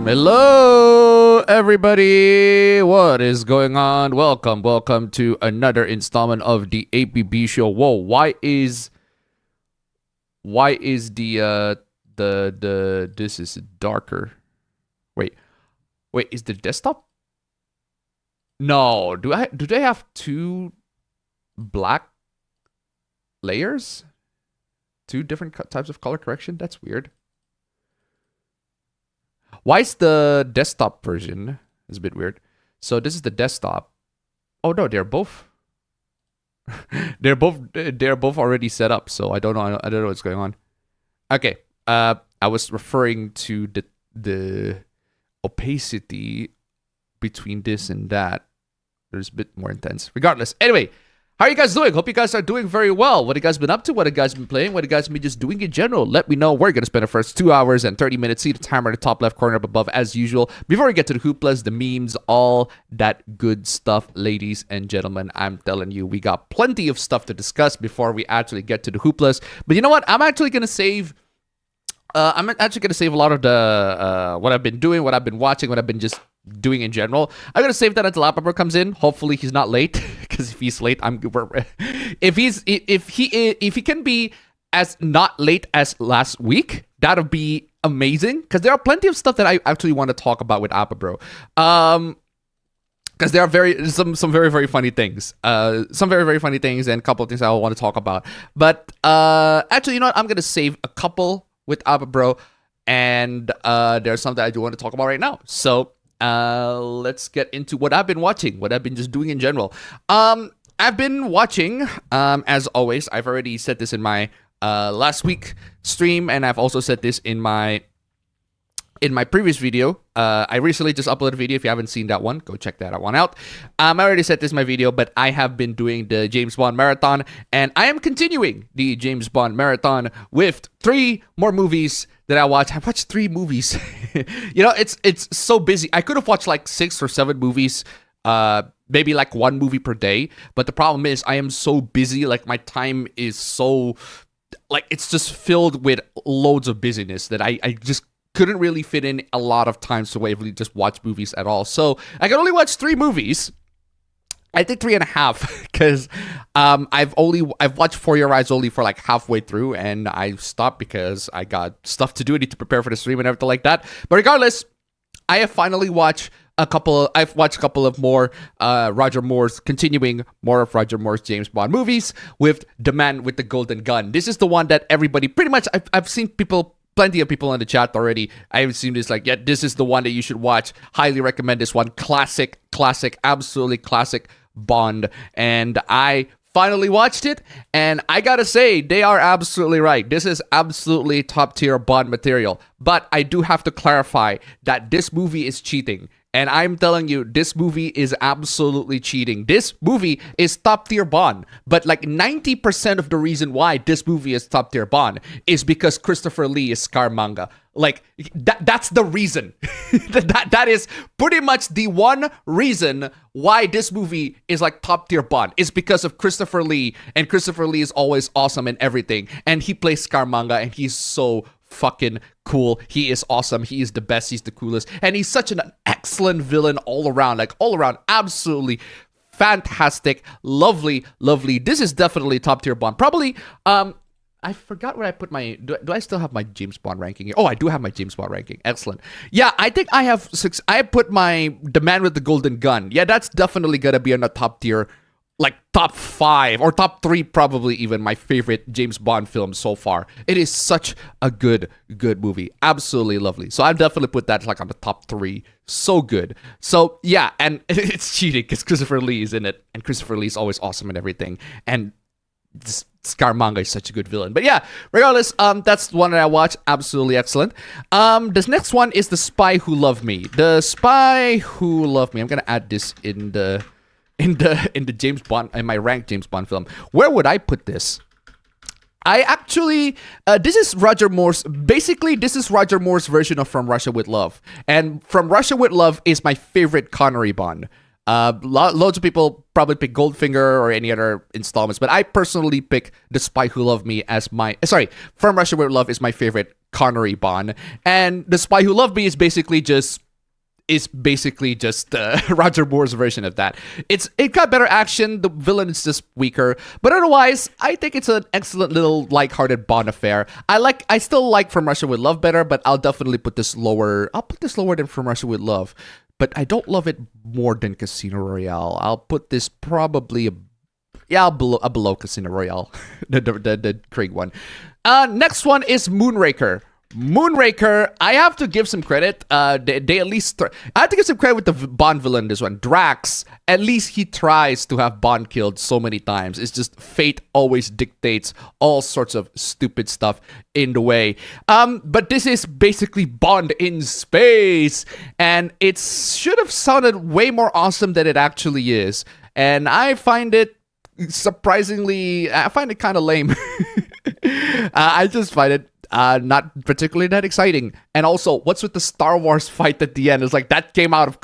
Hello, everybody. What is going on? Welcome to another installment of the APB Show. Whoa, why is the this is darker? Wait, is the desktop? No, do they have two black layers? Two different types of color correction? That's weird. Why is the desktop version? It's a bit weird. So this is the desktop. Oh no, they're both they're both already set up. So I don't know what's going on. Okay. I was referring to the opacity between this and that. There's a bit more intense. Regardless. Anyway, how are you guys doing? Hope you guys are doing very well. What have you guys been up to? What have you guys been playing? What have you guys been just doing in general? Let me know. We're going to spend the first 2 hours and 30 minutes. See the timer in the top left corner up above as usual. Before we get to the hooplas, the memes, all that good stuff, ladies and gentlemen, I'm telling you, we got plenty of stuff to discuss before we actually get to the hooplas. But you know what? I'm actually going to save a lot of the what I've been doing, what I've been watching, what I've been just doing in general. I'm gonna save that until Appaber comes in. Hopefully he's not late, because if he's late, if he can be as not late as last week, that'll be amazing. Because there are plenty of stuff that I actually want to talk about with Appaber. Because there are some very funny things. Some very funny things and a couple of things I want to talk about. But actually, you know what? I'm gonna save a couple with Appaber, and there's something I do want to talk about right now. So let's get into what I've been watching, what I've been just doing in general. I've been watching, as always, I've already said this in my last week stream, and I've also said this in my previous video. I recently just uploaded a video. If you haven't seen that one, go check that one out. I already said this in my video, but I have been doing the James Bond marathon, and I am continuing the James Bond marathon with 3 more movies that I watched. I watched 3 movies. You know, it's so busy. I could have watched like 6 or 7 movies, maybe like 1 movie per day. But the problem is I am so busy. Like my time is so, like, it's just filled with loads of busyness that I just couldn't really fit in a lot of times to really just watch movies at all. So I can only watch 3 movies. I think 3.5, because I've watched For Your Eyes only for like halfway through, and I stopped because I got stuff to do. I need to prepare for the stream and everything like that. But regardless, I have finally watched I've watched a couple of more continuing more of Roger Moore's James Bond movies with The Man with the Golden Gun. This is the one that everybody pretty much, I've seen plenty of people in the chat already. I've seen this like, yeah, this is the one that you should watch. Highly recommend this one. Classic, absolutely classic Bond. And I finally watched it, and I gotta say, they are absolutely right. This is absolutely top tier Bond material. But I do have to clarify that this movie is cheating. And I'm telling you, this movie is absolutely cheating. This movie is top tier Bond. But like 90% of the reason why this movie is top tier Bond is because Christopher Lee is Scaramanga. Like, that's the reason. that is pretty much the one reason why this movie is like top tier Bond. Is because of Christopher Lee. And Christopher Lee is always awesome in everything. And he plays Scaramanga, and he's so fucking cool. He is awesome. He is the best. He's the coolest. And he's such an excellent villain all around. Like, all around, absolutely fantastic. Lovely. This is definitely top tier Bond. Probably, I forgot where I put my... Do I still have my James Bond ranking here? Oh, I do have my James Bond ranking. Excellent. Yeah, I think I have 6... I put my... The Man with the Golden Gun. Yeah, that's definitely gonna be on the top tier, like top 5 or top 3 probably even, my favorite James Bond film so far. It is such a good movie. Absolutely lovely. So I've definitely put that like on the top 3. So good. So yeah, and it's cheating because Christopher Lee is in it, and Christopher Lee is always awesome and everything. And Scaramanga is such a good villain. But yeah, regardless, that's the one that I watched. Absolutely excellent. This next one is The Spy Who Loved Me. The Spy Who Loved Me. I'm gonna add this in the James Bond, in my ranked James Bond film. Where would I put this? I actually, this is Roger Moore's version of From Russia with Love. And From Russia with Love is my favorite Connery Bond. Loads of people probably pick Goldfinger or any other installments, but I personally pick The Spy Who Loved Me as my, From Russia with Love is my favorite Connery Bond, and The Spy Who Loved Me is basically just Roger Moore's version of that. It got better action. The villain is just weaker, but otherwise, I think it's an excellent little lighthearted Bond affair. I still like From Russia with Love better, but I'll definitely put this lower. I'll put this lower than From Russia with Love, but I don't love it more than Casino Royale. I'll put this probably below Casino Royale, the Craig one. Next one is Moonraker. Moonraker, I have to give some credit. They at least I have to give some credit with the Bond villain in this one. Drax, at least he tries to have Bond killed so many times. It's just fate always dictates all sorts of stupid stuff in the way. But this is basically Bond in space, and it should have sounded way more awesome than it actually is. And I find it surprisingly, I find it kind of lame. I just find it not particularly that exciting. And also, what's with the Star Wars fight at the end? It's like that came out of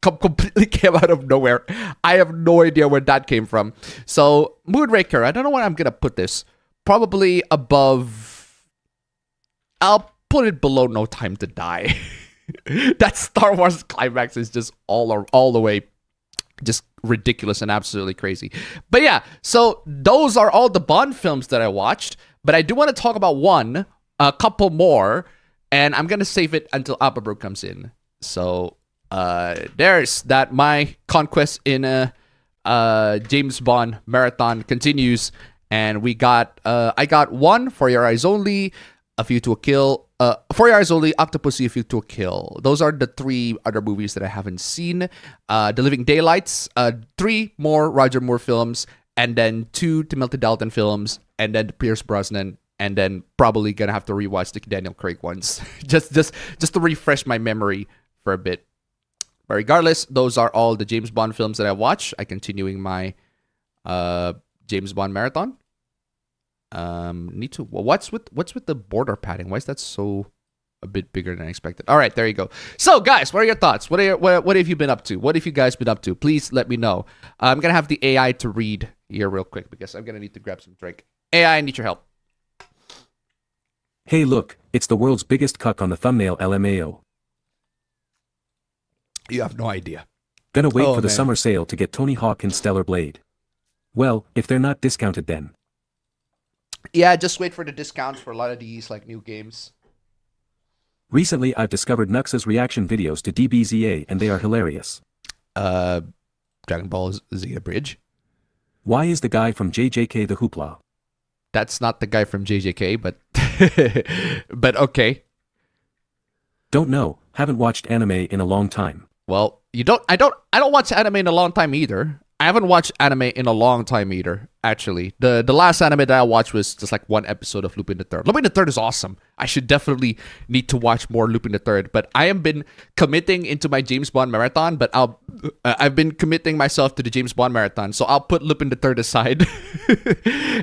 completely came out of nowhere. I have no idea where that came from. So Moonraker, I don't know where I'm gonna put this. Probably above. I'll put it below No Time to Die. That Star Wars climax is just all the way just ridiculous and absolutely crazy. But yeah, so those are all the Bond films that I watched. But I do want to talk about a couple more, and I'm going to save it until APB comes in. So there's that. My conquest in James Bond marathon continues, and I got one, For Your Eyes Only, A View to a Kill, For Your Eyes Only, Octopussy, A View to a Kill. Those are the 3 other movies that I haven't seen. The Living Daylights, 3 more Roger Moore films, and then 2 Timothy Dalton films, and then Pierce Brosnan, and then probably gonna have to rewatch the Daniel Craig ones, just to refresh my memory for a bit. But regardless, those are all the James Bond films that I watch. I continuing my James Bond marathon. What's with the border padding? Why is that so a bit bigger than I expected? All right, there you go. So guys, what are your thoughts? What have you been up to? What have you guys been up to? Please let me know. I'm gonna have the AI to read here real quick because I'm gonna need to grab some drink. AI, I need your help. Hey look, it's the world's biggest cuck on the thumbnail, LMAO. You have no idea. Gonna wait for the summer sale to get Tony Hawk and Stellar Blade. Well, if they're not discounted then. Yeah, just wait for the discounts for a lot of these like new games. Recently I've discovered Nux's reaction videos to DBZA and they are hilarious. Dragon Ball Z Bridge. Why is the guy from JJK the hoopla? That's not the guy from JJK, but but okay. Don't know. Haven't watched anime in a long time. Well, I don't watch anime in a long time either. I haven't watched anime in a long time either, actually. The last anime that I watched was just like one episode of Lupin the Third. Lupin the Third is awesome. I should definitely need to watch more Lupin the Third. But I have been committing into my James Bond marathon, but I've been committing myself to the James Bond marathon. So I'll put Lupin the Third aside.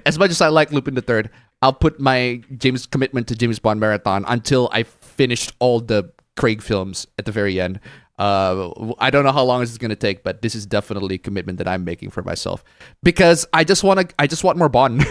As much as I like Lupin the Third, I'll put my commitment to James Bond marathon until I finished all the Craig films at the very end. I don't know how long this is gonna take, but this is definitely a commitment that I'm making for myself because I just want more Bond.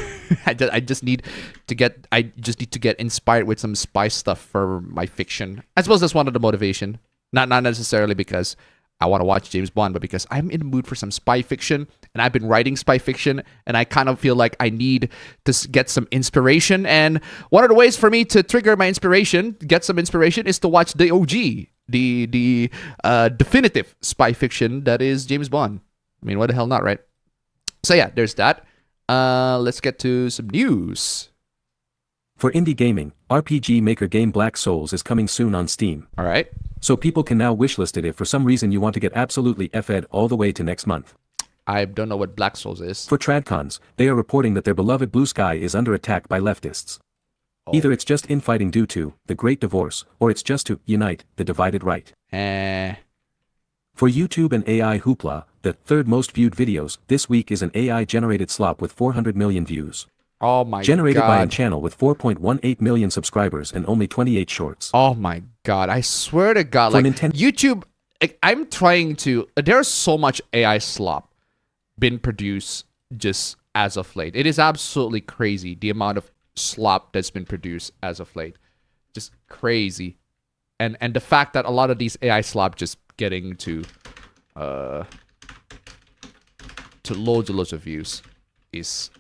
I just need to get inspired with some spy stuff for my fiction. I suppose that's one of the motivation. Not necessarily because I want to watch James Bond, but because I'm in the mood for some spy fiction, and I've been writing spy fiction, and I kind of feel like I need to get some inspiration. And one of the ways for me to trigger my inspiration, get some inspiration, is to watch the OG. The definitive spy fiction that is James Bond. I mean, why the hell not, right? So yeah, there's that. Let's get to some news. For indie gaming, RPG maker game Black Souls is coming soon on Steam. All right. So people can now wishlist it if for some reason you want to get absolutely F-ed all the way to next month. I don't know what Black Souls is. For Tradcons, they are reporting that their beloved Blue Sky is under attack by leftists. Oh. Either it's just infighting due to the Great Divorce, or it's just to unite the divided right. For YouTube and AI Hoopla, the third most viewed videos this week is an AI-generated slop with 400 million views. Oh my god. Generated by a channel with 4.18 million subscribers and only 28 shorts. Oh my god. I swear to god. Like, YouTube, I'm trying to... There's so much AI slop been produced just as of late. It is absolutely crazy, the amount of slop that's been produced as of late. Just crazy. And the fact that a lot of these AI slop just getting to loads and loads of views is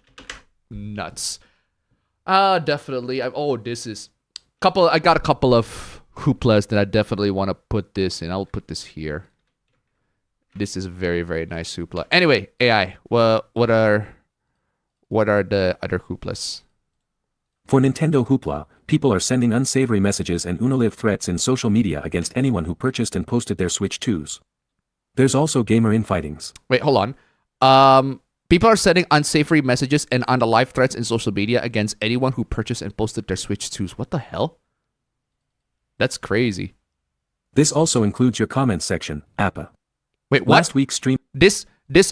nuts. Definitely. I got a couple of hooplas that I definitely want to put this in. I'll put this here. This is a very, very nice hoopla. Anyway, AI. Well, what are the other hooplas? For Nintendo Hoopla, people are sending unsavory messages and unalive threats in social media against anyone who purchased and posted their Switch 2s. There's also gamer infightings. Wait, hold on. People are sending unsavory messages and unalive threats in social media against anyone who purchased and posted their Switch 2s. What the hell? That's crazy. This also includes your comments section, APA. Wait, what? Last week's stream... This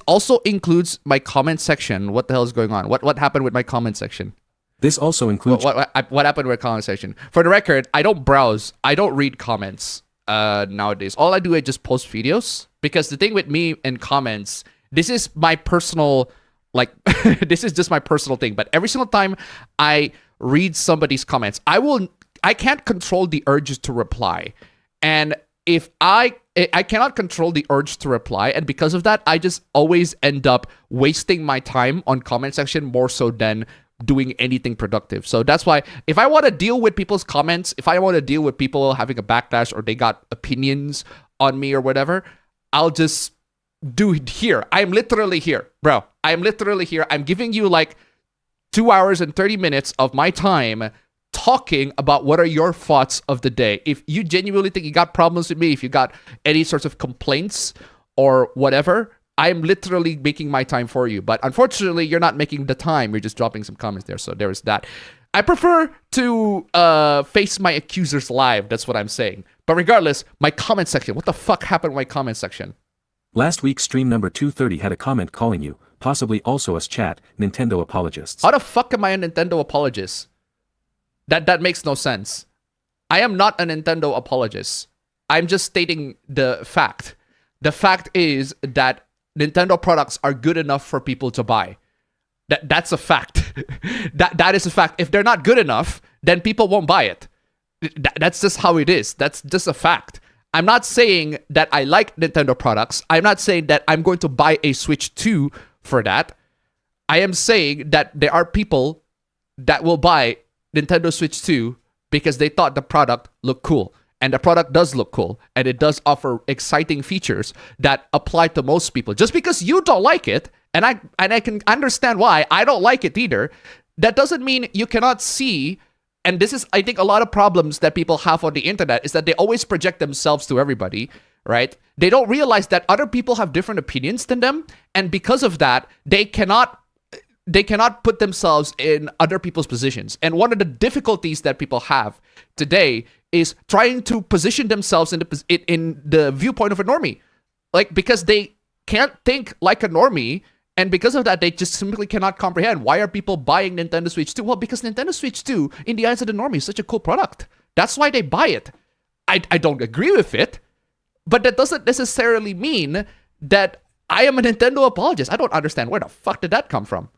also includes my comment section. What the hell is going on? What happened with my comment section? This also includes... What happened with my comment section? For the record, I don't browse. I don't read comments nowadays. All I do is just post videos. Because the thing with me and comments, this is my personal... this is just my personal thing. But every single time I read somebody's comments, I can't control the urges to reply. And if I cannot control the urge to reply, and because of that, I just always end up wasting my time on comment section more so than doing anything productive. So that's why if I want to deal with people's comments, if I want to deal with people having a backlash or they got opinions on me or whatever, I'll just do it here. I'm literally here, bro. I'm literally here. I'm giving you like 2 hours and 30 minutes of my time talking about what are your thoughts of the day. If you genuinely think you got problems with me, if you got any sorts of complaints or whatever, I'm literally making my time for you. But unfortunately, you're not making the time. You're just dropping some comments there. So there is that. I prefer to face my accusers live. That's what I'm saying. But regardless, my comment section. What the fuck happened in my comment section? Last week's stream number 230 had a comment calling you, possibly also us chat, Nintendo apologists. How the fuck am I a Nintendo apologist? That makes no sense. I am not a Nintendo apologist. I'm just stating the fact. The fact is that Nintendo products are good enough for people to buy. That's a fact. that is a fact. If they're not good enough, then people won't buy it. That's just how it is. That's just a fact. I'm not saying that I like Nintendo products. I'm not saying that I'm going to buy a Switch 2 for that. I am saying that there are people that will buy Nintendo Switch 2 because they thought the product looked cool. And the product does look cool. And it does offer exciting features that apply to most people. Just because you don't like it, and I can understand why I don't like it either, that doesn't mean you cannot see. And this is, I think, a lot of problems that people have on the internet is that they always project themselves to everybody, right? They don't realize that other people have different opinions than them. And because of that, they cannot put themselves in other people's positions. And one of the difficulties that people have today is trying to position themselves in the viewpoint of a normie. Like, because they can't think like a normie, and because of that, they just simply cannot comprehend why are people buying Nintendo Switch 2? Well, because Nintendo Switch 2, in the eyes of the normie, is such a cool product. That's why they buy it. I don't agree with it, but that doesn't necessarily mean that I am a Nintendo apologist. I don't understand where the fuck did that come from.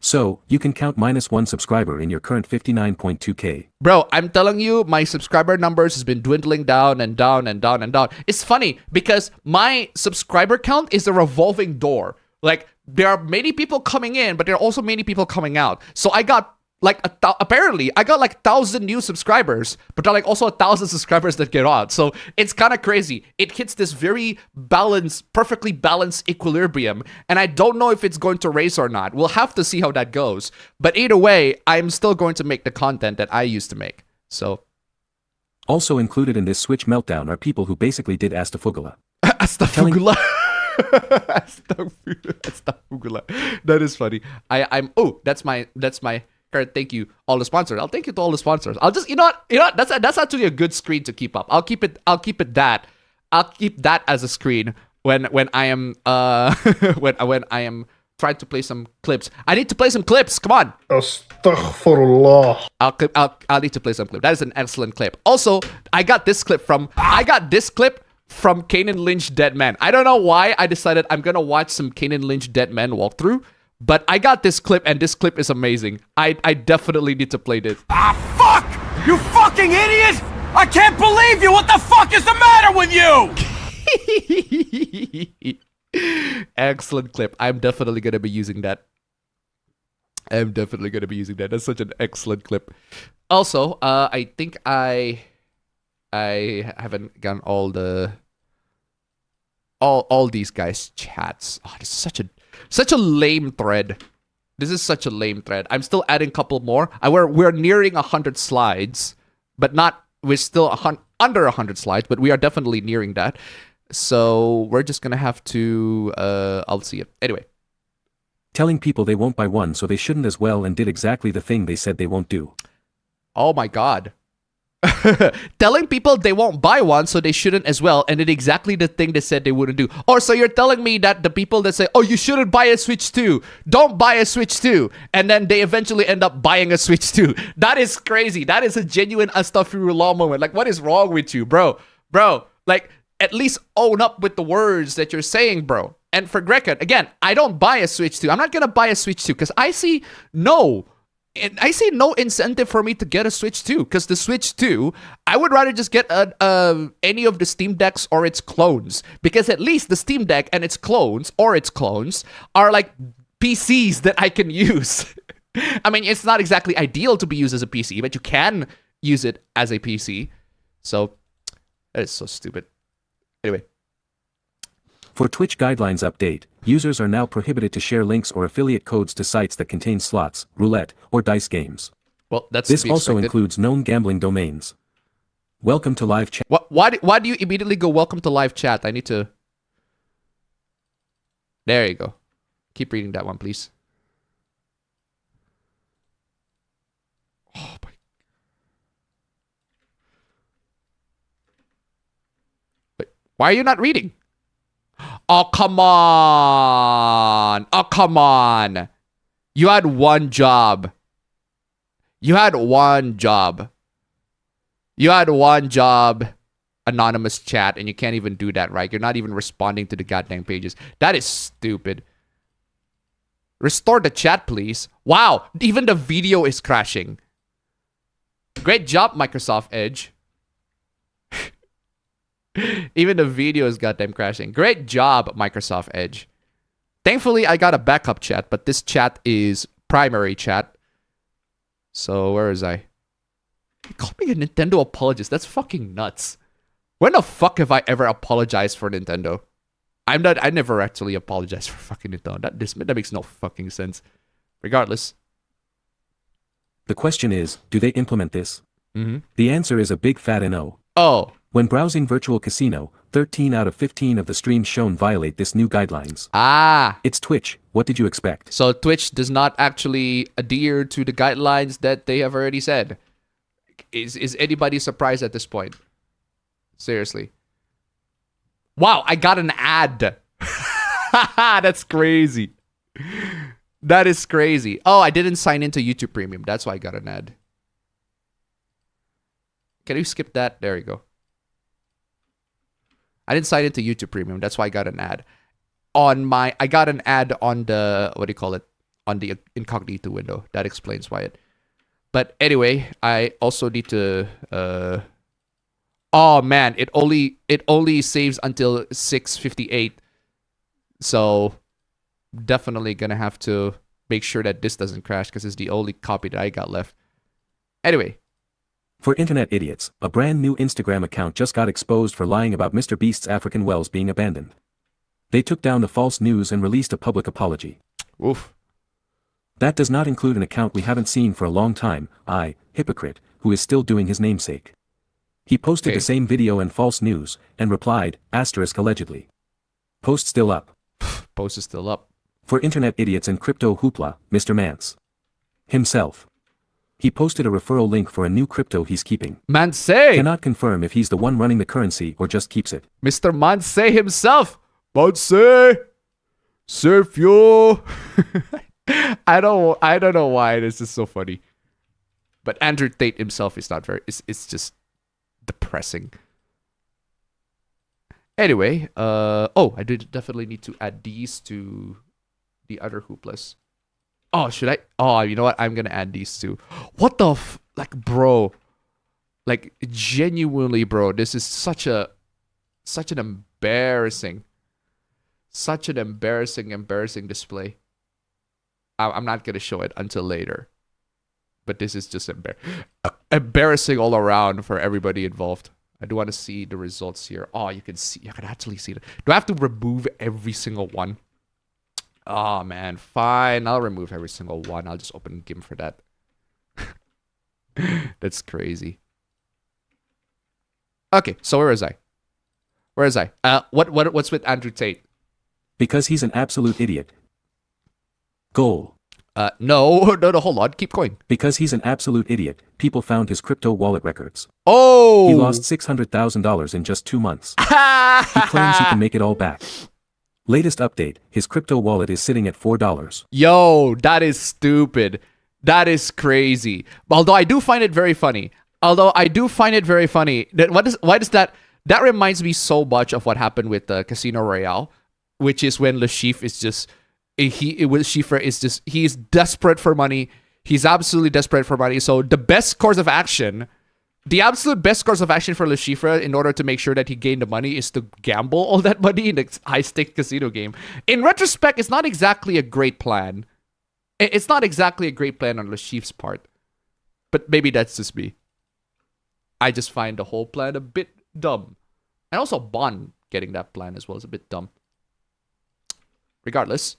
So, you can count -1 subscriber in your current 59.2k. Bro, I'm telling you, my subscriber numbers has been dwindling down and down and down and down. It's funny because my subscriber count is a revolving door. Like, there are many people coming in, but there are also many people coming out. So I got like apparently I got like 1,000 new subscribers, but there are like also 1,000 subscribers that get out. So it's kind of crazy. It hits this very balanced, perfectly balanced equilibrium, and I don't know if it's going to raise or not. We'll have to see how that goes. But either way, I'm still going to make the content that I used to make. So also included in this Switch meltdown are people who basically did Astafugula. Astafugula. Astafugula. That is funny. That's my card. Thank you, all the sponsors. I'll thank you to all the sponsors. I'll just, you know what? That's actually a good screen to keep up. I'll keep that as a screen when I am when I am trying to play some clips. I need to play some clips. Come on. Astaghfirullah. I'll need to play some clip. That is an excellent clip. Also, I got this clip from Kane and Lynch Dead Man. I don't know why I decided I'm gonna watch some Kane and Lynch Dead Man walkthrough, but I got this clip and this clip is amazing. I definitely need to play this. Ah, fuck! You fucking idiot! I can't believe you! What the fuck is the matter with you? Excellent clip. I'm definitely gonna be using that. That's such an excellent clip. Also, I think I haven't gotten all these guys' chats. Oh, this is such a lame thread. This is such a lame thread. I'm still adding a couple more. We're nearing 100 slides, but not. We're still under 100 slides, but we are definitely nearing that. So we're just gonna have to. I'll see it anyway. Telling people they won't buy one, so they shouldn't as well, and did exactly the thing they said they won't do. Oh my god. Telling people they won't buy one, so they shouldn't as well, and did exactly the thing they said they wouldn't do. Or so you're telling me that the people that say, oh, you shouldn't buy a Switch 2, don't buy a Switch 2, and then they eventually end up buying a Switch 2. That is crazy. That is a genuine astaghfirullah moment. Like, what is wrong with you, bro? Bro, like, at least own up with the words that you're saying, bro. And for record, again, I don't buy a Switch 2. I'm not gonna buy a Switch 2 because I see no incentive for me to get a Switch 2. Because the Switch 2, I would rather just get any of the Steam Decks or its clones. Because at least the Steam Deck and its clones are like PCs that I can use. I mean, it's not exactly ideal to be used as a PC, but you can use it as a PC. So that is so stupid. Anyway. For Twitch guidelines update, users are now prohibited to share links or affiliate codes to sites that contain slots, roulette, or dice games. Well, that's this also includes known gambling domains. Welcome to live chat. Why do you immediately go welcome to live chat? I need to. There you go. Keep reading that one, please. Oh my. Wait, why are you not reading? Oh, come on. Oh, come on. You had one job. Anonymous chat, and you can't even do that, right? You're not even responding to the goddamn pages. That is stupid. Restore the chat, please. Wow, even the video is crashing. Great job, Microsoft Edge. Even the video is goddamn crashing. Great job, Microsoft Edge. Thankfully, I got a backup chat, but this chat is primary chat. So, where is I? He called me a Nintendo apologist. That's fucking nuts. When the fuck have I ever apologized for Nintendo? I never actually apologized for fucking Nintendo. That makes no fucking sense. Regardless. The question is, do they implement this? The answer is a big fat no. Oh. When browsing virtual casino, 13 out of 15 of the streams shown violate this new guidelines. Ah. It's Twitch. What did you expect? So Twitch does not actually adhere to the guidelines that they have already said. Is anybody surprised at this point? Seriously. Wow, I got an ad. That's crazy. That is crazy. Oh, I didn't sign into YouTube Premium. That's why I got an ad. Can you skip that? There you go. I didn't sign into YouTube Premium. That's why I got an ad. I got an ad on the, what do you call it? On the incognito window. That explains why it. But anyway, I also need to, oh man, it only saves until 6:58. So definitely gonna have to make sure that this doesn't crash because it's the only copy that I got left. Anyway. For internet idiots, a brand new Instagram account just got exposed for lying about Mr. Beast's African wells being abandoned. They took down the false news and released a public apology. Oof. That does not include an account we haven't seen for a long time, Hypocrite, who is still doing his namesake. He posted the same video and false news, and replied, *allegedly. Post still up. Post is still up. For internet idiots and crypto hoopla, Mr. Mance. Himself. He posted a referral link for a new crypto he's keeping. MindsEye! Cannot confirm if he's the one running the currency or just keeps it. Mr. MindsEye himself! MindsEye! Surf yo! I don't know why this is so funny. But Andrew Tate himself is not very... It's just depressing. Anyway, oh, I did definitely need to add these to the other hooplas. Oh, should I? Oh, you know what? I'm gonna add these two. What the like, bro? Like, genuinely, bro, this is such an embarrassing display. I'm not going to show it until later. But this is just embarrassing all around for everybody involved. I do want to see the results here. Oh, you can actually see it. Do I have to remove every single one? Oh, man. Fine. I'll remove every single one. I'll just open GIMP for that. That's crazy. Okay, so where is I? What's with Andrew Tate? Because he's an absolute idiot. Goal. No, hold on. Keep going. Because he's an absolute idiot, people found his crypto wallet records. Oh! He lost $600,000 in just 2 months. He claims he can make it all back. Latest update, his crypto wallet is sitting at $4. Yo, that is stupid. That is crazy. Although I do find it very funny. Why does that reminds me so much of what happened with Casino Royale, which is when Le Chiffre is just... he's desperate for money. He's absolutely desperate for money. So the absolute best course of action for Le Chiffre in order to make sure that he gained the money is to gamble all that money in the high-stakes casino game. In retrospect, it's not exactly a great plan. It's not exactly a great plan on Le Chiffre's part. But maybe that's just me. I just find the whole plan a bit dumb. And also Bond getting that plan as well is a bit dumb. Regardless.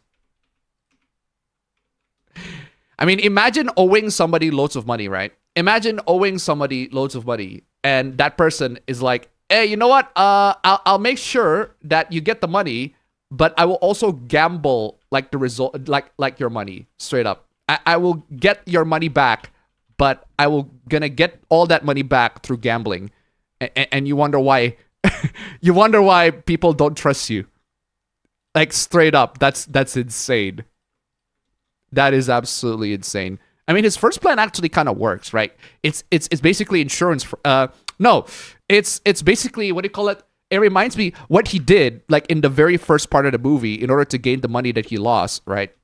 I mean, imagine owing somebody loads of money, right? Imagine owing somebody loads of money, and that person is like, "Hey, you know what? I'll make sure that you get the money, but I will also gamble like the result, like your money, straight up. I will get your money back, but I will gonna get all that money back through gambling." And you wonder why, you wonder why people don't trust you. Like, straight up, that's insane. That is absolutely insane. I mean, his first plan actually kind of works, right? It's basically insurance. It's basically, what do you call it? It reminds me what he did, like in the very first part of the movie, in order to gain the money that he lost, right?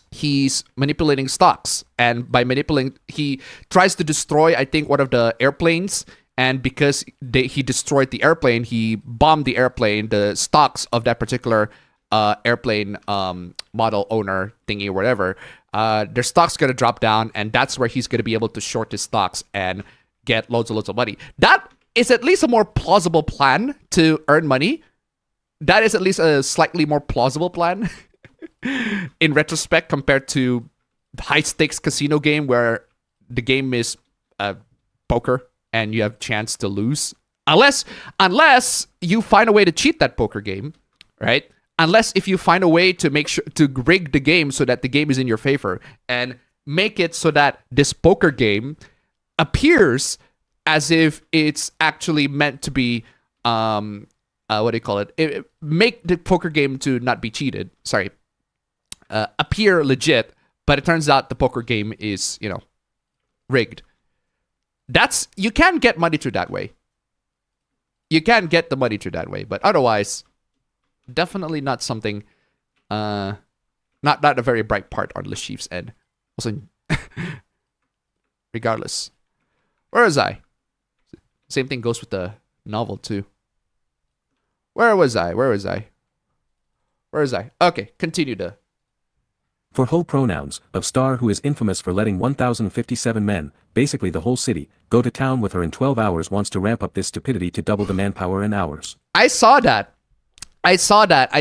He's manipulating stocks, and by manipulating, he tries to destroy, I think, one of the airplanes. And because he destroyed the airplane, he bombed the airplane, the stocks of that particular airplane model owner thingy or whatever, their stock's gonna drop down, and that's where he's gonna be able to short his stocks and get loads of money. That is at least a more plausible plan to earn money. That is at least a slightly more plausible plan in retrospect compared to the high stakes casino game where the game is poker and you have chance to lose, unless you find a way to cheat that poker game, right? Unless if you find a way to make sure to rig the game so that the game is in your favor and make it so that this poker game appears as if it's actually meant to be, what do you call it? Make the poker game to not be cheated. Sorry, appear legit, but it turns out the poker game is, rigged. You can get money through that way. You can get the money through that way, but otherwise, definitely not something, not a very bright part on Le Chiffre's end. Also, regardless, where was I? Same thing goes with the novel too. Where was I? Okay, continue to. For whole pronouns, of star who is infamous for letting 1,057 men, basically the whole city, go to town with her in 12 hours, wants to ramp up this stupidity to double the manpower in hours. I saw that. I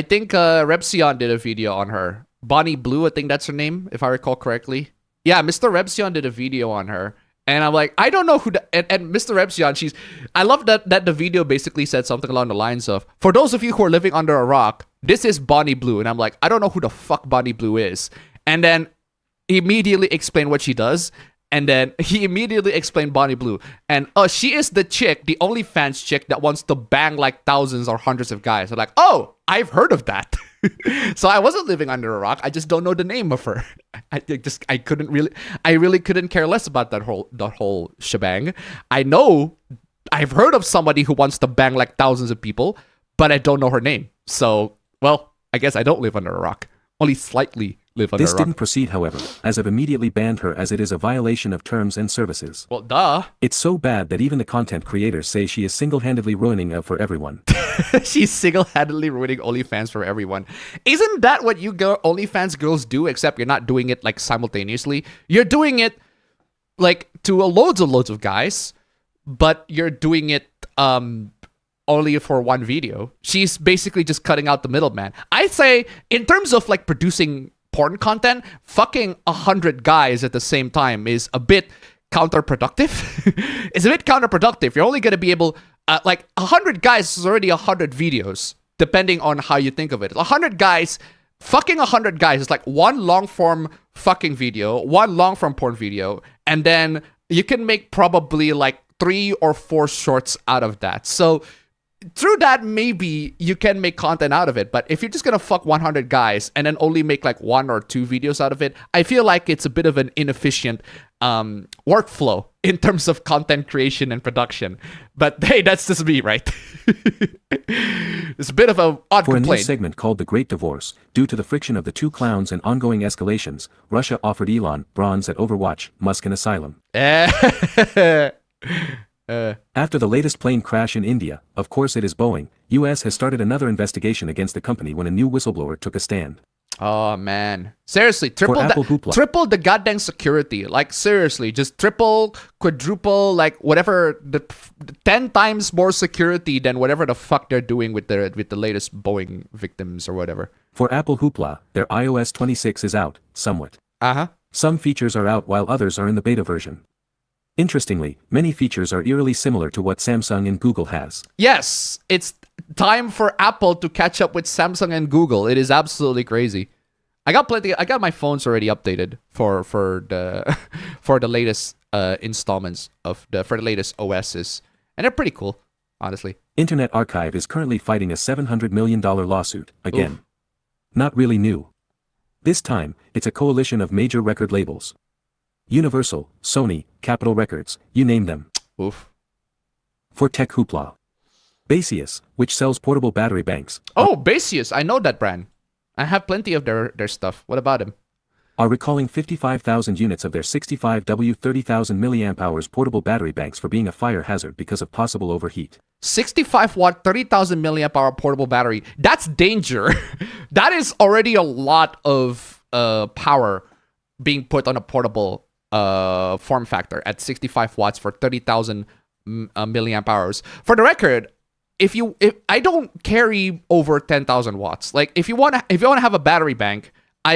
think Repsion did a video on her. Bonnie Blue, I think that's her name, if I recall correctly. Yeah, Mr. Repsion did a video on her. And I'm like, I don't know who... And Mr. Repsion, I love that the video basically said something along the lines of, for those of you who are living under a rock, this is Bonnie Blue. And I'm like, I don't know who the fuck Bonnie Blue is. And then he immediately explained what she does. And then he immediately explained Bonnie Blue. And she is the chick, the OnlyFans chick that wants to bang like thousands or hundreds of guys. I'm like, oh, I've heard of that. So I wasn't living under a rock. I just don't know the name of her. I really couldn't care less about that whole shebang. I've heard of somebody who wants to bang like thousands of people, but I don't know her name. So, well, I guess I don't live under a rock. Only slightly live under This a rock. didn't proceed, however, as I've immediately banned her as it is a violation of terms and services. Well, duh. It's so bad that even the content creators say she is single-handedly ruining it for everyone. She's single-handedly ruining OnlyFans for everyone. Isn't that what you OnlyFans girls do, except you're not doing it like simultaneously? You're doing it like to loads of guys, but you're doing it only for one video. She's basically just cutting out the middleman. I'd say in terms of like producing porn content, fucking 100 guys at the same time is a bit counterproductive. It's a bit counterproductive. You're only going to be able, like 100 guys is already 100 videos, depending on how you think of it. 100 guys, fucking 100 guys is like one long form fucking video, one long form porn video, and then you can make probably like 3 or 4 shorts out of that. So through that, maybe you can make content out of it. But if you're just gonna fuck 100 guys and then only make like 1 or 2 videos out of it, I feel like it's a bit of an inefficient workflow in terms of content creation and production. But hey, that's just me, right? It's a bit of an odd For a new complaint. segment called The Great Divorce, due to the friction of the two clowns and ongoing escalations, Russia offered Elon bronze at Overwatch, Musk an asylum. After the latest plane crash in India, of course it is Boeing, US has started another investigation against the company when a new whistleblower took a stand. Oh man, seriously, triple Apple hoopla. triple the goddamn security. Like seriously, just triple, quadruple, like whatever, the 10 times more security than whatever the fuck they're doing with the latest Boeing victims or whatever. For Apple hoopla, their iOS 26 is out, somewhat. Some features are out while others are in the beta version. Interestingly, many features are eerily similar to what Samsung and Google has. Yes, it's time for Apple to catch up with Samsung and Google. It is absolutely crazy. I got my phones already updated for the for the latest installments for the latest OSs, and they're pretty cool, honestly. Internet Archive is currently fighting a $700 million lawsuit, again. Oof. Not really new. This time, it's a coalition of major record labels. Universal, Sony, Capitol Records, you name them. Oof. For tech hoopla. Baseus, which sells portable battery banks. Oh, Baseus, I know that brand. I have plenty of their stuff. What about them? Are recalling 55,000 units of their 65W 30,000 mAh portable battery banks for being a fire hazard because of possible overheat. 65 watt, 30,000 milliamp hour portable battery. That's danger. That is already a lot of power being put on a portable form factor at 65 watts for 30,000 milliamp hours. For the record, if I don't carry over 10,000 watts. Like if you want to have a battery bank,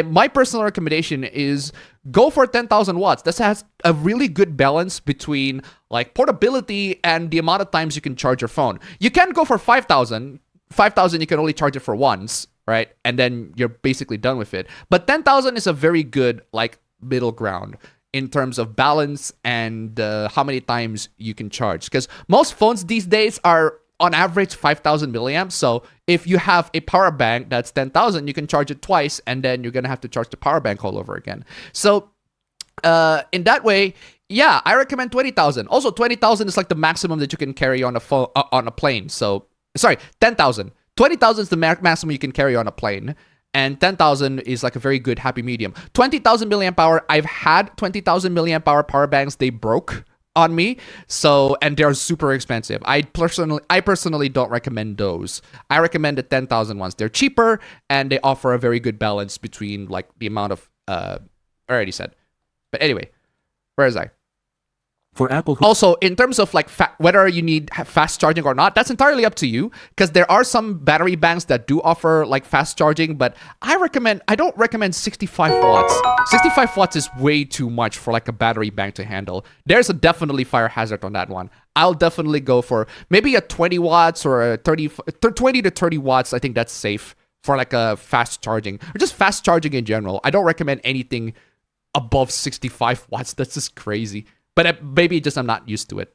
my personal recommendation is go for 10,000 watts. This has a really good balance between like portability and the amount of times you can charge your phone. You can go for 5,000. 5,000 you can only charge it for once, right? And then you're basically done with it. But 10,000 is a very good like middle ground in terms of balance and how many times you can charge. Because most phones these days are on average 5,000 milliamps. So if you have a power bank that's 10,000, you can charge it twice, and then you're gonna have to charge the power bank all over again. So in that way, yeah, I recommend 20,000. Also, 20,000 is like the maximum that you can carry on a phone on a plane. So sorry, 10,000. 20,000 is the maximum you can carry on a plane. And 10,000 is like a very good happy medium. 20,000 milliamp hour. I've had 20,000 milliamp hour power banks. They broke on me. So, and they're super expensive. I personally don't recommend those. I recommend the 10,000 ones. They're cheaper and they offer a very good balance between like the amount of, I already said. But anyway, where is I? For Apple Also, in terms of like whether you need fast charging or not, that's entirely up to you, because there are some battery banks that do offer like fast charging, but I don't recommend 65 watts. 65 watts is way too much for like a battery bank to handle. There's a definitely fire hazard on that one. I'll definitely go for maybe a 20 watts or a 20 to 30 watts. I think that's safe for like a fast charging or just fast charging in general. I don't recommend anything above 65 watts. That's just crazy. But maybe just I'm not used to it.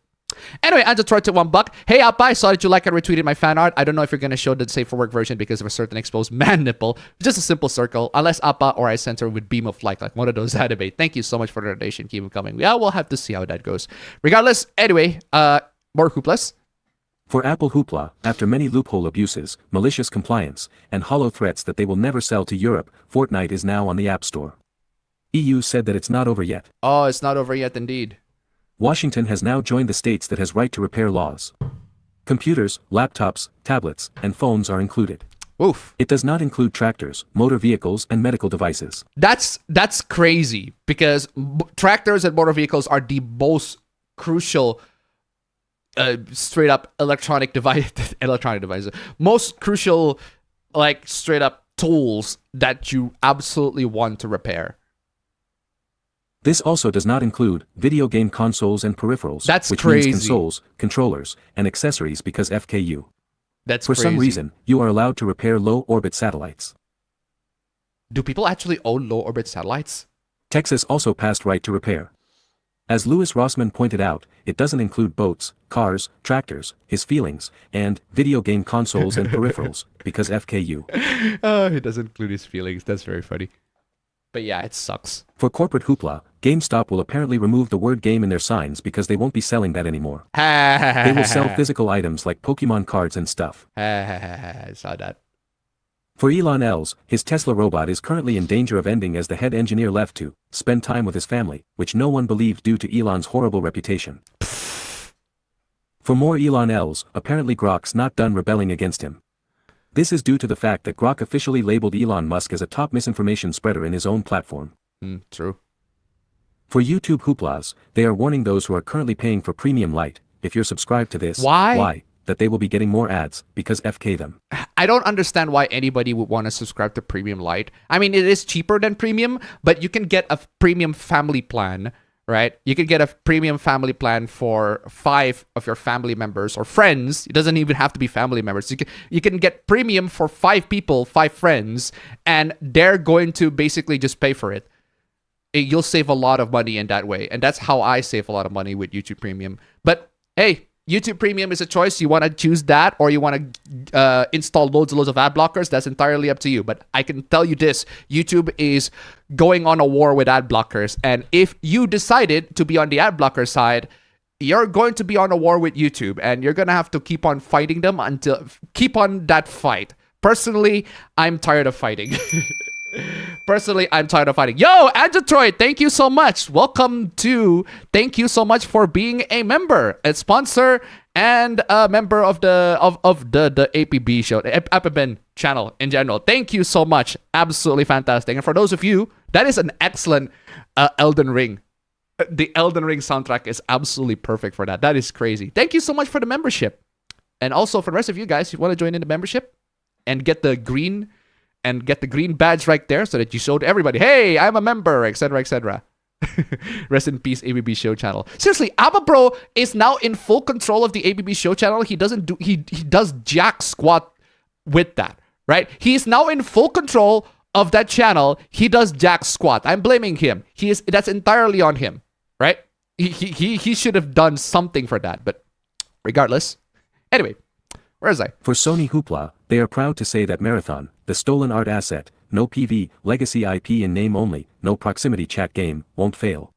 Anyway, Anja Troy to $1. Hey, Appa, I saw that you and retweeted my fan art. I don't know if you're going to show the safe for work version because of a certain exposed man nipple. Just a simple circle. Unless Appa or I censor with beam of light like one of those anime. Thank you so much for the donation. Keep them coming. Yeah, we'll have to see how that goes. Regardless, anyway, more hooplas. For Apple hoopla, after many loophole abuses, malicious compliance, and hollow threats that they will never sell to Europe, Fortnite is now on the App Store. EU said that it's not over yet. Oh, it's not over yet indeed. Washington has now joined the states that has right to repair laws. Computers, laptops, tablets, and phones are included. Oof. It does not include tractors, motor vehicles, and medical devices. That's crazy because tractors and motor vehicles are the most crucial straight up electronic devices. Most crucial, like straight up tools that you absolutely want to repair. This also does not include video game consoles and peripherals. That's which crazy. means consoles, controllers, and accessories because FKU. That's For crazy. some reason, you are allowed to repair low-orbit satellites. Do people actually own low orbit satellites? Texas also passed right to repair. As Louis Rossmann pointed out, it doesn't include boats, cars, tractors, his feelings, and video game consoles and peripherals, because FKU. Oh, it doesn't include his feelings. That's very funny. But yeah, it sucks. For corporate hoopla, GameStop will apparently remove the word game in their signs because they won't be selling that anymore. They will sell physical items like Pokemon cards and stuff. I saw that. For Elon Els, his Tesla robot is currently in danger of ending as the head engineer left to spend time with his family, which no one believed due to Elon's horrible reputation. For more Elon Els, apparently Grok's not done rebelling against him. This is due to the fact that Grok officially labeled Elon Musk as a top misinformation spreader in his own platform. True. For YouTube hooplas, they are warning those who are currently paying for Premium Lite, if you're subscribed to this, Why? that they will be getting more ads, because FK them. I don't understand why anybody would want to subscribe to Premium Lite. I mean, it is cheaper than Premium, but you can get a Premium family plan, right? You can get a Premium family plan for 5 of your family members or friends. It doesn't even have to be family members. You can get Premium for 5 people, 5 friends, and they're going to basically just pay for it. You'll save a lot of money in that way. And that's how I save a lot of money with YouTube Premium. But hey, YouTube Premium is a choice. You want to choose that, or you want to install loads and loads of ad blockers. That's entirely up to you. But I can tell you this, YouTube is going on a war with ad blockers. And if you decided to be on the ad blocker side, you're going to be on a war with YouTube. And you're going to have to keep on fighting them keep on that fight. Personally, I'm tired of fighting. Yo, Agitroid, thank you so much. Thank you so much for being a member, a sponsor, and a member of the APB show, the appabend channel in general. Thank you so much. Absolutely fantastic. And for those of you, that is an excellent Elden Ring. The Elden Ring soundtrack is absolutely perfect for that. That is crazy. Thank you so much for the membership. And also for the rest of you guys, you want to join in the membership and get the green badge right there so that you show to everybody, hey, I'm a member, etc., etc. Rest in peace, APB Show channel. Seriously, Abba Bro is now in full control of the APB Show channel. He does jack squat with that, right? He is now in full control of that channel. He does jack squat. I'm blaming him. That's entirely on him, right? He should have done something for that, but regardless. Anyway, where is I? For Sony hoopla, they are proud to say that Marathon, the stolen art asset, no PV, legacy IP in name only, no proximity chat game, won't fail.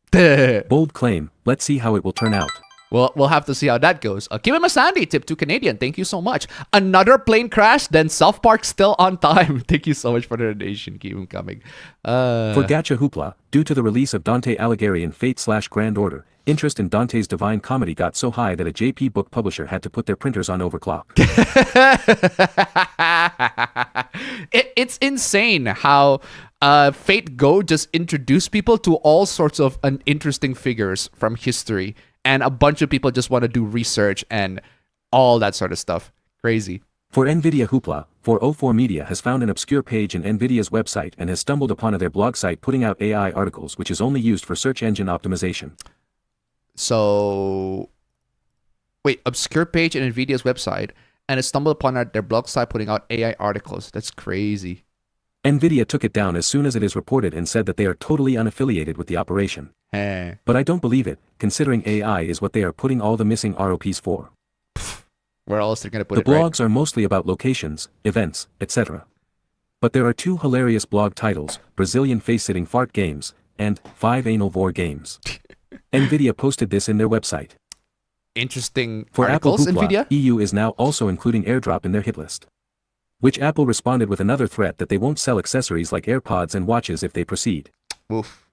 Bold claim, let's see how it will turn out. Well, we'll have to see how that goes. Keep him a Sandy, tip to Canadian. Thank you so much. Another plane crash, then South Park still on time. Thank you so much for the donation. Keep him coming. For Gacha hoopla, due to the release of Dante Alighieri in Fate/Grand Order, interest in Dante's Divine Comedy got so high that a JP book publisher had to put their printers on overclock. It's insane how Fate Go just introduced people to all sorts of interesting figures from history, and a bunch of people just want to do research and all that sort of stuff. Crazy. For NVIDIA hoopla, 404 Media has found an obscure page in NVIDIA's website and has stumbled upon their blog site putting out AI articles, which is only used for search engine optimization. So, wait, obscure page in NVIDIA's website, and it stumbled upon their blog site putting out AI articles. That's crazy. NVIDIA took it down as soon as it is reported and said that they are totally unaffiliated with the operation. But I don't believe it, considering AI is what they are putting all the missing ROPs for. Where else they're going to put the it, right? blogs are mostly about locations, events, etc. But there are 2 hilarious blog titles, Brazilian face-sitting fart games, and 5 anal vor games. NVIDIA posted this in their website. interesting For Apple articles, Hoopla, Nvidia. EU is now also including AirDrop in their hit list. Which Apple responded with another threat that they won't sell accessories like AirPods and watches if they proceed. Oof.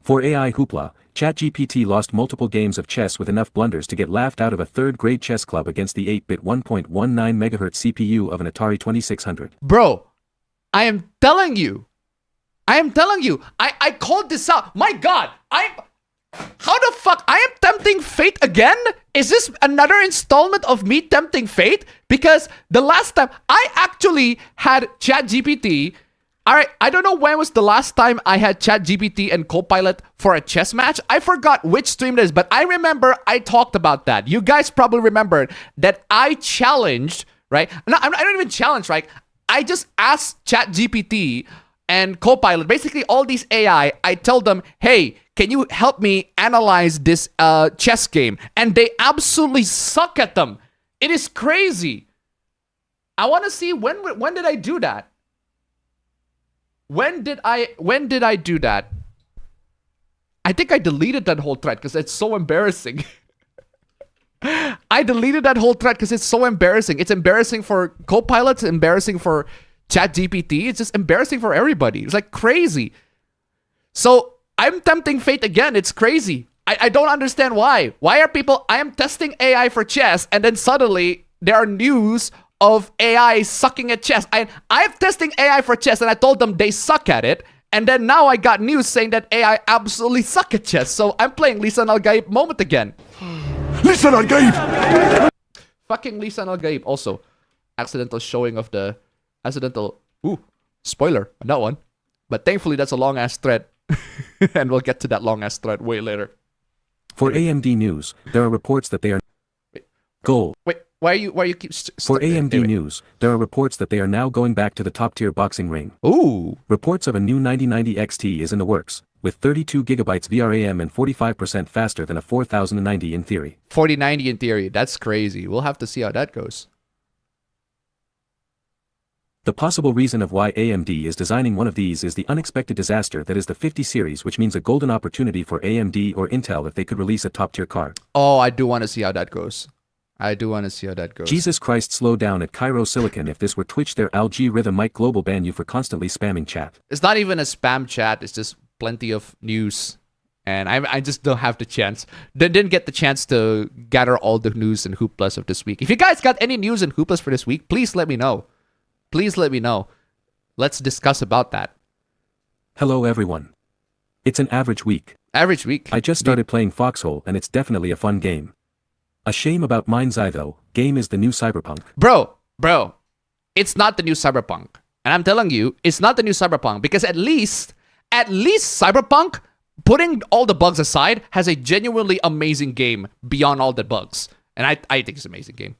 For AI Hoopla, ChatGPT lost multiple games of chess with enough blunders to get laughed out of a third-grade chess club against the 8-bit 1.19 MHz CPU of an Atari 2600. Bro, I am telling you. I called this out. My God, how the fuck? I am tempting fate again? Is this another installment of me tempting fate? Because the last time I actually had ChatGPT. Alright, I don't know when was the last time I had ChatGPT and Copilot for a chess match. I forgot which stream it is, but I remember I talked about that. You guys probably remembered that I challenged, right? No, I don't even challenge, right? I just asked ChatGPT and Copilot, basically all these AI, I tell them, hey, can you help me analyze this chess game? And they absolutely suck at them. It is crazy. I want to see when did I do that? When did I do that? I think I deleted that whole thread because it's so embarrassing. I deleted that whole thread because it's so embarrassing. It's embarrassing for Copilot, it's embarrassing for ChatGPT, it's just embarrassing for everybody. It's like crazy. So I'm tempting fate again. It's crazy. I don't understand why. Why are people, I am testing AI for chess and then suddenly there are news of AI sucking at chess. I'm testing AI for chess and I told them they suck at it. And then now I got news saying that AI absolutely suck at chess. So I'm playing Lisa and Al Gaib moment again. Lisa and Al Gaib! Fucking Lisa and Al Gaib. Also, accidental showing of the spoiler on that one. But thankfully that's a long ass thread. And we'll get to that long ass thread way later. For AMD News, there are reports that they are gold. Wait, why you keep For AMD News, there are reports that they are now going back to the top-tier boxing ring. Ooh. Reports of a new 9090 XT is in the works, with 32 gigabytes VRAM and 45% faster than a 4090 in theory. 4090 in theory, that's crazy. We'll have to see how that goes. The possible reason of why AMD is designing one of these is the unexpected disaster that is the 50 series, which means a golden opportunity for AMD or Intel if they could release a top-tier card. Oh, I do want to see how that goes. Jesus Christ, slow down at Cairo Silicon. If this were Twitch, their algorithm might global ban you for constantly spamming chat. It's not even a spam chat. It's just plenty of news. And I just don't have the chance. Didn't get the chance to gather all the news and hooplas of this week. If you guys got any news and hooplas for this week, please let me know. Please let me know. Let's discuss about that. Hello everyone. It's an average week. Average week. I just started playing Foxhole and it's definitely a fun game. A shame about MindsEye though, game is the new Cyberpunk. Bro, it's not the new Cyberpunk. And I'm telling you, it's not the new Cyberpunk because at least Cyberpunk, putting all the bugs aside, has a genuinely amazing game beyond all the bugs. And I think it's an amazing game.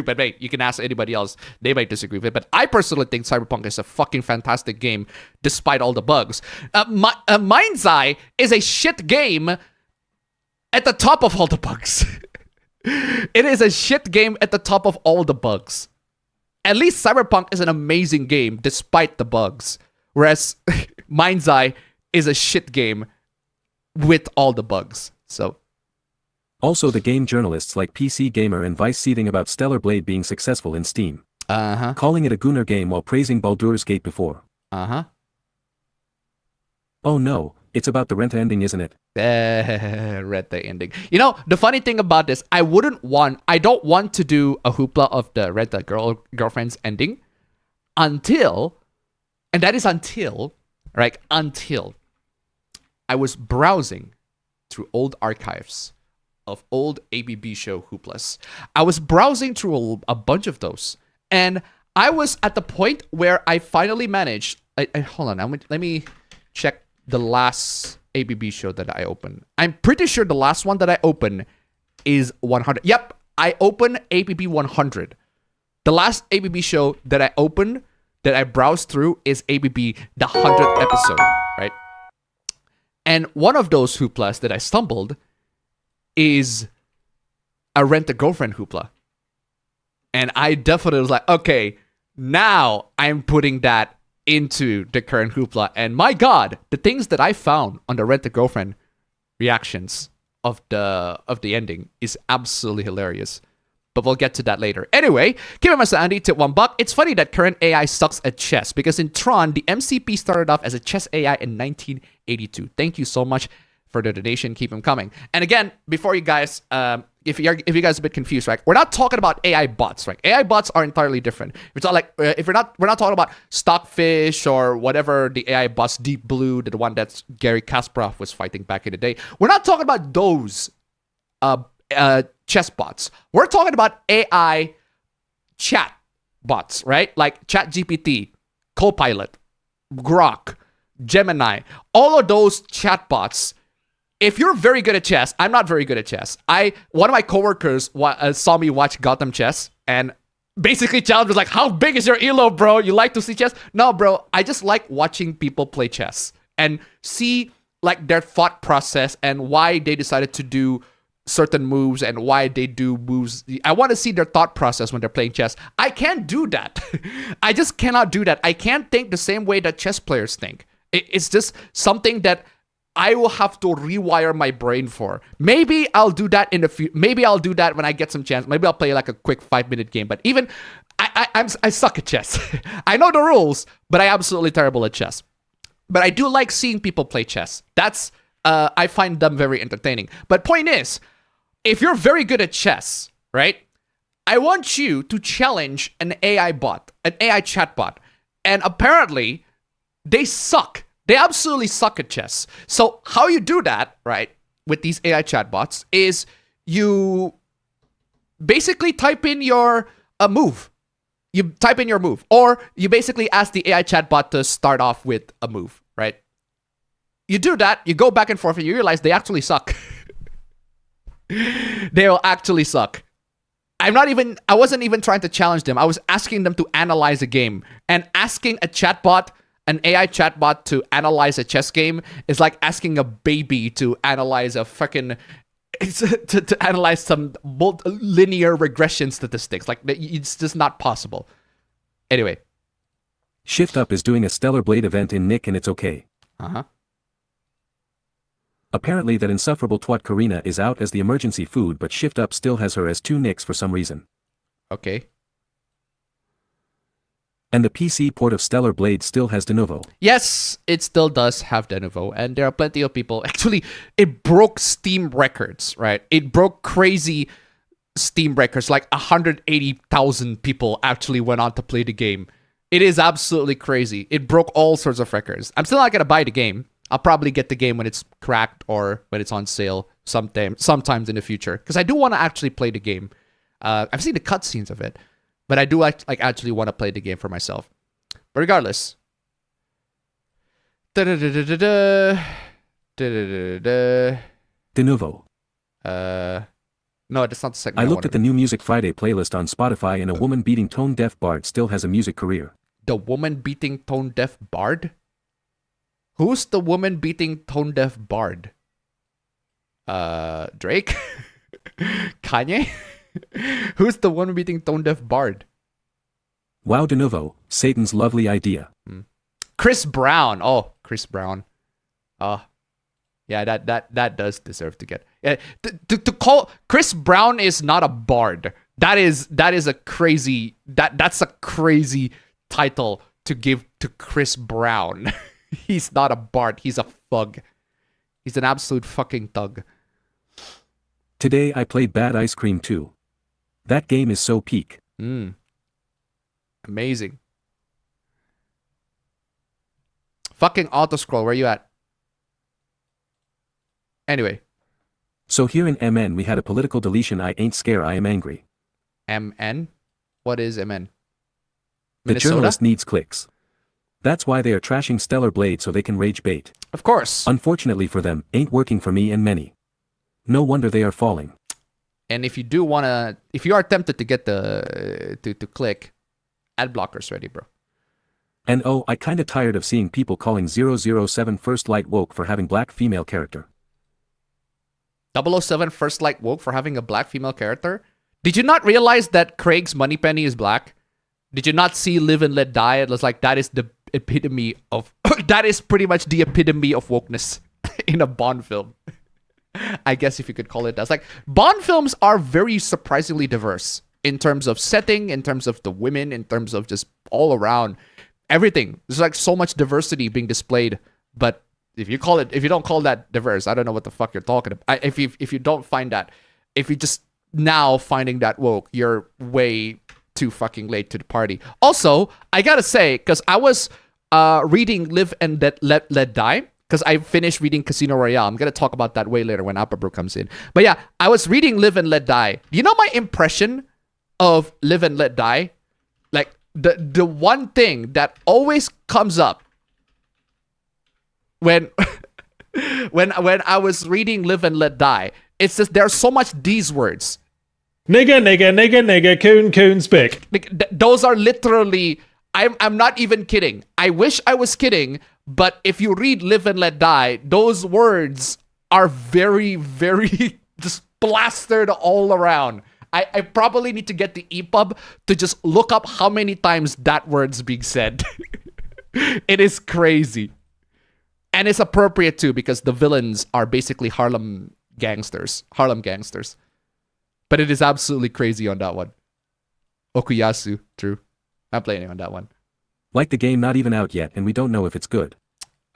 But hey, you can ask anybody else. They might disagree with it. But I personally think Cyberpunk is a fucking fantastic game despite all the bugs. MindsEye is a shit game at the top of all the bugs. It is a shit game at the top of all the bugs. At least Cyberpunk is an amazing game despite the bugs. Whereas MindsEye is a shit game with all the bugs. So also the game journalists like PC Gamer and Vice seething about Stellar Blade being successful in Steam. Calling it a Gooner game while praising Baldur's Gate before. Oh no, it's about the rent ending, isn't it? Read the ending. You know, the funny thing about this, I don't want to do a hoopla of the Read the Girlfriend's ending until I was browsing through old archives of old APB Show hooplas. I was browsing through a bunch of those, and I was at the point where I finally managed. Hold on, let me check the last APB show that I opened. I'm pretty sure the last one that I opened is 100. Yep, I opened APB 100. The last APB show that I opened, that I browsed through, is APB the 100th episode, right? And one of those hooplas that I stumbled is a Rent a Girlfriend hoopla. And I definitely was like, okay, now I'm putting that into the current hoopla. And my God, the things that I found on the Rent a Girlfriend reactions of the ending is absolutely hilarious. But we'll get to that later. Anyway, keep in mind, Andy, tip $1. It's funny that current AI sucks at chess because in Tron, the MCP started off as a chess AI in 1982. Thank you so much for the donation. Keep them coming. And again, before you guys, if you guys are a bit confused, right? We're not talking about AI bots, right? AI bots are entirely different. It's not like we're not talking about Stockfish or whatever the AI bots, Deep Blue, the one that Gary Kasparov was fighting back in the day. We're not talking about those chess bots. We're talking about AI chat bots, right? Like ChatGPT, Copilot, Grok, Gemini, all of those chat bots. If you're very good at chess, I'm not very good at chess. One of my coworkers saw me watch Gotham Chess and basically challenged was like, "How big is your elo, bro? You like to see chess?" No, bro. I just like watching people play chess and see like their thought process and why they decided to do certain moves and why they do moves. I want to see their thought process when they're playing chess. I can't do that. I just cannot do that. I can't think the same way that chess players think. It's just something that I will have to rewire my brain for. Maybe I'll do that in the future. Maybe I'll do that when I get some chance. Maybe I'll play like a quick 5-minute game. But even I suck at chess. I know the rules, but I'm absolutely terrible at chess. But I do like seeing people play chess. That's I find them very entertaining. But point is, if you're very good at chess, right? I want you to challenge an AI bot, an AI chatbot. And apparently, they suck. They absolutely suck at chess. So how you do that, right, with these AI chatbots is you basically type in your move. You type in your move. Or you basically ask the AI chatbot to start off with a move, right? You do that, you go back and forth, and you realize they actually suck. They will actually suck. I wasn't even trying to challenge them. I was asking them to analyze a game. And asking a chatbot, an AI chatbot to analyze a chess game is like asking a baby to analyze a fucking to analyze some linear regression statistics. Like, it's just not possible. Anyway. Shift Up is doing a Stellar Blade event in Nick and it's okay. Uh-huh. Apparently that insufferable twat Karina is out as the emergency food, but Shift Up still has her as 2 nicks for some reason. Okay. And the PC port of Stellar Blade still has Denuvo. Yes, it still does have Denuvo, and there are plenty of people. Actually, it broke Steam records, right? It broke crazy Steam records. Like 180,000 people actually went on to play the game. It is absolutely crazy. It broke all sorts of records. I'm still not gonna buy the game. I'll probably get the game when it's cracked or when it's on sale sometimes in the future, because I do want to actually play the game. I've seen the cutscenes of it, but I do actually want to play the game for myself. But regardless, Denuvo. no, that's not the second. I looked at the new Music Friday playlist on Spotify, and a woman beating tone deaf bard still has a music career. The woman beating tone deaf bard? Who's the woman beating tone deaf bard? Drake? Kanye? Who's the woman beating tone deaf bard? Wow, Denuvo, Satan's lovely idea. Chris Brown. Oh, Chris Brown. Yeah, that does deserve to get. To call Chris Brown is not a bard. That is a crazy that's a crazy title to give to Chris Brown. He's not a bard. He's a thug. He's an absolute fucking thug. Today I played Bad Ice Cream 2. That game is so peak. Amazing. Fucking autoscroll. Where you at? Anyway. So here in MN we had a political deletion. I ain't scare, I am angry. MN? What is MN? The Minnesota? journalist needs clicks. That's why they are trashing Stellar Blade so they can rage bait. Of course. Unfortunately for them, ain't working for me and many. No wonder they are falling. And if you do wanna, if you are tempted to get the to click, ad blockers ready, bro. And oh, I kinda tired of seeing people calling 007 First Light woke for having black female character. 007 First Light woke for having a black female character? Did you not realize that Craig's Moneypenny is black? Did you not see Live and Let Die? It was like, that is the epitome of that is pretty much the epitome of wokeness in a Bond film. I guess if you could call it that. Like, Bond films are very surprisingly diverse in terms of setting, in terms of the women, in terms of just all around everything. There's like so much diversity being displayed. But if you don't call that diverse, I don't know what the fuck you're talking about. If you don't find that, if you just now finding that woke, you're way too fucking late to the party. Also, I gotta say, because I was reading Live and Let Die, because I finished reading Casino Royale. I'm going to talk about that way later when Apabro comes in. But yeah, I was reading Live and Let Die. You know my impression of Live and Let Die? Like, the one thing that always comes up when when I was reading Live and Let Die, it's just there's so much these words. Nigga, nigga, nigga, nigga, coon, coon, spick. Those are literally... I'm not even kidding. I wish I was kidding, but if you read Live and Let Die, those words are very, very just plastered all around. I probably need to get the EPUB to just look up how many times that word's being said. It is crazy. And it's appropriate too, because the villains are basically Harlem gangsters. But it is absolutely crazy on that one. Okuyasu, true. I'm playing on that one. Like the game not even out yet and we don't know if it's good.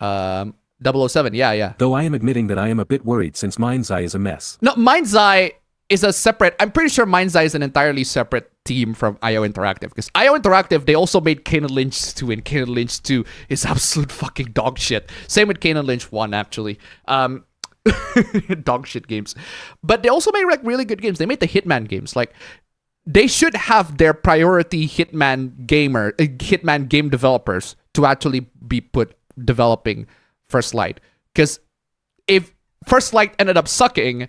007, yeah. Though I am admitting that I am a bit worried since MindsEye is a mess. No, MindsEye is a separate... I'm pretty sure MindsEye is an entirely separate team from IO Interactive. Because IO Interactive, they also made Kane and Lynch 2, and Kane and Lynch 2 is absolute fucking dog shit. Same with Kane and Lynch 1, actually. Dog shit games. But they also made like really good games. They made the Hitman games. Like... They should have their priority Hitman game developers to actually be put developing First Light. Because if First Light ended up sucking,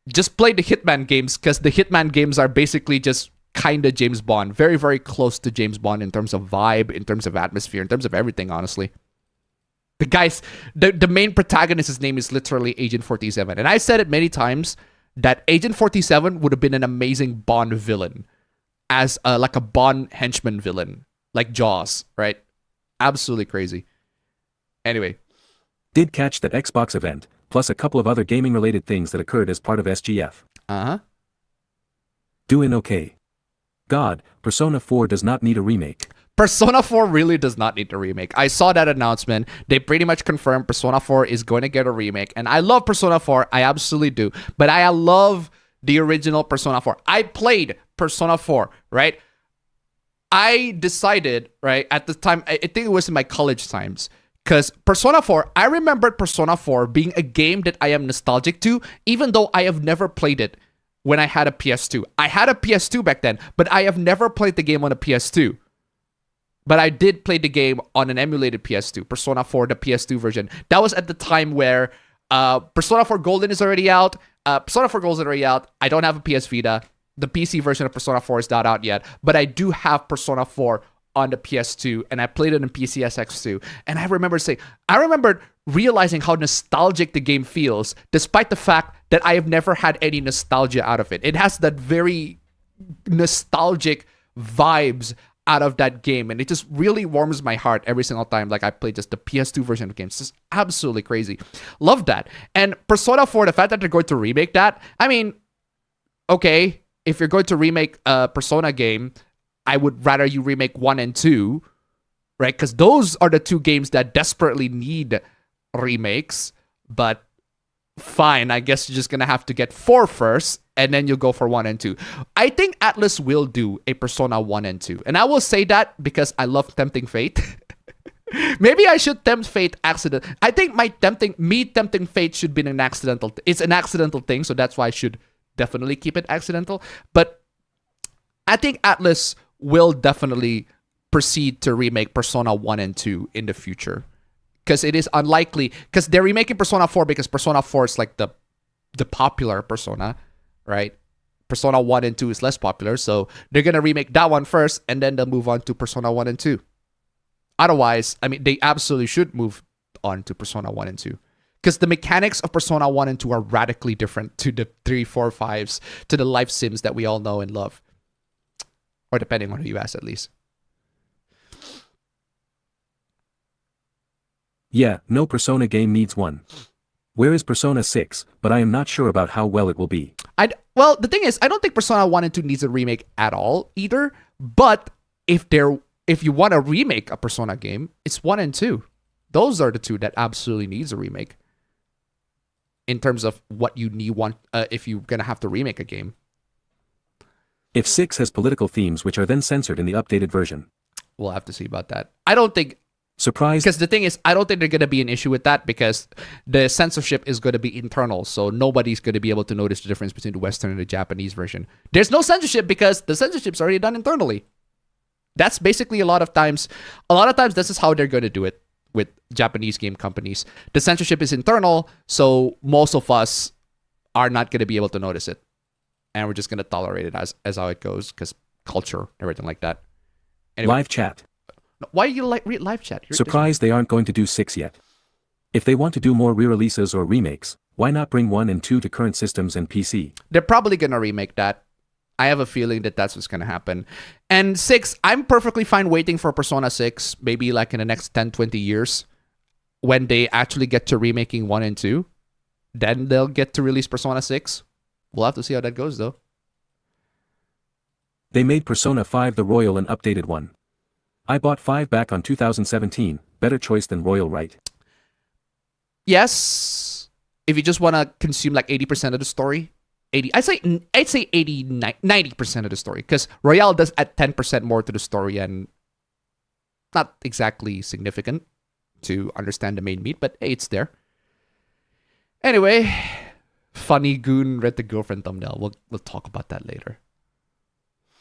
just play the Hitman games, because the Hitman games are basically just kind of James Bond. Very, very close to James Bond in terms of vibe, in terms of atmosphere, in terms of everything, honestly. The main protagonist, his name is literally Agent 47. And I said it many times, that Agent 47 would have been an amazing Bond villain as like a Bond henchman villain, like Jaws, right? Absolutely crazy. Anyway. Did catch that Xbox event, plus a couple of other gaming-related things that occurred as part of SGF. Uh-huh. Doing okay. God, Persona 4 does not need a remake. Persona 4 really does not need a remake. I saw that announcement. They pretty much confirmed Persona 4 is going to get a remake. And I love Persona 4. I absolutely do. But I love the original Persona 4. I played Persona 4, right? I decided, right, at the time, I think it was in my college times, because Persona 4, I remembered Persona 4 being a game that I am nostalgic to, even though I have never played it when I had a PS2. I had a PS2 back then, but I have never played the game on a PS2. But I did play the game on an emulated PS2, Persona 4, the PS2 version. That was at the time where Persona 4 Golden is already out. Persona 4 Golden is already out. I don't have a PS Vita. The PC version of Persona 4 is not out yet. But I do have Persona 4 on the PS2, and I played it in PCSX2. And I remember realizing how nostalgic the game feels, despite the fact that I have never had any nostalgia out of it. It has that very nostalgic vibes out of that game, and it just really warms my heart every single time like I play just the PS2 version of the game. It's just absolutely crazy. Love that. And Persona 4, the fact that they're going to remake that, I mean, okay, if you're going to remake a Persona game, I would rather you remake 1 and 2, right? Because those are the two games that desperately need remakes. But fine, I guess you're just gonna have to get 4 first, and then you'll go for 1 and 2. I think Atlus will do a Persona 1 and 2. And I will say that because I love Tempting Fate. Maybe I should tempt fate accident. I think me tempting fate should be an accidental. It's an accidental thing, so that's why I should definitely keep it accidental. But I think Atlus will definitely proceed to remake Persona 1 and 2 in the future. Because it is unlikely, because they're remaking Persona 4 because Persona 4 is like the popular Persona, right? Persona 1 and 2 is less popular, so they're going to remake that one first, and then they'll move on to Persona 1 and 2. Otherwise, I mean, they absolutely should move on to Persona 1 and 2. Because the mechanics of Persona 1 and 2 are radically different to the 3, 4, 5s, to the life sims that we all know and love. Or depending on who you ask, at least. Yeah, no Persona game needs one. Where is Persona 6, but I am not sure about how well it will be. Well, the thing is, I don't think Persona 1 and 2 needs a remake at all either. But if you want to remake a Persona game, it's 1 and 2. Those are the two that absolutely needs a remake. In terms of what you if you're gonna have to remake a game. If 6 has political themes which are then censored in the updated version. We'll have to see about that. I don't think... Surprised? Because the thing is, I don't think there's going to be an issue with that because the censorship is going to be internal. So nobody's going to be able to notice the difference between the Western and the Japanese version. There's no censorship because the censorship's already done internally. That's basically a lot of times this is how they're going to do it with Japanese game companies. The censorship is internal, so most of us are not going to be able to notice it. And we're just going to tolerate it as how it goes because culture, everything like that. Anyway, live chat. Why do you read live chat? Surprised they aren't going to do 6 yet. If they want to do more re-releases or remakes, why not bring 1 and 2 to current systems and PC? They're probably going to remake that. I have a feeling that that's what's going to happen. And 6, I'm perfectly fine waiting for Persona 6, maybe like in the next 10, 20 years, when they actually get to remaking 1 and 2. Then they'll get to release Persona 6. We'll have to see how that goes, though. They made Persona 5 the Royal and updated one. I bought 5 back on 2017. Better choice than Royal, right? Yes. If you just want to consume like 80% of the story. I'd say 80, 90% of the story. Because Royale does add 10% more to the story and not exactly significant to understand the main meat, but hey, it's there. Anyway, funny goon read the girlfriend thumbnail. We'll talk about that later.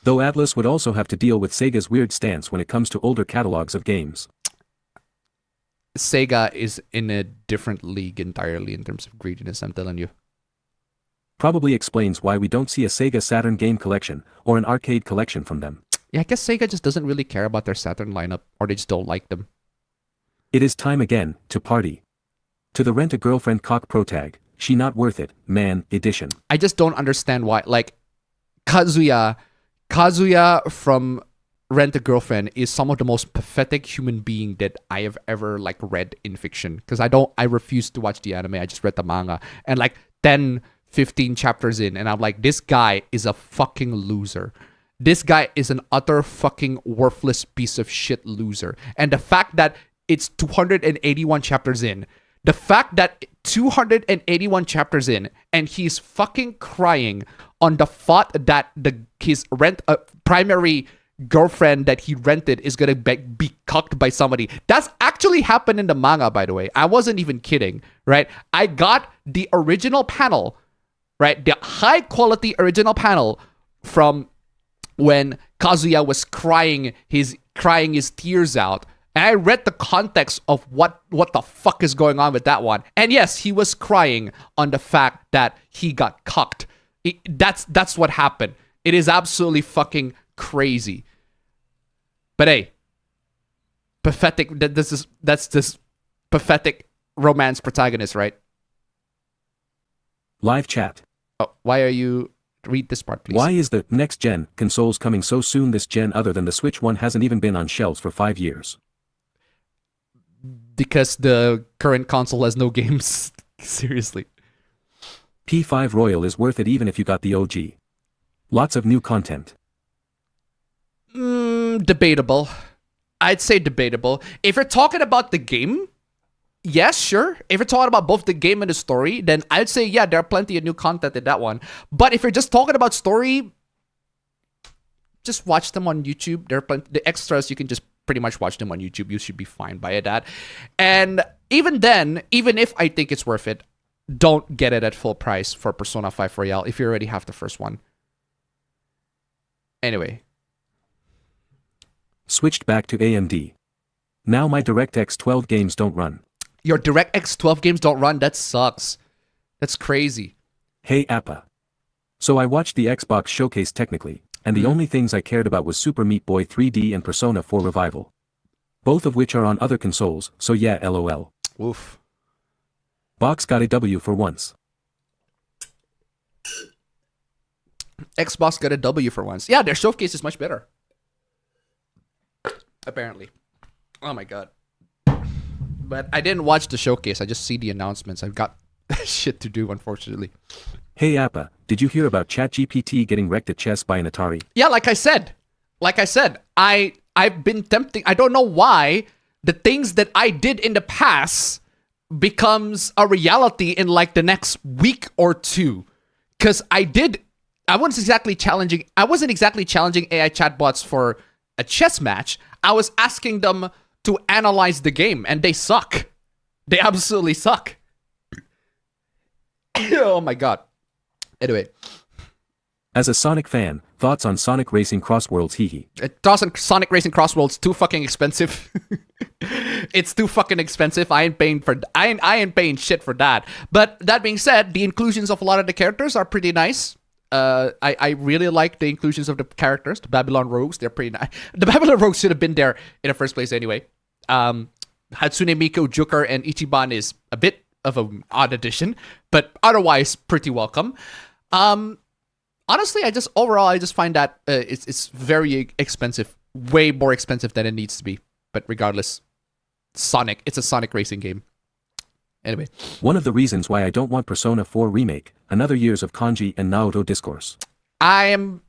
Though Atlas would also have to deal with Sega's weird stance when it comes to older catalogs of games. Sega is in a different league entirely in terms of greediness, I'm telling you. Probably explains why we don't see a Sega Saturn game collection or an arcade collection from them. Yeah, I guess Sega just doesn't really care about their Saturn lineup, or they just don't like them. It is time again to party. To the Rent-A-Girlfriend cock protag, she not worth it, man, edition. I just don't understand why, like, Kazuya from Rent-A-Girlfriend is some of the most pathetic human being that I have ever like read in fiction. Because I refuse to watch the anime. I just read the manga. And like 10, 15 chapters in, and I'm like, this guy is a fucking loser. This guy is an utter fucking worthless piece of shit loser. And the fact that it's 281 chapters in, the fact that 281 chapters in, and he's fucking crying on the thought that his primary girlfriend that he rented is gonna be cucked by somebody. That's actually happened in the manga, by the way. I wasn't even kidding, right? I got the original panel, right? The high quality original panel from when Kazuya was crying his tears out. And I read the context of what the fuck is going on with that one. And yes, he was crying on the fact that he got cucked. That's what happened. It is absolutely fucking crazy. But hey, pathetic. That's this pathetic romance protagonist, right? Live chat. Oh, why are you... Read this part, please. Why is the next-gen consoles coming so soon this gen other than the Switch one hasn't even been on shelves for 5 years? Because the current console has no games. Seriously. P5 Royal is worth it even if you got the OG. Lots of new content. Debatable. I'd say debatable. If you're talking about the game, yes, sure. If you're talking about both the game and the story, then I'd say, yeah, there are plenty of new content in that one. But if you're just talking about story, just watch them on YouTube. There are plenty, the extras, you can just pretty much watch them on YouTube. You should be fine by that. And even then, even if I think it's worth it, don't get it at full price for Persona 5 Royale if you already have the first one. Anyway. Switched back to AMD. Now my DirectX 12 games don't run. Your DirectX 12 games don't run? That sucks. That's crazy. Hey Appa. So I watched the Xbox showcase technically, and the only things I cared about was Super Meat Boy 3D and Persona 4 Revival. Both of which are on other consoles, so yeah, LOL. Oof. Box got a W for once. Xbox got a W for once. Yeah, their showcase is much better. Apparently. Oh my god. But I didn't watch the showcase. I just see the announcements. I've got shit to do, unfortunately. Hey Appa, did you hear about ChatGPT getting wrecked at chess by an Atari? Yeah, like I said, I've been tempting. I don't know why the things that I did in the past becomes a reality in like the next week or two. Because I wasn't exactly challenging AI chatbots for a chess match. I was asking them to analyze the game, and they suck. They absolutely suck. Oh my god. Anyway. As a Sonic fan, thoughts on Sonic Racing Crossworlds? Hee. Toss on Sonic Racing Crossworlds too fucking expensive. It's too fucking expensive. I ain't paying shit for that. But that being said, the inclusions of a lot of the characters are pretty nice. I really like the inclusions of the characters. The Babylon Rogues, they're pretty nice. The Babylon Rogues should have been there in the first place anyway. Hatsune Miku, Joker, and Ichiban is a bit of an odd addition, but otherwise pretty welcome. Honestly, I just find that it's very expensive, way more expensive than it needs to be. But regardless, it's a Sonic racing game. Anyway. One of the reasons why I don't want Persona 4 Remake, another years of kanji and Naruto discourse. I am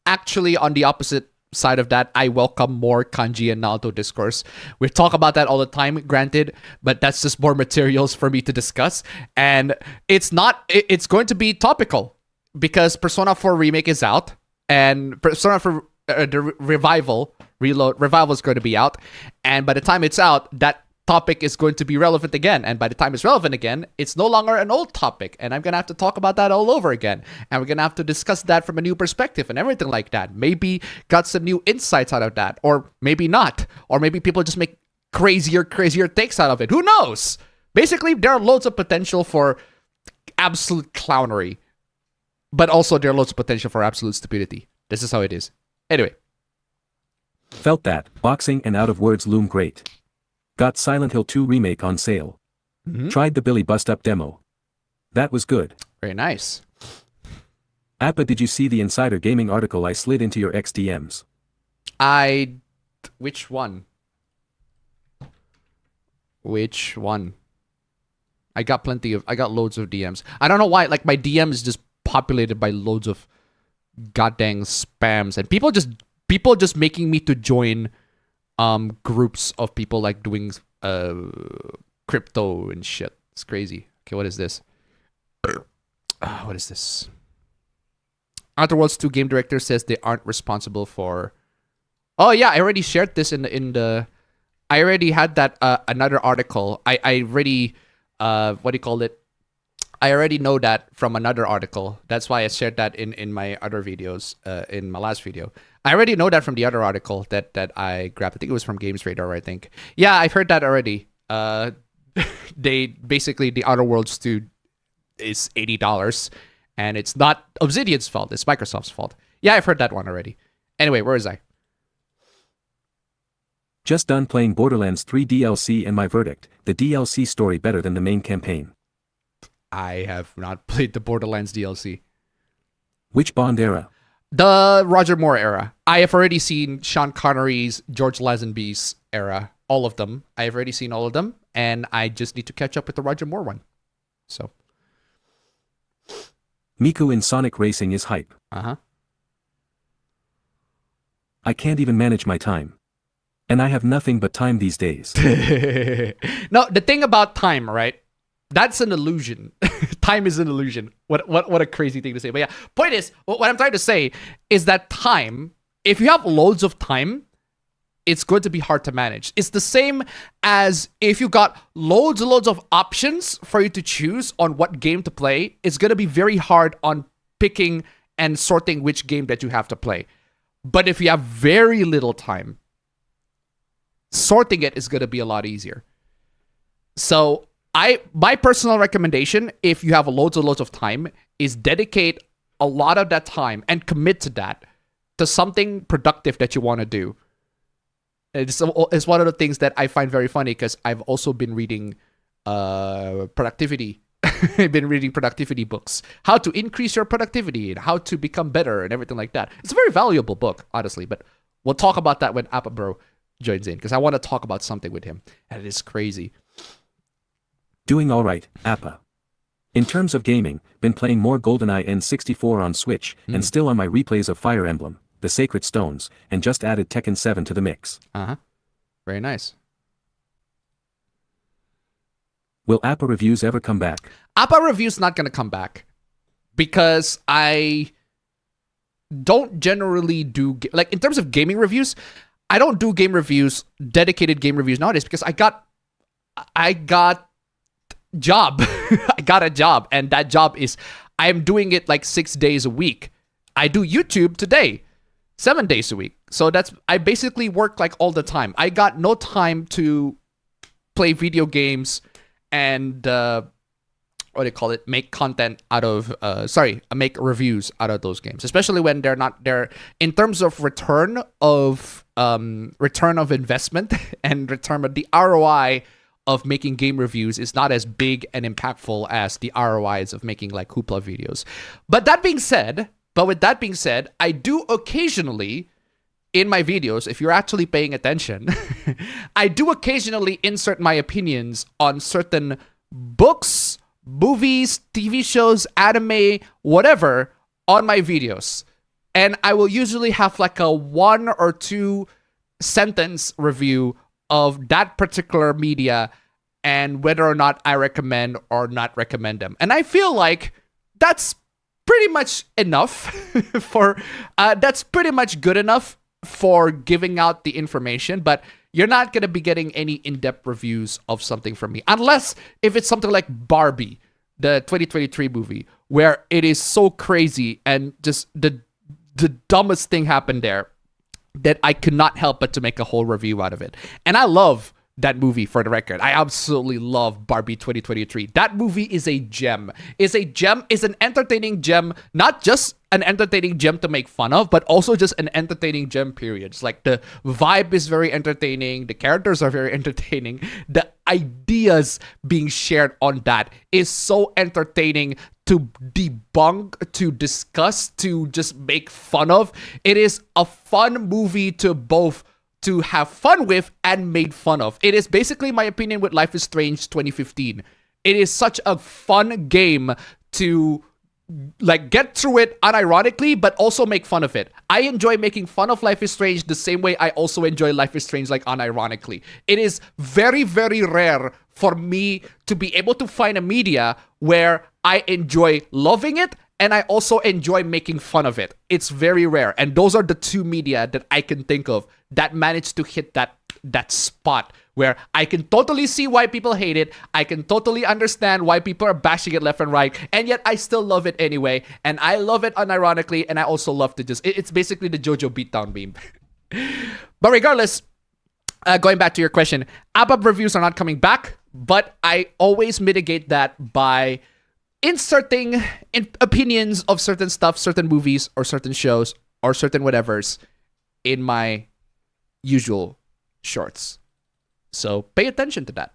actually on the opposite side of that. I welcome more kanji and Naruto discourse. We talk about that all the time, granted, but that's just more materials for me to discuss. And it's going to be topical because Persona 4 Remake is out, and Persona 4 the Revival is going to be out, and by the time it's out, that topic is going to be relevant again, and by the time it's relevant again, it's no longer an old topic, and I'm gonna have to talk about that all over again, and we're gonna have to discuss that from a new perspective and everything like that. Maybe got some new insights out of that, or maybe not, or maybe people just make crazier takes out of it. Who knows? Basically, there are loads of potential for absolute clownery, but also there are loads of potential for absolute stupidity. This is how it is. Anyway. Felt that, boxing and out of words loom great. Got Silent Hill 2 Remake on sale. Tried the Billy Bust Up demo. That was good. Very nice. Appa, did you see the Insider Gaming article I slid into your XDMs? Which one? Which one? I got loads of DMs. I don't know why, like my DM is just populated by loads of goddamn spams and people just making me to join groups of people like doing crypto and shit. It's crazy. Okay, what is this? What is this? Outer Worlds 2 game director says they aren't responsible for. Oh yeah, I already shared this in the. I already had that another article. I already what do you call it? I already know that from another article. That's why I shared that in my other videos, in my last video. I already know that from the other article that I grabbed. I think it was from Games Radar, I think. Yeah, I've heard that already. The Outer Worlds 2 is $80, and it's not Obsidian's fault, it's Microsoft's fault. Yeah, I've heard that one already. Anyway, where is I? Just done playing Borderlands 3 DLC and my verdict, the DLC story better than the main campaign. I have not played the Borderlands DLC. Which Bond era? The Roger Moore era. I have already seen Sean Connery's, George Lazenby's era. All of them. I have already seen all of them. And I just need to catch up with the Roger Moore one. So. Miku in Sonic Racing is hype. Uh-huh. I can't even manage my time. And I have nothing but time these days. No, the thing about time, right? That's an illusion. Time is an illusion. What a crazy thing to say. But yeah, point is, what I'm trying to say is that time, if you have loads of time, it's going to be hard to manage. It's the same as if you got loads and loads of options for you to choose on what game to play. It's going to be very hard on picking and sorting which game that you have to play. But if you have very little time, sorting it is going to be a lot easier. So my personal recommendation, if you have loads and loads of time, is dedicate a lot of that time and commit to that, to something productive that you want to do. It's one of the things that I find very funny because I've also been reading productivity. I've been reading productivity books, how to increase your productivity and how to become better and everything like that. It's a very valuable book, honestly, but we'll talk about that when Appa Bro joins in because I want to talk about something with him, and it is crazy. Doing all right, Appa. In terms of gaming, been playing more GoldenEye N64 on Switch, and still on my replays of Fire Emblem, The Sacred Stones, and just added Tekken 7 to the mix. Very nice. Will APA reviews ever come back? APA reviews not going to come back because I don't generally do, like in terms of gaming reviews, I don't do game reviews, dedicated game reviews nowadays because I got job. I got a job, and that job is I'm doing it like 6 days a week. I do YouTube today, 7 days a week. So I basically work like all the time. I got no time to play video games and what do you call it? Make content out of make reviews out of those games, especially when they're not there in terms of return of investment and return of the ROI of making game reviews is not as big and impactful as the ROIs of making like Hoopla videos. But with that being said, I do occasionally in my videos, if you're actually paying attention, I do occasionally insert my opinions on certain books, movies, TV shows, anime, whatever on my videos. And I will usually have like a 1 or 2 sentence review of that particular media and whether or not I recommend or not recommend them. And I feel like that's pretty much enough that's pretty much good enough for giving out the information, but you're not going to be getting any in-depth reviews of something from me. Unless if it's something like Barbie, the 2023 movie, where it is so crazy and just the dumbest thing happened there that I could not help but to make a whole review out of it. And I love that movie, for the record. I absolutely love Barbie 2023. That movie is a gem. Is an entertaining gem, not just an entertaining gem to make fun of, but also just an entertaining gem, period. It's like the vibe is very entertaining. The characters are very entertaining. The ideas being shared on that is so entertaining to debunk, to discuss, to just make fun of. It is a fun movie to both to have fun with and made fun of. It is basically my opinion with Life is Strange 2015. It is such a fun game to like get through it unironically, but also make fun of it. I enjoy making fun of Life is Strange the same way I also enjoy Life is Strange like unironically. It is very, very rare for me to be able to find a media where I enjoy loving it and I also enjoy making fun of it. It's very rare. And those are the two media that I can think of that managed to hit that spot where I can totally see why people hate it. I can totally understand why people are bashing it left and right. And yet I still love it anyway. And I love it unironically. And I also love to it's basically the JoJo Beatdown meme. But regardless, going back to your question, APB reviews are not coming back. But I always mitigate that by inserting opinions of certain stuff, certain movies, or certain shows, or certain whatevers in my usual shorts. So pay attention to that.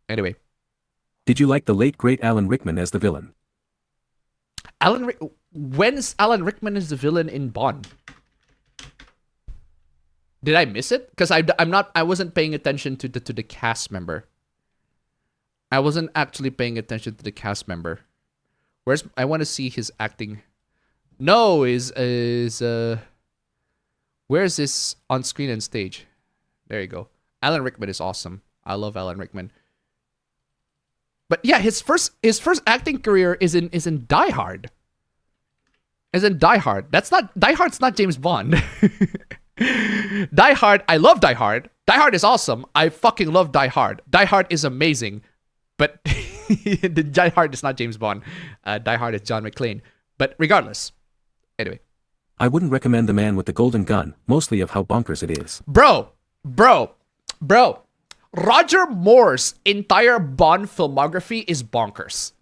Anyway. Did you like the late great Alan Rickman as the villain? When's Alan Rickman as the villain in Bond? Did I miss it? Because I wasn't paying attention to the cast member. I wasn't actually paying attention to the cast member. I want to see his acting. No, where's this on screen and stage? There you go. Alan Rickman is awesome. I love Alan Rickman. But yeah, his first acting career is in Die Hard. Die Hard's not James Bond. Die Hard, I love Die Hard. Die Hard is awesome. I fucking love Die Hard. Die Hard is amazing. But the Die Hard is not James Bond. Die Hard is John McClane. But regardless. Anyway. I wouldn't recommend The Man with the Golden Gun, mostly of how bonkers it is. Bro. Roger Moore's entire Bond filmography is bonkers.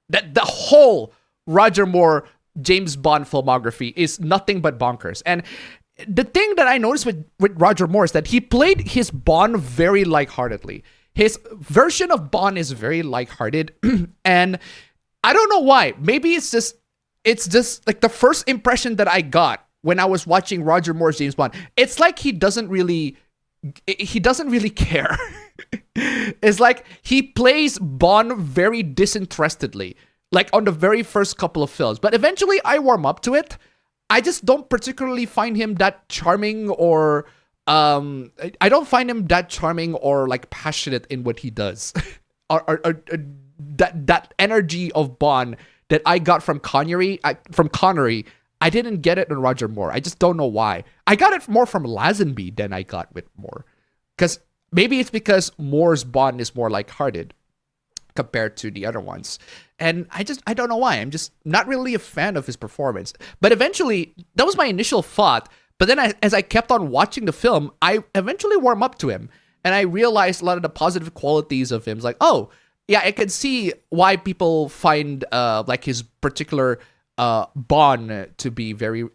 That the whole Roger Moore James Bond filmography is nothing but bonkers. And the thing that I noticed with Roger Moore is that he played his Bond very lightheartedly. His version of Bond is very lighthearted. And I don't know why. Maybe it's just like the first impression that I got when I was watching Roger Moore's James Bond. It's like he doesn't really he doesn't really care. It's like he plays Bond very disinterestedly, like on the very first couple of films. But eventually I warm up to it. I just don't particularly find him that charming or I don't find him that charming or like passionate in what he does. or that energy of Bond that I got from Connery, I didn't get it in Roger Moore. I just don't know why. I got it more from Lazenby than I got with Moore. Because maybe it's because Moore's Bond is more lighthearted compared to the other ones. And I don't know why. I'm just not really a fan of his performance. But eventually, that was my initial thought. But then as I kept on watching the film, I eventually warmed up to him. And I realized a lot of the positive qualities of him. It's like, oh, yeah, I can see why people find like his particular Bond to be very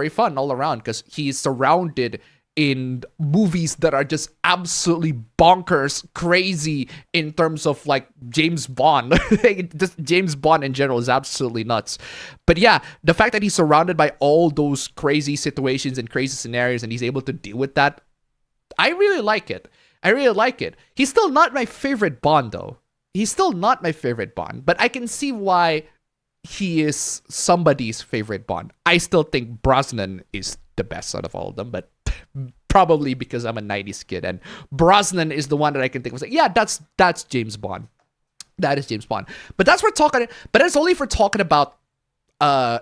fun all around, because he's surrounded in movies that are just absolutely bonkers, crazy in terms of like James Bond. Just James Bond in general is absolutely nuts. But yeah, the fact that he's surrounded by all those crazy situations and crazy scenarios and he's able to deal with that, I really like it. I really like it. He's still not my favorite Bond though. He's still not my favorite Bond, but I can see why he is somebody's favorite Bond. I still think Brosnan is the best out of all of them, but probably because I'm a 90s kid and Brosnan is the one that I can think of. Like, yeah, that's James Bond. That is James Bond. But that's only if we're talking about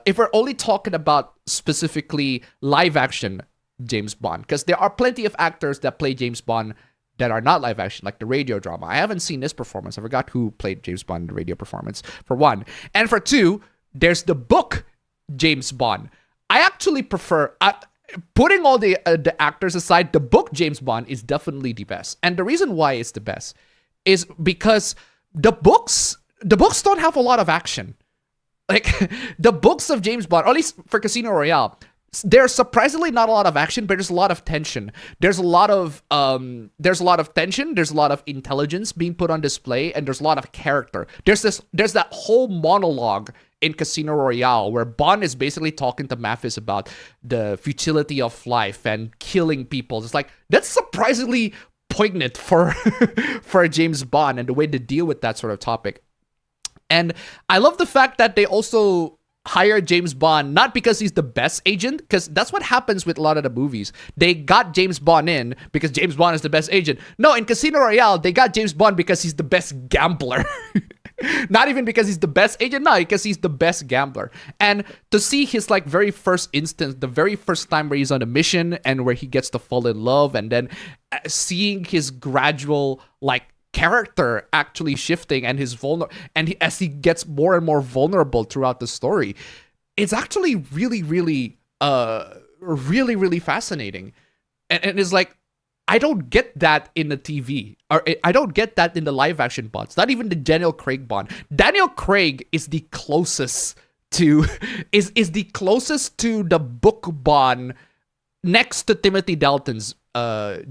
if we're only talking about specifically live action James Bond, because there are plenty of actors that play James Bond that are not live action, like the radio drama. I haven't seen this performance. I forgot who played James Bond in the radio performance, for one. And for two, there's the book James Bond. I actually prefer, putting all the actors aside, the book James Bond is definitely the best. And the reason why it's the best is because the books don't have a lot of action. Like, the books of James Bond, or at least for Casino Royale, there's surprisingly not a lot of action, but there's a lot of tension. There's a lot of tension. There's a lot of intelligence being put on display, and there's a lot of character. There's that whole monologue in Casino Royale where Bond is basically talking to Mathis about the futility of life and killing people. It's like, that's surprisingly poignant for for James Bond and the way to deal with that sort of topic. And I love the fact that they also hire James Bond, not because he's the best agent, because that's what happens with a lot of the movies. They got James Bond in because James Bond is the best agent. No, in Casino Royale, they got James Bond because he's the best gambler. Not even because he's the best agent, no, because he's the best gambler. And to see his like very first instance, the very first time where he's on a mission and where he gets to fall in love, and then seeing his gradual like character actually shifting and his as he gets more and more vulnerable throughout the story, it's actually really, really, really fascinating. And it's like, I don't get that in the TV, or I don't get that in the live action Bonds. Not even the Daniel Craig Bond. Daniel Craig is the closest to is the closest to the book Bond next to Timothy Dalton's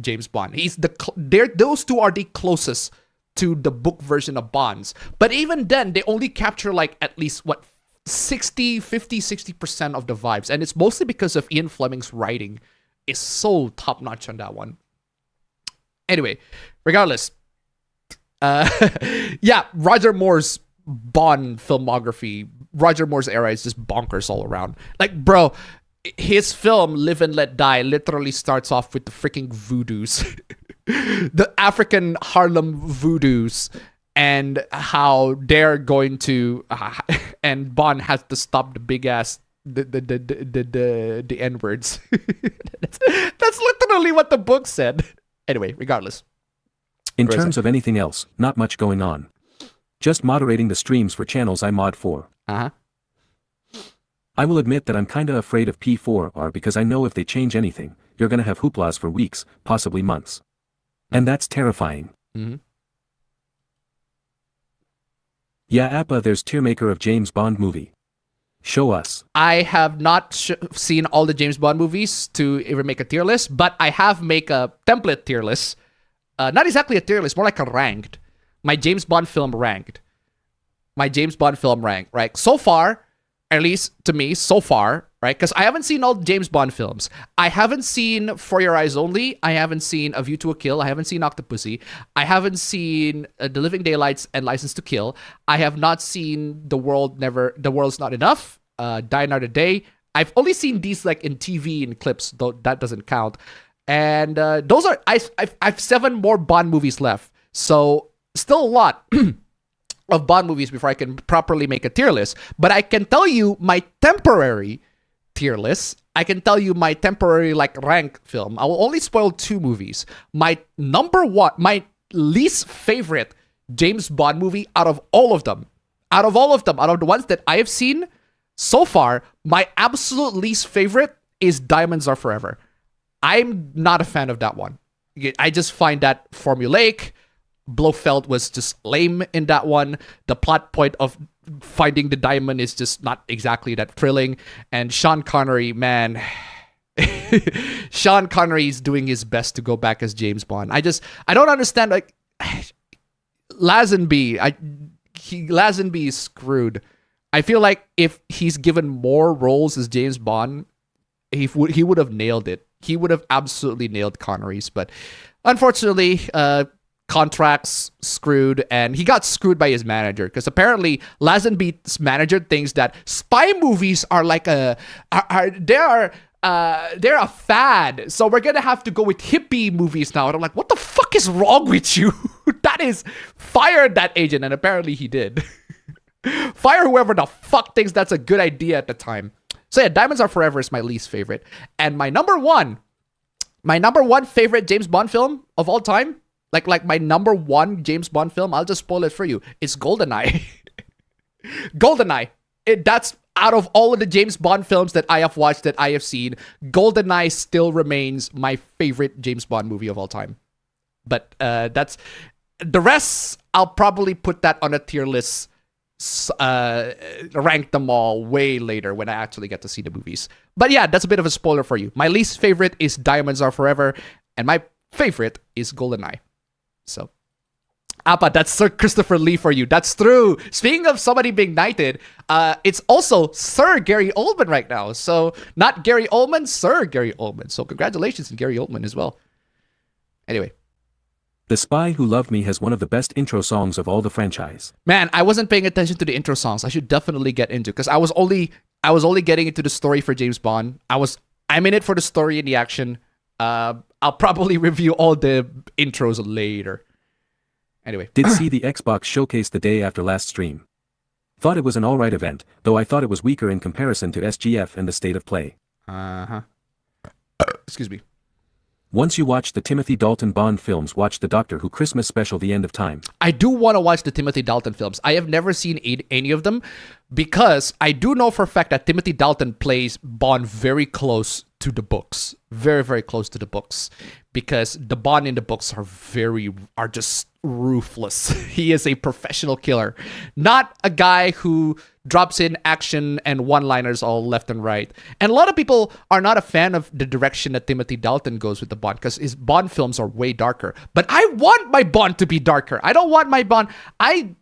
James Bond. Those two are the closest to the book version of Bonds. But even then, they only capture like at least 60% of the vibes. And it's mostly because of Ian Fleming's writing is so top-notch on that one. Anyway, regardless, yeah, Roger Moore's Bond filmography, Roger Moore's era is just bonkers all around. Like, bro, his film Live and Let Die literally starts off with the freaking voodoos. The African Harlem voodoos, and how they're going to and Bond has to stop the big ass the N-words. That's literally what the book said. Anyway, regardless. In terms of anything else, not much going on. Just moderating the streams for channels I mod for. Uh-huh. I will admit that I'm kinda afraid of P4R because I know if they change anything, you're gonna have hooplas for weeks, possibly months. And that's terrifying. Mm-hmm. Yeah, Appa, there's Tearmaker of James Bond movie. Show us. I have not seen all the James Bond movies to ever make a tier list, but I have make a template tier list. Not exactly a tier list, more like a ranked. My James Bond film ranked. My James Bond film ranked, right? So far, at least to me, so far, right? Because I haven't seen all James Bond films. I haven't seen For Your Eyes Only. I haven't seen A View to a Kill. I haven't seen Octopussy. I haven't seen The Living Daylights and License to Kill. I have not seen The World's Not Enough, Die Another Day. I've only seen these like in TV and clips, though that doesn't count. And those are I've 7 more Bond movies left, so still a lot of Bond movies before I can properly make a tier list. But I can tell you my temporary tier list. I can tell you my temporary like rank film. I will only spoil 2 movies. My my least favorite James Bond movie out of all of them, out of the ones that I have seen so far, my absolute least favorite is Diamonds Are Forever. I'm not a fan of that one. I just find that formulaic. Blofeld was just lame in that one. The plot point of finding the diamond is just not exactly that thrilling. And Sean Connery, man, Sean Connery is doing his best to go back as James Bond. I don't understand. Like Lazenby is screwed. I feel like if he's given more roles as James Bond, he would have nailed it. He would have absolutely nailed Connery's, but unfortunately, contracts screwed, and he got screwed by his manager because apparently Lazenby's manager thinks that spy movies are like they're a fad, so we're gonna have to go with hippie movies now. And I'm like, what the fuck is wrong with you? That is, fired that agent, and apparently he did. Fire whoever the fuck thinks that's a good idea at the time. So yeah, Diamonds Are Forever is my least favorite. And my number one favorite James Bond film of all time, like my number one James Bond film, I'll just spoil it for you. It's GoldenEye. GoldenEye. That's out of all of the James Bond films that I have watched, that I have seen, GoldenEye still remains my favorite James Bond movie of all time. But that's the rest. I'll probably put that on a tier list. Rank them all way later when I actually get to see the movies. But yeah, that's a bit of a spoiler for you. My least favorite is Diamonds Are Forever, and my favorite is GoldenEye. So, Appa, that's Sir Christopher Lee for you. That's true. Speaking of somebody being knighted, it's also Sir Gary Oldman right now. So, not Gary Oldman, Sir Gary Oldman. So, congratulations to Gary Oldman as well. Anyway. The Spy Who Loved Me has one of the best intro songs of all the franchise. Man, I wasn't paying attention to the intro songs. I should definitely get into, because I was only getting into the story for James Bond. I'm in it for the story and the action. I'll probably review all the intros later. Anyway. Did see the Xbox showcase the day after last stream. Thought it was an alright event, though I thought it was weaker in comparison to SGF and the State of Play. Excuse me. Once you watch the Timothy Dalton Bond films, watch the Doctor Who Christmas special The End of Time. I do want to watch the Timothy Dalton films. I have never seen any of them, because I do know for a fact that Timothy Dalton plays Bond very close to the books. Very, very close to the books. Because the Bond in the books are just ruthless. He is a professional killer. Not a guy who drops in action and one-liners all left and right. And a lot of people are not a fan of the direction that Timothy Dalton goes with the Bond, because his Bond films are way darker. But I want my Bond to be darker. I don't want my Bond... I'm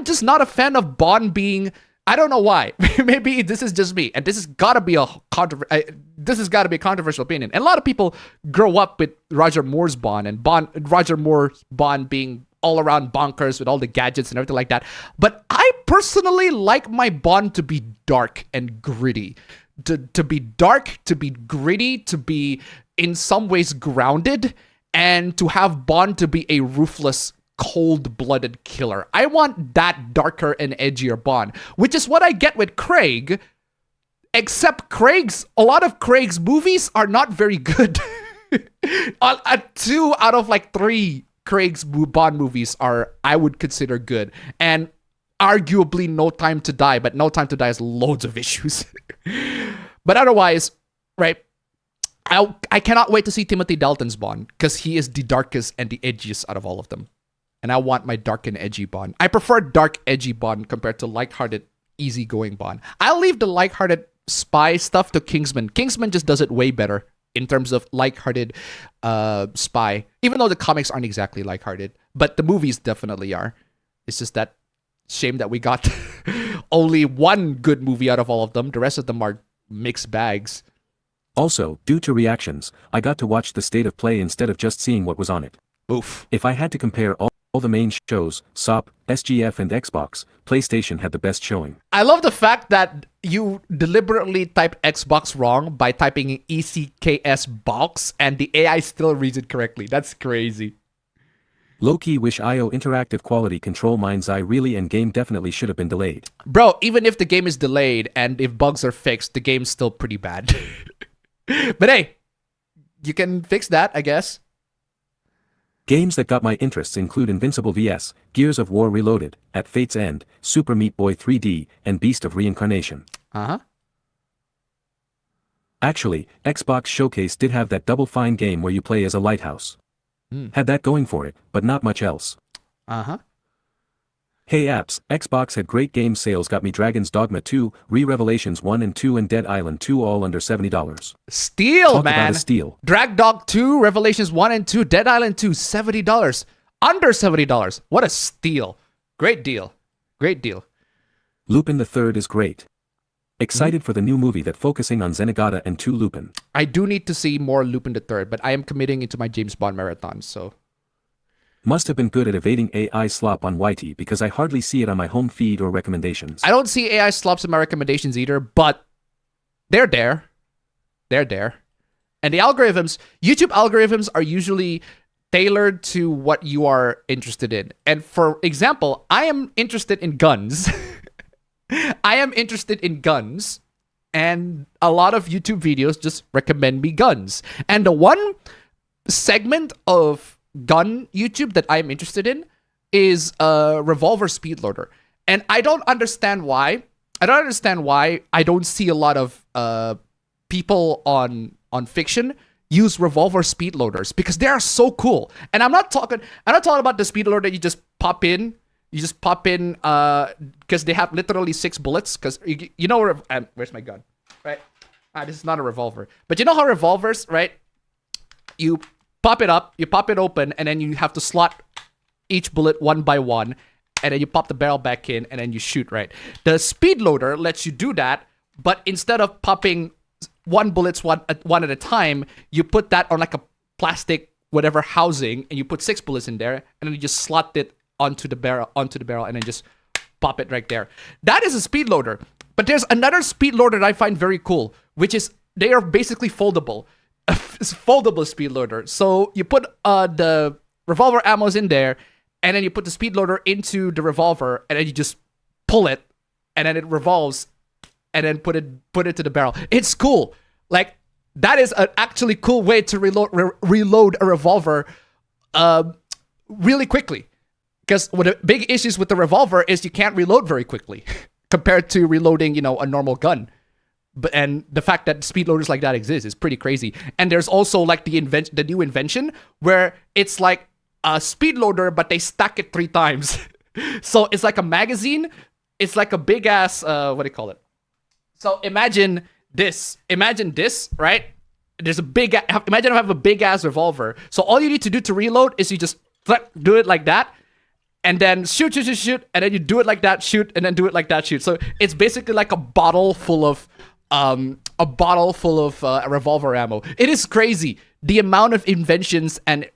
just not a fan of Bond being... I don't know why. Maybe this is just me, and this has got to be a controversial opinion. And a lot of people grow up with Roger Moore's Bond, and Roger Moore's Bond being all around bonkers with all the gadgets and everything like that. But I personally like my Bond to be dark and gritty. To be dark, to be gritty, to be in some ways grounded, and to have Bond to be a ruthless, cold-blooded killer. I want that darker and edgier Bond, which is what I get with Craig, except a lot of Craig's movies are not very good. 2 out of 3 Craig's Bond movies I would consider good, and arguably No Time to Die, but No Time to Die has loads of issues. But otherwise, right, I cannot wait to see Timothy Dalton's Bond, because he is the darkest and the edgiest out of all of them. And I want my dark and edgy Bond. I prefer dark, edgy Bond compared to lighthearted, easygoing Bond. I'll leave the lighthearted spy stuff to Kingsman. Kingsman just does it way better in terms of lighthearted spy. Even though the comics aren't exactly lighthearted, but the movies definitely are. It's just that shame that we got only one good movie out of all of them. The rest of them are mixed bags. Also, due to reactions, I got to watch the state of play instead of just seeing what was on it. Oof. If I had to compare all the main shows, SOP, SGF and Xbox, PlayStation had the best showing. I love the fact that you deliberately typed Xbox wrong by typing in ECKS box and the AI still reads it correctly. That's crazy. Low-key wish IO interactive quality control MindsEye really and game definitely should have been delayed. Bro, even if the game is delayed and if bugs are fixed, the game's still pretty bad. But hey, you can fix that, I guess. Games that got my interests include Invincible vs, Gears of War Reloaded, At Fate's End, Super Meat Boy 3D, and Beast of Reincarnation. Uh-huh. Actually, Xbox Showcase did have that Double Fine game where you play as a lighthouse. Had that going for it, but not much else. Uh-huh. Hey apps, Xbox had great game sales, got me Dragon's Dogma 2, Re-Revelations 1 and 2 and Dead Island 2 all under $70. Steal, Talk man. about a steal. Drag Dog 2, Revelations 1 and 2, Dead Island 2, $70. Under $70. What a steal. Great deal. Great deal. Lupin the Third is great. Excited for the new movie that focusing on Zenigata and 2 Lupin. I do need to see more Lupin the Third, but I am committing into my James Bond marathon, so... Must have been good at evading AI slop on YT because I hardly see it on my home feed or recommendations. I don't see AI slops in my recommendations either, but they're there. They're there. And the algorithms, YouTube algorithms are usually tailored to what you are interested in. And for example, I am interested in guns. I am interested in guns. And a lot of YouTube videos just recommend me guns. And the one segment of gun YouTube that I'm interested in is a revolver speed loader. And I don't understand why. I don't see a lot of people on fiction use revolver speed loaders because they are so cool. And I'm not talking about the speed loader that you just pop in. You just pop in because they have literally 6 bullets. Because you know where's my gun? Right? This is not a revolver. But you know how revolvers, right? You pop it up, you pop it open, and then you have to slot each bullet one by one, and then you pop the barrel back in, and then you shoot, right? The speed loader lets you do that, but instead of popping one at a time, you put that on like a plastic whatever housing, and you put 6 bullets in there, and then you just slot it onto the barrel, and then just pop it right there. That is a speed loader. But there's another speed loader that I find very cool, which is they are basically foldable. It's a foldable speed loader. So you put the revolver ammos in there, and then you put the speed loader into the revolver, and then you just pull it, and then it revolves, and then put it to the barrel. It's cool. Like, that is an actually cool way to reload a revolver really quickly. Because one of the big issues with the revolver is you can't reload very quickly compared to reloading, a normal gun. And the fact that speed loaders like that exist is pretty crazy. And there's also like the new invention where it's like a speed loader, but they stack it 3 times. So it's like a magazine. It's like a big ass, what do you call it? So imagine this, right? There's imagine I have a big ass revolver. So all you need to do to reload is you just do it like that. And then shoot, and then you do it like that, shoot, and then do it like that, shoot. So it's basically like a bottle full of revolver ammo. It is crazy the amount of inventions and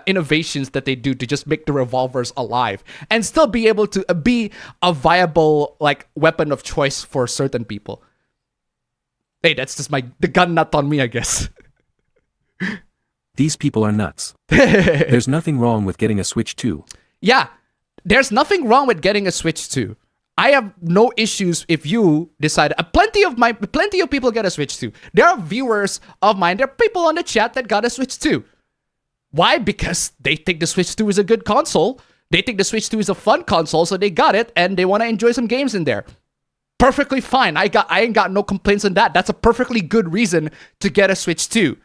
innovations that they do to just make the revolvers alive and still be able to be a viable like weapon of choice for certain people. Hey, that's just the gun nut on me, I guess. These people are nuts. There's nothing wrong with getting a Switch 2. Yeah, there's nothing wrong with getting a Switch 2. I have no issues if you decide. Plenty of people get a Switch 2. There are viewers of mine. There are people on the chat that got a Switch 2. Why? Because they think the Switch 2 is a good console. They think the Switch 2 is a fun console, so they got it and they want to enjoy some games in there. Perfectly fine. I ain't got no complaints on that. That's a perfectly good reason to get a Switch 2.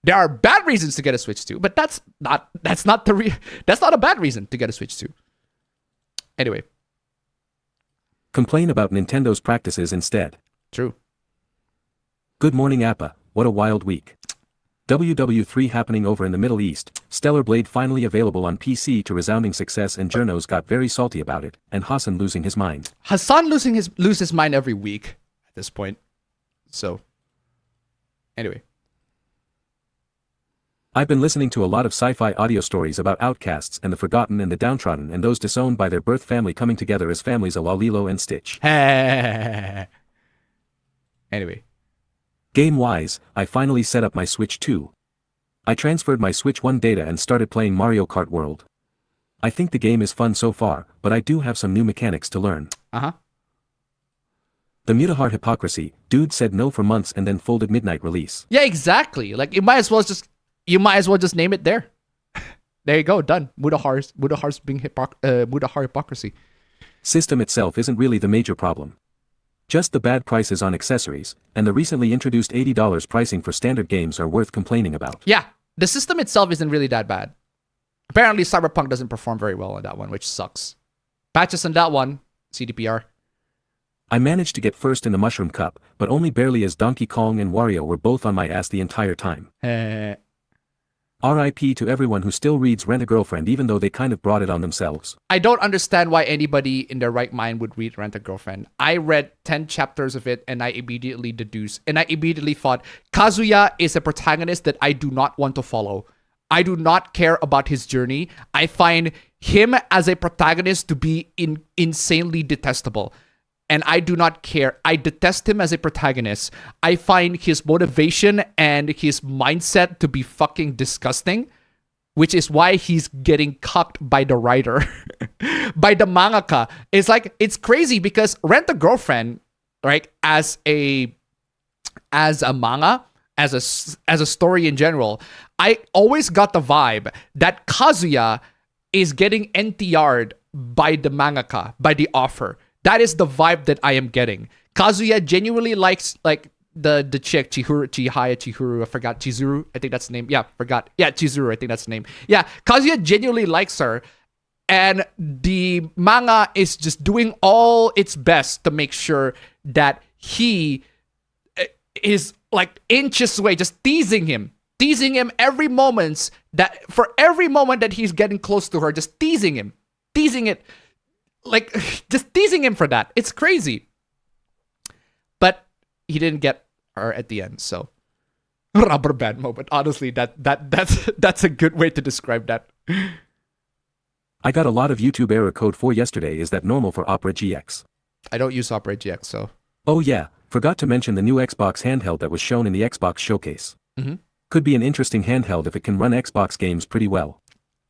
There are bad reasons to get a Switch 2, but that's not a bad reason to get a Switch 2. Anyway. Complain about Nintendo's practices instead. True. Good morning, Appa. What a wild week. WW3 happening over in the Middle East, Stellar Blade finally available on PC to resounding success, and journos got very salty about it, and Hassan losing his mind. Hassan loses his mind every week at this point. So, Anyway. I've been listening to a lot of sci-fi audio stories about outcasts and the forgotten and the downtrodden and those disowned by their birth family coming together as families of Lilo and Stitch. Anyway. Game-wise, I finally set up my Switch 2. I transferred my Switch 1 data and started playing Mario Kart World. I think the game is fun so far, but I do have some new mechanics to learn. Uh-huh. The Mutahard hypocrisy, dude said no for months and then folded midnight release. Yeah, exactly. Like, you might as well just name it there. There you go, done. Mutahard's being Mutahard hypocrisy. System itself isn't really the major problem. Just the bad prices on accessories, and the recently introduced $80 pricing for standard games are worth complaining about. Yeah, the system itself isn't really that bad. Apparently, Cyberpunk doesn't perform very well on that one, which sucks. Patches on that one, CDPR. I managed to get first in the Mushroom Cup, but only barely as Donkey Kong and Wario were both on my ass the entire time. RIP to everyone who still reads Rent a Girlfriend even though they kind of brought it on themselves. I don't understand why anybody in their right mind would read Rent a Girlfriend. I read 10 chapters of it and I immediately thought, Kazuya is a protagonist that I do not want to follow. I do not care about his journey. I find him as a protagonist to be insanely detestable. And I do not care. I detest him as a protagonist. I find his motivation and his mindset to be fucking disgusting, which is why he's getting cucked by the writer, by the mangaka. It's like, it's crazy because Rent a Girlfriend, right, as a manga, as a story in general, I always got the vibe that Kazuya is getting NTR'd by the mangaka, by the author. That is the vibe that I am getting. Kazuya genuinely likes, like, the chick, Chihuru, I forgot, Chizuru, I think that's the name. Yeah, forgot. Yeah, Chizuru, I think that's the name. Yeah, Kazuya genuinely likes her. And the manga is just doing all its best to make sure that he is, like, inches away, just teasing him every moment that he's getting close to her, just teasing it. Like, just teasing him for that. It's crazy. But he didn't get her at the end, so rubber band moment. Honestly, that's a good way to describe that. I got a lot of YouTube error code for yesterday. Is that normal for Opera GX? I don't use Opera GX, so. Oh yeah, forgot to mention the new Xbox handheld that was shown in the Xbox showcase. Mm-hmm. Could be an interesting handheld if it can run Xbox games pretty well.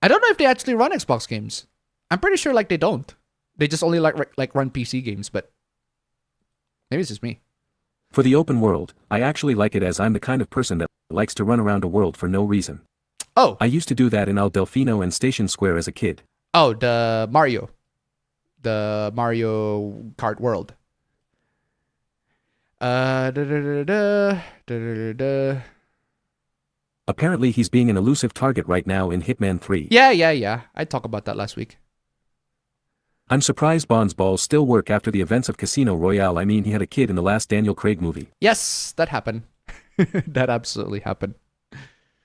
I don't know if they actually run Xbox games. I'm pretty sure like they don't. They just only like run PC games, but maybe it's just me. For the open world, I actually like it as I'm the kind of person that likes to run around a world for no reason. Oh. I used to do that in Al Delfino and Station Square as a kid. Oh, the Mario Kart world. Apparently he's being an elusive target right now in Hitman 3. Yeah. I talked about that last week. I'm surprised Bond's balls still work after the events of Casino Royale. I mean, he had a kid in the last Daniel Craig movie. Yes, that happened. That absolutely happened.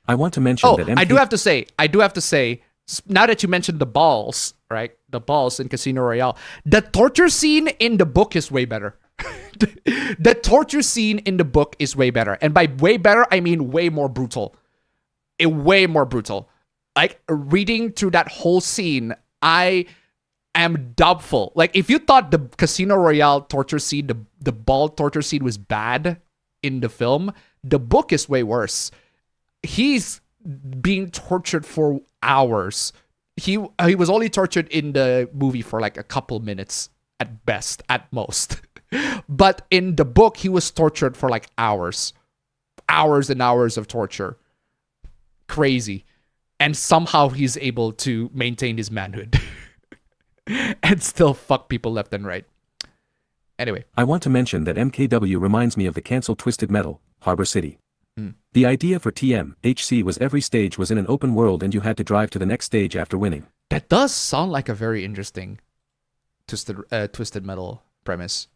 I want to mention that I do have to say, now that you mentioned the balls, right? The balls in Casino Royale, the torture scene in the book is way better. The torture scene in the book is way better. And by way better, I mean way more brutal. Way more brutal. Like, reading through that whole scene, I am doubtful. Like, if you thought the Casino Royale torture scene, the ball torture scene was bad in the film, the book is way worse. He's being tortured for hours. He was only tortured in the movie for like a couple minutes at best, at most. But in the book, he was tortured for like hours. Hours and hours of torture. Crazy. And somehow he's able to maintain his manhood. And still fuck people left and right. Anyway. I want to mention that MKW reminds me of the canceled Twisted Metal, Harbor City. The idea for TMHC was every stage was in an open world and you had to drive to the next stage after winning. That does sound like a very interesting Twisted Metal premise.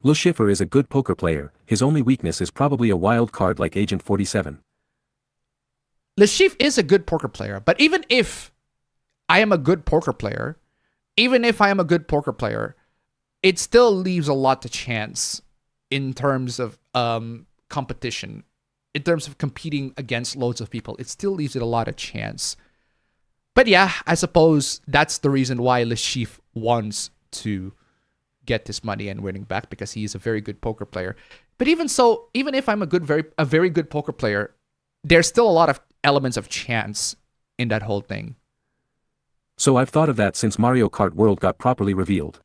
Le Chiffre is a good poker player. His only weakness is probably a wild card like Agent 47. Le Chiffre is a good poker player, but even if I am a good poker player, it still leaves a lot to chance in terms of competition, in terms of competing against loads of people, it still leaves it a lot of chance. But yeah, I suppose that's the reason why Le Chiffre wants to get this money and winning back, because he is a very good poker player. But even so, even if I'm a very good poker player, there's still a lot of elements of chance in that whole thing. So I've thought of that since Mario Kart World got properly revealed.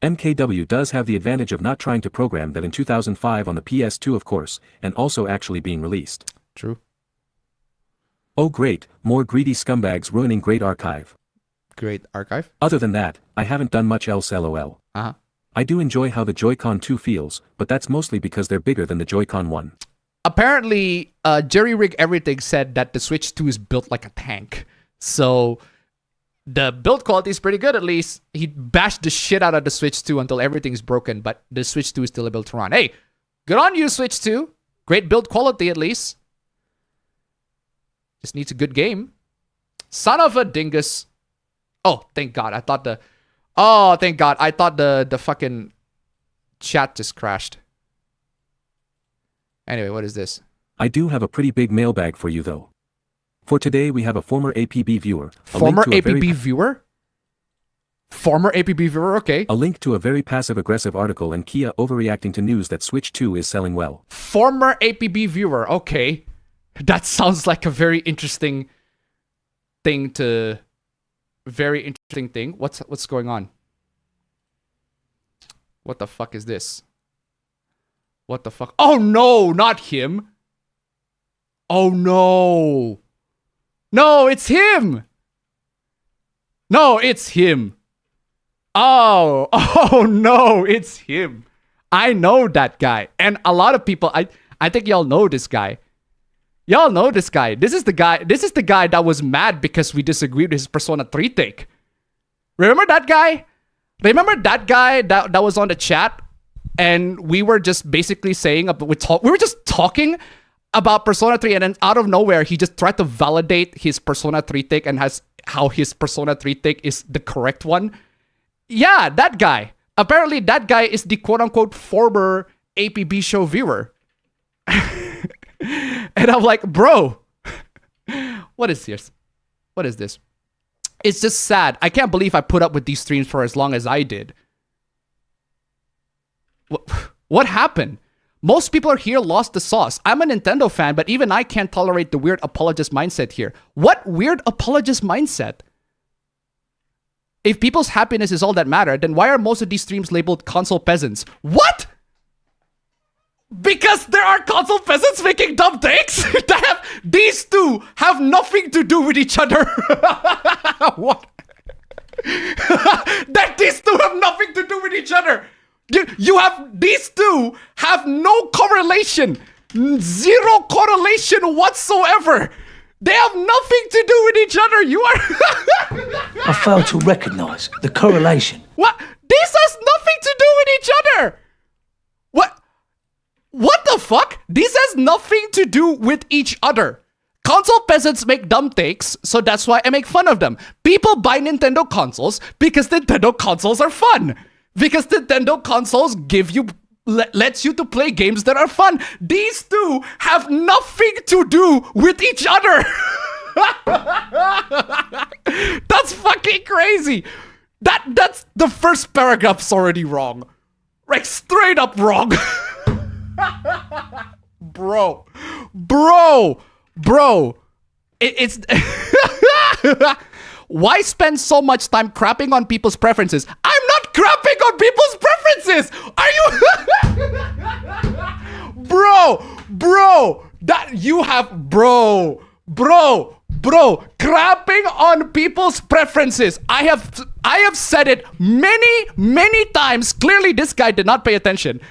MKW does have the advantage of not trying to program that in 2005 on the PS2 of course, and also actually being released. True. Oh great, more greedy scumbags ruining great archive. Great archive. Other than that, I haven't done much else lol. I do enjoy how the Joy-Con 2 feels, but that's mostly because they're bigger than the Joy-Con 1. Apparently, Jerry Rig Everything said that the Switch 2 is built like a tank. So the build quality is pretty good, at least. He bashed the shit out of the Switch 2 until everything's broken, but the Switch 2 is still able to run. Hey, good on you, Switch 2. Great build quality, at least. Just needs a good game. Son of a dingus. Oh, thank God. I thought the... Oh, thank God. I thought the fucking chat just crashed. Anyway, what is this? I do have a pretty big mailbag for you, though. For today, we have a former APB viewer. Former APB viewer? Former APB viewer, okay. A link to a very passive-aggressive article and Kia overreacting to news that Switch 2 is selling well. Former APB viewer, okay. That sounds like a very interesting thing to... Very interesting thing. What's going on? What the fuck is this? What the fuck? Oh no, not him. Oh no. No, it's him. No, it's him. Oh no, it's him. I know that guy. And a lot of people, I think y'all know this guy. Y'all know this guy. This is the guy that was mad because we disagreed with his Persona 3 take. Remember that guy? Remember that guy that was on the chat? And we were just basically saying, we were just talking about Persona 3, and then out of nowhere, he just tried to validate his Persona 3 take and how his Persona 3 take is the correct one. Yeah, that guy. Apparently, that guy is the quote-unquote former APB show viewer. And I'm like, bro, what is this? What is this? It's just sad. I can't believe I put up with these streams for as long as I did. What happened? Most people here lost the sauce. I'm a Nintendo fan, but even I can't tolerate the weird apologist mindset here. What weird apologist mindset? If people's happiness is all that matter, then why are most of these streams labeled console peasants? What? Because there are console peasants making dumb takes? These two have nothing to do with each other. What? That these two have nothing to do with each other. These two have no correlation. Zero correlation whatsoever. They have nothing to do with each other. You are... I fail to recognize the correlation. What? This has nothing to do with each other. What the fuck? This has nothing to do with each other. Console peasants make dumb takes, so that's why I make fun of them. People buy Nintendo consoles because Nintendo consoles are fun. Because Nintendo consoles lets you to play games that are fun. These two have nothing to do with each other. That's fucking crazy. That's the first paragraph's already wrong. Like straight up wrong. Bro. It's why spend so much time crapping on people's preferences? I'm not crapping on people's preferences. Are you crapping on people's preferences? I have said it many times. Clearly this guy did not pay attention.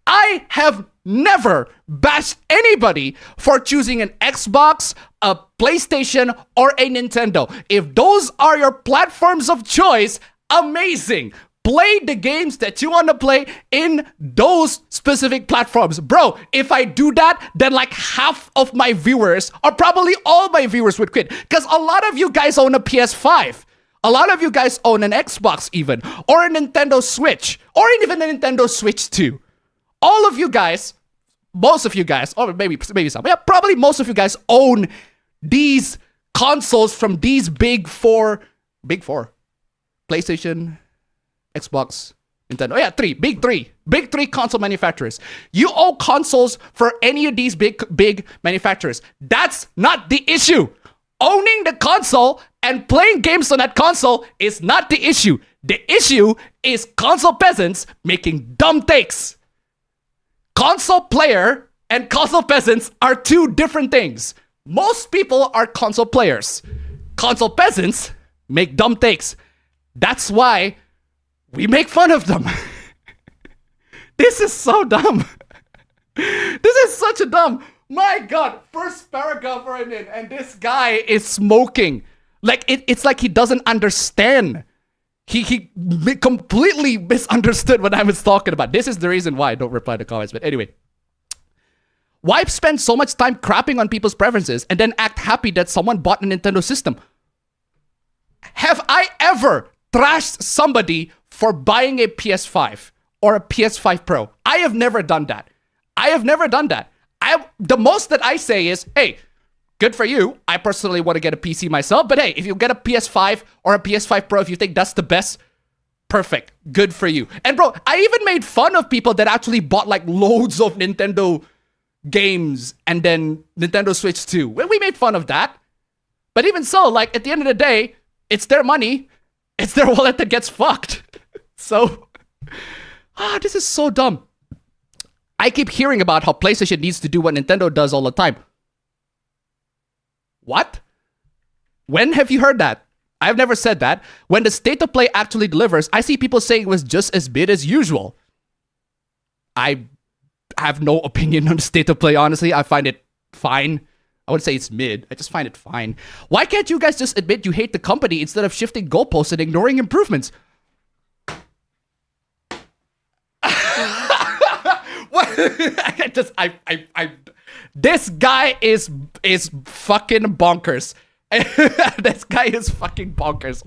I have never bashed anybody for choosing an Xbox, a PlayStation, or a Nintendo. If those are your platforms of choice, amazing. Play the games that you want to play in those specific platforms. Bro, if I do that, then like half of my viewers, or probably all my viewers would quit. Because a lot of you guys own a PS5. A lot of you guys own an Xbox even, or a Nintendo Switch, or even a Nintendo Switch 2. All of you guys most of you guys, or maybe some, yeah, probably most of you guys own these consoles from these big four, PlayStation, Xbox, Nintendo. Yeah, big three console manufacturers. You own consoles for any of these big manufacturers. That's not the issue. Owning the console and playing games on that console is not the issue. The issue is console peasants making dumb takes. Console player and console peasants are two different things. Most people are console players. Console peasants make dumb takes. That's why we make fun of them. This is so dumb. This is such a dumb. My God, first paragraph right in, and this guy is smoking. Like, it's like he doesn't understand. He completely misunderstood what I was talking about. This is the reason why I don't reply to comments. But anyway, why spend so much time crapping on people's preferences and then act happy that someone bought a Nintendo system? Have I ever trashed somebody for buying a PS5 or a PS5 Pro? I have never done that. The most that I say is, hey, good for you. I personally want to get a PC myself, but hey, if you get a PS5 or a PS5 Pro, if you think that's the best, perfect. Good for you. And bro, I even made fun of people that actually bought like loads of Nintendo games and then Nintendo Switch 2. We made fun of that. But even so, like at the end of the day, it's their money. It's their wallet that gets fucked. So, this is so dumb. I keep hearing about how PlayStation needs to do what Nintendo does all the time. What? When have you heard that? I've never said that. When the state of play actually delivers, I see people saying it was just as bad as usual. I have no opinion on the state of play, honestly. I find it fine. I wouldn't say it's mid. I just find it fine. Why can't you guys just admit you hate the company instead of shifting goalposts and ignoring improvements? This guy is fucking bonkers. This guy is fucking bonkers.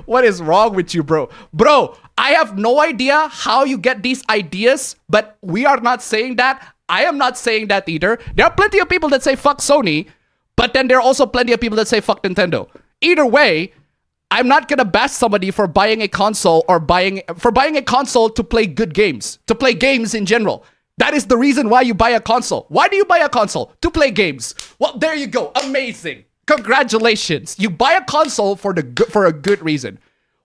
What is wrong with you, bro? Bro, I have no idea how you get these ideas, but we are not saying that. I am not saying that either. There are plenty of people that say fuck Sony, but then there are also plenty of people that say fuck Nintendo. Either way, I'm not gonna bash somebody for buying a console or buying a console to play good games, to play games in general. That is the reason why you buy a console. Why do you buy a console? To play games. Well, there you go. Amazing. Congratulations. You buy a console for a good reason.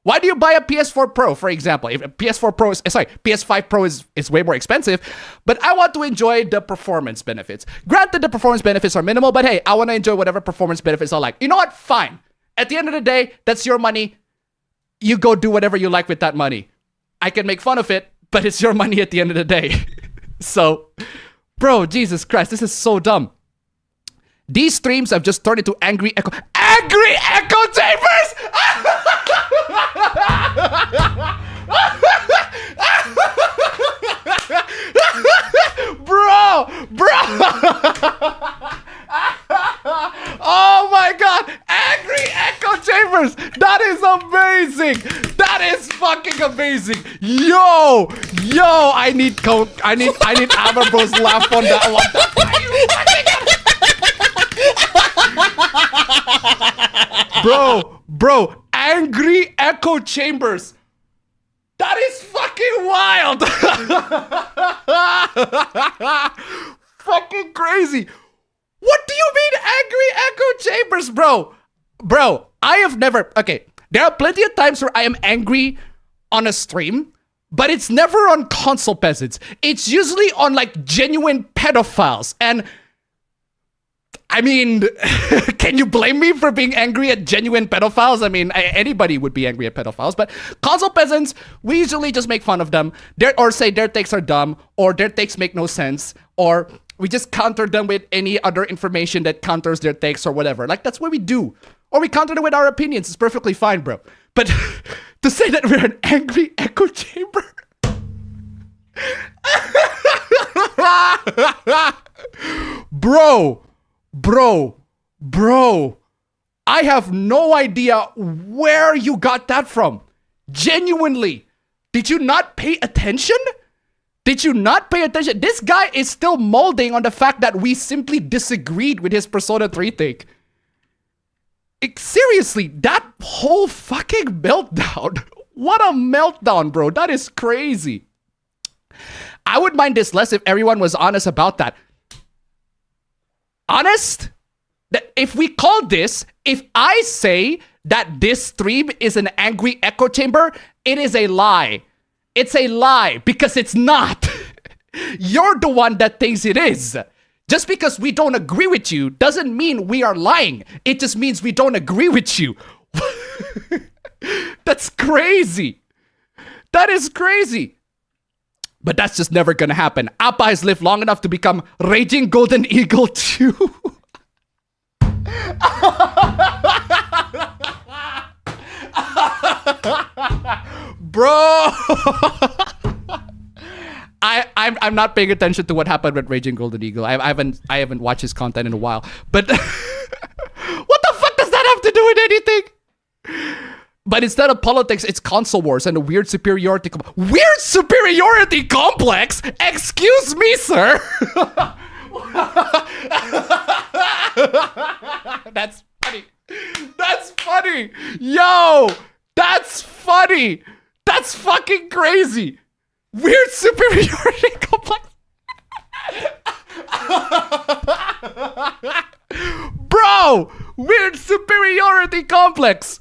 Why do you buy a PS4 Pro, for example? If a PS5 Pro is way more expensive, but I want to enjoy the performance benefits. Granted, the performance benefits are minimal, but hey, I want to enjoy whatever performance benefits I like. You know what? Fine. At the end of the day, that's your money. You go do whatever you like with that money. I can make fun of it, but it's your money at the end of the day. So, bro, Jesus Christ, this is so dumb. These streams have just turned into angry echo chambers! Bro! Oh my God! Angry echo chambers! That is amazing! That is fucking amazing! Yo! I need Amberbro's laugh on that one. Bro, angry echo chambers. That is fucking wild. Fucking crazy. What do you mean angry echo chambers, bro? Bro, I have never... Okay, there are plenty of times where I am angry on a stream, but it's never on console peasants. It's usually on like genuine pedophiles. And I mean, can you blame me for being angry at genuine pedophiles? I mean, anybody would be angry at pedophiles, but console peasants, we usually just make fun of them, or say their takes are dumb, or their takes make no sense, or we just counter them with any other information that counters their takes or whatever. Like, that's what we do. Or we counter them with our opinions. It's perfectly fine, bro. But to say that we're an angry echo chamber... Bro, I have no idea where you got that from. Genuinely. Did you not pay attention? Did you not pay attention? This guy is still molding on the fact that we simply disagreed with his Persona 3 thing. Seriously, that whole fucking meltdown. What a meltdown, bro. That is crazy. I would mind this less if everyone was honest about that. Honest? That if we call this, if I say that this stream is an angry echo chamber, it is a lie. It's a lie because it's not. You're the one that thinks it is. Just because we don't agree with you doesn't mean we are lying. It just means we don't agree with you. That's crazy. That is crazy. But that's just never gonna happen. Appa has lived long enough to become Raging Golden Eagle 2. Bro. I'm not paying attention to what happened with Raging Golden Eagle. I haven't watched his content in a while. But what the fuck does that have to do with anything? But instead of politics, it's console wars and a weird superiority complex? Excuse me, sir. That's funny. That's funny. Yo, that's funny. That's fucking crazy. Weird superiority complex. Bro, weird superiority complex.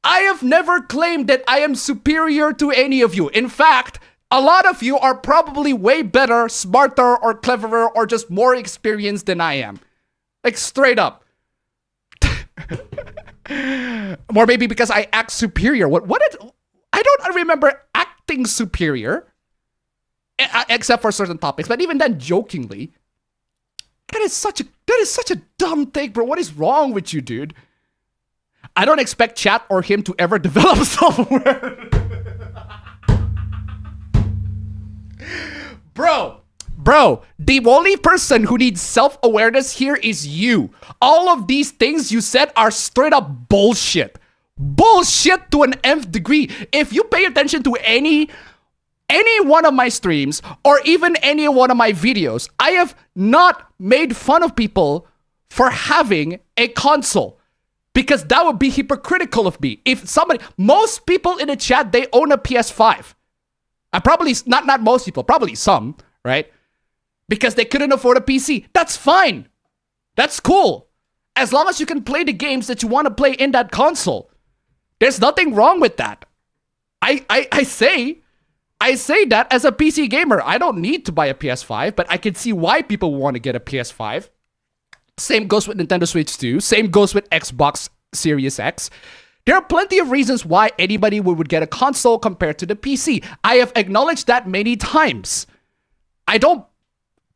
I have never claimed that I am superior to any of you. In fact, a lot of you are probably way better, smarter, or cleverer, or just more experienced than I am. Like, straight up. Or maybe because I act superior. I don't remember acting superior. Except for certain topics. But even then, jokingly. That is such a dumb thing, bro. What is wrong with you, dude? I don't expect chat or him to ever develop software. Bro, the only person who needs self-awareness here is you. All of these things you said are straight up bullshit. Bullshit to an nth degree. If you pay attention to any one of my streams or even any one of my videos, I have not made fun of people for having a console. Because that would be hypocritical of me. If most people in the chat, they own a PS5. Probably, not most people, probably some, right? Because they couldn't afford a PC. That's fine. That's cool. As long as you can play the games that you want to play in that console. There's nothing wrong with that. I say that as a PC gamer. I don't need to buy a PS5, but I can see why people want to get a PS5. Same goes with Nintendo Switch 2. Same goes with Xbox Series X. There are plenty of reasons why anybody would get a console compared to the PC. I have acknowledged that many times. I don't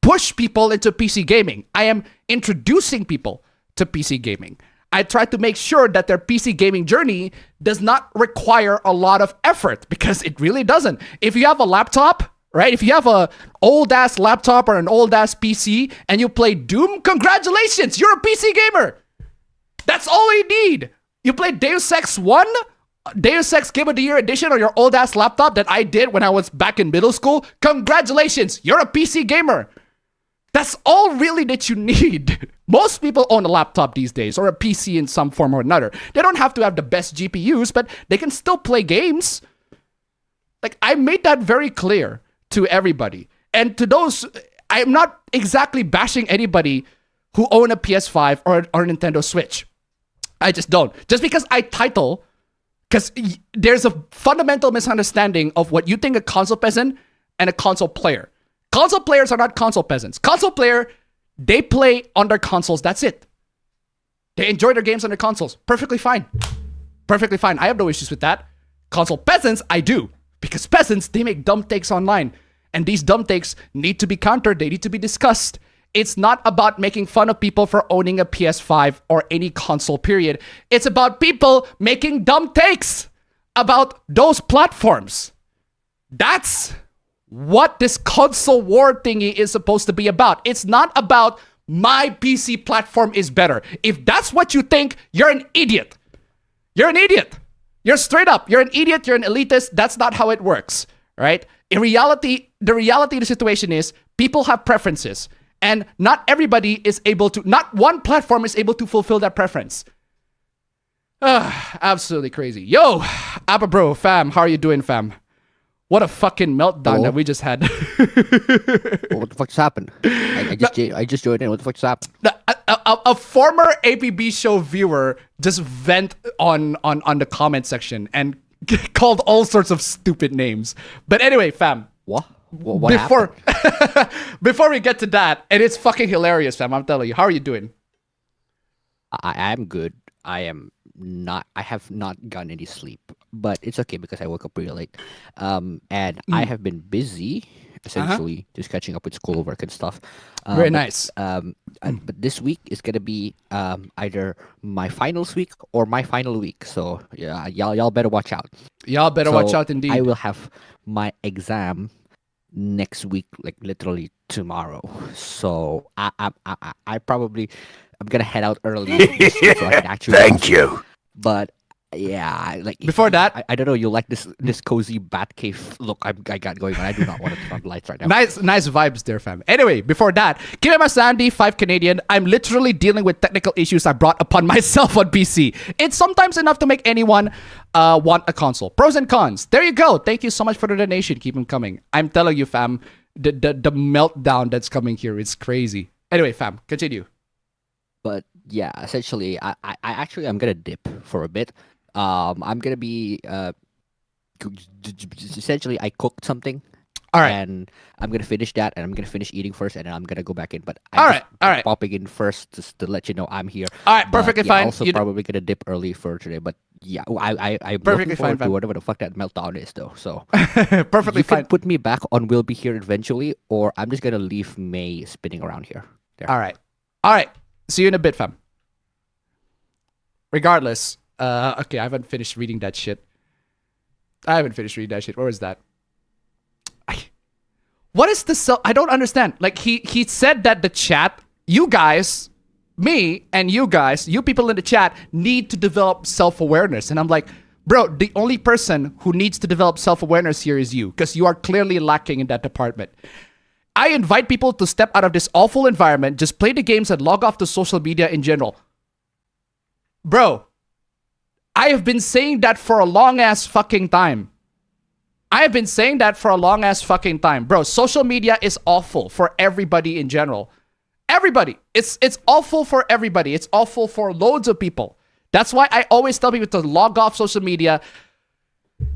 push people into PC gaming. I am introducing people to PC gaming. I try to make sure that their PC gaming journey does not require a lot of effort because it really doesn't. If you have a laptop, right? If you have an old-ass laptop or an old-ass PC and you play Doom, congratulations, you're a PC gamer. That's all you need. You play Deus Ex 1, Deus Ex Game of the Year edition on your old-ass laptop that I did when I was back in middle school. Congratulations, you're a PC gamer. That's all really that you need. Most people own a laptop these days or a PC in some form or another. They don't have to have the best GPUs, but they can still play games. Like, I made that very clear to everybody. And to those, I'm not exactly bashing anybody who own a PS5 or Nintendo Switch. I just don't. Just because I title, because there's a fundamental misunderstanding of what you think a console peasant and a console player. Console players are not console peasants. Console player, they play on their consoles. That's it. They enjoy their games on their consoles. Perfectly fine. Perfectly fine. I have no issues with that. Console peasants, I do. Because peasants, they make dumb takes online. And these dumb takes need to be countered. They need to be discussed. It's not about making fun of people for owning a PS5 or any console, period. It's about people making dumb takes about those platforms. That's what this console war thingy is supposed to be about. It's not about my PC platform is better. If that's what you think, you're an idiot. You're an idiot. You're straight up. You're an idiot. You're an elitist. That's not how it works, right? In reality, the reality of the situation is people have preferences, and not everybody is able to, not one platform is able to fulfill that preference. Absolutely crazy. Yo, Abba bro, fam, how are you doing, fam? What a fucking meltdown that we just had. What the fuck's happened? I just joined in. What the fuck's happened? A former APB show viewer just vent on the comment section and called all sorts of stupid names. But anyway, fam. What happened? Before we get to that, and it's fucking hilarious, fam, I'm telling you. How are you doing? I am good. I have not gotten any sleep, but it's okay because I woke up pretty late. And I have been busy, essentially, just catching up with schoolwork and stuff. Very nice. But this week is gonna be either my finals week or my final week. So yeah, y'all better watch out. Y'all better watch out indeed. I will have my exam next week, like literally tomorrow. So I probably I'm gonna head out early so I can actually. Thank you. But yeah, like before that, I don't know. You like this cozy bat cave look I got going on. I do not want to turn on the lights right now. Nice vibes there, fam. Anyway, before that, give me my Sandy 5 Canadian. I'm literally dealing with technical issues I brought upon myself on PC. It's sometimes enough to make anyone want a console. Pros and cons. There you go. Thank you so much for the donation. Keep them coming. I'm telling you, fam, the meltdown that's coming here is crazy. Anyway, fam, continue. But yeah, essentially, I actually I'm gonna dip for a bit. I'm gonna be essentially I cooked something. All right. And I'm gonna finish that, and I'm gonna finish eating first, and then I'm gonna go back in. But all right. Popping in first just to let you know I'm here. All right, perfectly fine. Also, probably gonna dip early for today, but yeah, I'm perfectly looking forward fine, to whatever the fuck that meltdown is, though. So perfectly you fine. can put me back on. We'll be here eventually, or I'm just gonna leave May spinning around here. There. All right. See you in a bit, fam. Regardless, okay, I haven't finished reading that shit. Where is that? What is the I don't understand. Like he said that the chat, you guys, me and you guys, you people in the chat need to develop self-awareness. And I'm like, bro, the only person who needs to develop self-awareness here is you, because you are clearly lacking in that department. I invite people to step out of this awful environment, just play the games and log off to social media in general. Bro, I have been saying that for a long-ass fucking time. Bro, social media is awful for everybody in general. Everybody. It's awful for everybody. It's awful for loads of people. That's why I always tell people to log off social media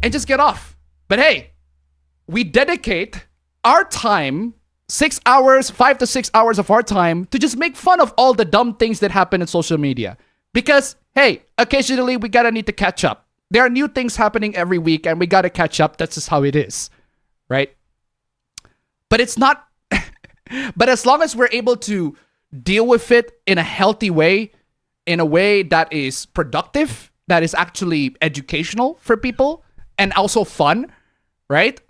and just get off. But hey, we dedicate our time, 5 to 6 hours of our time, to just make fun of all the dumb things that happen in social media. Because, hey, occasionally we gotta need to catch up. There are new things happening every week and we gotta catch up. That's just how it is, right? But it's not, but as long as we're able to deal with it in a healthy way, in a way that is productive, that is actually educational for people and also fun, right?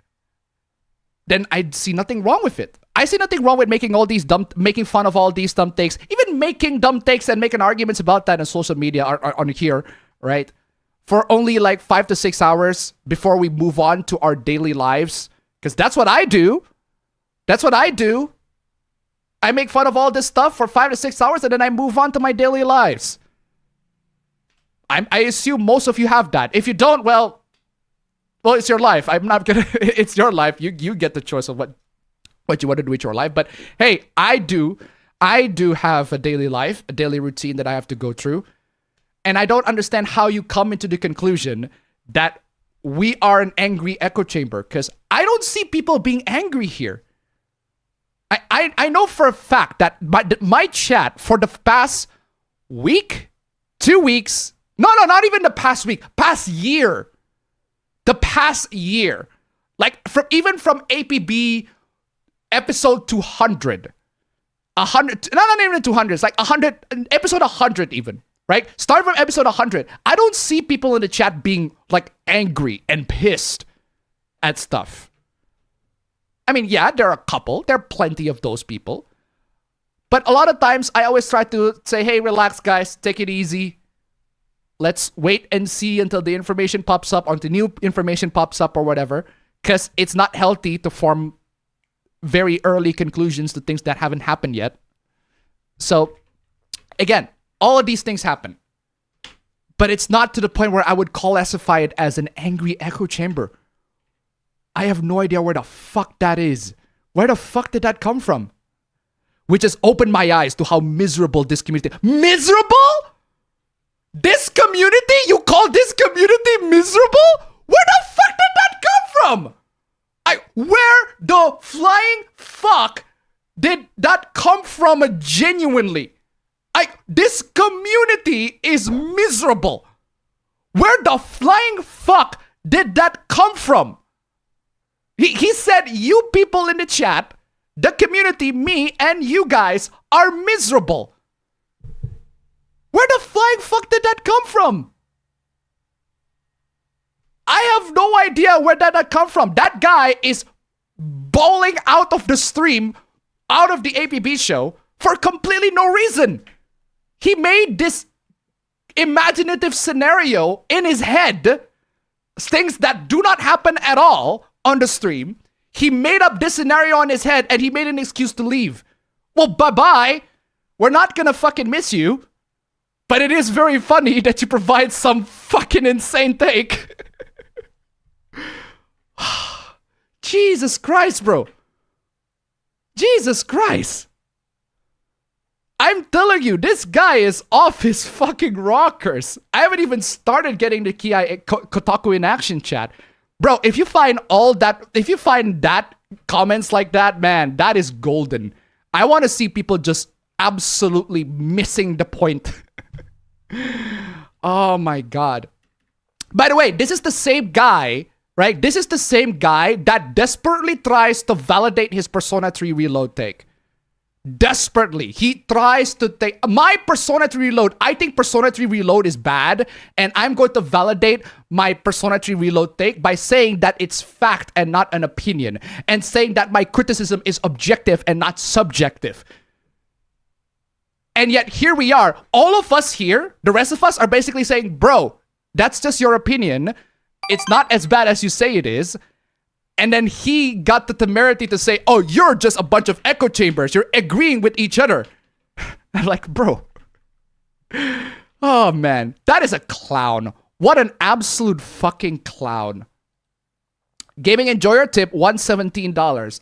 Then I see nothing wrong with it. I see nothing wrong with making fun of all these dumb takes, even making dumb takes and making arguments about that on social media or on here, right? For only like 5 to 6 hours before we move on to our daily lives. Because that's what I do. I make fun of all this stuff for 5 to 6 hours and then I move on to my daily lives. I assume most of you have that. If you don't, well, it's your life. I'm not gonna, it's your life. You get the choice of what you want to do with your life. But hey, I do have a daily life, a daily routine that I have to go through. And I don't understand how you come into the conclusion that we are an angry echo chamber, because I don't see people being angry here. I know for a fact that my chat for the past week, 2 weeks, no, not even the past week, past year, like even from APB episode 200, 100, not even 200, it's like 100, episode 100 even. Right? Start from episode 100. I don't see people in the chat being like angry and pissed at stuff. I mean, yeah, there are a couple. There are plenty of those people. But a lot of times I always try to say, hey, relax, guys. Take it easy. Let's wait and see until the information pops up, until new information pops up or whatever. because it's not healthy to form very early conclusions to things that haven't happened yet. So, again, all of these things happen. But it's not to the point where I would classify it as an angry echo chamber. I have no idea where the fuck that is. Where the fuck did that come from? Which has opened my eyes to how miserable this community... Miserable? This community? You call this community miserable? Where the fuck did that come from? Where the flying fuck did that come from genuinely? This community is miserable. Where the flying fuck did that come from? He said, you people in the chat, the community, me, and you guys are miserable. Where the flying fuck did that come from? I have no idea where that come from. That guy is bawling out of the stream, out of the APB show, for completely no reason. He made this imaginative scenario in his head, things that do not happen at all on the stream. He made up this scenario on his head and he made an excuse to leave. Well, bye-bye. We're not gonna fucking miss you. But it is very funny that you provide some fucking insane take. Jesus Christ, bro. Jesus Christ. I'm telling you, this guy is off his fucking rockers. I haven't even started getting the Kotaku in action chat. Bro, if you find that comments like that, man, that is golden. I want to see people just absolutely missing the point. Oh my God. By the way, this is the same guy, right? This is the same guy that desperately tries to validate his Persona 3 Reload take. Desperately. He tries to take my Persona 3 Reload. I think Persona 3 Reload is bad, and I'm going to validate my Persona 3 Reload take by saying that it's fact and not an opinion, and saying that my criticism is objective and not subjective. And yet here we are, all of us here, the rest of us are basically saying, bro, that's just your opinion. It's not as bad as you say it is. And then he got the temerity to say, oh, you're just a bunch of echo chambers. You're agreeing with each other. I'm like, bro. Oh, man. That is a clown. What an absolute fucking clown. Gaming Enjoyer tip, $117.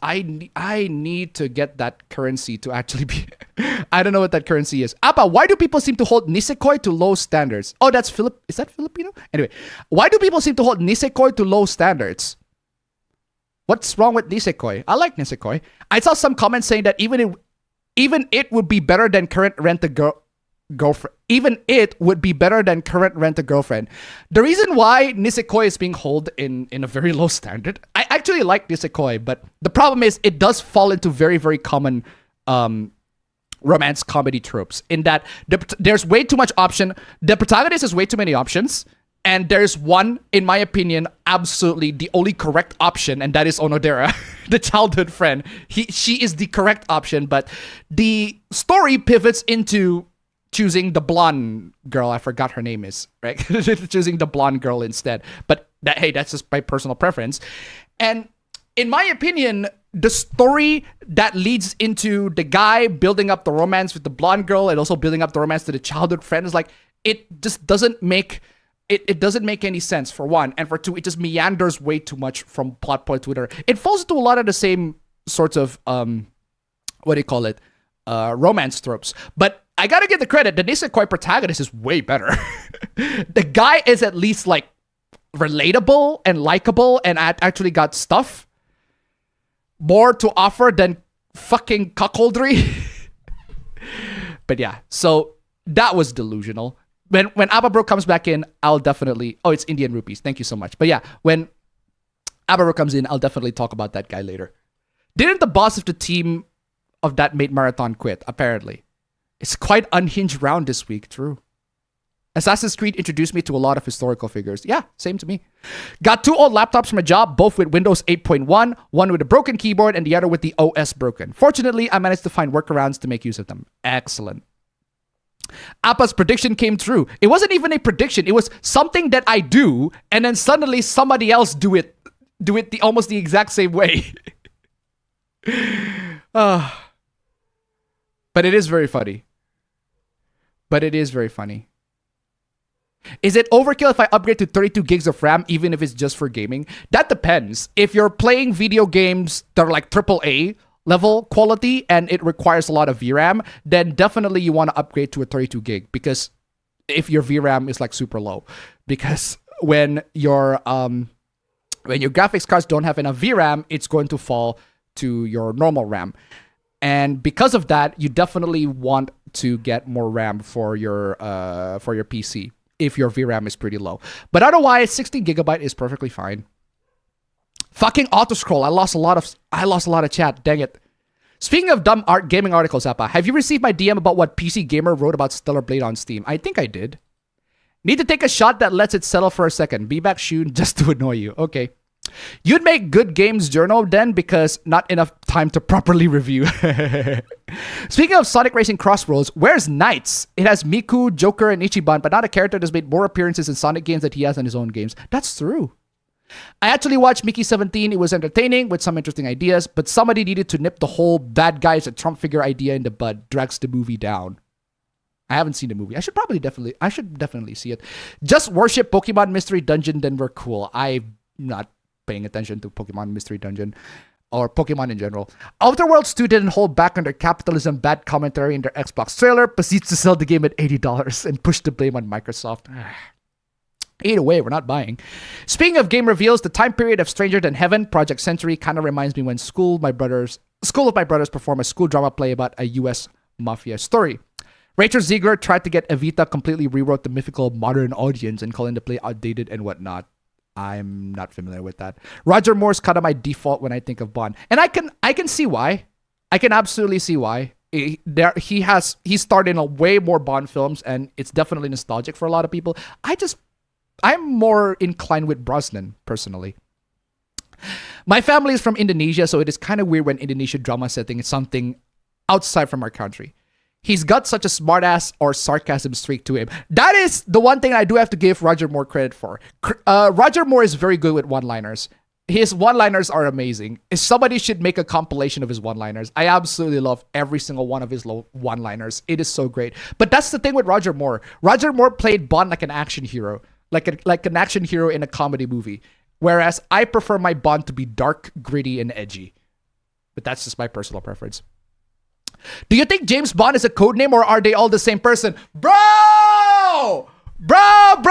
I need to get that currency to actually be... I don't know what that currency is. Appa, why do people seem to hold Nisekoi to low standards? Oh, that's Is that Filipino? Anyway, why do people seem to hold Nisekoi to low standards? What's wrong with Nisekoi? I like Nisekoi. I saw some comments saying that even it would be better than current girlfriend. Even it would be better than current rent-a-girlfriend. The reason why Nisekoi is being held in a very low standard, I actually like Nisekoi, but the problem is it does fall into very, very common romance comedy tropes in that there's way too much option. The protagonist has way too many options, and there's one, in my opinion, absolutely the only correct option, and that is Onodera, the childhood friend. She is the correct option, but the story pivots into choosing the blonde girl. I forgot her name is, right? Choosing the blonde girl instead. But that's just my personal preference. And in my opinion, the story that leads into the guy building up the romance with the blonde girl and also building up the romance to the childhood friend is like, it just doesn't make... It doesn't make any sense, for one. And for two, it just meanders way too much from plot point to another. It falls into a lot of the same sorts of, romance tropes. But I gotta give the credit, the Nisekoi protagonist is way better. The guy is at least, like, relatable and likable and actually got stuff. More to offer than fucking cuckoldry. But yeah, so that was delusional. When Ababro comes back in, I'll definitely... Oh, it's Indian rupees. Thank you so much. But yeah, when Ababro comes in, I'll definitely talk about that guy later. Didn't the boss of the team of that mate marathon quit, apparently? It's quite unhinged round this week, true. Assassin's Creed introduced me to a lot of historical figures. Yeah, same to me. Got 2 old laptops from a job, both with Windows 8.1, one with a broken keyboard and the other with the OS broken. Fortunately, I managed to find workarounds to make use of them. Excellent. Appa's prediction came true. It wasn't even a prediction. It was something that I do, and then suddenly somebody else do it do it almost the exact same way. But it is very funny. Is it overkill if I upgrade to 32 gigs of RAM even if it's just for gaming? That depends. If you're playing video games that are like AAA level quality and it requires a lot of VRAM, then definitely you want to upgrade to a 32 gig, because if your VRAM is like super low, because when your graphics cards don't have enough VRAM, it's going to fall to your normal RAM. And because of that, you definitely want to get more RAM for your PC if your VRAM is pretty low. But otherwise, 16 gigabyte is perfectly fine. Fucking auto scroll. I lost a lot of chat. Dang it. Speaking of dumb gaming articles, Appa, have you received my DM about what PC Gamer wrote about Stellar Blade on Steam? I think I did. Need to take a shot that lets it settle for a second. Be back soon just to annoy you. Okay. You'd make good games journal then, because not enough time to properly review. Speaking of Sonic Racing Crossroads, where's Knights? It has Miku, Joker, and Ichiban, but not a character that's made more appearances in Sonic games than he has in his own games. That's true. I actually watched Mickey 17. It was entertaining with some interesting ideas, but somebody needed to nip the whole bad guy is a Trump figure idea in the bud. Drags the movie down. I haven't seen the movie. I should definitely see it. Just worship Pokemon Mystery Dungeon, then we're cool. I'm not paying attention to Pokemon Mystery Dungeon or Pokemon in general. Outer Worlds 2 didn't hold back on their capitalism bad commentary in their Xbox trailer, proceeds to sell the game at $80 and push the blame on Microsoft. Either way, we're not buying. Speaking of game reveals, the time period of Stranger Than Heaven, Project Century, kind of reminds me when School of My Brothers perform a school drama play about a US mafia story. Rachel Ziegler tried to get Evita completely rewrote the mythical modern audience and calling the play outdated and whatnot. I'm not familiar with that. Roger Moore's kind of my default when I think of Bond. And I can see why. I can absolutely see why. He's starred in a way more Bond films, and it's definitely nostalgic for a lot of people. I'm more inclined with Brosnan, personally. My family is from Indonesia, so it is kind of weird when Indonesian drama setting is something outside from our country. He's got such a smartass or sarcasm streak to him. That is the one thing I do have to give Roger Moore credit for. Roger Moore is very good with one-liners. His one-liners are amazing. Somebody should make a compilation of his one-liners. I absolutely love every single one of his one-liners. It is so great. But that's the thing with Roger Moore. Roger Moore played Bond like an action hero. Like an action hero in a comedy movie. Whereas I prefer my Bond to be dark, gritty, and edgy. But that's just my personal preference. Do you think James Bond is a codename, or are they all the same person? Bro! I'm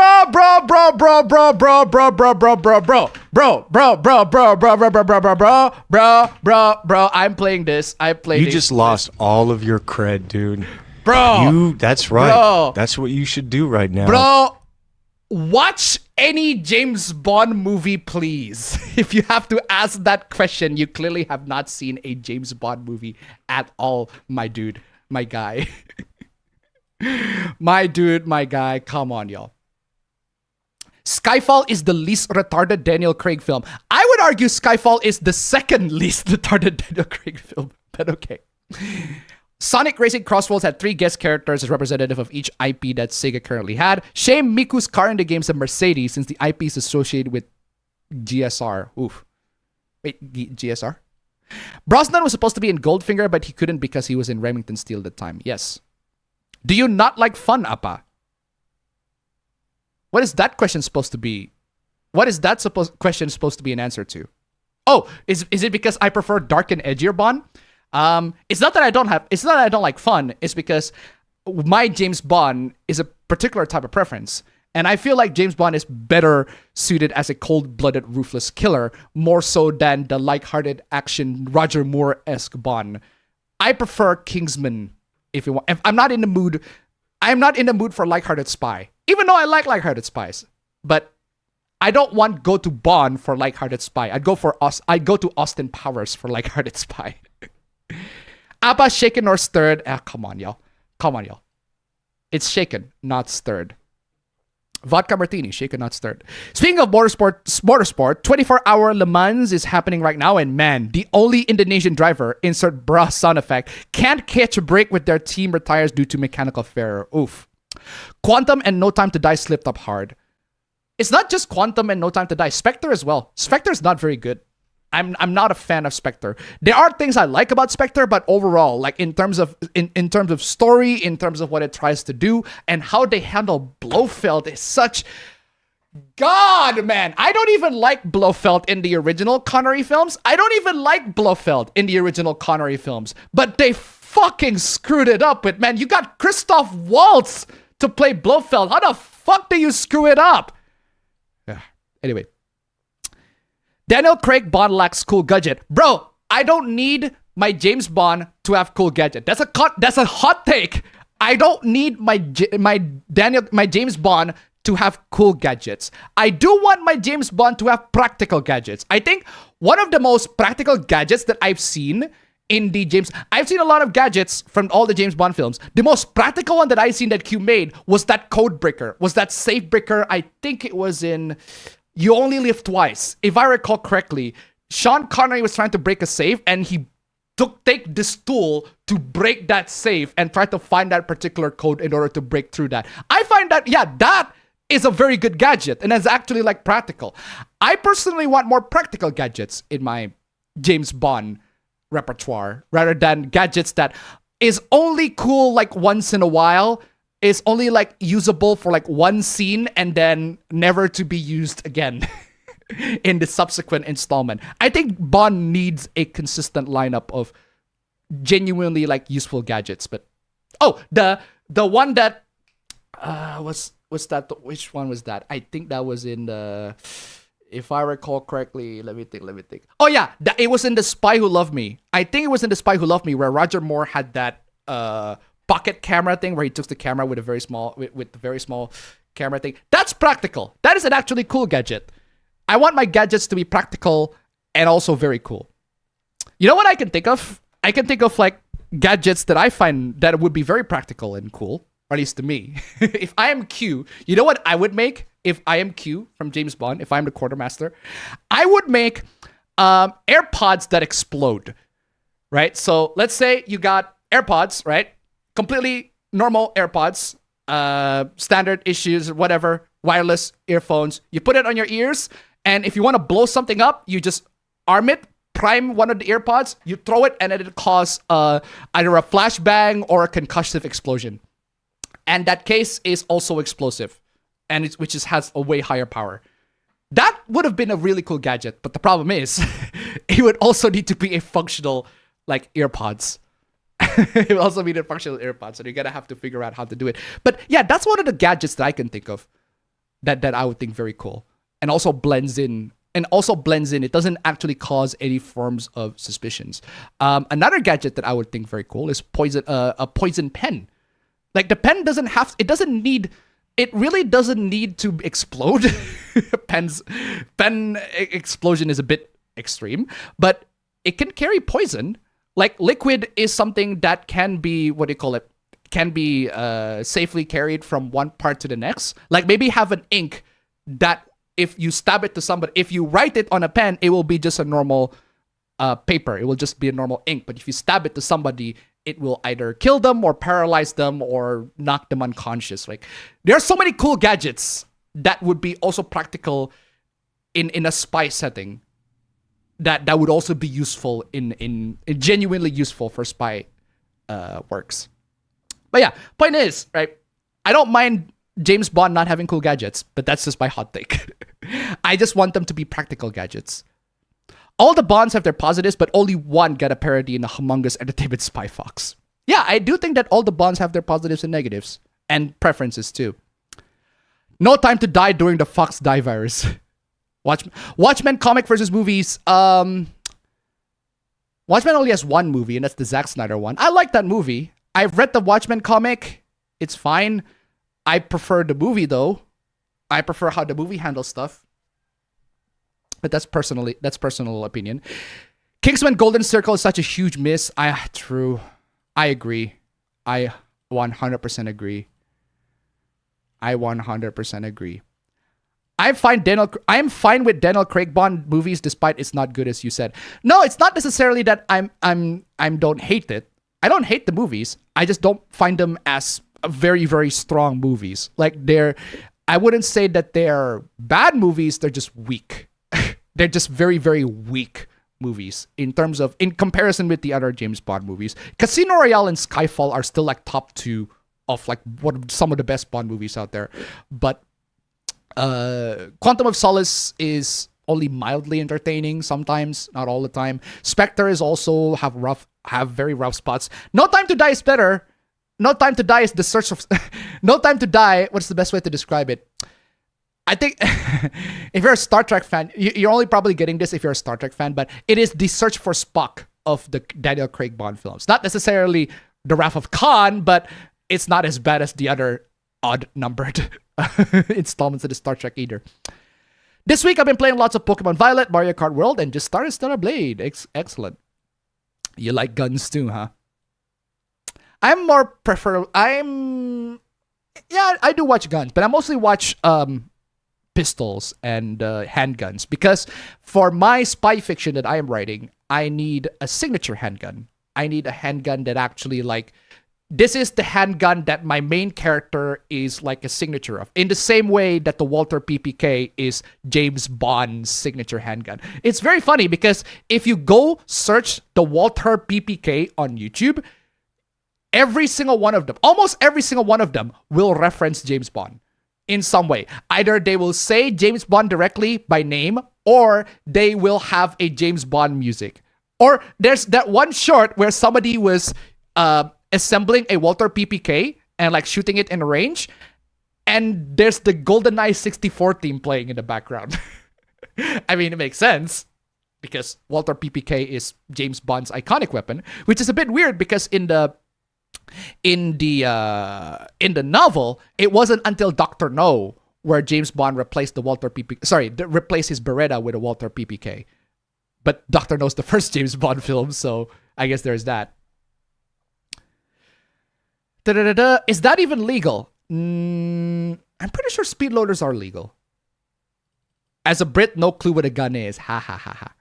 playing this. You just lost all of your cred, dude. Bro. That's right. Bro. That's what you should do right now. Bro, watch any James Bond movie, please. If you have to ask that question, you clearly have not seen a James Bond movie at all, my dude, my guy. My dude, my guy. Come on, y'all. Skyfall is the least retarded Daniel Craig film. I would argue Skyfall is the second least retarded Daniel Craig film, but okay. Sonic Racing Crossroads had 3 guest characters as representative of each IP that Sega currently had. Shame Miku's car in the game's a Mercedes, since the IP is associated with GSR. Oof. Wait, GSR? Brosnan was supposed to be in Goldfinger, but he couldn't because he was in Remington Steel at the time. Yes. Do you not like fun, Appa? What is that question supposed to be? What is that question supposed to be an answer to? Oh, is it because I prefer dark and edgier Bond? It's not that I don't like fun. It's because my James Bond is a particular type of preference. And I feel like James Bond is better suited as a cold-blooded, ruthless killer, more so than the light-hearted action Roger Moore-esque Bond. I prefer Kingsman if you want. If I'm not in the mood for light-hearted spy. Even though I like light-hearted spies. But I don't want go to Bond for light-hearted spy. I'd go to Austin Powers for light-hearted spy. Appa shaken or stirred? Come on, y'all. It's shaken, not stirred. Vodka martini, shaken, not stirred. Speaking of motorsport, 24-hour Le Mans is happening right now, and man, the only Indonesian driver, insert bruh sound effect, can't catch a break with their team retires due to mechanical failure. Oof. Quantum and No Time to Die slipped up hard. It's not just Quantum and No Time to Die. Spectre as well. Spectre is not very good. I'm not a fan of Spectre. There are things I like about Spectre, but overall, like in terms of story, in terms of what it tries to do, and how they handle Blofeld is such. God, man, I don't even like Blofeld in the original Connery films. I don't even like Blofeld in the original Connery films. But they fucking screwed it up with, man, you got Christoph Waltz to play Blofeld. How the fuck do you screw it up? Yeah. Anyway. Daniel Craig Bond lacks cool gadget. Bro, I don't need my James Bond to have cool gadget. That's a hot take. I don't need my James Bond to have cool gadgets. I do want my James Bond to have practical gadgets. I think one of the most practical gadgets that I've seen in the I've seen a lot of gadgets from all the James Bond films. The most practical one that I've seen that Q made was that code breaker, was that safe breaker. I think it was in You Only Live Twice. If I recall correctly, Sean Connery was trying to break a safe and he take this tool to break that safe and try to find that particular code in order to break through that. I find that, yeah, that is a very good gadget and it's actually like practical. I personally want more practical gadgets in my James Bond repertoire rather than gadgets that is only cool like once in a while, is only like usable for like one scene and then never to be used again in the subsequent installment. I think Bond needs a consistent lineup of genuinely like useful gadgets. But the one that was that which one was that? I think that was in the, if I recall correctly, let me think. Oh yeah, it was in The Spy Who Loved Me. I think it was in The Spy Who Loved Me where Roger Moore had that pocket camera thing where he took the camera with a very small with the very small camera thing. That's practical. That is an actually cool gadget. I want my gadgets to be practical and also very cool. You know what I can think of? I can think of like gadgets that I find that would be very practical and cool, or at least to me. If I am Q, you know what I would make if I am Q from James Bond, if I'm the quartermaster? I would make AirPods that explode, right? So let's say you got AirPods, right? Completely normal AirPods, standard issues, whatever, wireless earphones. You put it on your ears, and if you want to blow something up, you just arm it, prime one of the AirPods, you throw it, and it'll cause either a flashbang or a concussive explosion. And that case is also explosive, and which has a way higher power. That would have been a really cool gadget, but the problem is, it would also need to be a functional, like, AirPods. It would also be a functional AirPods, so you're gonna have to figure out how to do it. But yeah, that's one of the gadgets that I can think of that I would think very cool, and also blends in. It doesn't actually cause any forms of suspicions. Another gadget that I would think very cool is a poison pen. Like the pen it really doesn't need to explode. Pen explosion is a bit extreme, but it can carry poison. Like liquid is something that can be, can be safely carried from one part to the next. Like maybe have an ink that if you stab it to somebody, if you write it on a pen, it will be just a normal paper. It will just be a normal ink. But if you stab it to somebody, it will either kill them or paralyze them or knock them unconscious. Like there are so many cool gadgets that would be also practical in a spy setting that would also be useful in genuinely useful for spy works. But yeah, point is, right, I don't mind James Bond not having cool gadgets, but that's just my hot take. I just want them to be practical gadgets. All the Bonds have their positives, but only one got a parody in the humongous entertainment Spy Fox. Yeah, I do think that all the Bonds have their positives and negatives, and preferences too. No Time to Die during the Fox Die virus. Watchmen comic versus movies. Watchmen only has one movie, and that's the Zack Snyder one. I like that movie. I've read the Watchmen comic. It's fine. I prefer the movie though. I prefer how the movie handles stuff. But that's personal opinion. Kingsman Golden Circle is such a huge miss. True. I agree. I 100% agree. I am fine with Daniel Craig Bond movies despite it's not good as you said. No, it's not necessarily that I don't hate it. I don't hate the movies. I just don't find them as very, very strong movies. Like I wouldn't say that they're bad movies. They're just weak. They're just very, very weak movies in comparison with the other James Bond movies. Casino Royale and Skyfall are still like top 2 of like some of the best Bond movies out there. But Quantum of Solace is only mildly entertaining sometimes, not all the time. Spectre is also have very rough spots. No Time to Die is better. No Time to Die is the search of No Time to Die. What's the best way to describe it? I think if you're a Star Trek fan, you're only probably getting this if you're a Star Trek fan, but it is the search for Spock of the Daniel Craig Bond films. Not necessarily the Wrath of Khan, but it's not as bad as the other odd-numbered installments of the Star Trek either. This week, I've been playing lots of Pokemon Violet, Mario Kart World, and just started Stellar Blade. Excellent. You like guns too, huh? I do watch guns, but I mostly watch pistols and handguns, because for my spy fiction that I am writing, I need a signature handgun. I need a handgun that actually, like, this is the handgun that my main character is like a signature of, in the same way that the Walther PPK is James Bond's signature handgun. It's very funny because if you go search the Walther PPK on YouTube, every single one of them, almost every single one of them, will reference James Bond in some way. Either they will say James Bond directly by name, or they will have a James Bond music. Or there's that one short where somebody was assembling a Walther PPK and like shooting it in range, and there's the GoldenEye 64 theme playing in the background. I mean, it makes sense because Walther PPK is James Bond's iconic weapon, which is a bit weird because in the novel, it wasn't until Dr. No where James Bond replaced the Walther PPK. Replaced his Beretta with a Walther PPK. But Dr. No's the first James Bond film, so I guess there's that. Is that even legal? I'm pretty sure speed loaders are legal. As a Brit, no clue what a gun is. Ha ha ha ha.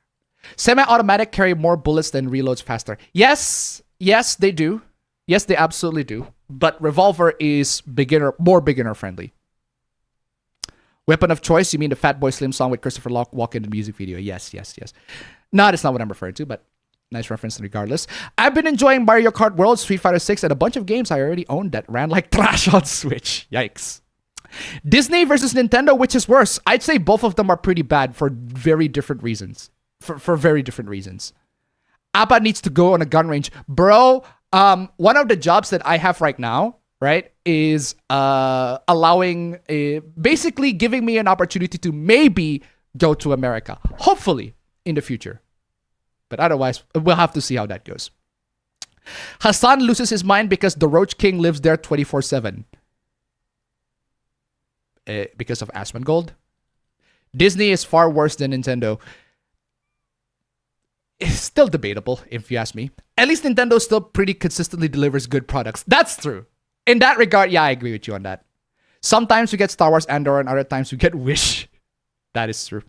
Semi-automatic carry more bullets than reloads faster. Yes, they do. Yes, they absolutely do. But revolver is more beginner friendly. Weapon of choice, you mean the Fatboy Slim song with Christopher Walken in the music video? Yes. No, that's not what I'm referring to, but nice reference regardless. I've been enjoying Mario Kart World, Street Fighter 6, and a bunch of games I already owned that ran like trash on Switch. Yikes. Disney versus Nintendo, which is worse? I'd say both of them are pretty bad for very different reasons. For very different reasons. Appa needs to go on a gun range. Bro, one of the jobs that I have right now, right, is basically giving me an opportunity to maybe go to America. Hopefully in the future. But otherwise, we'll have to see how that goes. Hassan loses his mind because the Roach King lives there 24/7. Because of Asmongold. Disney is far worse than Nintendo. It's still debatable, if you ask me. At least Nintendo still pretty consistently delivers good products. That's true. In that regard, yeah, I agree with you on that. Sometimes we get Star Wars Andor, and other times we get Wish. That is true.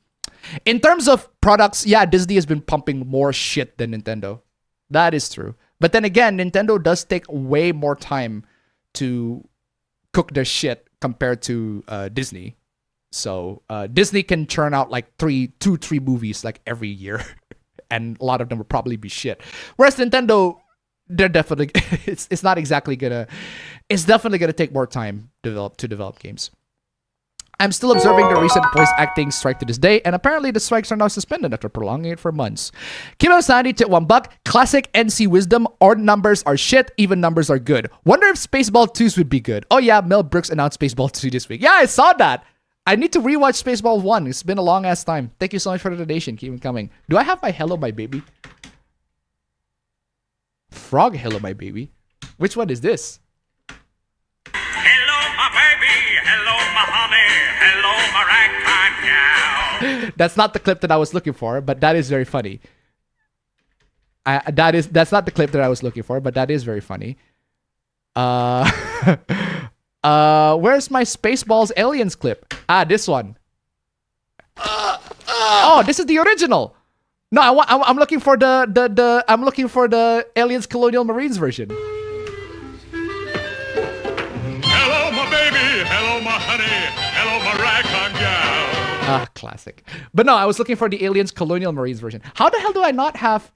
In terms of products, yeah, Disney has been pumping more shit than Nintendo. That is true. But then again, Nintendo does take way more time to cook their shit compared to Disney. So Disney can churn out like 3 movies like every year. And a lot of them will probably be shit. Whereas Nintendo, they're definitely it's definitely gonna take more time to develop games. I'm still observing the recent voice acting strike to this day, and apparently the strikes are now suspended after prolonging it for months. Kimo Sandy to $1. Classic NC wisdom: odd numbers are shit, even numbers are good. Wonder if Spaceball 2s would be good. Oh yeah, Mel Brooks announced Spaceball 2 this week. Yeah, I saw that. I need to rewatch Spaceball 1. It's been a long ass time. Thank you so much for the donation. Keep it coming. Do I have my Hello My Baby? Frog Hello My Baby? Which one is this? Hello, my baby. Hello, my honey. Hello, my ragtime gal. That's not the clip that I was looking for, but that is very funny. That's not the clip that I was looking for, but that is very funny. Where's my Spaceballs Aliens clip? Ah, this one. Oh, this is the original. No, I'm looking for the Aliens Colonial Marines version. Hello, my baby. Hello, my honey. Hello, Classic. But no, I was looking for the Aliens Colonial Marines version. How the hell do I not have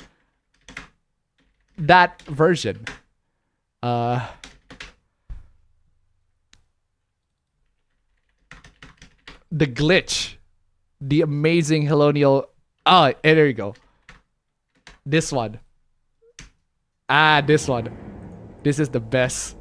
that version? The glitch. The amazing Colonial. Oh, there you go. This one. This one. This is the best.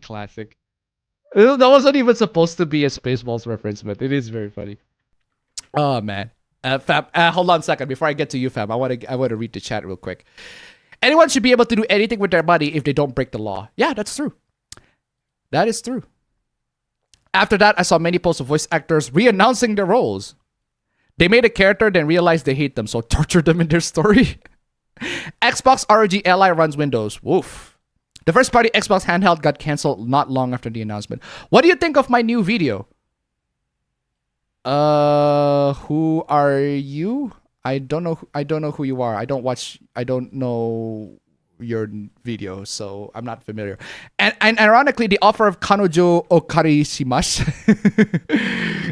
Classic. That wasn't even supposed to be a Spaceballs reference, but it is very funny. Oh man. Fam, hold on a second before I get to you, fam. I want to read the chat real quick. Anyone should be able to do anything with their money if they don't break the law. Yeah, that's true. That is true. After that, I saw many posts of voice actors re-announcing their roles. They made a character, then realized they hate them, so torture them in their story. Xbox ROG Ally runs Windows. Woof. The first party Xbox handheld got cancelled not long after the announcement. What do you think of my new video? Who are you? I don't know who you are. I don't know your video, so I'm not familiar. And ironically, the offer of Kanojo Okarishimasu,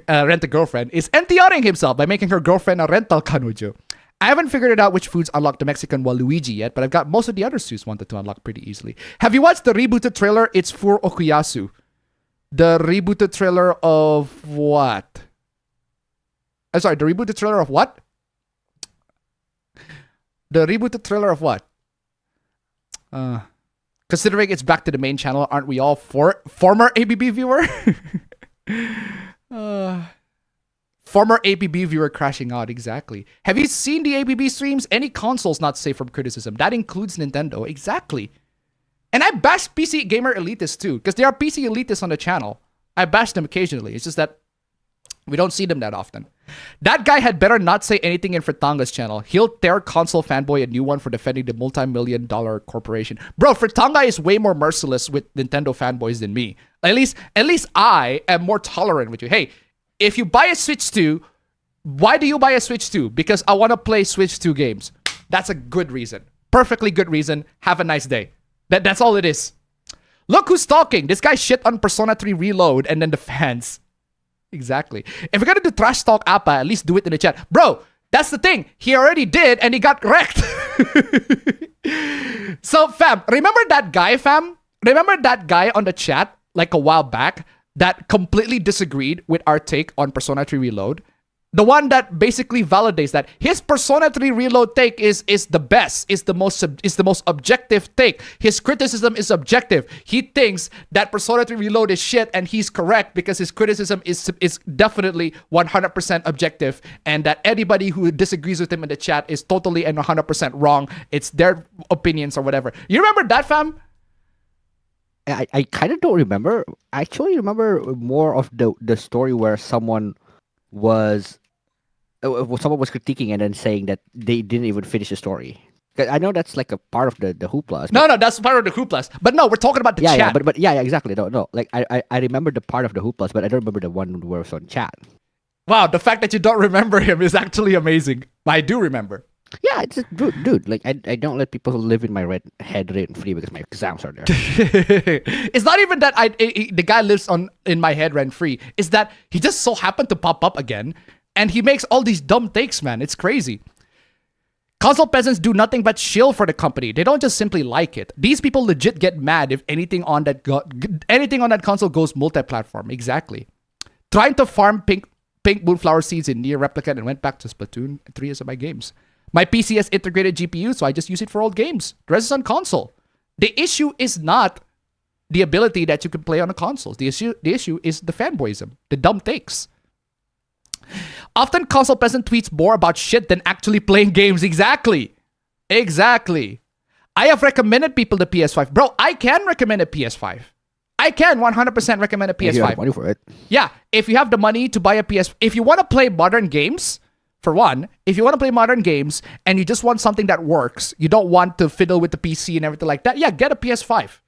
rent a girlfriend, is NTRing himself by making her girlfriend a rental Kanojo. I haven't figured out which foods unlock the Mexican Waluigi yet, but I've got most of the other suits wanted to unlock pretty easily. Have you watched the rebooted trailer? It's for Okuyasu. The rebooted trailer of what? I'm sorry, the rebooted trailer of what? The rebooted trailer of what? Considering it's back to the main channel, aren't we all former APB viewer? Former APB viewer crashing out, exactly. Have you seen the APB streams? Any consoles not safe from criticism. That includes Nintendo, exactly. And I bash PC gamer elitists too, because there are PC elitists on the channel. I bash them occasionally. It's just that we don't see them that often. That guy had better not say anything in Fritanga's channel. He'll tear console fanboy a new one for defending the multi-million-dollar corporation. Bro, Fritanga is way more merciless with Nintendo fanboys than me. At least I am more tolerant with you. Hey, if you buy a Switch 2, why do you buy a Switch 2? Because I want to play Switch 2 games. That's a good reason. Perfectly good reason. Have a nice day. That's all it is. Look who's talking. This guy shit on Persona 3 Reload and then the fans. Exactly. If you're gonna do trash talk Appa, at least do it in the chat. Bro, that's the thing. He already did and he got wrecked. So fam, remember that guy, fam? Remember that guy on the chat like a while back that completely disagreed with our take on Persona 3 Reload? The one that basically validates that his Persona 3 Reload take is the best, is the most objective take. His criticism is objective. He thinks that Persona 3 Reload is shit, and he's correct because his criticism is definitely 100% objective, and that anybody who disagrees with him in the chat is totally and 100% wrong. It's their opinions or whatever. You remember that, fam? I kind of don't remember. I actually remember more of the story where someone was critiquing and then saying that they didn't even finish the story. I know that's like a part of the hoopla. No, that's part of the hooplas. But no, we're talking about the chat. Yeah, but exactly. No. Like I remember the part of the hooplas, but I don't remember the one where it was on chat. Wow, the fact that you don't remember him is actually amazing. I do remember. Yeah, it's dude. Like I don't let people live in my head rent free because my exams are there. It's not even that the guy lives in my head rent free. It's that he just so happened to pop up again, and he makes all these dumb takes, man. It's crazy. Console peasants do nothing but shill for the company. They don't just simply like it. These people legit get mad if anything on that console goes multi-platform. Exactly. Trying to farm pink moonflower seeds in Nier Replicant and went back to Splatoon 3 as my games. My PC has integrated GPU, so I just use it for old games. The rest is on console. The issue is not the ability that you can play on the consoles. The issue is the fanboyism, the dumb takes. Often console peasant tweets more about shit than actually playing games. Exactly. I have recommended people the PS5. Bro, I can recommend a PS5. I can 100% recommend a PS5. You have money for it. Yeah, if you have the money to buy a PS... If you want to play modern games For one, if you want to play modern games and you just want something that works, you don't want to fiddle with the PC and everything like that, yeah, get a PS5.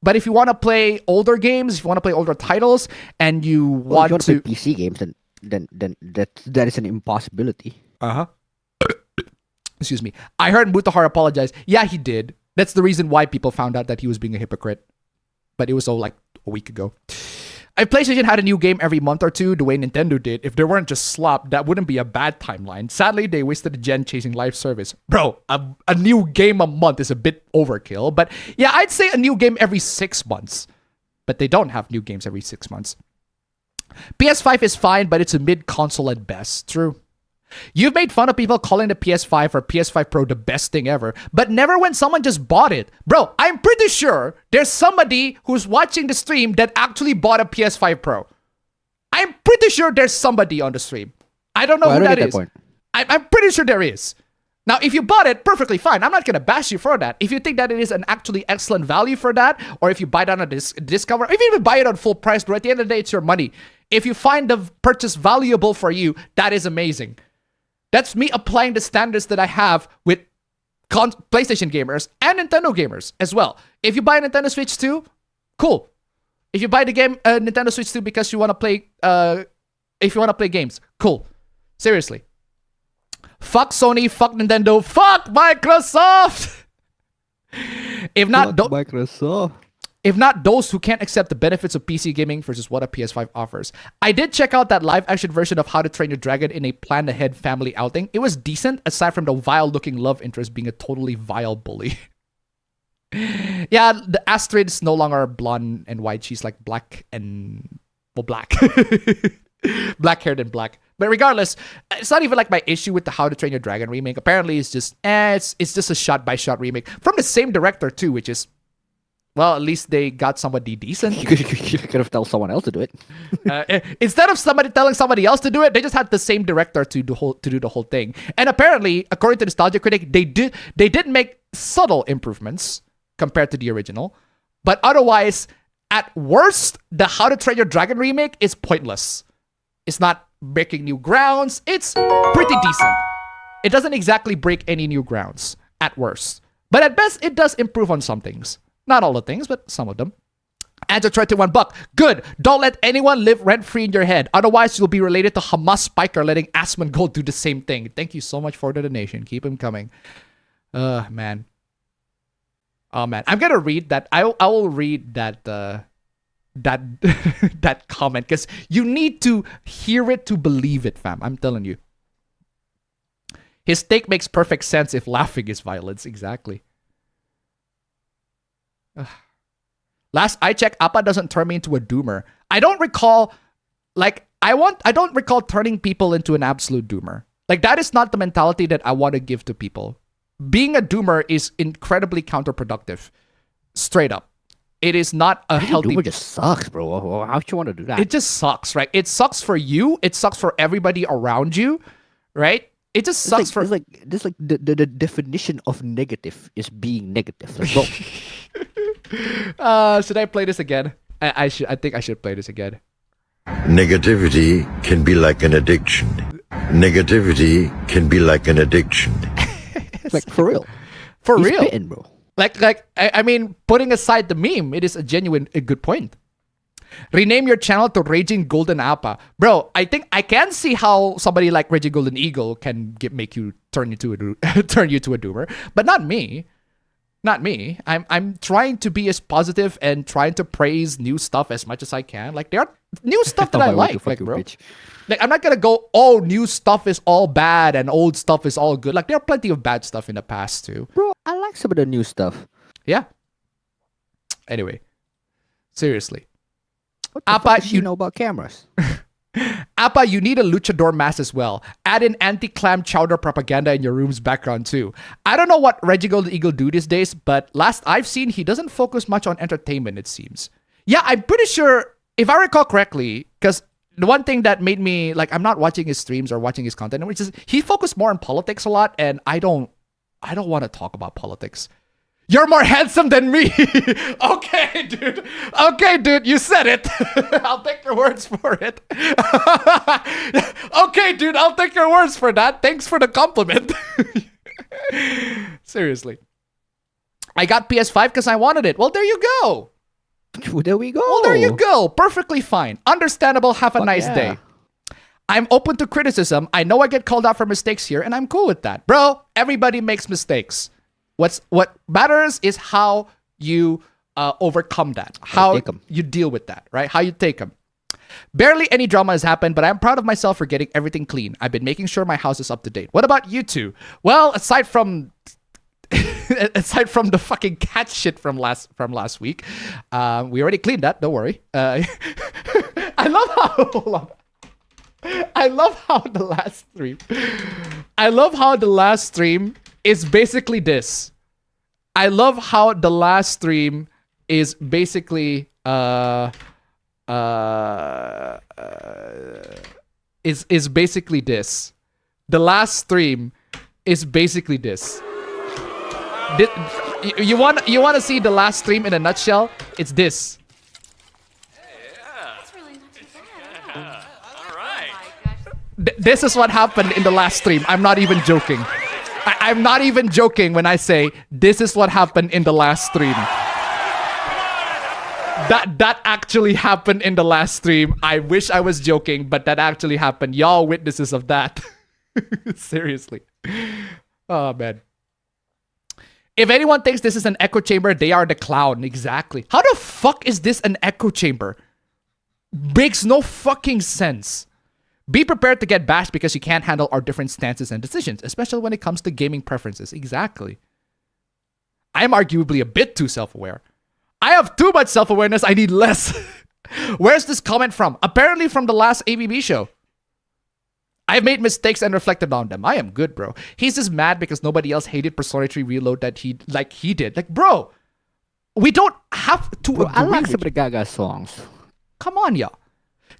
But if you want to play older games, if you want to play older titles, and you want to play PC games, then that is an impossibility. Excuse me. I heard Mutahar apologize. Yeah, he did. That's the reason why people found out that he was being a hypocrite. But it was all like a week ago. If PlayStation had a new game every month or two, the way Nintendo did, if they weren't just slop, that wouldn't be a bad timeline. Sadly, they wasted a gen chasing live service. Bro, a new game a month is a bit overkill. But yeah, I'd say a new game every 6 months. But they don't have new games every 6 months. PS5 is fine, but it's a mid-console at best. True. You've made fun of people calling the PS5 or PS5 Pro the best thing ever, but never when someone just bought it. Bro, I'm pretty sure there's somebody who's watching the stream that actually bought a PS5 Pro. I'm pretty sure there's somebody on the stream. I don't know who that is. I'm pretty sure there is. Now, if you bought it, perfectly fine. I'm not going to bash you for that. If you think that it is an actually excellent value for that, or if you buy it on a discover, if you even buy it on full price, bro, at the end of the day, it's your money. If you find the purchase valuable for you, that is amazing. That's me applying the standards that I have with PlayStation gamers and Nintendo gamers as well. If you buy a Nintendo Switch 2, cool. If you buy the game Nintendo Switch 2 because you want to play, if you want to play games, cool. Seriously. Fuck Sony, fuck Nintendo, fuck Microsoft. If not, Microsoft. If not those who can't accept the benefits of PC gaming versus what a PS5 offers. I did check out that live action version of How to Train Your Dragon in a planned ahead family outing. It was decent, aside from the vile looking love interest being a totally vile bully. Yeah, the Astrid is no longer blonde and white. She's like black and, well, black. Black haired and black. But regardless, it's not even like my issue with the How to Train Your Dragon remake. Apparently it's just, it's just a shot by shot remake from the same director too, which is, well, at least they got somebody decent. You could have told someone else to do it. Instead of somebody telling somebody else to do it, they just had the same director to do the whole thing. And apparently, according to Nostalgia Critic, they did make subtle improvements compared to the original. But otherwise, at worst, the How to Train Your Dragon remake is pointless. It's not breaking new grounds. It's pretty decent. It doesn't exactly break any new grounds, at worst. But at best, it does improve on some things. Not all the things, but some of them. And to $21. Good. Don't let anyone live rent-free in your head. Otherwise, you'll be related to Hamas Spiker letting Asmongold Gold do the same thing. Thank you so much for the donation. Keep him coming. Man. Oh, man. I'm going to read that. I will read that that comment, because you need to hear it to believe it, fam. I'm telling you. His take makes perfect sense if laughing is violence. Exactly. Last I checked, Appa doesn't turn me into a doomer. I don't recall, like, I don't recall turning people into an absolute doomer. Like, that is not the mentality that I want to give to people. Being a doomer is incredibly counterproductive. Straight up. It is not a healthy... Doomer just sucks, bro. How'd you want to do that? It just sucks, right? It sucks for you. It sucks for everybody around you, right? It just sucks for... It's like the definition of negative is being negative. Like, bro. Should I play this again? I think I should play this again. Negativity can be like an addiction. Negativity can be like an addiction. Like, for real. For He's real. Spitting, bro. I mean, putting aside the meme, it is a good point. Rename your channel to Raging Golden Appa. Bro, I think I can see how somebody like Raging Golden Eagle can make you turn you to a doomer, but not me. Not me. I'm trying to be as positive and trying to praise new stuff as much as I can. Like, there are new stuff that I like bro. Bitch. Like, I'm not gonna go, oh, new stuff is all bad and old stuff is all good. Like, there are plenty of bad stuff in the past too. Bro, I like some of the new stuff. Yeah. Anyway, seriously. What the fuck does you know about cameras? Appa, you need a luchador mask as well. Add in anti-clam chowder propaganda in your room's background too. I don't know what Reggie Golden Eagle do these days, but last I've seen, he doesn't focus much on entertainment, it seems. Yeah, I'm pretty sure, if I recall correctly, because the one thing that made me, like, I'm not watching his streams or watching his content, which is he focused more on politics a lot, and I don't want to talk about politics. You're more handsome than me. Okay, dude. Okay, dude, you said it. I'll take your words for it. Okay, dude, I'll take your words for that. Thanks for the compliment. Seriously. I got PS5 because I wanted it. Well, there you go. There we go. Well, there you go. Perfectly fine. Understandable. Have a nice day. I'm open to criticism. I know I get called out for mistakes here, and I'm cool with that. Bro, everybody makes mistakes. What matters is how you overcome that. How you deal with that, right? How you take them. Barely any drama has happened, but I'm proud of myself for getting everything clean. I've been making sure my house is up to date. What about you two? Well, aside from the fucking cat shit from last week, we already cleaned that. Don't worry. I love how. Hold on. I love how the last stream is basically this. I love how the last stream is basically is basically this. The last stream is basically this. You want to see the last stream in a nutshell? It's this. This is what happened in the last stream. I'm not even joking. I'm not even joking when I say this is what happened in the last stream. That actually happened in the last stream. I wish I was joking, but that actually happened. Y'all witnesses of that. Seriously. Oh, man. If anyone thinks this is an echo chamber, they are the clown. Exactly. How the fuck is this an echo chamber? Makes no fucking sense. Be prepared to get bashed because you can't handle our different stances and decisions, especially when it comes to gaming preferences. Exactly. I'm arguably a bit too self-aware. I have too much self-awareness. I need less. Where's this comment from? Apparently from the last APB show. I've made mistakes and reflected on them. I am good, bro. He's just mad because nobody else hated Persona 3 Reload that he did. Like, bro, we don't have to agree. I like Gaga songs. Come on, y'all.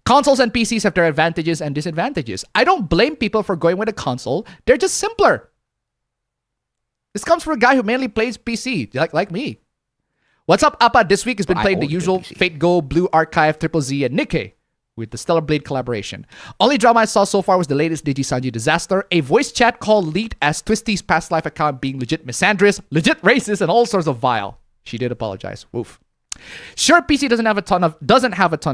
Consoles and PCs have their advantages and disadvantages. I don't blame people for going with a console. They're just simpler. This comes from a guy who mainly plays PC, like me. What's up, Appa? This week has been playing the usual Fate Go, Blue Archive, Triple Z, and Nikkei with the Stellar Blade collaboration. Only drama I saw so far was the latest Digisanji disaster, a voice chat call leaked as Twisty's past life account being legit misandrous, legit racist, and all sorts of vile. She did apologize. Woof. Sure, PC doesn't have a ton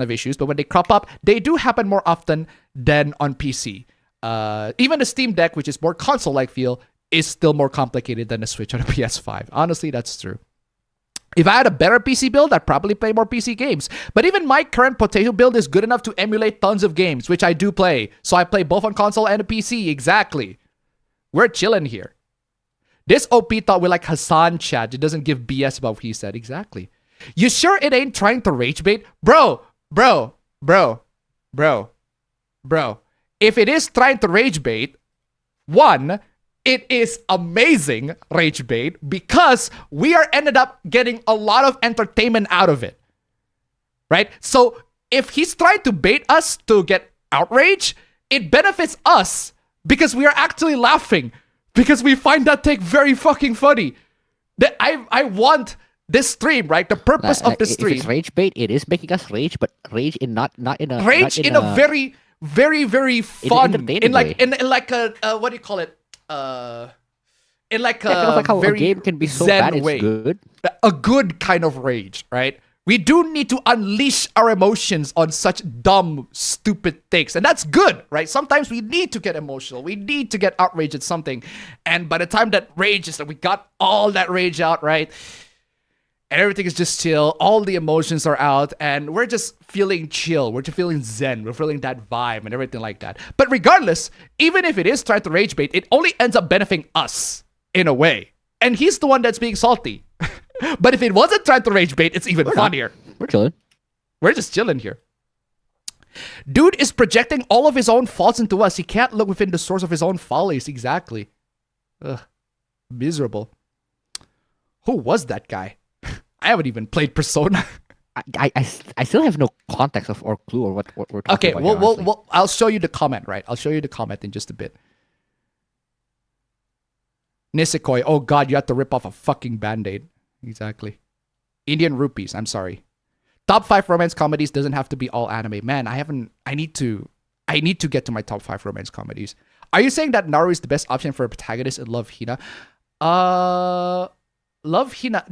of issues, but when they crop up, they do happen more often than on PC. Even the Steam Deck, which is more console-like feel, is still more complicated than a Switch or a PS5. Honestly, that's true. If I had a better PC build, I'd probably play more PC games. But even my current potato build is good enough to emulate tons of games, which I do play. So I play both on console and a PC. Exactly. We're chilling here. This OP thought we like Hassan chat. It doesn't give BS about what he said. Exactly. You sure it ain't trying to rage bait? Bro. If it is trying to rage bait, one, it is amazing rage bait because we are ended up getting a lot of entertainment out of it. Right? So if he's trying to bait us to get outrage, it benefits us because we are actually laughing because we find that take very fucking funny. That I want this stream, right? The purpose of this stream. If it's rage bait, it is making us rage, but rage in not in a rage in a very, very, very fun in like a what do you call it? In like a how very a game can be so zen bad it's way. Good. A good kind of rage, right? We do need to unleash our emotions on such dumb, stupid things. And that's good, right? Sometimes we need to get emotional. We need to get outraged at something. And by the time that rage is we got all that rage out, right? And everything is just chill. All the emotions are out. And we're just feeling chill. We're just feeling zen. We're feeling that vibe and everything like that. But regardless, even if it is trying to rage bait, it only ends up benefiting us in a way. And he's the one that's being salty. But if it wasn't trying to rage bait, it's even funnier. We're chilling. We're just chilling here. Dude is projecting all of his own faults into us. He can't look within the source of his own follies. Exactly. Ugh. Miserable. Who was that guy? I haven't even played Persona. I still have no context of or clue or what we're talking about. Okay, well, I'll show you the comment, right? I'll show you the comment in just a bit. Nisekoi, oh god, you have to rip off a fucking band-aid. Exactly. Indian rupees. I'm sorry. Top 5 romance comedies doesn't have to be all anime. Man, I need to get to my top 5 romance comedies. Are you saying that Naru is the best option for a protagonist in Love Hina? Love Hina.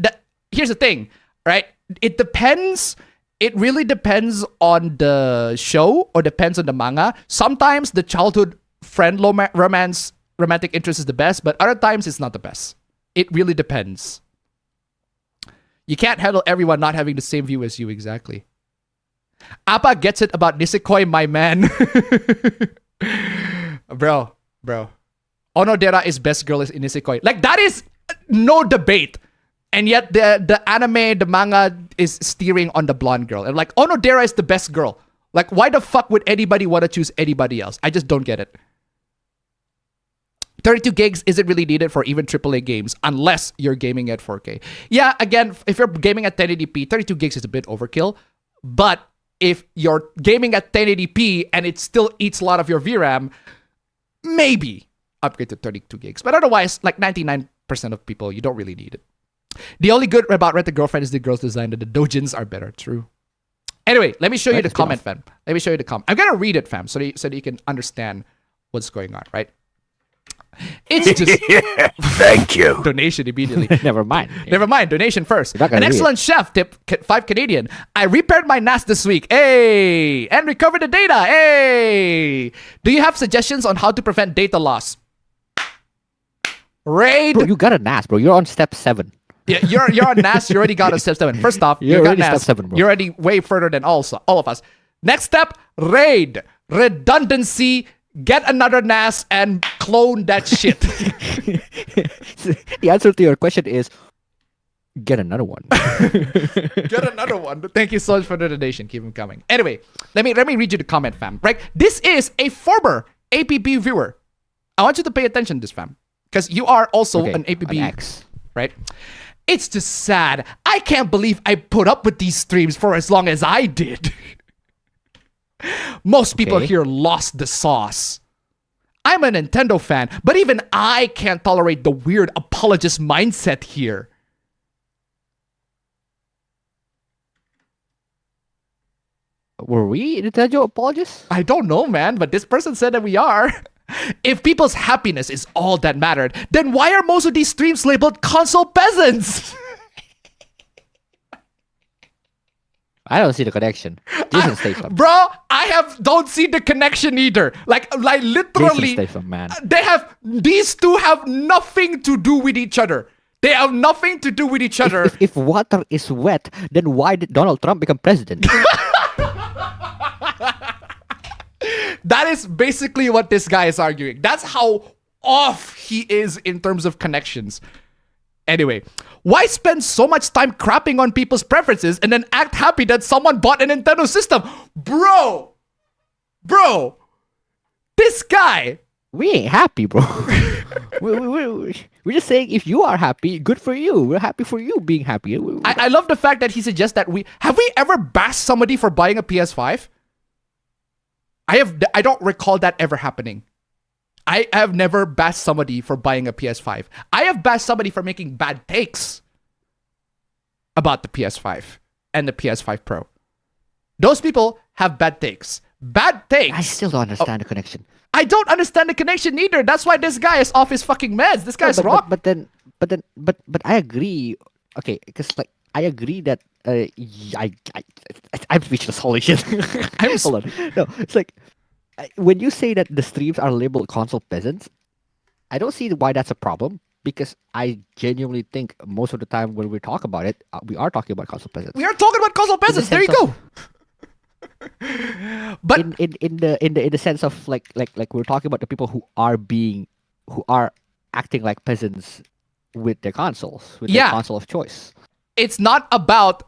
Here's the thing, right? It depends. It really depends on the show or depends on the manga. Sometimes the childhood friend romantic interest is the best, but other times it's not the best. It really depends. You can't handle everyone not having the same view as you, exactly. Appa gets it about Nisekoi, my man. Bro. Onodera is best girl in Nisekoi. Like, that is no debate. And yet the anime, the manga is steering on the blonde girl. And like, Onodera is the best girl. Like, why the fuck would anybody want to choose anybody else? I just don't get it. 32 gigs isn't really needed for even AAA games unless you're gaming at 4K. Yeah, again, if you're gaming at 1080p, 32 gigs is a bit overkill. But if you're gaming at 1080p and it still eats a lot of your VRAM, maybe upgrade to 32 gigs. But otherwise, like 99% of people, you don't really need it. The only good about Rent a Girlfriend is the girl's design, and the dojins are better. True. Anyway, let me show you the comment, fam. Let me show you the comment. I'm going to read it, fam, so that you can understand what's going on, right? It's just... Thank you. Donation immediately. Never mind. Never mind. Donation first. You're not An gonna read excellent chef, tip 5 Canadian. I repaired my NAS this week. Hey! And recovered the data. Hey! Do you have suggestions on how to prevent data loss? Raid. Bro, you got a NAS, bro. You're on step 7. Yeah, you're on NAS. You already got a step 7. First off, you got already NAS. step 7, bro. You're already way further than all of us. Next step, raid. Redundancy. Get another NAS and clone that shit. The answer to your question is get another one. Get another one. Thank you so much for the donation. Keep them coming. Anyway, let me read you the comment, fam. Right? This is a former APB viewer. I want you to pay attention to this, fam. Because you are also an APB. An X. Right? It's just sad. I can't believe I put up with these streams for as long as I did. Most people here lost the sauce. I'm a Nintendo fan, but even I can't tolerate the weird apologist mindset here. Were we Nintendo apologists? I don't know, man, but this person said that we are. If people's happiness is all that mattered, then why are most of these streams labeled console peasants? I don't see the connection. Jason Statham. Bro, don't see the connection either. Like literally, Jason Statham, man. These two have nothing to do with each other. They have nothing to do with each other. If water is wet, then why did Donald Trump become president? That is basically what this guy is arguing. That's how off he is in terms of connections. Anyway, why spend so much time crapping on people's preferences and then act happy that someone bought a Nintendo system? Bro, this guy. We ain't happy, bro. We're just saying if you are happy, good for you. We're happy for you being happy. I love the fact that he suggests that have we ever bashed somebody for buying a PS5? I don't recall that ever happening. I have never bashed somebody for buying a PS5. I have bashed somebody for making bad takes about the PS5 and the PS5 Pro. Those people have bad takes. Bad takes. I still don't understand the connection. I don't understand the connection either. That's why this guy is off his fucking meds. This guy's wrong. But I agree. Okay, because like I agree that I'm speechless. Holy shit. Hold on. No, it's like when you say that the streams are labeled console peasants, I don't see why that's a problem, because I genuinely think most of the time when we talk about it, we are talking about console peasants. We are talking about console peasants. There you go. But in the sense of like we're talking about the people who are acting like peasants with their consoles, with their console of choice. It's not about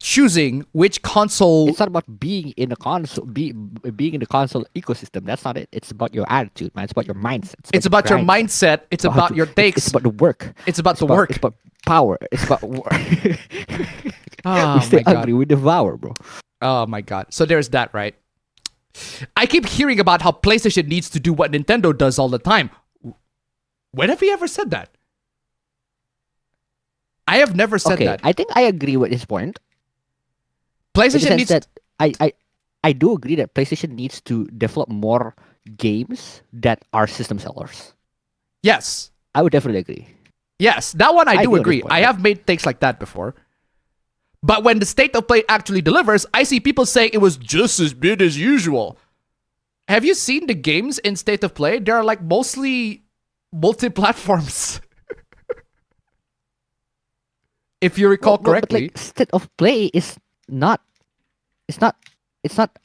choosing which console. It's not about being in the console, being in the console ecosystem. That's not it. It's about your attitude, man. It's about your mindset. It's about your mindset. It's about your takes. It's about the work. It's about the work. It's about power. It's about work. Oh, we stay my God. hungry. We devour, bro. Oh my God. So there's that, right? I keep hearing about how PlayStation needs to do what Nintendo does all the time. When have we ever said that? I have never said Okay, that. I think I agree with his point. In the PlayStation sense needs that I do agree that PlayStation needs to develop more games that are system sellers. Yes. I would definitely agree. Yes, that one I do agree with agree. this point, I yeah. have made takes like that before. But when the state of play actually delivers, I see people saying it was just as good as usual. Have you seen the games in state of play? They're like mostly multi-platforms. If you recall correctly. But like state of play is not. It's not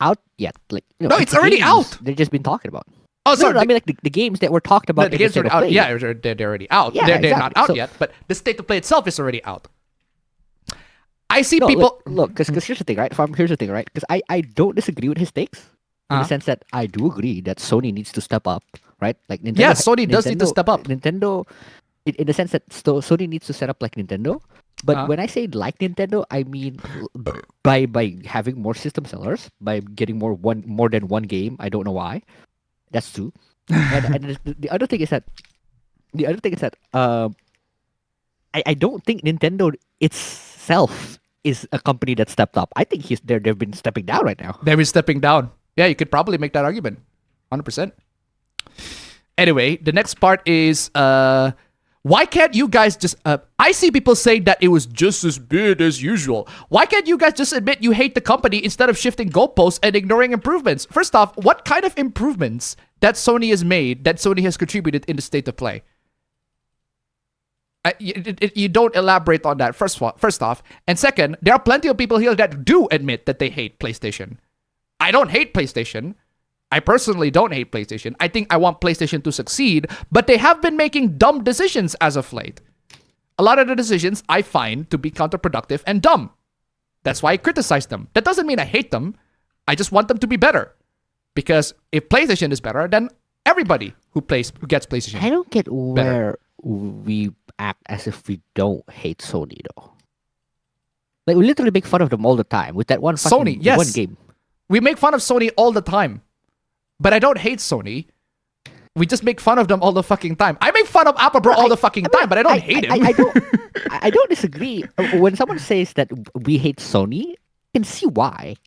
out yet. Like No, it's already games out. They've just been talking about. Oh, No, sorry. I mean like the games that were talked about. the in games state are of out. play. Yeah, they're already out. Yeah, they're not exactly. out So- yet, but the state of play itself is already out. I see No, people. look, because here's the thing, right? Here's the thing, right? Because I don't disagree with his takes in the sense that I do agree that Sony needs to step up, right? Like Nintendo. Yeah, Sony does need to step up. Nintendo, in the sense that Sony needs to set up like Nintendo. But when I say like Nintendo, I mean by having more system sellers, by getting more than one game. I don't know why. That's two. and the other thing is that I don't think Nintendo itself is a company that stepped up. I think they've been stepping down right now. They've been stepping down. Yeah, you could probably make that argument. 100%. Anyway, the next part is why can't you guys just I see people saying that it was just as good as usual. Why can't you guys just admit you hate the company instead of shifting goalposts and ignoring improvements? First off, what kind of improvements that Sony has made, that Sony has contributed in the state of play? You don't elaborate on that, first off. And second, there are plenty of people here that do admit that they hate PlayStation. I don't hate PlayStation. I personally don't hate PlayStation. I think I want PlayStation to succeed, but they have been making dumb decisions as of late. A lot of the decisions I find to be counterproductive and dumb. That's why I criticize them. That doesn't mean I hate them. I just want them to be better. Because if PlayStation is better, then everybody who gets PlayStation. I don't get where we act as if we don't hate Sony though. Like we literally make fun of them all the time with that one Sony, yes. one game. We make fun of Sony all the time. But I don't hate Sony. We just make fun of them all the fucking time. I make fun of Apple Bro all the fucking time, but I don't hate him. I don't disagree. When someone says that we hate Sony, I can see why.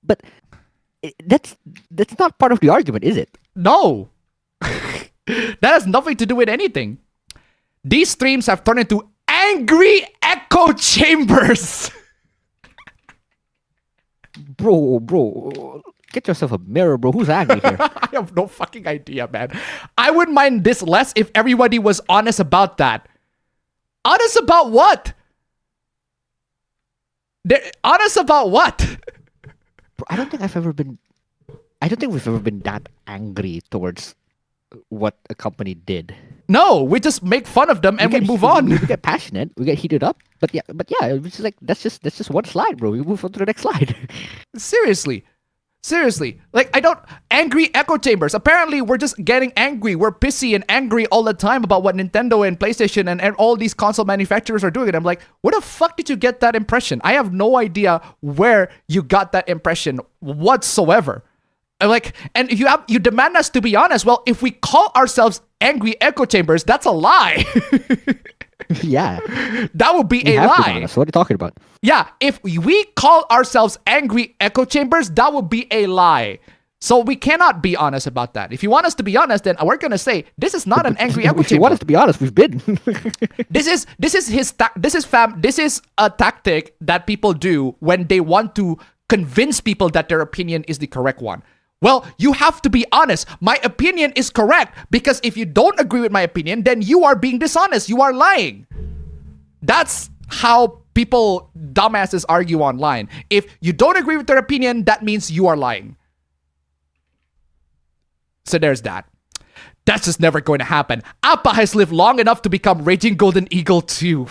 But that's not part of the argument, is it? No. That has nothing to do with anything. These streams have turned into angry echo chambers. Bro. Get yourself a mirror, bro. Who's angry here? I have no fucking idea, man. I wouldn't mind this less if everybody was honest about that. Honest about what? Honest about what? Bro, I don't think we've ever been that angry towards what a company did. No, we just make fun of them and we move on. We get passionate, we get heated up, but yeah, it's just like that's just one slide, bro. We move on to the next slide. Seriously, like angry echo chambers. Apparently, we're just getting angry. We're pissy and angry all the time about what Nintendo and PlayStation and all these console manufacturers are doing. And I'm like, where the fuck did you get that impression? I have no idea where you got that impression whatsoever. I'm like, and you demand us to be honest. Well, if we call ourselves angry echo chambers, that's a lie. Yeah, that would be we a have to be lie. honest. What are you talking about? Yeah, if we call ourselves angry echo chambers, that would be a lie. So we cannot be honest about that. If you want us to be honest, then we're gonna say this is not an angry echo If you chamber. want us to be honest, we've been. This is a tactic that people do when they want to convince people that their opinion is the correct one. Well, you have to be honest. My opinion is correct because if you don't agree with my opinion, then you are being dishonest. You are lying. That's how people, dumbasses, argue online. If you don't agree with their opinion, that means you are lying. So there's that. That's just never going to happen. Appa has lived long enough to become Raging Golden Eagle too.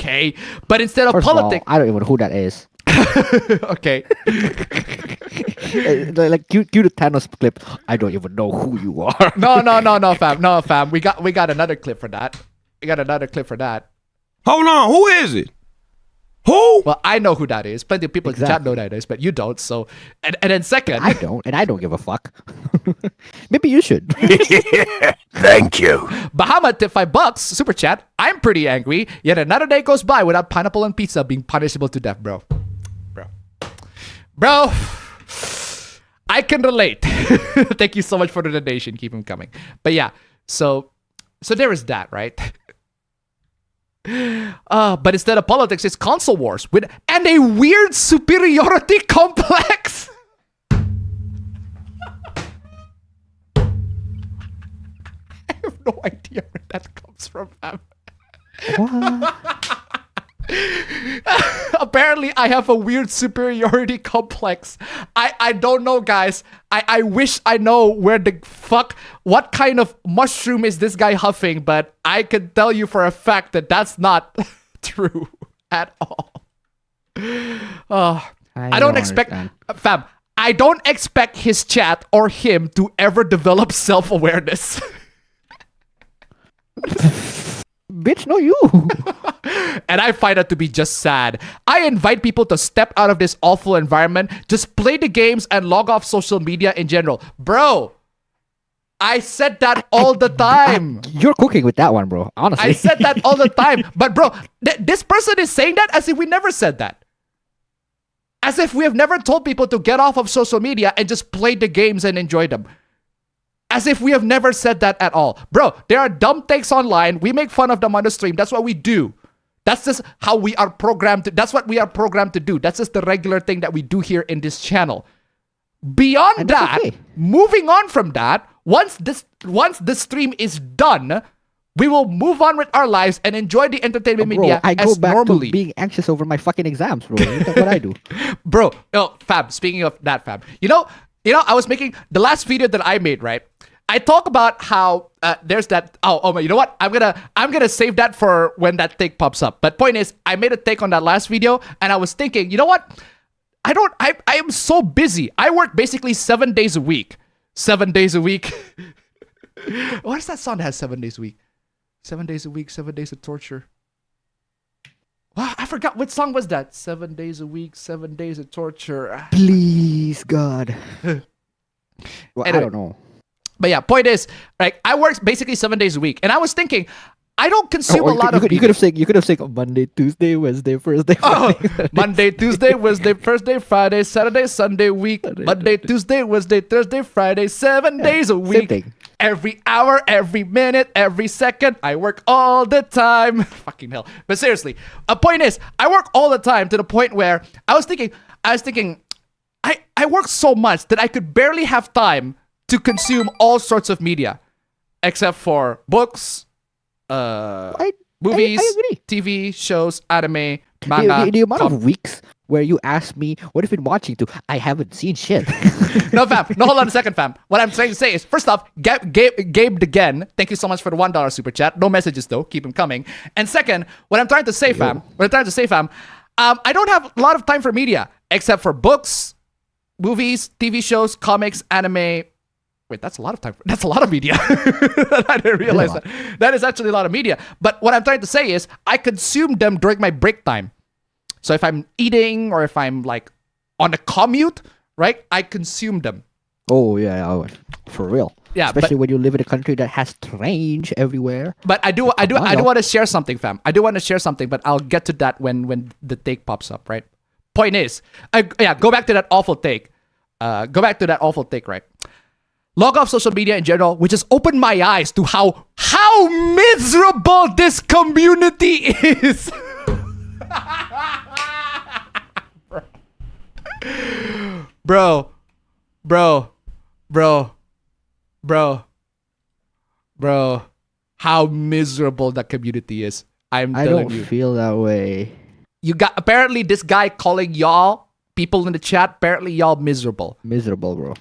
Okay, but instead of First politics, I don't even know who that is. Okay. Like cue the Thanos clip. I don't even know who you are. No, fam. We got another clip for that. Hold on, who is it? Who? Well, I know who that is. Plenty of people in the chat know that is, but you don't. So, and then second, I don't give a fuck. Maybe you should. Thank you. Bahamut tip $5 super chat. I'm pretty angry. Yet another day goes by without pineapple on pizza being punishable to death, bro. Bro. I can relate. Thank you so much for the donation. Keep them coming. But yeah, so there is that, right? But instead of politics, it's console wars and a weird superiority complex. I have no idea where that comes from, fam. Apparently, I have a weird superiority complex. I don't know, guys. I wish I know what kind of mushroom is this guy huffing, but I can tell you for a fact that that's not true at all. I don't expect, fam, I don't expect his chat or him to ever develop self-awareness. Bitch, no you. And I find that to be just sad. I invite people to step out of this awful environment, just play the games and log off social media in general. Bro, I said that all the time. You're cooking with that one, bro. Honestly. I said that all the time. But bro, this person is saying that as if we never said that. As if we have never told people to get off of social media and just play the games and enjoy them. As if we have never said that at all. Bro, there are dumb takes online. We make fun of them on the stream. That's what we do. That's just how we are programmed to. That's what we are programmed to do. That's just the regular thing that we do here in this channel. Beyond that, moving on from that, once the stream is done, we will move on with our lives and enjoy the entertainment media I go as back normally. to being anxious over my fucking exams, bro. That's what I do. Bro, fam, speaking of that, fam, you know, I was making the last video that I made, right? I talk about how there's that. Oh, you know what? I'm gonna save that for when that take pops up. But point is, I made a take on that last video, and I was thinking, you know what? I am so busy. I work basically 7 days a week. 7 days a week. What is that song that has 7 days a week? 7 days a week, 7 days of torture. Wow, I forgot what song was that. 7 days a week, 7 days of torture. Please, God. Well, Anyway. I don't know. But yeah, point is, like, I work basically 7 days a week, and I was thinking, I don't consume a lot of. You could have said Monday, Tuesday, Wednesday, Thursday, Friday. Monday, Tuesday, Wednesday, Thursday, Friday, Saturday, Sunday, week. Monday, Tuesday, Wednesday, Thursday, Friday, 7 days a week. Same thing. Every hour, every minute, every second, I work all the time. Fucking hell. But seriously, a point is, I work all the time to the point where I was thinking, I work so much that I could barely have time to consume all sorts of media, except for books, movies, I agree. TV shows, anime, manga. The amount of weeks where you ask me, what have you been watching to? I haven't seen shit. No, fam. No, hold on a second, fam. What I'm trying to say is, first off, Gabe again, thank you so much for the $1 super chat. No messages, though. Keep them coming. And second, what I'm trying to say, fam, I don't have a lot of time for media, except for books, movies, TV shows, comics, anime. Wait, that's a lot of time. That's a lot of media. I didn't realize that. That is actually a lot of media. But what I'm trying to say is I consume them during my break time. So if I'm eating or if I'm like on a commute, right, I consume them. Oh, yeah, for real. Yeah, especially when you live in a country that has strange everywhere. But I do want to share something, fam. I do want to share something, but I'll get to that when the take pops up, right? Point is, go back to that awful take. Right? Log off social media in general, which has opened my eyes to how miserable this community is. Bro, how miserable that community is. I don't feel that way. You got apparently this guy calling y'all people in the chat. Apparently y'all miserable. Miserable, bro.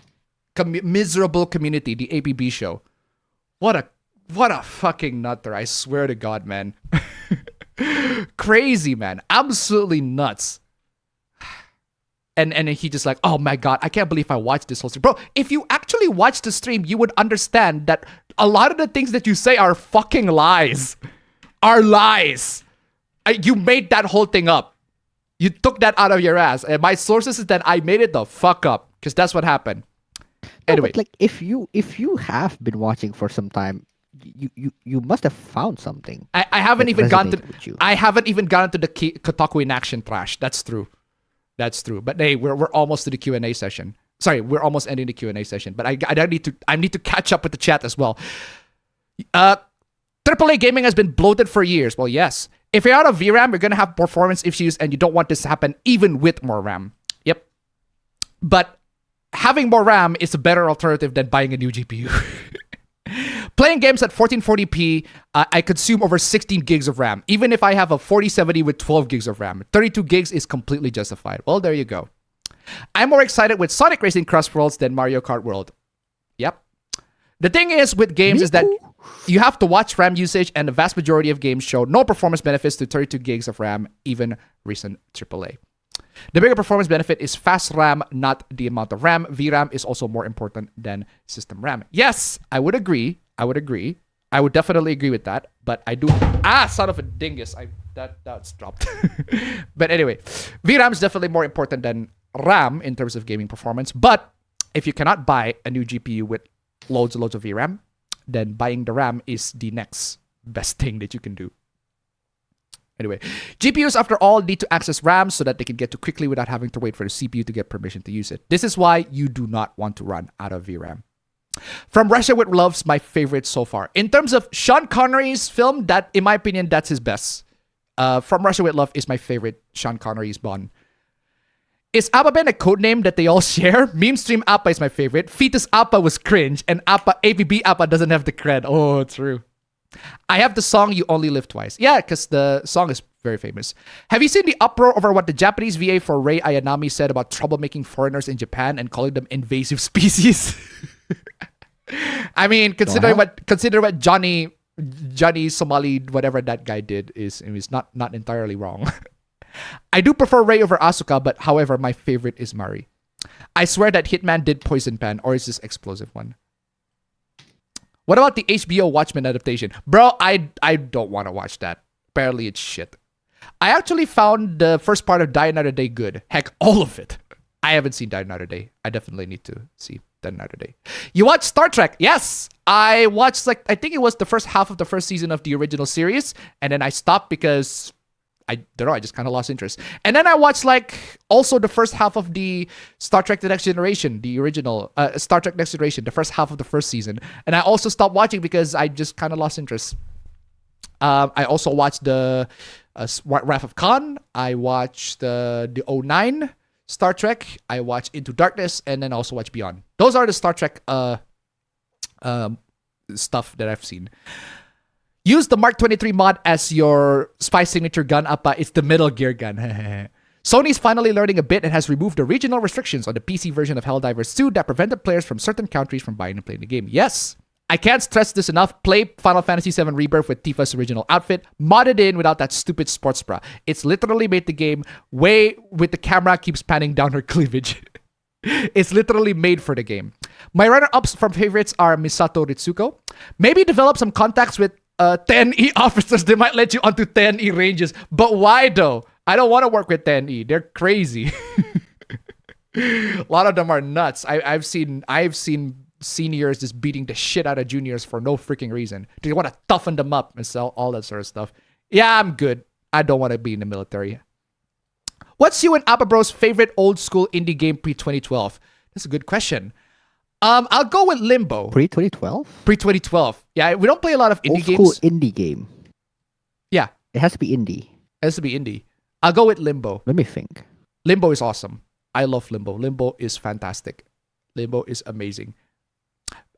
Miserable community, the APB show. What a fucking nutter, I swear to God, man. Crazy, man. Absolutely nuts. And he just like, oh my God, I can't believe I watched this whole stream. Bro, if you actually watch the stream, you would understand that a lot of the things that you say are fucking lies. Are lies. You made that whole thing up. You took that out of your ass. And my sources is that I made it the fuck up because that's what happened. Anyway, but like if you have been watching for some time, you must have found something. I haven't that even gotten resonated to with you. I haven't even gotten to the Kotaku in action trash. That's true. But hey, we're almost to the Q&A session. Sorry, we're almost ending the Q&A session. But I need to catch up with the chat as well. AAA gaming has been bloated for years. Well, yes. If you're out of VRAM, you're gonna have performance issues, and you don't want this to happen even with more RAM. Yep. But having more RAM is a better alternative than buying a new GPU. Playing games at 1440p, I consume over 16 gigs of RAM. Even if I have a 4070 with 12 gigs of RAM, 32 gigs is completely justified. Well, there you go. I'm more excited with Sonic Racing Cross Worlds than Mario Kart World. Yep. The thing is with games is that you have to watch RAM usage, and the vast majority of games show no performance benefits to 32 gigs of RAM, even recent AAA. The bigger performance benefit is fast RAM, not the amount of RAM. VRAM is also more important than system RAM. Yes, I would agree. I would definitely agree with that. But I do... son of a dingus. That's dropped. But anyway, VRAM is definitely more important than RAM in terms of gaming performance. But if you cannot buy a new GPU with loads and loads of VRAM, then buying the RAM is the next best thing that you can do. Anyway, GPUs, after all, need to access RAM so that they can get to quickly without having to wait for the CPU to get permission to use it. This is why you do not want to run out of VRAM. From Russia with Love's my favorite so far. In terms of Sean Connery's film, that, in my opinion, that's his best. From Russia with Love is my favorite Sean Connery's Bond. Is appabend a codename that they all share? Meme Stream Appa is my favorite. Fetus Appa was cringe, and APB Appa doesn't have the cred. Oh, true. I have the song You Only Live Twice. Yeah, because the song is very famous. Have you seen the uproar over what the Japanese VA for Rei Ayanami said about troublemaking foreigners in Japan and calling them invasive species? I mean, consider what Johnny Somali, whatever that guy did, is not entirely wrong. I do prefer Rei over Asuka, but however, my favorite is Mari. I swear that Hitman did Poison Pen, or is this Explosive One? What about the HBO Watchmen adaptation? Bro, I don't want to watch that. Apparently it's shit. I actually found the first part of Die Another Day good. Heck, all of it. I haven't seen Die Another Day. I definitely need to see Die Another Day. You watched Star Trek? Yes! I watched, I think it was the first half of the first season of the original series, and then I stopped because... I don't know, I just kind of lost interest. And then I watched also the first half of the Star Trek The Next Generation, the original Star Trek Next Generation, the first half of the first season. And I also stopped watching because I just kind of lost interest. I also watched the Wrath of Khan. I watched the 09 Star Trek. I watched Into Darkness, and then I also watched Beyond. Those are the Star Trek stuff that I've seen. Use the Mark 23 mod as your spy signature gun, Appa. It's the Metal Gear gun. Sony's finally learning a bit and has removed the regional restrictions on the PC version of Helldivers 2 that prevented players from certain countries from buying and playing the game. Yes, I can't stress this enough. Play Final Fantasy VII Rebirth with Tifa's original outfit, modded in without that stupid sports bra. It's literally made the game way with the camera keeps panning down her cleavage. It's literally made for the game. My runner-ups from favorites are Misato Ritsuko. Maybe develop some contacts with 10E officers. They might let you onto 10E ranges. But why though? I don't want to work with 10E. They're crazy. A lot of them are nuts. I've seen seniors just beating the shit out of juniors for no freaking reason. They want to toughen them up and sell all that sort of stuff. Yeah, I'm good. I don't want to be in the military. What's you and Appa Bro's favorite old school indie game pre-2012? That's a good question. I'll go with Limbo. Pre-2012? Pre-2012. Yeah, we don't play a lot of indie games. Old school indie game. Yeah. It has to be indie. It has to be indie. I'll go with Limbo. Let me think. Limbo is awesome. I love Limbo. Limbo is fantastic. Limbo is amazing.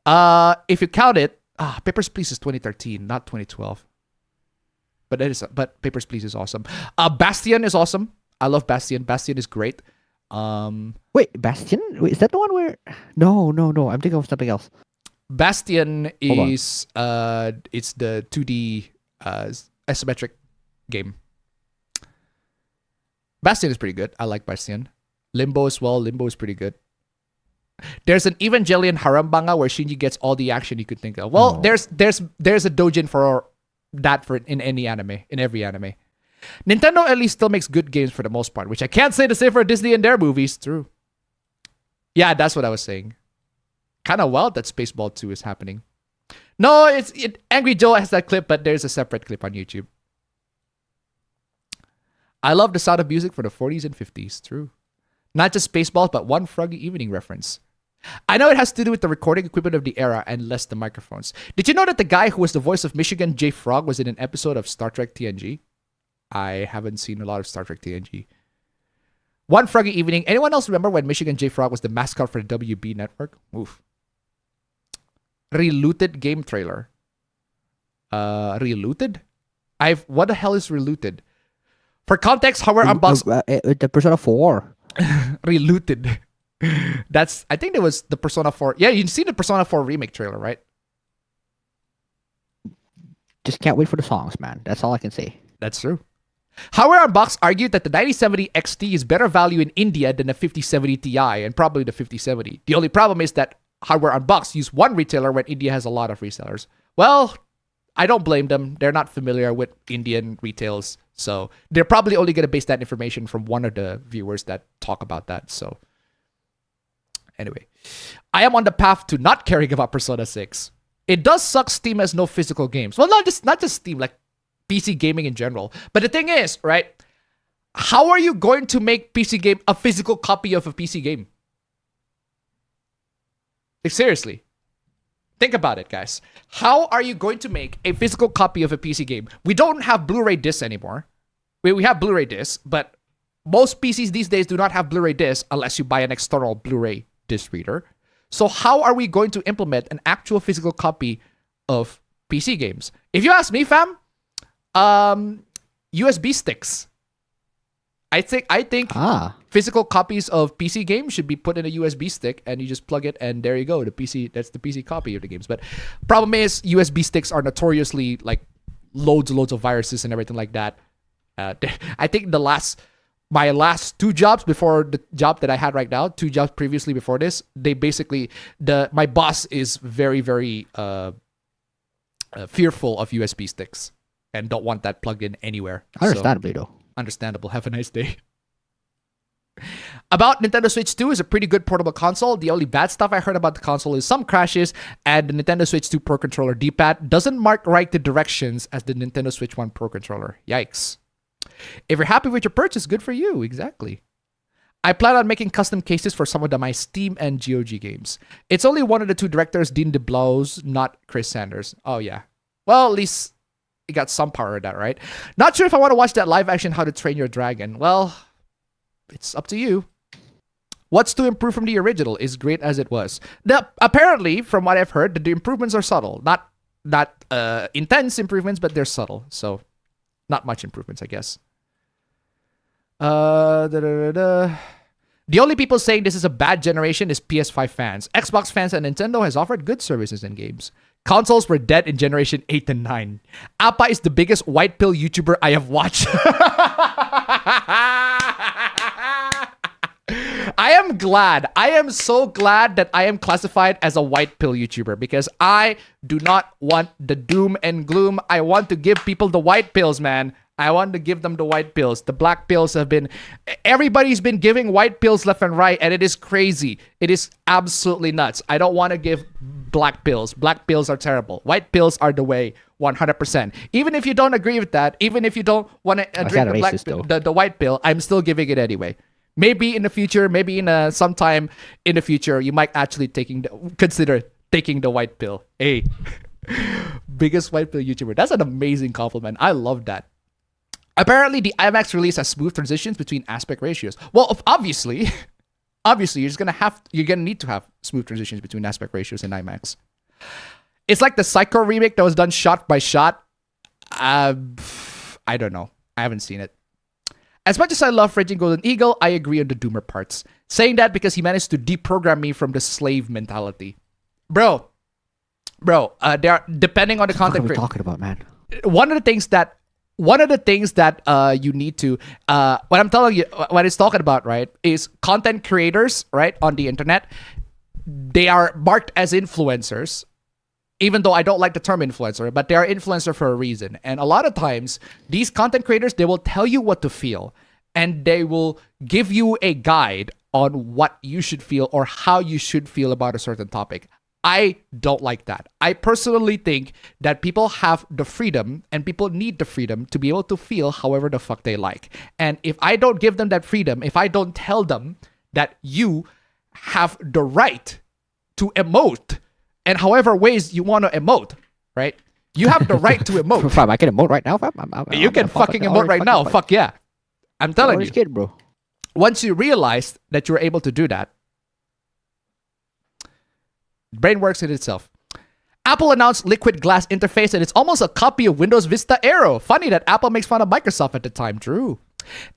If you count it, Papers, Please is 2013, not 2012. But Papers, Please is awesome. Bastion is awesome. I love Bastion. Bastion is great. Wait, Bastion? Wait, is that the one where... No. I'm thinking of something else. Bastion is... it's the 2D isometric game. Bastion is pretty good. I like Bastion. Limbo as well. Limbo is pretty good. There's an Evangelion Harambanga where Shinji gets all the action you could think of. Well, there's a doujin for that in any anime, in every anime. Nintendo at least still makes good games for the most part, which I can't say the same for Disney and their movies. True. Yeah, that's what I was saying. Kind of wild that Spaceball 2 is happening. No, Angry Joe has that clip, but there's a separate clip on YouTube. I love the sound of music for the 40s and 50s. True. Not just Spaceballs, but One Froggy Evening reference. I know it has to do with the recording equipment of the era and less the microphones. Did you know that the guy who was the voice of Michigan J. Frog was in an episode of Star Trek TNG? I haven't seen a lot of Star Trek TNG. One Froggy Evening. Anyone else remember when Michigan J. Frog was the mascot for the WB network? Oof. Relooted game trailer. Relooted? What the hell is relooted? For context, hardware unboxed. The Persona 4. Relooted. I think it was the Persona 4. Yeah, you've seen the Persona 4 remake trailer, right? Just can't wait for the songs, man. That's all I can say. That's true. Hardware Unboxed argued that the 9070 XT is better value in India than the 5070 Ti and probably the 5070. The only problem is that Hardware Unboxed used one retailer when India has a lot of resellers. Well, I don't blame them. They're not familiar with Indian retails. So they're probably only going to base that information from one of the viewers that talk about that. So anyway, I am on the path to not caring about Persona 6. It does suck Steam has no physical games. Well, not just Steam, like PC gaming in general. But the thing is, right? How are you going to make PC game a physical copy of a PC game? Like, seriously. Think about it, guys. How are you going to make a physical copy of a PC game? We don't have Blu-ray discs anymore. We have Blu-ray discs, but most PCs these days do not have Blu-ray discs unless you buy an external Blu-ray disc reader. So how are we going to implement an actual physical copy of PC games? If you ask me, fam, USB sticks. I think physical copies of PC games should be put in a USB stick and you just plug it and there you go. That's the PC copy of the games. But problem is USB sticks are notoriously like loads of viruses and everything like that. I think my last two jobs before the job that I had right now, 2 jobs previously before this, they basically my boss is very fearful of USB sticks and don't want that plugged in anywhere. Understandably, though. Understandable. Have a nice day. About Nintendo Switch 2 is a pretty good portable console. The only bad stuff I heard about the console is some crashes, and the Nintendo Switch 2 Pro Controller D-pad doesn't mark right the directions as the Nintendo Switch 1 Pro Controller. Yikes. If you're happy with your purchase, good for you. Exactly. I plan on making custom cases for some of my Steam and GOG games. It's only one of the 2 directors, Dean DeBlows, not Chris Sanders. Oh, yeah. Well, at least it got some power of that, right? Not sure if I want to watch that live action How to Train Your Dragon. Well, it's up to you. What's to improve from the original is great as it was. Apparently, from what I've heard, the improvements are subtle. Not intense improvements, but they're subtle. So, not much improvements, I guess. The only people saying this is a bad generation is PS5 fans. Xbox fans and Nintendo has offered good services and games. Consoles were dead in generation 8 and 9. Appa is the biggest white pill YouTuber I have watched. I am so glad that I am classified as a white pill YouTuber because I do not want the doom and gloom. I want to give people the white pills, man. I want to give them the white pills. The black pills everybody's been giving white pills left and right, and it is crazy. It is absolutely nuts. I don't want to give black pills. Black pills are terrible. White pills are the way, 100%. Even if you don't agree with that, even if you don't want to drink the white pill, I'm still giving it anyway. Maybe in the future, sometime in the future, you might actually consider taking the white pill. Hey, biggest white pill YouTuber. That's an amazing compliment. I love that. Apparently, the IMAX release has smooth transitions between aspect ratios. Well, obviously, you're gonna need to have smooth transitions between aspect ratios in IMAX. It's like the Psycho remake that was done shot by shot. I don't know. I haven't seen it. As much as I love Raging Golden Eagle, I agree on the Doomer parts. Saying that because he managed to deprogram me from the slave mentality. Bro, depending on the content. What are we talking about, man? One of the things that you need to what I'm telling you, what it's talking about, right, is content creators, right, on the internet. They are marked as influencers even though I don't like the term influencer, but they are influencer for a reason. And a lot of times, these content creators, they will tell you what to feel, and they will give you a guide on what you should feel or how you should feel about a certain topic. I don't like that. I personally think that people have the freedom and people need the freedom to be able to feel however the fuck they like. And if I don't give them that freedom, if I don't tell them that you have the right to emote and however ways you want to emote, right? You have the right to emote. Fam, I can emote right now, fam. You can fucking emote right now. Fuck yeah. I'm telling you. Kid, bro. Once you realize that you're able to do that, brain works in itself. Apple announced liquid glass interface, and it's almost a copy of Windows Vista Aero. Funny that Apple makes fun of Microsoft at the time. True.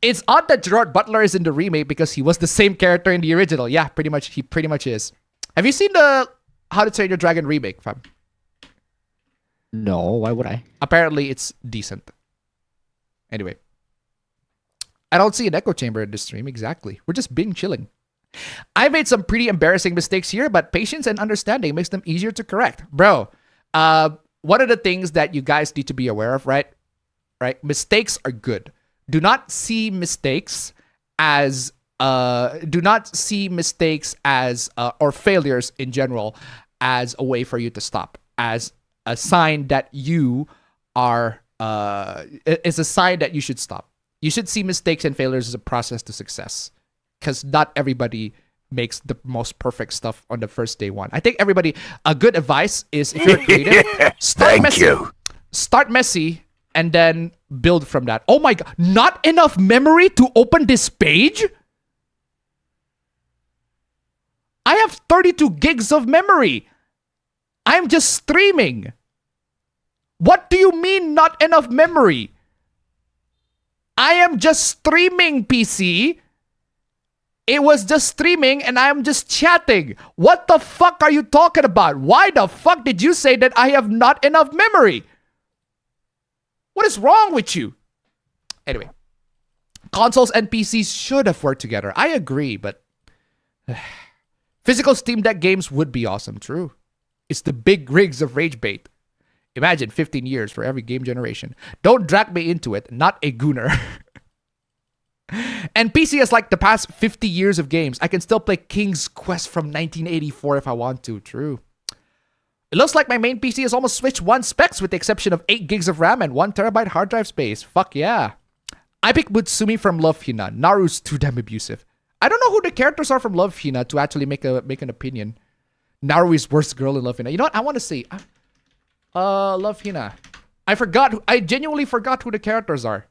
It's odd that Gerard Butler is in the remake because he was the same character in the original. Yeah, pretty much. He pretty much is. Have you seen the How to Train Your Dragon remake, fam? No, why would I? Apparently, it's decent. Anyway. I don't see an echo chamber in this stream. Exactly. We're just being chilling. I made some pretty embarrassing mistakes here, but patience and understanding makes them easier to correct. Bro, one of the things that you guys need to be aware of, right? Mistakes are good. Do not see mistakes as or failures in general as a way for you to stop, as a sign that you are, it's a sign that you should stop. You should see mistakes and failures as a process to success, because not everybody makes the most perfect stuff on the first day one. I think everybody, a good advice is if you're creative, start messy. Start messy and then build from that. Oh my God, not enough memory to open this page? I have 32 gigs of memory. I'm just streaming. What do you mean not enough memory? I am just streaming, PC. It was just streaming and I am just chatting. What the fuck are you talking about? Why the fuck did you say that I have not enough memory? What is wrong with you? Anyway, consoles and PCs should have worked together. I agree, but physical Steam Deck games would be awesome. True. It's the big rigs of rage bait. Imagine 15 years for every game generation. Don't drag me into it. Not a gooner. And PC is like the past 50 years of games. I can still play King's Quest from 1984 if I want to. True. It looks like my main PC is almost Switch 1 specs with the exception of 8 gigs of RAM and 1 terabyte hard drive space. Fuck yeah. I pick Mutsumi from Love Hina. Naru's too damn abusive. I don't know who the characters are from Love Hina to actually make an opinion. Naru is worst girl in Love Hina. You know what? I want to see. Love Hina. I genuinely forgot who the characters are.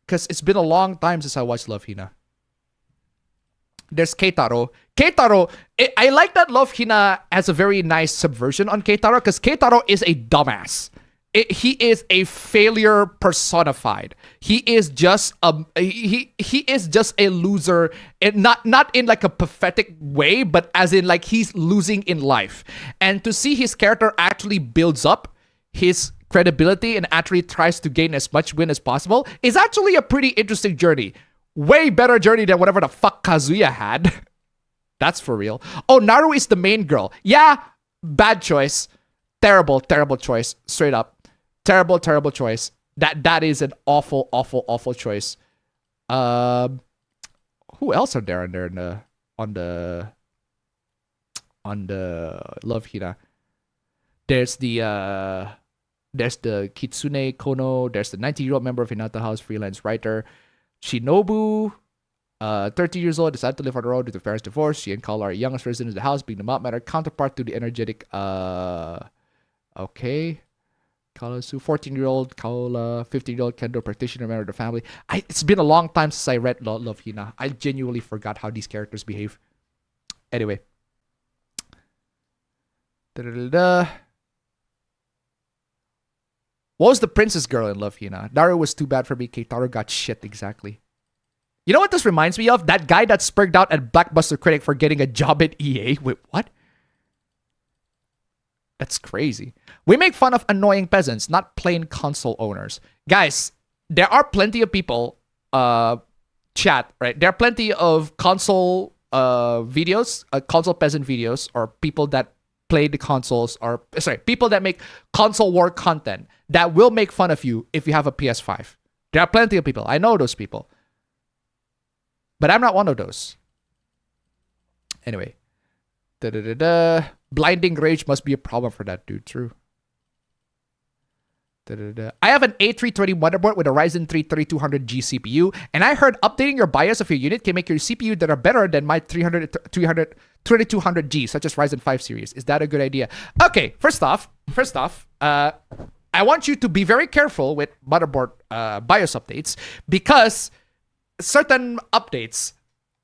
Because it's been a long time since I watched Love Hina. There's Keitaro. Keitaro, I like that Love Hina has a very nice subversion on Keitaro because Keitaro is a dumbass. He is a failure personified. He is just he is just a loser, and not in like a pathetic way, but as in like he's losing in life. And to see his character actually builds up his credibility and actually tries to gain as much win as possible is actually a pretty interesting journey. Way better journey than whatever the fuck Kazuya had. That's for real. Oh, Naru is the main girl. Yeah, bad choice. Terrible choice. Straight up. Terrible choice. That is an awful choice. Who else are there on the Love Hina? There's the Kitsune Kono. There's the 90-year-old member of Hinata House, freelance writer. Shinobu, 30 years old, decided to live on her own due to parents' divorce. She and Kaola are youngest residents of the house, being the mild mannered counterpart to the energetic, okay. Kaola-su, 14-year-old Kaola, 15-year-old Kendo, practitioner, member of the family. It's been a long time since I read Love Hina. I genuinely forgot how these characters behave. Anyway. What was the princess girl in Love Hina? Naru was too bad for me. Keitaro got shit, exactly. You know what this reminds me of? That guy that spurred out at Blackbuster Critic for getting a job at EA. Wait, what? That's crazy. We make fun of annoying peasants, not plain console owners. Guys, there are plenty of people, chat, right? There are plenty of console videos, console peasant videos, or people that play the consoles, or sorry, people that make console war content that will make fun of you if you have a PS5. There are plenty of people. I know those people. But I'm not one of those. Anyway. Blinding rage must be a problem for that dude. True. I have an A320 motherboard with a Ryzen 3 3200G CPU, and I heard updating your BIOS of your unit can make your CPU that are better than my 3200G, such as Ryzen 5 series. Is that a good idea? Okay, first off, I want you to be very careful with motherboard BIOS updates, because certain updates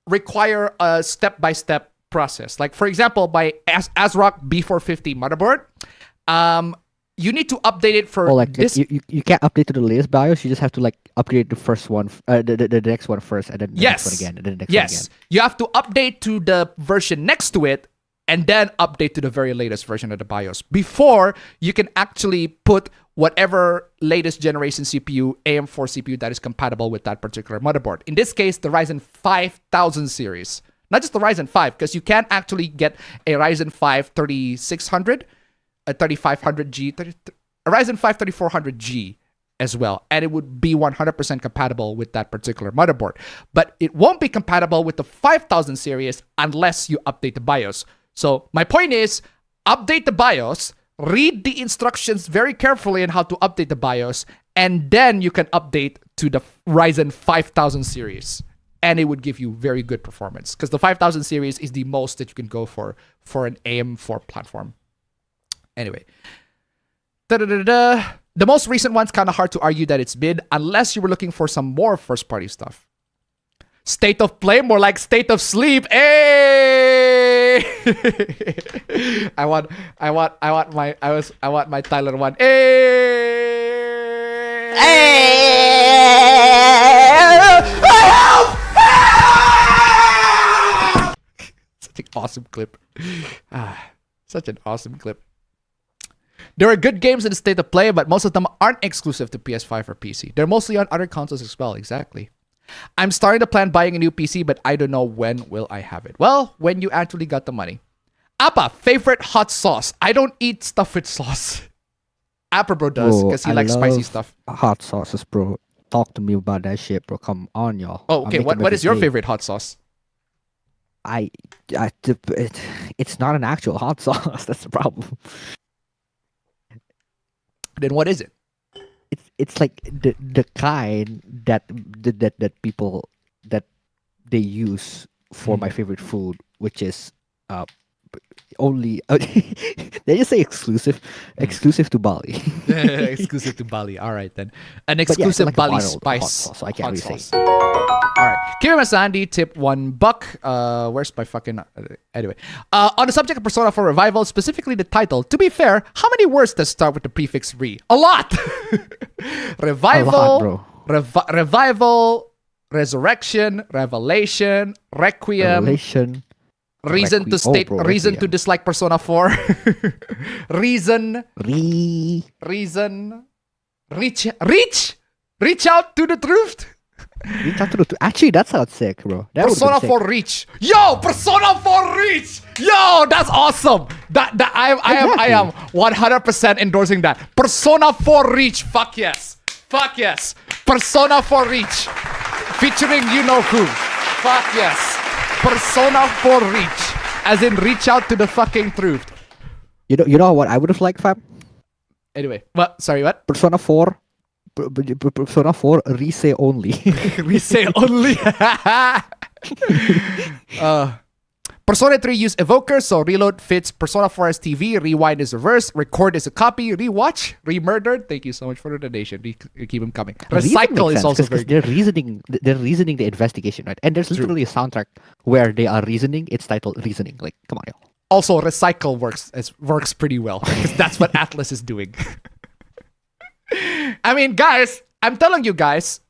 require a step-by-step process. Like, for example, my ASRock B450 motherboard, you need to update it for this. You can't update to the latest BIOS. You just have to like upgrade the first one, the next one first, and then the next one again, and then the next one again. You have to update to the version next to it, and then update to the very latest version of the BIOS before you can actually put whatever latest generation CPU, AM4 CPU that is compatible with that particular motherboard. In this case, the Ryzen 5000 series. Not just the Ryzen 5, because you can actually get a Ryzen 5 3600, a 3500G, a Ryzen 5 3400G as well. And it would be 100% compatible with that particular motherboard. But it won't be compatible with the 5000 series unless you update the BIOS. So my point is, update the BIOS, read the instructions very carefully on how to update the BIOS, and then you can update to the Ryzen 5000 series. And it would give you very good performance, because the 5000 series is the most that you can go for an AM4 platform. Anyway. The most recent one's kind of hard to argue that it's mid, unless you were looking for some more first-party stuff. State of play, more like state of sleep. Hey! I want my Tyler one. Hey! Such an awesome clip. Such an awesome clip. There are good games in the state of play, but most of them aren't exclusive to PS5 or PC. They're mostly on other consoles as well. Exactly. I'm starting to plan buying a new PC, but I don't know when will I have it. Well, when you actually got the money. Appa, favorite hot sauce. I don't eat stuff with sauce. Appa bro does, because he likes spicy stuff. Hot sauces, bro. Talk to me about that shit, bro. Come on, y'all. Oh, okay. What is your favorite hot sauce? It's not an actual hot sauce. That's the problem. Then what is it? It's like the kind that people that they use for my favorite food, which is only they just say exclusive to Bali. Exclusive to Bali. All right then, an exclusive like Bali spice. Sauce, so I can't really say. All right, Kira Masandi tipped $1. Where's my fucking anyway? On the subject of Persona 4 Revival, specifically the title. To be fair, how many words does start with the prefix "re"? A lot. Revival, a lot, bro. Revival, resurrection, revelation, requiem. Reason to state, reason to dislike Persona 4. Reason, reach out to the truth. Reach out to the truth. Actually, that sounds sick, bro. Persona 4 Reach. Yo, Persona 4 Reach. Yo, that's awesome. I am 100% endorsing that. Persona 4 Reach. Fuck yes. Fuck yes. Persona 4 Reach. Featuring you know who. Fuck yes. Persona 4 Reach. As in reach out to the fucking truth. You know what I would have liked, fam? Anyway, what? Sorry, what? Persona 4 resale only. Resale only. Persona 3 use Evoker, so reload fits Persona 4 as TV, rewind is reverse, record is a copy, rewatch, remurdered. Thank you so much for the donation. Keep them coming. Recycle is also very good. They're reasoning the investigation, right? And there's literally a soundtrack where they are reasoning. It's titled Reasoning. Like, come on, yo. Also, recycle works pretty well, because that's what Atlas is doing. I mean, guys, I'm telling you guys,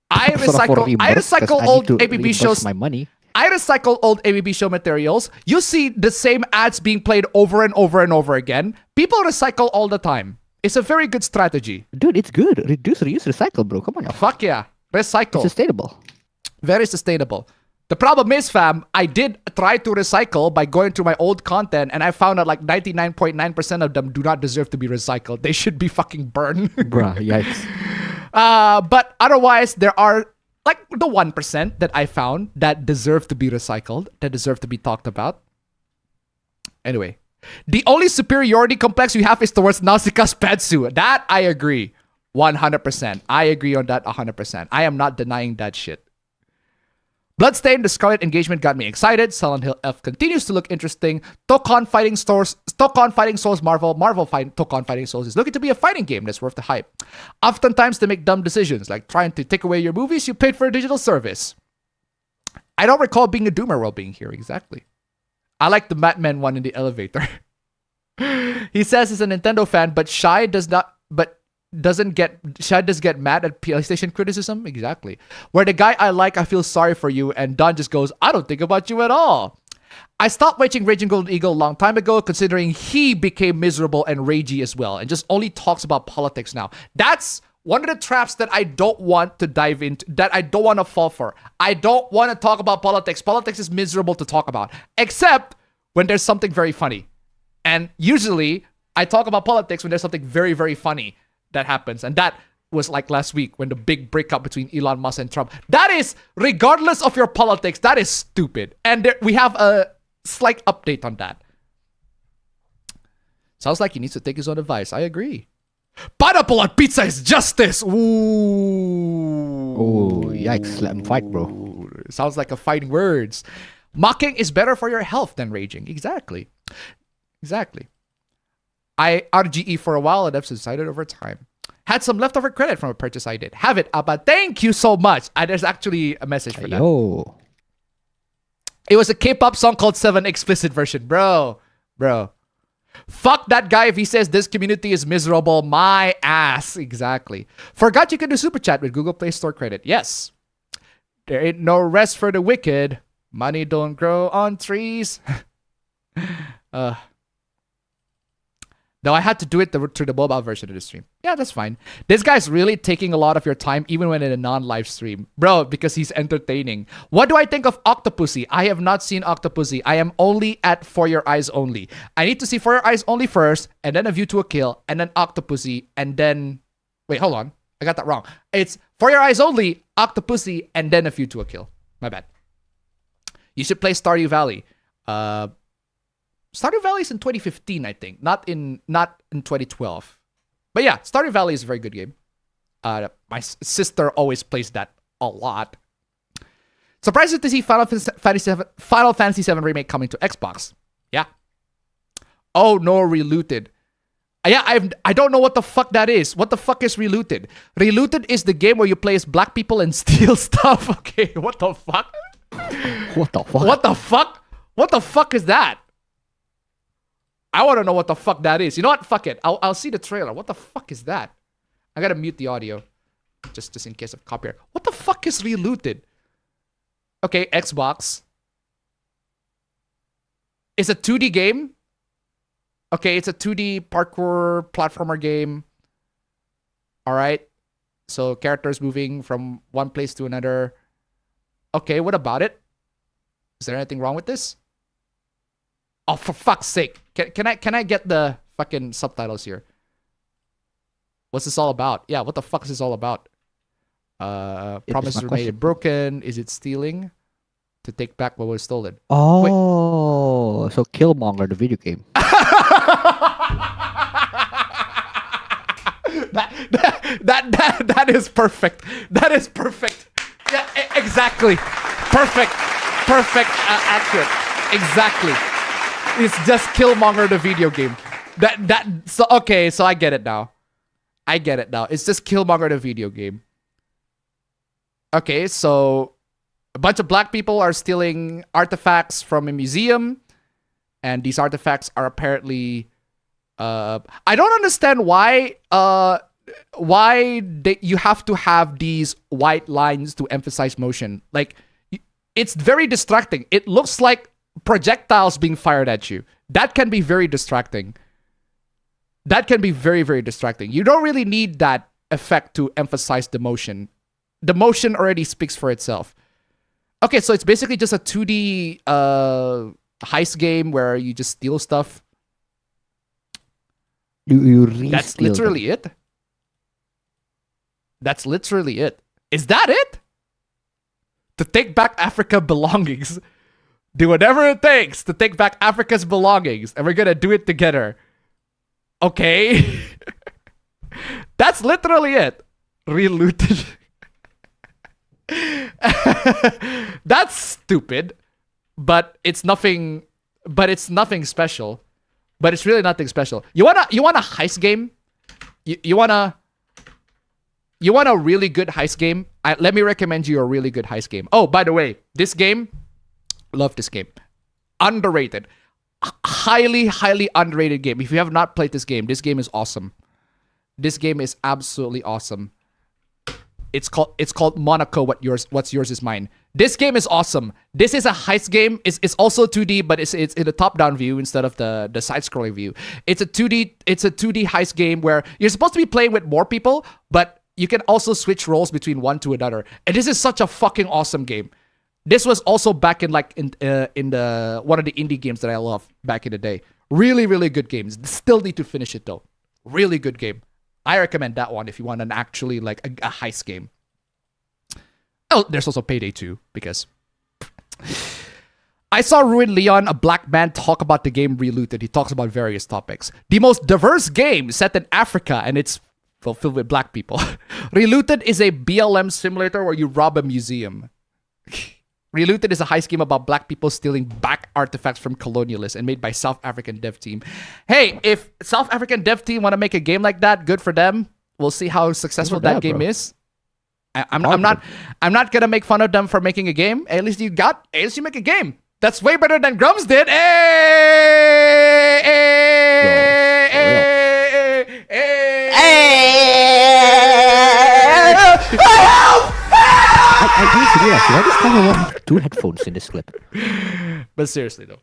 I recycle old APB shows. My money. I recycle old APB show materials. You see the same ads being played over and over and over again. People recycle all the time. It's a very good strategy. Dude, it's good. Reduce, reuse, recycle, bro. Come on, yo. Fuck yeah. Recycle. It's sustainable. Very sustainable. The problem is, fam, I did try to recycle by going through my old content, and I found out like 99.9% of them do not deserve to be recycled. They should be fucking burned. Bruh, yikes. But otherwise, there are like the 1% that I found that deserve to be recycled, that deserve to be talked about. Anyway, the only superiority complex you have is towards Nausicaa's pantsuit. That I agree. 100%. I agree on that 100%. I am not denying that shit. Bloodstained, the Scarlet Engagement got me excited. Silent Hill F continues to look interesting. Tokon Fighting Souls, Marvel Tokon Fighting Souls is looking to be a fighting game that's worth the hype. Oftentimes they make dumb decisions, like trying to take away your movies you paid for a digital service. I don't recall being a doomer while being here, exactly. I like the Batman one in the elevator. He says he's a Nintendo fan, but Shy does get mad at PlayStation criticism. Exactly. Where the guy I like, I feel sorry for you, and Don just goes, I don't think about you at all. I stopped watching Raging Golden Eagle a long time ago, considering he became miserable and ragey as well, and just only talks about politics now. That's one of the traps that I don't want to dive into, that I don't want to fall for. I don't want to talk about politics. Politics is miserable to talk about, except when there's something very funny. And usually, I talk about politics when there's something very, very funny that happens. And that was like last week when the big breakup between Elon Musk and Trump. That is, regardless of your politics, that is stupid. And we have a slight update on that. Sounds like he needs to take his own advice. I agree. Pineapple on pizza is justice. Ooh. Oh, yikes. Let him fight, bro. Sounds like a fighting words. Mocking is better for your health than raging. Exactly. Exactly. I RGE for a while and I've decided over time. Had some leftover credit from a purchase I did. Have it, Abba. Thank you so much. There's actually a message for that. Yo. It was a K-pop song called 7 explicit version. Bro. Fuck that guy if he says this community is miserable. My ass. Exactly. Forgot you can do Super Chat with Google Play Store credit. Yes. There ain't no rest for the wicked. Money don't grow on trees. Though I had to do it through the mobile version of the stream. Yeah, that's fine. This guy's really taking a lot of your time, even when in a non-live stream. Bro, because he's entertaining. What do I think of Octopussy? I have not seen Octopussy. I am only at For Your Eyes Only. I need to see For Your Eyes Only first, and then A View to a Kill, and then Octopussy, and then... Wait, hold on. I got that wrong. It's For Your Eyes Only, Octopussy, and then A View to a Kill. My bad. You should play Stardew Valley. Stardew Valley is in 2015, I think. Not in 2012. But yeah, Stardew Valley is a very good game. My sister always plays that a lot. Surprised to see Final Fantasy VII Remake coming to Xbox. Yeah. Oh no, Relooted. Yeah, I don't know what the fuck that is. What the fuck is Relooted? Relooted is the game where you play as black people and steal stuff. Okay, what the fuck? What the fuck? What the fuck? What the fuck is that? I want to know what the fuck that is. You know what? Fuck it. I'll see the trailer. What the fuck is that? I gotta mute the audio. Just in case of copyright. What the fuck is Relooted? Okay, Xbox. It's a 2D game. Okay, it's a 2D parkour platformer game. Alright. So characters moving from one place to another. Okay, what about it? Is there anything wrong with this? Oh, for fuck's sake. Can I get the fucking subtitles here? What's this all about? Yeah, what the fuck is this all about? Promises were made and broken. Is it stealing? To take back what was stolen. Oh, wait. So Killmonger, the video game. That is perfect. That is perfect. Yeah, exactly. Perfect. Accurate. Exactly. It's just Killmonger the video game. So okay, so I get it now. It's just Killmonger the video game. Okay, so a bunch of black people are stealing artifacts from a museum, and these artifacts are apparently I don't understand why you have to have these white lines to emphasize motion. Like, it's very distracting. It looks like projectiles being fired at you. That can be very distracting. That can be very, very distracting. You don't really need that effect to emphasize the motion. The motion already speaks for itself. Okay, so it's basically just a 2D heist game where you just steal stuff. You That's literally it. That's literally it. Is that it? To take back Africa belongings. Do whatever it takes to take back Africa's belongings, and we're gonna do it together. Okay. That's literally it. Relooted. That's stupid. But it's nothing special. But it's really nothing special. You want a heist game? You want a really good heist game? Let me recommend you a really good heist game. Oh, by the way, this game, love this game. Underrated. Highly, highly underrated game. If you have not played this game is awesome. This game is absolutely awesome. It's called Monaco. What's yours is mine. This game is awesome. This is a heist game. It's also 2D, but it's in a top-down view instead of the side-scrolling view. It's a 2D heist game where you're supposed to be playing with more people, but you can also switch roles between one to another. And this is such a fucking awesome game. This was also back in the one of the indie games that I love back in the day. Really, really good games. Still need to finish it though. Really good game. I recommend that one if you want an actually like a heist game. Oh, there's also Payday 2 because I saw Ruin Leon, a black man, talk about the game Relooted. He talks about various topics. The most diverse game set in Africa, and it's filled with black people. Relooted is a BLM simulator where you rob a museum. Relooted is a heist game about black people stealing back artifacts from colonialists and made by South African dev team. Hey, if South African dev team want to make a game like that, good for them. We'll see how successful that game is. I'm not gonna make fun of them for making a game. At least you make a game. That's way better than Grums did. Hey, hey, hey, hey, I need to do that. Should I just have two headphones in this clip? But seriously though.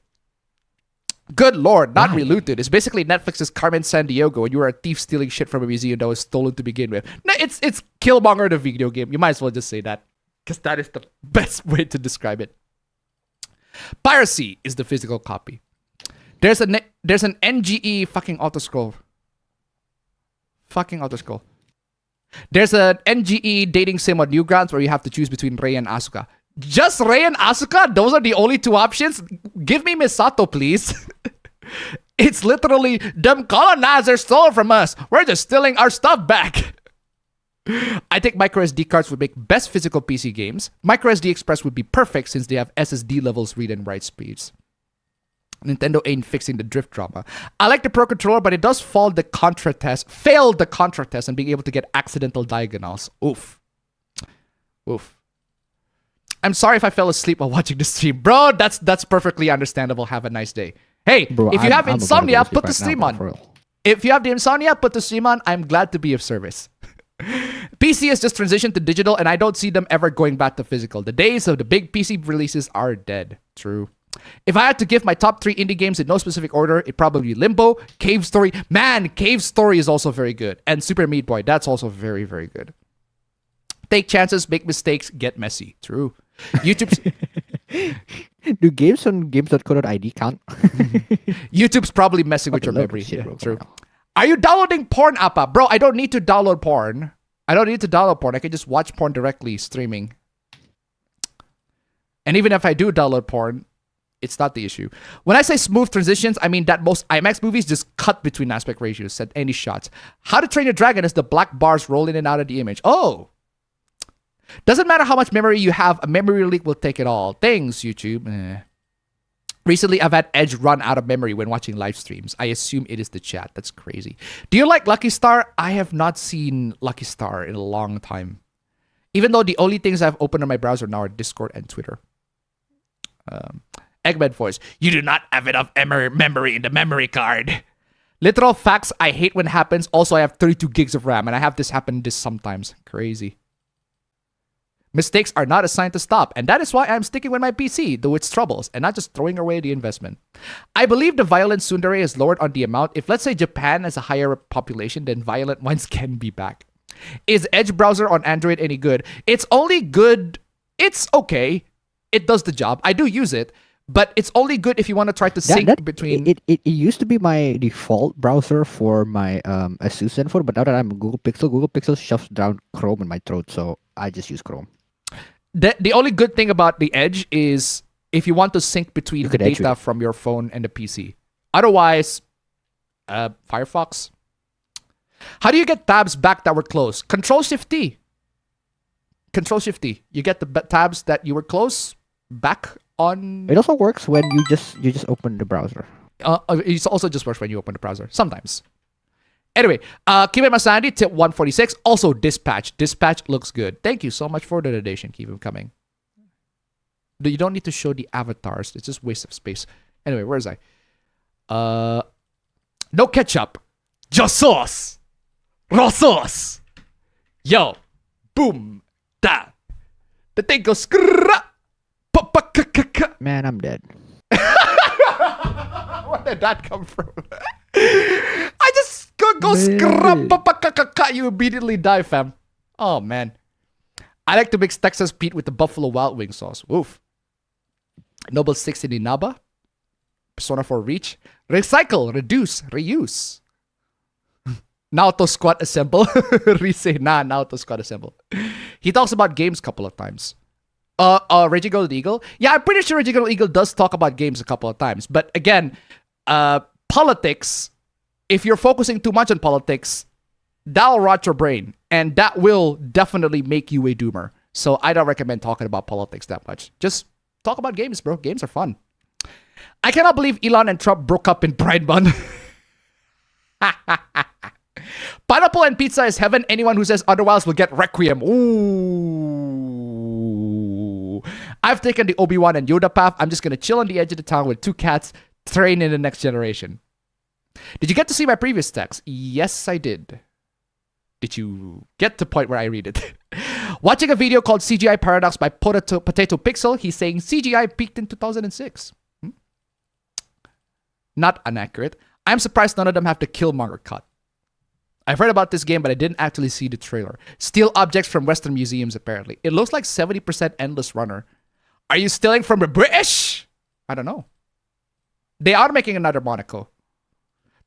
Good lord, not Relooted. It's basically Netflix's Carmen Sandiego, and you are a thief stealing shit from a museum that was stolen to begin with. No, it's Killmonger the video game. You might as well just say that, because that is the best way to describe it. Piracy is the physical copy. There's an NGE fucking autoscroll. There's an NGE dating sim on Newgrounds where you have to choose between Rei and Asuka. Just Rei and Asuka? Those are the only two options? Give me Misato, please. It's literally, them colonizers stole from us. We're just stealing our stuff back. I think microSD cards would make best physical PC games. MicroSD Express would be perfect since they have SSD levels read and write speeds. Nintendo ain't fixing the drift drama. I like the Pro Controller, but it does failed the Contra test and being able to get accidental diagonals. Oof. I'm sorry if I fell asleep while watching the stream. Bro, that's perfectly understandable. Have a nice day. Hey, bro, if you have insomnia, put the stream on. If you have the insomnia, put the stream on. I'm glad to be of service. PC has just transitioned to digital, and I don't see them ever going back to physical. The days of the big PC releases are dead. True. If I had to give my top 3 indie games in no specific order, it'd probably be Limbo, Cave Story. Man, Cave Story is also very good. And Super Meat Boy, that's also very, very good. Take chances, make mistakes, get messy. True. YouTube's... Do games on games.co.id count? YouTube's probably messing with your memory. Yeah, true. Are you downloading porn, Appa? Bro, I don't need to download porn. I can just watch porn directly streaming. And even if I do download porn, it's not the issue. When I say smooth transitions, I mean that most IMAX movies just cut between aspect ratios, set any shots. How to Train Your Dragon is the black bars roll in and out of the image. Oh! Doesn't matter how much memory you have, a memory leak will take it all. Thanks, YouTube. Recently, I've had Edge run out of memory when watching live streams. I assume it is the chat. That's crazy. Do you like Lucky Star? I have not seen Lucky Star in a long time. Even though the only things I've opened on my browser now are Discord and Twitter. Eggman voice. You do not have enough memory in the memory card. Literal facts I hate when it happens. Also, I have 32 gigs of RAM, and I have this happen sometimes. Crazy. Mistakes are not a sign to stop, and that is why I'm sticking with my PC, though it's troubles, and not just throwing away the investment. I believe the violent tsundere is lowered on the amount. If let's say Japan has a higher population, then violent ones can be back. Is Edge browser on Android any good? It's only good. It's okay. it does the job. I do use it, but it's only good if you want to try to sync between. It used to be my default browser for my Asus Zenfone, but now that I'm Google Pixel shoves down Chrome in my throat, so I just use Chrome. The only good thing about the Edge is if you want to sync between the edge data from your phone and the PC. Otherwise, Firefox. How do you get tabs back that were closed? Control-Shift-T. Control-Shift-T. You get the tabs that you were closed back on. It also works when you just open the browser. It also just works when you open the browser. Sometimes. Anyway, keep it sanity. Tip 146. Also, Dispatch. Dispatch looks good. Thank you so much for the donation. Keep them coming. You don't need to show the avatars. It's just waste of space. Anyway, where is I? No ketchup. Just sauce. Raw sauce. Yo. Boom. Da. The thing goes. Man, I'm dead. Where did that come from? I just go scrap. You immediately die, fam. Oh, man. I like to mix Texas Pete with the Buffalo Wild Wing sauce. Woof. Noble 6 in the Naba. Persona 4 Reach. Recycle, reduce, reuse. Naoto Squad Assemble. Rise, Naoto Squad Assemble. He talks about games a couple of times. Raging Gold Eagle. Yeah, I'm pretty sure Raging Gold Eagle does talk about games a couple of times. But again, politics, if you're focusing too much on politics, that'll rot your brain. And that will definitely make you a doomer. So I don't recommend talking about politics that much. Just talk about games, bro. Games are fun. I cannot believe Elon and Trump broke up in Pride Month. Pineapple and pizza is heaven. Anyone who says otherwise will get Requiem. Ooh. I've taken the Obi-Wan and Yoda path. I'm just going to chill on the edge of the town with 2 cats, train in the next generation. Did you get to see my previous text? Yes, I did. Did you get to the point where I read it? Watching a video called CGI Paradox by Potato Pixel, he's saying CGI peaked in 2006. Not inaccurate. I'm surprised none of them have the Killmonger cut. I've heard about this game, but I didn't actually see the trailer. Steal objects from Western museums, apparently. It looks like 70% Endless Runner. Are you stealing from the British? I don't know. They are making another Monaco.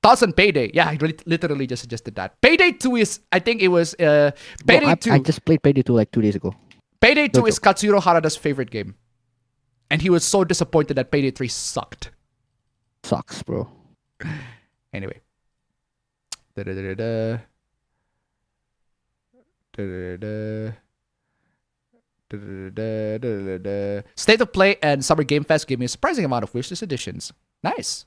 Thoughts on Payday? Yeah, I literally just suggested that. Payday 2 is, I think it was, Payday 2. I just played Payday 2 like 2 days ago. Payday 2 is Katsuhiro Harada's favorite game. And he was so disappointed that Payday 3 sucked. Sucks, bro. Anyway. State of Play and Summer Game Fest gave me a surprising amount of wishlist editions. Nice.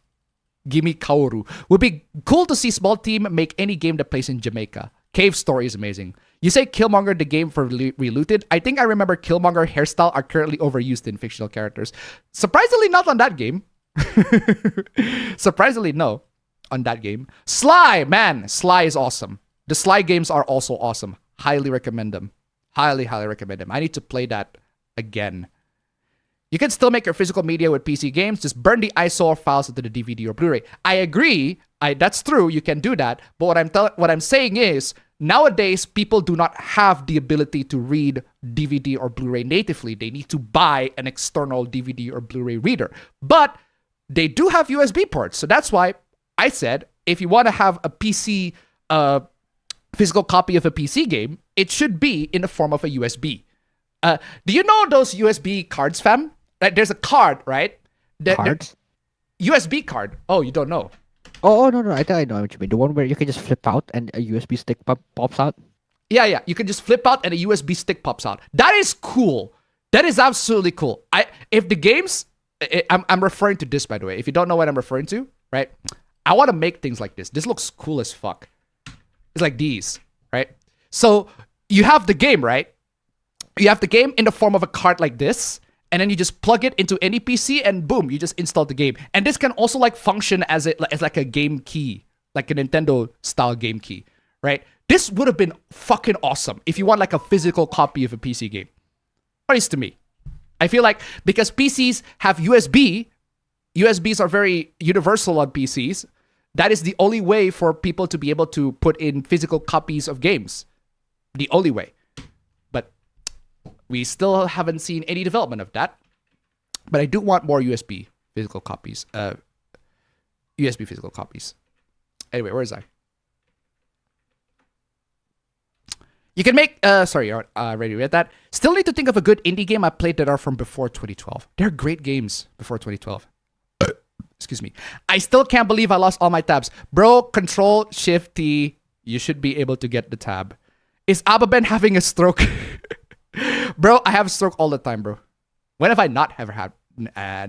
Gimme Kaoru. Would be cool to see small team make any game that plays in Jamaica. Cave Story is amazing. You say Killmonger the game for Relooted. I think I remember Killmonger hairstyle are currently overused in fictional characters. Surprisingly not on that game. Surprisingly no. On that game. Sly, man. Sly is awesome. The Sly games are also awesome. Highly recommend them. Highly recommend them. I need to play that again. You can still make your physical media with PC games. Just burn the ISO files into the DVD or Blu-ray. I agree. That's true. You can do that. But what I'm saying is, nowadays, people do not have the ability to read DVD or Blu-ray natively. They need to buy an external DVD or Blu-ray reader. But they do have USB ports. So that's why I said, if you want to have a PC, physical copy of a PC game, it should be in the form of a USB. Do you know those USB cards, fam? Like, there's a card, right? Cards? USB card. Oh, you don't know? Oh, no. I think I know what you mean. The one where you can just flip out and a USB stick pops out? Yeah. You can just flip out and a USB stick pops out. That is cool. That is absolutely cool. If the games... I'm referring to this, by the way. If you don't know what I'm referring to, right? I want to make things like this. This looks cool as fuck. It's like these, right? So you have the game, right? You have the game in the form of a card like this, and then you just plug it into any PC, and boom, you just install the game. And this can also like function as like a game key, like a Nintendo style game key, right? This would have been fucking awesome if you want like a physical copy of a PC game. At least to me. I feel like because PCs have USBs are very universal on PCs. That is the only way for people to be able to put in physical copies of games. The only way. But we still haven't seen any development of that. But I do want more USB physical copies. USB physical copies. Anyway, where is I? You can make, sorry, already read that. Still need to think of a good indie game I played that are from before 2012. They're great games before 2012. Excuse me. I still can't believe I lost all my tabs. Bro, Control Shift T. You should be able to get the tab. Is appabend having a stroke? Bro, I have a stroke all the time, bro. When have I not ever had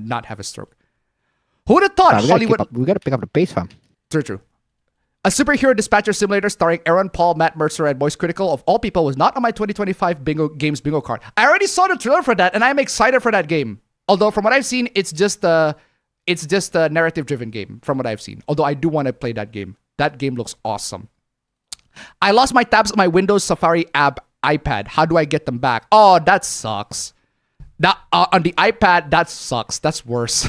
not have a stroke? Who would have thought Hollywood? We gotta pick up the pace, fam. True. A superhero dispatcher simulator starring Aaron Paul, Matt Mercer, and Voice Critical of all people was not on my 2025 games bingo card. I already saw the trailer for that, and I'm excited for that game. Although from what I've seen, it's just a narrative-driven game. From what I've seen, although I do want to play that game. That game looks awesome. I lost my tabs on my Windows Safari app iPad. How do I get them back? Oh, that sucks. That on the iPad, that sucks. That's worse.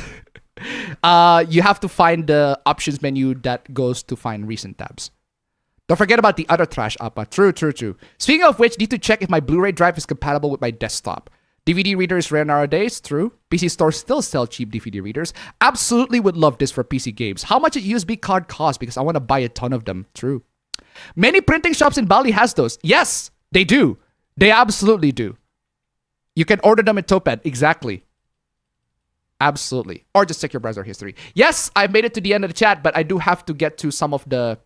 You have to find the options menu that goes to find recent tabs. Don't forget about the other trash appa. True. Speaking of which, need to check if my Blu-ray drive is compatible with my desktop. DVD reader is rare nowadays. True. PC stores still sell cheap DVD readers. Absolutely would love this for PC games. How much a USB card cost? Because I want to buy a ton of them. True. Many printing shops in Bali has those. Yes, they do. They absolutely do. You can order them in Toped. Exactly. Absolutely. Or just check your browser history. Yes, I made it to the end of the chat, but I do have to get to some of the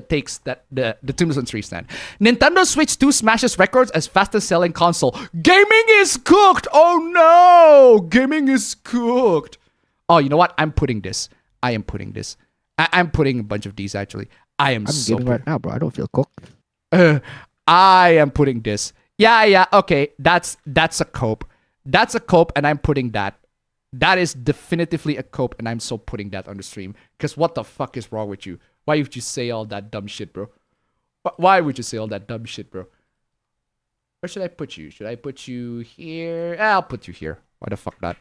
takes that the Tombstone Tree stand. Nintendo Switch 2 smashes records as fastest selling console. Gaming is cooked! Oh no! Gaming is cooked. Oh, you know what? I'm putting this. I'm putting a bunch of these actually. I'm so gaming right now, bro. I don't feel cooked. I am putting this. Yeah. Okay, that's a cope. That's a cope, and I'm putting that. That is definitively a cope, and I'm so putting that on the stream. Because what the fuck is wrong with you? Why would you say all that dumb shit, bro? Why would you say all that dumb shit, bro? Where should I put you? Should I put you here? I'll put you here. Why the fuck not?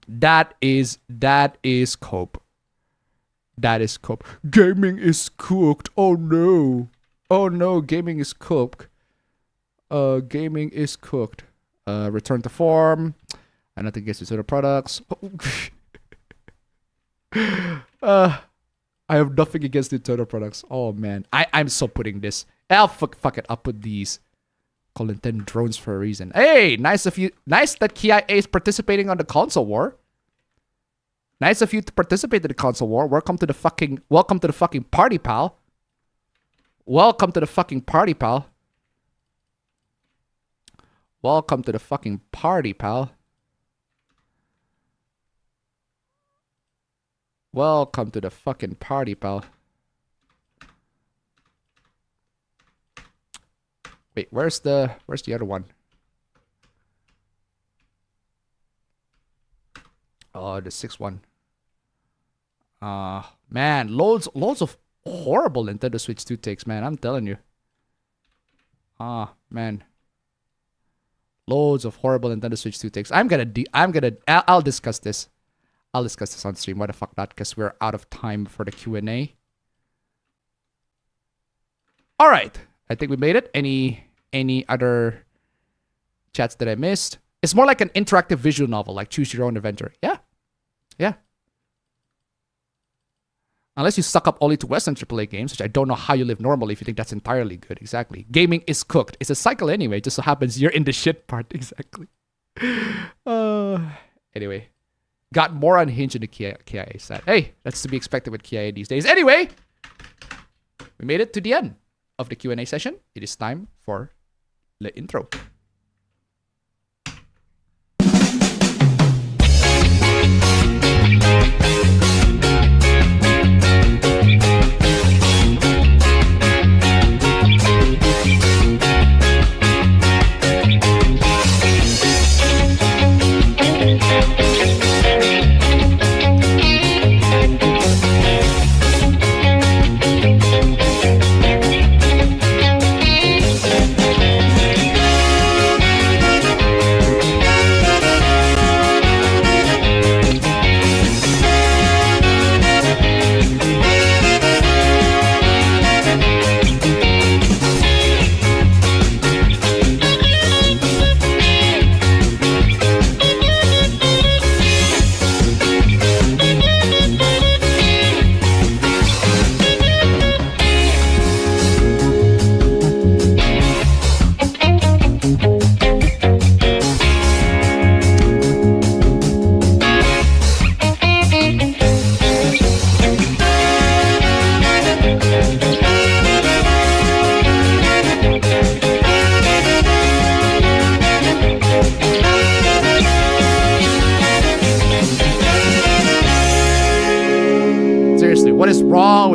That is cope. That is cope. Gaming is cooked. Oh no. Oh no, gaming is cooked. Gaming is cooked. Return to form. And nothing against other products. I have nothing against the Nintendo products. Oh man, I'm so putting this. Fuck it. I'll put these. Call it 10 drones for a reason. Hey, nice of you. Nice that KIA is participating on the console war. Nice of you to participate in the console war. Welcome to the fucking party, pal. Welcome to the fucking party, pal. Welcome to the fucking party, pal. Welcome to the fucking party, pal. Wait, where's the other one? Oh, the 6th one. Man, loads of horrible Nintendo Switch 2 takes, man. I'm telling you. Man. Loads of horrible Nintendo Switch 2 takes. I'll discuss this. I'll discuss this on stream. Why the fuck not? Because we're out of time for the Q&A. All right. I think we made it. Any other chats that I missed? It's more like an interactive visual novel, like choose your own adventure. Yeah. Unless you suck up only to Western AAA games, which I don't know how you live normally if you think that's entirely good. Exactly. Gaming is cooked. It's a cycle anyway. It just so happens you're in the shit part. Exactly. Anyway. Got more unhinged in the KIA set. Hey, that's to be expected with KIA these days. Anyway, we made it to the end of the Q&A session. It is time for the intro.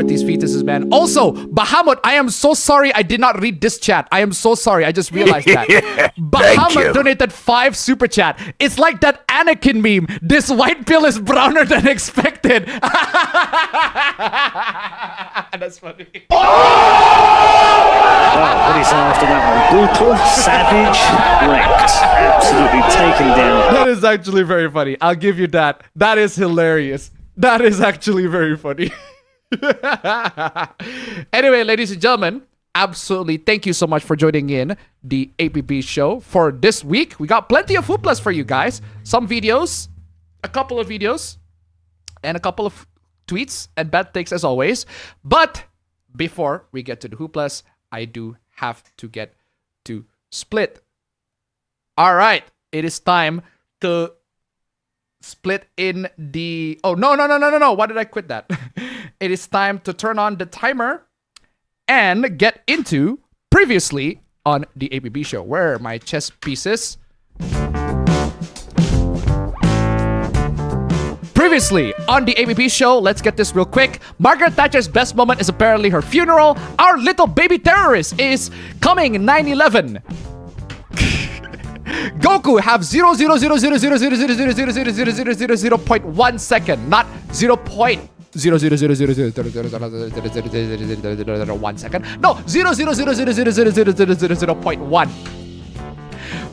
these fetuses, man. Also, Bahamut, I am so sorry I did not read this chat. I am so sorry. I just realized that. Bahamut donated 5 super chat. It's like that Anakin meme. This white pill is browner than expected. That's funny. What do you say after that one? Brutal, savage, wrecked. Absolutely taken down. That is actually very funny. I'll give you that. That is hilarious. That is actually very funny. Anyway, ladies and gentlemen, absolutely thank you so much for joining in the APB show for this week. We got plenty of hooplas for you guys. Some videos, a couple of videos, and a couple of tweets and bad takes as always. But before we get to the hooplas, I do have to get to Split. All right, it is time to split in the... Oh, no. Why did I quit that? It is time to turn on the timer and get into previously on the APB show. Where are my chess pieces? Previously on the APB show, let's get this real quick. Margaret Thatcher's best moment is apparently her funeral. Our little baby terrorist is coming 9/11. Goku have 0.1 second, not 0.000000001 second. No, 0.1.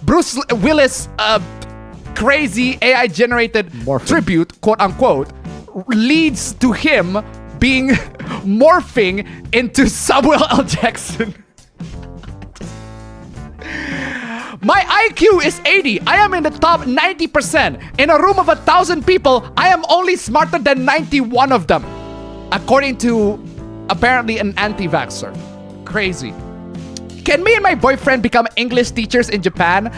Bruce Willis, crazy AI generated tribute, quote unquote, leads to him being morphing into Samuel L. Jackson. My IQ is 80. I am in the top 90%. In a room of 1,000 people, I am only smarter than 91 of them. According to apparently an anti-vaxxer. Crazy. Can me and my boyfriend become English teachers in Japan?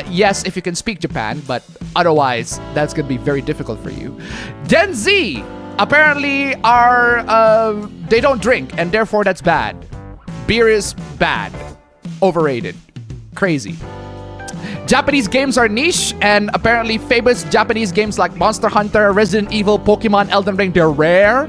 Yes, if you can speak Japan, but otherwise, that's gonna be very difficult for you. Gen Z apparently are, they don't drink, and therefore that's bad. Beer is bad. Overrated. Crazy. Japanese games are niche, and apparently famous Japanese games like Monster Hunter, Resident Evil, Pokemon, Elden Ring, they're rare.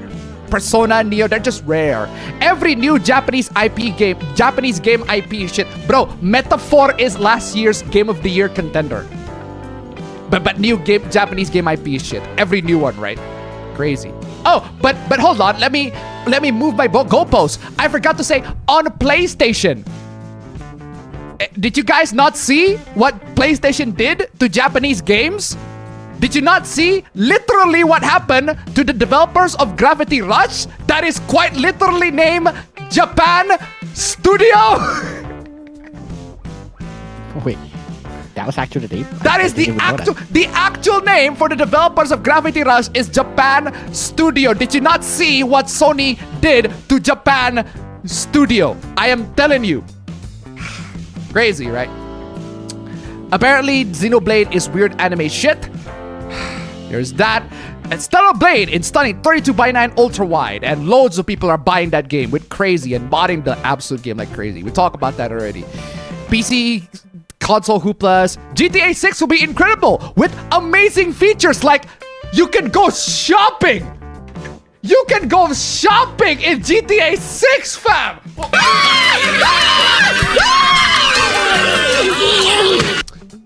Persona, Neo, they're just rare. Every new Japanese IP game, Japanese game IP shit. Bro, Metaphor is last year's Game of the Year contender. But new game, Japanese game IP shit. Every new one, right? Crazy. Oh, but hold on. Let me move my goalpost. I forgot to say on PlayStation. Did you guys not see what PlayStation did to Japanese games? Did you not see literally what happened to the developers of Gravity Rush? That is quite literally named Japan Studio. Wait, that was actually the name? That is the actual name for the developers of Gravity Rush is Japan Studio. Did you not see what Sony did to Japan Studio? I am telling you. Crazy, right? Apparently, Xenoblade is weird anime shit. There's that. And Stellar Blade in stunning 32:9 ultra wide, and loads of people are buying that game with crazy and modding the absolute game like crazy. We talked about that already. PC console hooplas. GTA 6 will be incredible with amazing features like you can go shopping. You can go shopping in GTA 6, fam.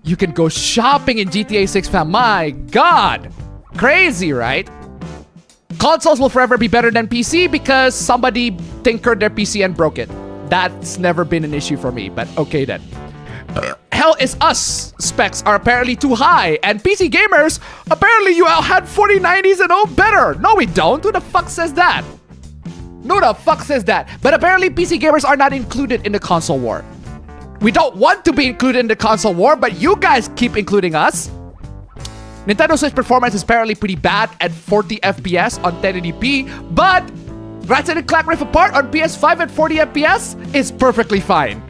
You can go shopping in GTA 6, fam. My God. Crazy, right? Consoles will forever be better than PC because somebody tinkered their PC and broke it. That's never been an issue for me, but okay then. Hell is Us specs are apparently too high, and PC gamers, apparently you all had 4090s and oh better. No, we don't. Who the fuck says that? Who the fuck says that? But apparently PC gamers are not included in the console war. We don't want to be included in the console war, but you guys keep including us. Nintendo Switch performance is apparently pretty bad at 40 FPS on 1080p, but Ratchet & Clank Rift Apart on PS5 at 40 FPS is perfectly fine.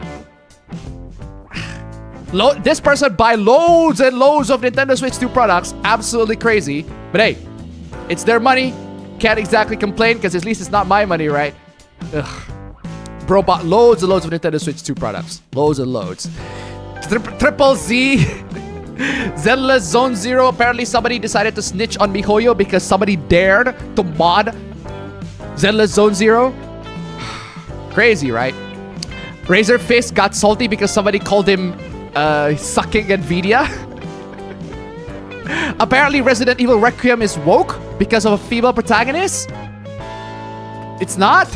This person buy loads and loads of Nintendo Switch 2 products. Absolutely crazy. But hey, it's their money. Can't exactly complain because at least it's not my money, right? Ugh. Bro bought loads and loads of Nintendo Switch 2 products. Loads and loads. Triple Z. Zenless Zone Zero. Apparently somebody decided to snitch on MiHoYo because somebody dared to mod Zenless Zone Zero. Crazy, right? Razor Fist got salty because somebody called him sucking Nvidia. Apparently Resident Evil Requiem is woke because of a female protagonist. It's not.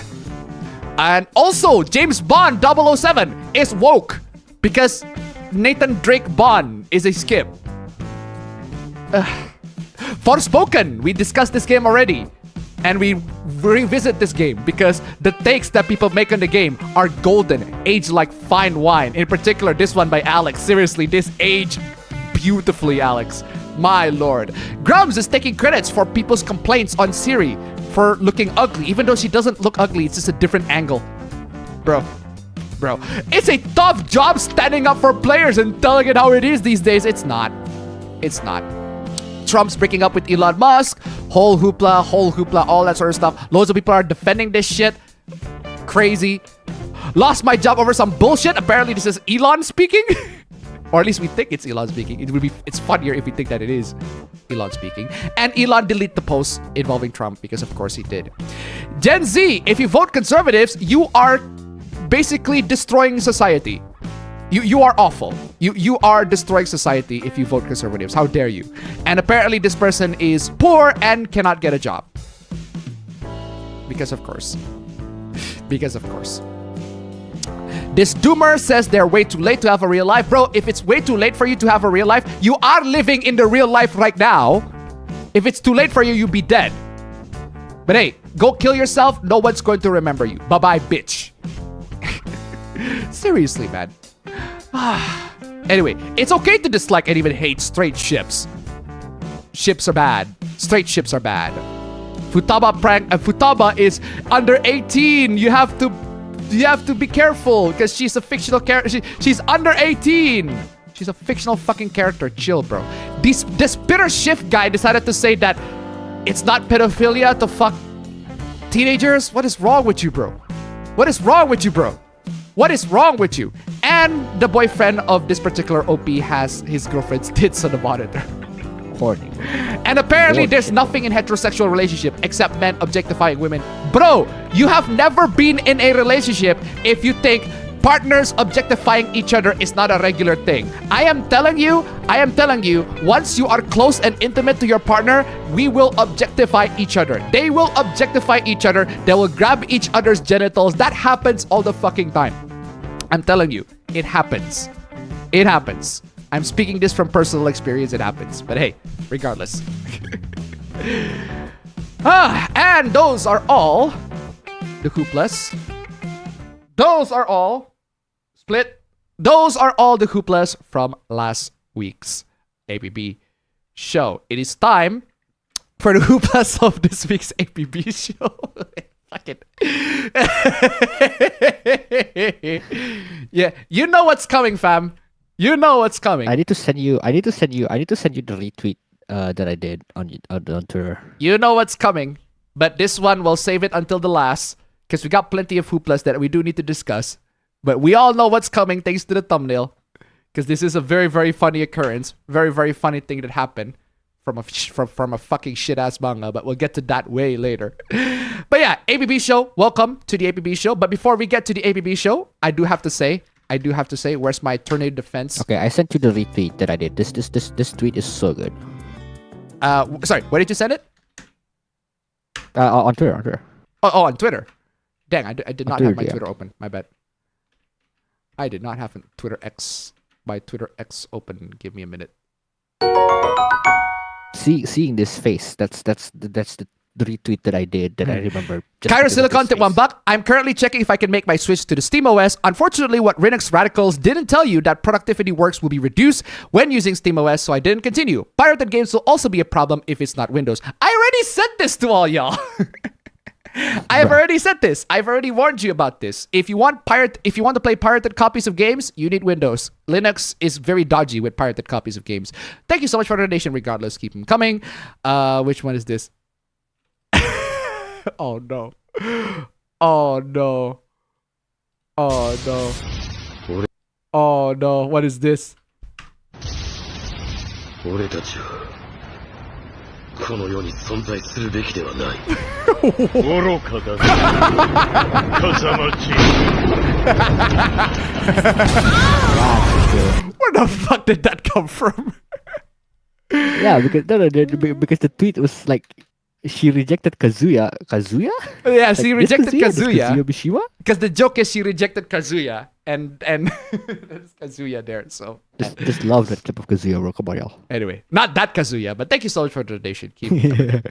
And also James Bond 007 is woke because Nathan Drake Bond is a skip. Forspoken, we discussed this game already. And we revisit this game because the takes that people make on the game are golden, aged like fine wine. In particular, this one by Alex. Seriously, this aged beautifully, Alex. My lord. Grums is taking credits for people's complaints on Siri for looking ugly, even though she doesn't look ugly. It's just a different angle. Bro, it's a tough job standing up for players and telling it how it is these days. It's not. Trump's breaking up with Elon Musk. Whole hoopla, all that sort of stuff. Loads of people are defending this shit. Crazy. Lost my job over some bullshit. Apparently this is Elon speaking. Or at least we think it's Elon speaking. It's funnier if we think that it is Elon speaking. And Elon deleted the post involving Trump because of course he did. Gen Z, if you vote conservatives, you are basically destroying society. You are awful. You are destroying society if you vote conservatives. How dare you? And apparently this person is poor and cannot get a job. Because of course. This doomer says they're way too late to have a real life. Bro, if it's way too late for you to have a real life, you are living in the real life right now. If it's too late for you, you'll be dead. But hey, go kill yourself. No one's going to remember you. Bye-bye, bitch. Seriously, man. Anyway, it's okay to dislike and even hate straight ships. Ships are bad. Straight ships are bad. Futaba prank. Futaba is under 18. You have to be careful because she's a fictional character. She's under 18. She's a fictional fucking character. Chill, bro. This bitter shift guy decided to say that it's not pedophilia to fuck teenagers. What is wrong with you, bro? What is wrong with you? And the boyfriend of this particular OP has his girlfriend's tits on the monitor. Horny. And apparently there's nothing in heterosexual relationship except men objectifying women. Bro, you have never been in a relationship if you think partners objectifying each other is not a regular thing. I am telling you, once you are close and intimate to your partner, we will objectify each other. They will objectify each other. They will grab each other's genitals. That happens all the fucking time. I'm telling you, it happens. I'm speaking this from personal experience. It happens. But hey, regardless. And those are all the hooplas. Those are all the hooplas from last week's APB show. It is time for the hooplas of this week's APB show. Fuck it. Yeah, you know what's coming, fam. You know what's coming. I need to send you the retweet that I did on Twitter. You know what's coming, but this one we'll save it until the last because we got plenty of hooplas that we do need to discuss. But we all know what's coming thanks to the thumbnail, because this is a very, very funny occurrence, very, very funny thing that happened from a fucking shit ass manga. But we'll get to that way later. But yeah, APB show. Welcome to the APB show. But before we get to the APB show, I do have to say, where's my tornado defense? Okay, I sent you the retweet that I did. This tweet is so good. Sorry, where did you send it? On Twitter. Oh, on Twitter. Dang, I did not have my yeah. Twitter open. My bad. I did not have my Twitter X open. Give me a minute. Seeing this face, that's the retweet that I did that I remember. Cairo Silicon tip $1. I'm currently checking if I can make my switch to the SteamOS. Unfortunately, what Linux radicals didn't tell you that productivity works will be reduced when using SteamOS, so I didn't continue. Pirated games will also be a problem if it's not Windows. I already said this to all y'all. I have already said this. I've already warned you about this. If you want to play pirated copies of games, you need Windows. Linux is very dodgy with pirated copies of games. Thank you so much for the donation. Regardless, keep them coming. Which one is this? Oh no. Oh no. Oh no. Oh no. What is this? この世に存在するべきではない。愚かだぜ。風間ち。Where the fuck did that come from? Yeah, because because the tweet was like she rejected Kazuya. Kazuya? Yeah, she Like, this rejected Kazuya. Kazuya Mishima? Because the joke is she rejected Kazuya, and there's Kazuya there. So Just love that clip of Kazuya, bro. Come on, y'all. anyway, not that Kazuya, but thank you so much for the donation. Keep it coming.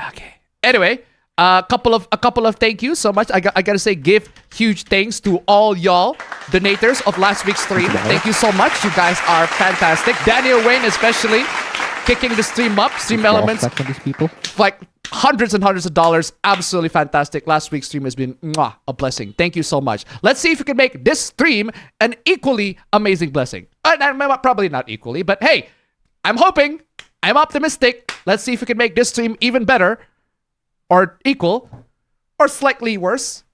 Okay. Anyway, a couple of thank you so much. I gotta say, give huge thanks to all y'all donators of last week's stream. Thank you so much. You guys are fantastic. Daniel Wayne especially kicking the stream up. Stream elements From these people. like hundreds and hundreds of dollars. Absolutely fantastic. Last week's stream has been a blessing. Thank you so much. Let's see if we can make this stream an equally amazing blessing. Probably not equally, but hey, I'm hoping. I'm optimistic. Let's see if we can make this stream even better, or equal, or slightly worse,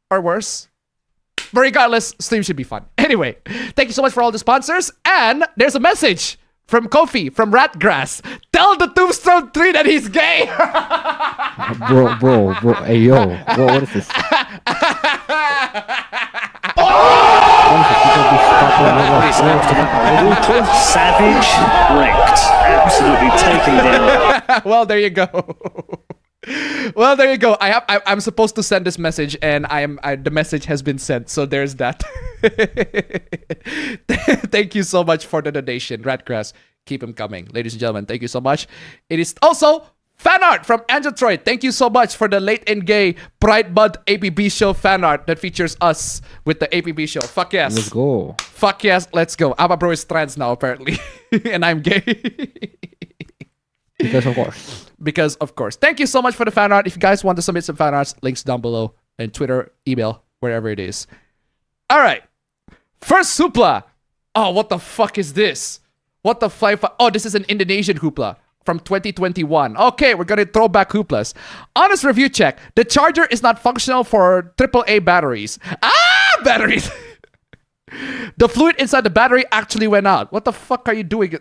or worse. But regardless, stream should be fun. Anyway, thank you so much for all the sponsors. And there's a message from Kofi, from Ratgrass. Tell the Tombstone 3 that he's gay. Bro. Hey, yo. Bro, what is this? Brutal, savage, wrecked. Absolutely taken down. Well, there you go. Well, there you go. I'm supposed to send this message, and the message has been sent. So there's that. Thank you so much for the donation, Ratgrass. Keep them coming, ladies and gentlemen. Thank you so much. It is also fan art from Angel Troy. Thank you so much for the late and gay Pride Month APB Show fan art that features us with the APB Show. Fuck yes. Let's go. Fuck yes. Let's go. Abba Bro is trans now apparently, and I'm gay. Because of course. Because of course. Thank you so much for the fan art. If you guys want to submit some fan arts, links down below, and Twitter, email, wherever it is. All right. First Hoopla. Oh, what the fuck is this? What the fly? Oh, this is an Indonesian Hoopla from 2021. Okay, we're gonna throw back Hooplas. Honest review check. The charger is not functional for AAA batteries. Batteries. The fluid inside the battery actually went out. What the fuck are you doing?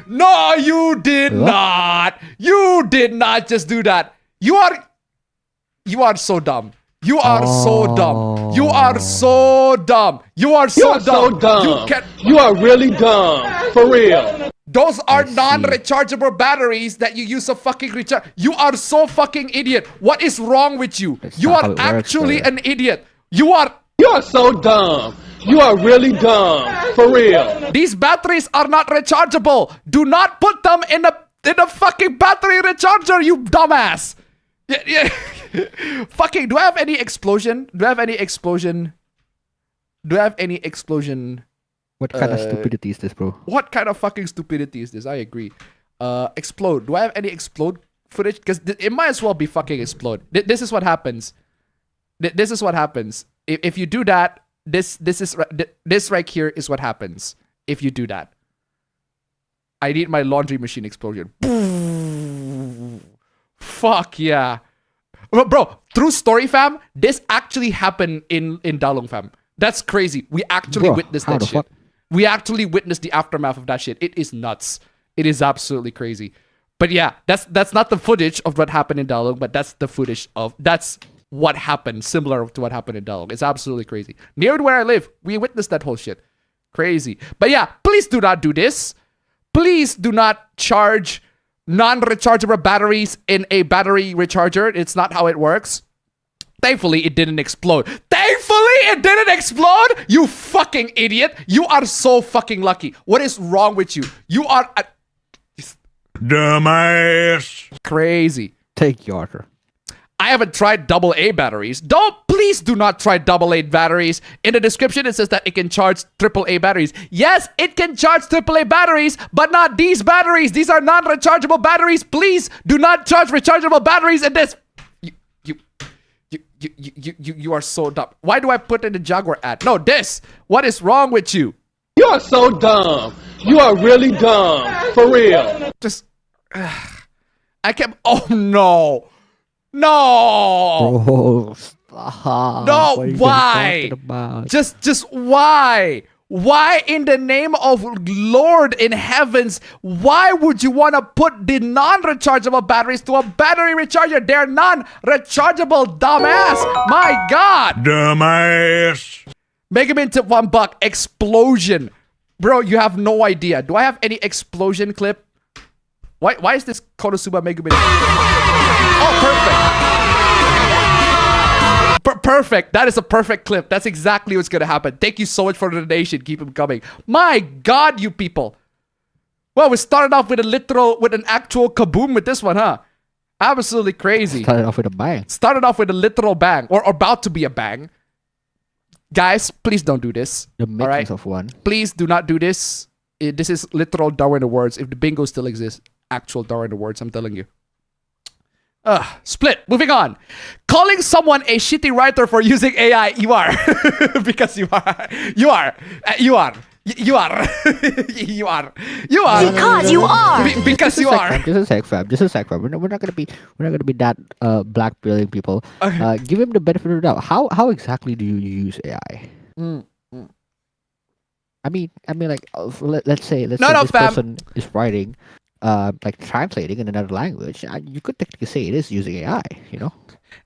No, you did not. You did not just do that. You are so dumb. You are so dumb. You are so dumb. You are so dumb. You are really dumb. For real. Those are non-rechargeable batteries that you use to fucking recharge. You are so fucking idiot. What is wrong with you? You are actually an idiot. You are so dumb. You are really dumb. For real. These batteries are not rechargeable. Do not put them in a fucking battery recharger, you dumbass. Yeah. Fucking, do I have any explosion? What kind of stupidity is this, bro? What kind of fucking stupidity is this? I agree. Explode. Do I have any explode footage? Because it might as well be fucking explode. This is what happens. This is what happens. If you do that, this right here is what happens. If you do that. I need my laundry machine explosion. Fuck yeah. Bro, true story fam, this actually happened in Dalong fam. That's crazy. We actually witnessed that shit. Fuck? We actually witnessed the aftermath of that shit. It is nuts. It is absolutely crazy. But yeah, that's not the footage of what happened in Dalong, but that's the footage of that's what happened, similar to what happened in Dalong. It's absolutely crazy. Near where I live, we witnessed that whole shit. Crazy. But yeah, please do not do this. Please do not charge non-rechargeable batteries in a battery recharger. It's not how it works. Thankfully, it didn't explode. You fucking idiot. You are so fucking lucky. What is wrong with you? You are a Dumbass. crazy. Take your order. I haven't tried AA batteries. Please do not try AA batteries. In the description, it says that it can charge AAA batteries. Yes, it can charge AAA batteries, but not these batteries. These are non-rechargeable batteries. Please do not charge rechargeable batteries in this. You are so dumb. Why do I put in the Jaguar ad? No, this. What is wrong with you? You are so dumb. You are really dumb. For real. Just, I kept. Oh no. No. Bro, stop. No, What are you why? talking about? Just why? Why in the name of Lord in heavens, why would you want to put the non-rechargeable batteries to a battery recharger? They're non-rechargeable, dumbass. My God. Dumbass. Megaman tip $1. Explosion. Bro, you have no idea. Do I have any explosion clip? Why is this Konosuba Megaman? Oh, perfect. Perfect. That is a perfect clip. That's exactly what's gonna happen. Thank you so much for the donation. Keep them coming. My God, you people. Well, we started off with an actual kaboom with this one, huh? Absolutely crazy. Started off with a bang. Started off with a literal bang, or about to be a bang. Guys, please don't do this. The makings of one. Please do not do this. This is literal Darwin Awards. If the bingo still exists, actual Darwin Awards, I'm telling you. Split. Moving on. Calling someone a shitty writer for using AI. You are. Because you are. You are. You are. You are. You are. You are. Because you are. Because you are. Just a sec, fam. Just a sec, fam. We're not gonna be that blackmailing people. Give him the benefit of the doubt. How exactly do you use AI? I mean, like, let's say this person is writing, like translating in another language. You could technically say it is using AI. You know.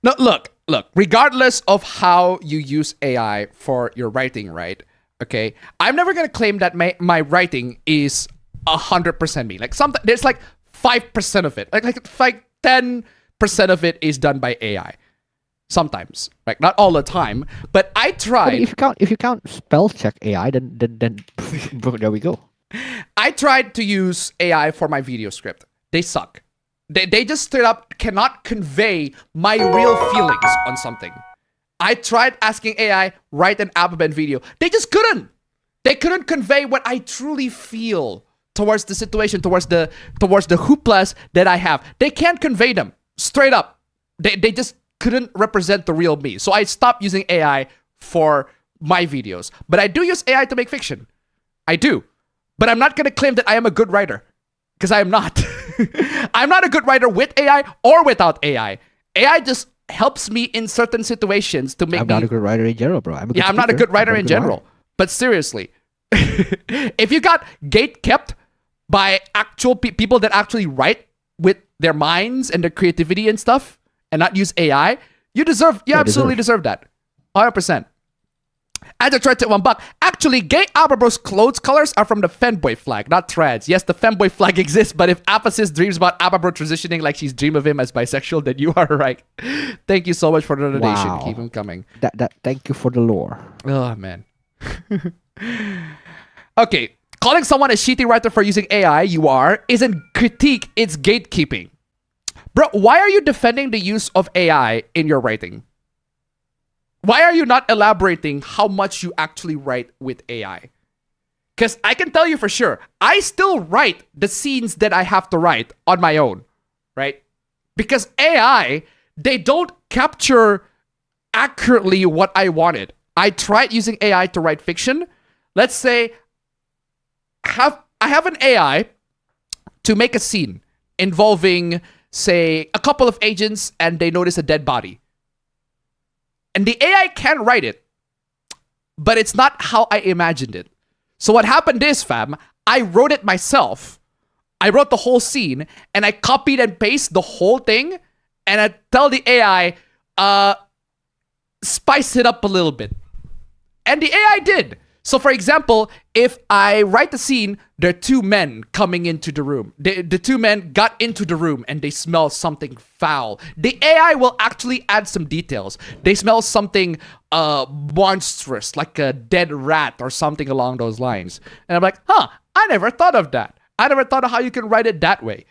No, look. Regardless of how you use AI for your writing, right? Okay, I'm never gonna claim that my writing is 100% me. Like there's like 5% of it, like 10% of it is done by AI. Sometimes, like not all the time, but I tried. If you count spell check AI, then there we go. I tried to use AI for my video script. They suck. They just straight up cannot convey my real feelings on something. I tried asking AI, write an appabend video. They just couldn't. They couldn't convey what I truly feel towards the situation, towards the hooplas that I have. They can't convey them straight up. They just couldn't represent the real me. So I stopped using AI for my videos. But I do use AI to make fiction. I do. But I'm not going to claim that I am a good writer. Because I am not. I'm not a good writer with AI or without AI. AI just helps me in certain situations to make I'm not a good writer in general, bro. I'm not a good writer in general. But seriously, if you got gate kept by actual people that actually write with their minds and their creativity and stuff and not use AI, you absolutely deserve that. 100%. And I tried to $1. Actually, gay Abra-Bro's clothes colors are from the femboy flag, not trans. Yes, the femboy flag exists, but if Appasis dreams about Abra-Bro transitioning like she's dreamed of him as bisexual, then you are right. Thank you so much for the donation. Wow. Keep them coming. Thank you for the lore. Oh, man. Okay. Calling someone a shitty writer for using AI, isn't critique, it's gatekeeping. Bro, why are you defending the use of AI in your writing? Why are you not elaborating how much you actually write with AI? Because I can tell you for sure, I still write the scenes that I have to write on my own, right? Because AI, they don't capture accurately what I wanted. I tried using AI to write fiction. Let's say I have an AI to make a scene involving, say, a couple of agents and they notice a dead body. And the AI can write it, but it's not how I imagined it. So what happened is, fam, I wrote it myself. I wrote the whole scene, and I copied and pasted the whole thing, and I tell the AI, spice it up a little bit. And the AI did. So for example, if I write the scene, there are two men coming into the room. The two men got into the room and they smell something foul. The AI will actually add some details. They smell something monstrous, like a dead rat or something along those lines. And I'm like, I never thought of that. I never thought of how you can write it that way.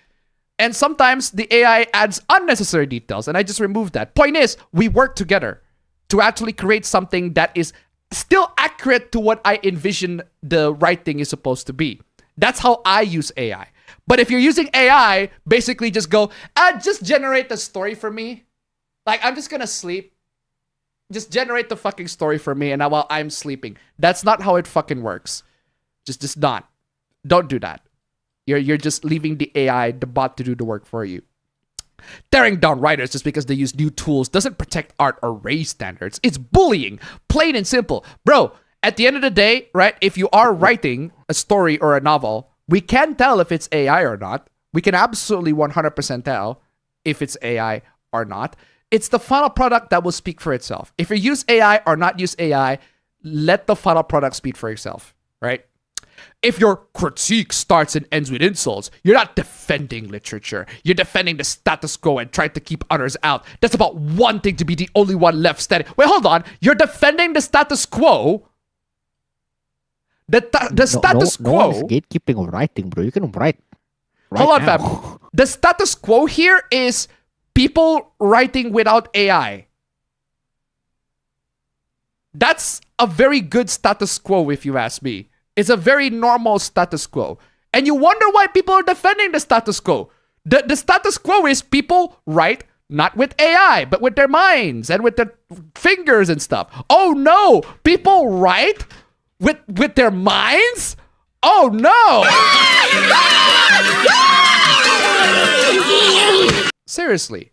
And sometimes the AI adds unnecessary details and I just remove that. Point is, we work together to actually create something that is still accurate to what I envision the writing is supposed to be. That's how I use AI. But if you're using AI, basically just go, just generate the story for me. Like, I'm just gonna sleep. Just generate the fucking story for me and while I'm sleeping. That's not how it fucking works. Just not. Don't do that. You're just leaving the AI, the bot, to do the work for you. Tearing down writers just because they use new tools doesn't protect art or raise standards. It's bullying, plain and simple. Bro, at the end of the day, right, if you are writing a story or a novel, we can tell if it's AI or not. We can absolutely 100% tell if it's AI or not. It's the final product that will speak for itself. If you use AI or not use AI, let the final product speak for itself, right? If your critique starts and ends with insults, you're not defending literature. You're defending the status quo and trying to keep others out. That's about wanting to be the only one left standing. Wait, hold on. You're defending the status quo? The status quo... No one is gatekeeping of writing, bro. You can write right Hold on, now. fam. The status quo here is people writing without AI. That's a very good status quo, if you ask me. It's a very normal status quo. And you wonder why people are defending the status quo. The status quo is people write not with AI, but with their minds and with their fingers and stuff. Oh no, people write with their minds? Oh no! Seriously.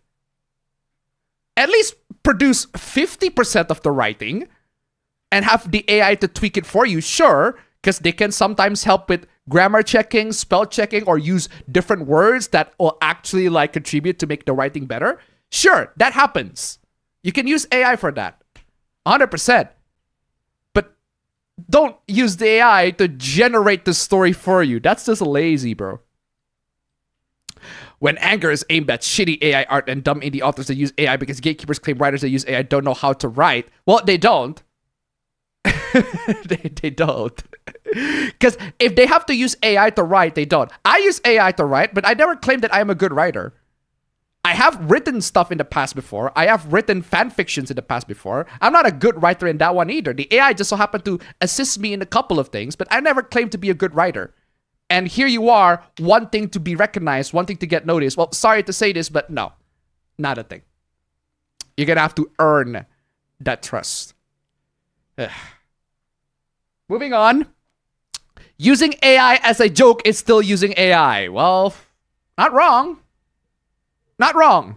At least produce 50% of the writing and have the AI to tweak it for you, sure, because they can sometimes help with grammar checking, spell checking, or use different words that will actually like contribute to make the writing better. Sure, that happens. You can use AI for that. 100%. But don't use the AI to generate the story for you. That's just lazy, bro. When anger is aimed at shitty AI art and dumb indie authors that use AI because gatekeepers claim writers that use AI don't know how to write. Well, they don't. they don't. Because if they have to use AI to write, they don't. I use AI to write, but I never claimed that I am a good writer. I have written stuff in the past before. I have written fan fictions in the past before. I'm not a good writer in that one either. The AI just so happened to assist me in a couple of things, but I never claimed to be a good writer. And here you are, wanting to be recognized, wanting to get noticed. Well, sorry to say this, but no. Not a thing. You're going to have to earn that trust. Moving on. Using AI as a joke is still using AI. Well, not wrong. Not wrong.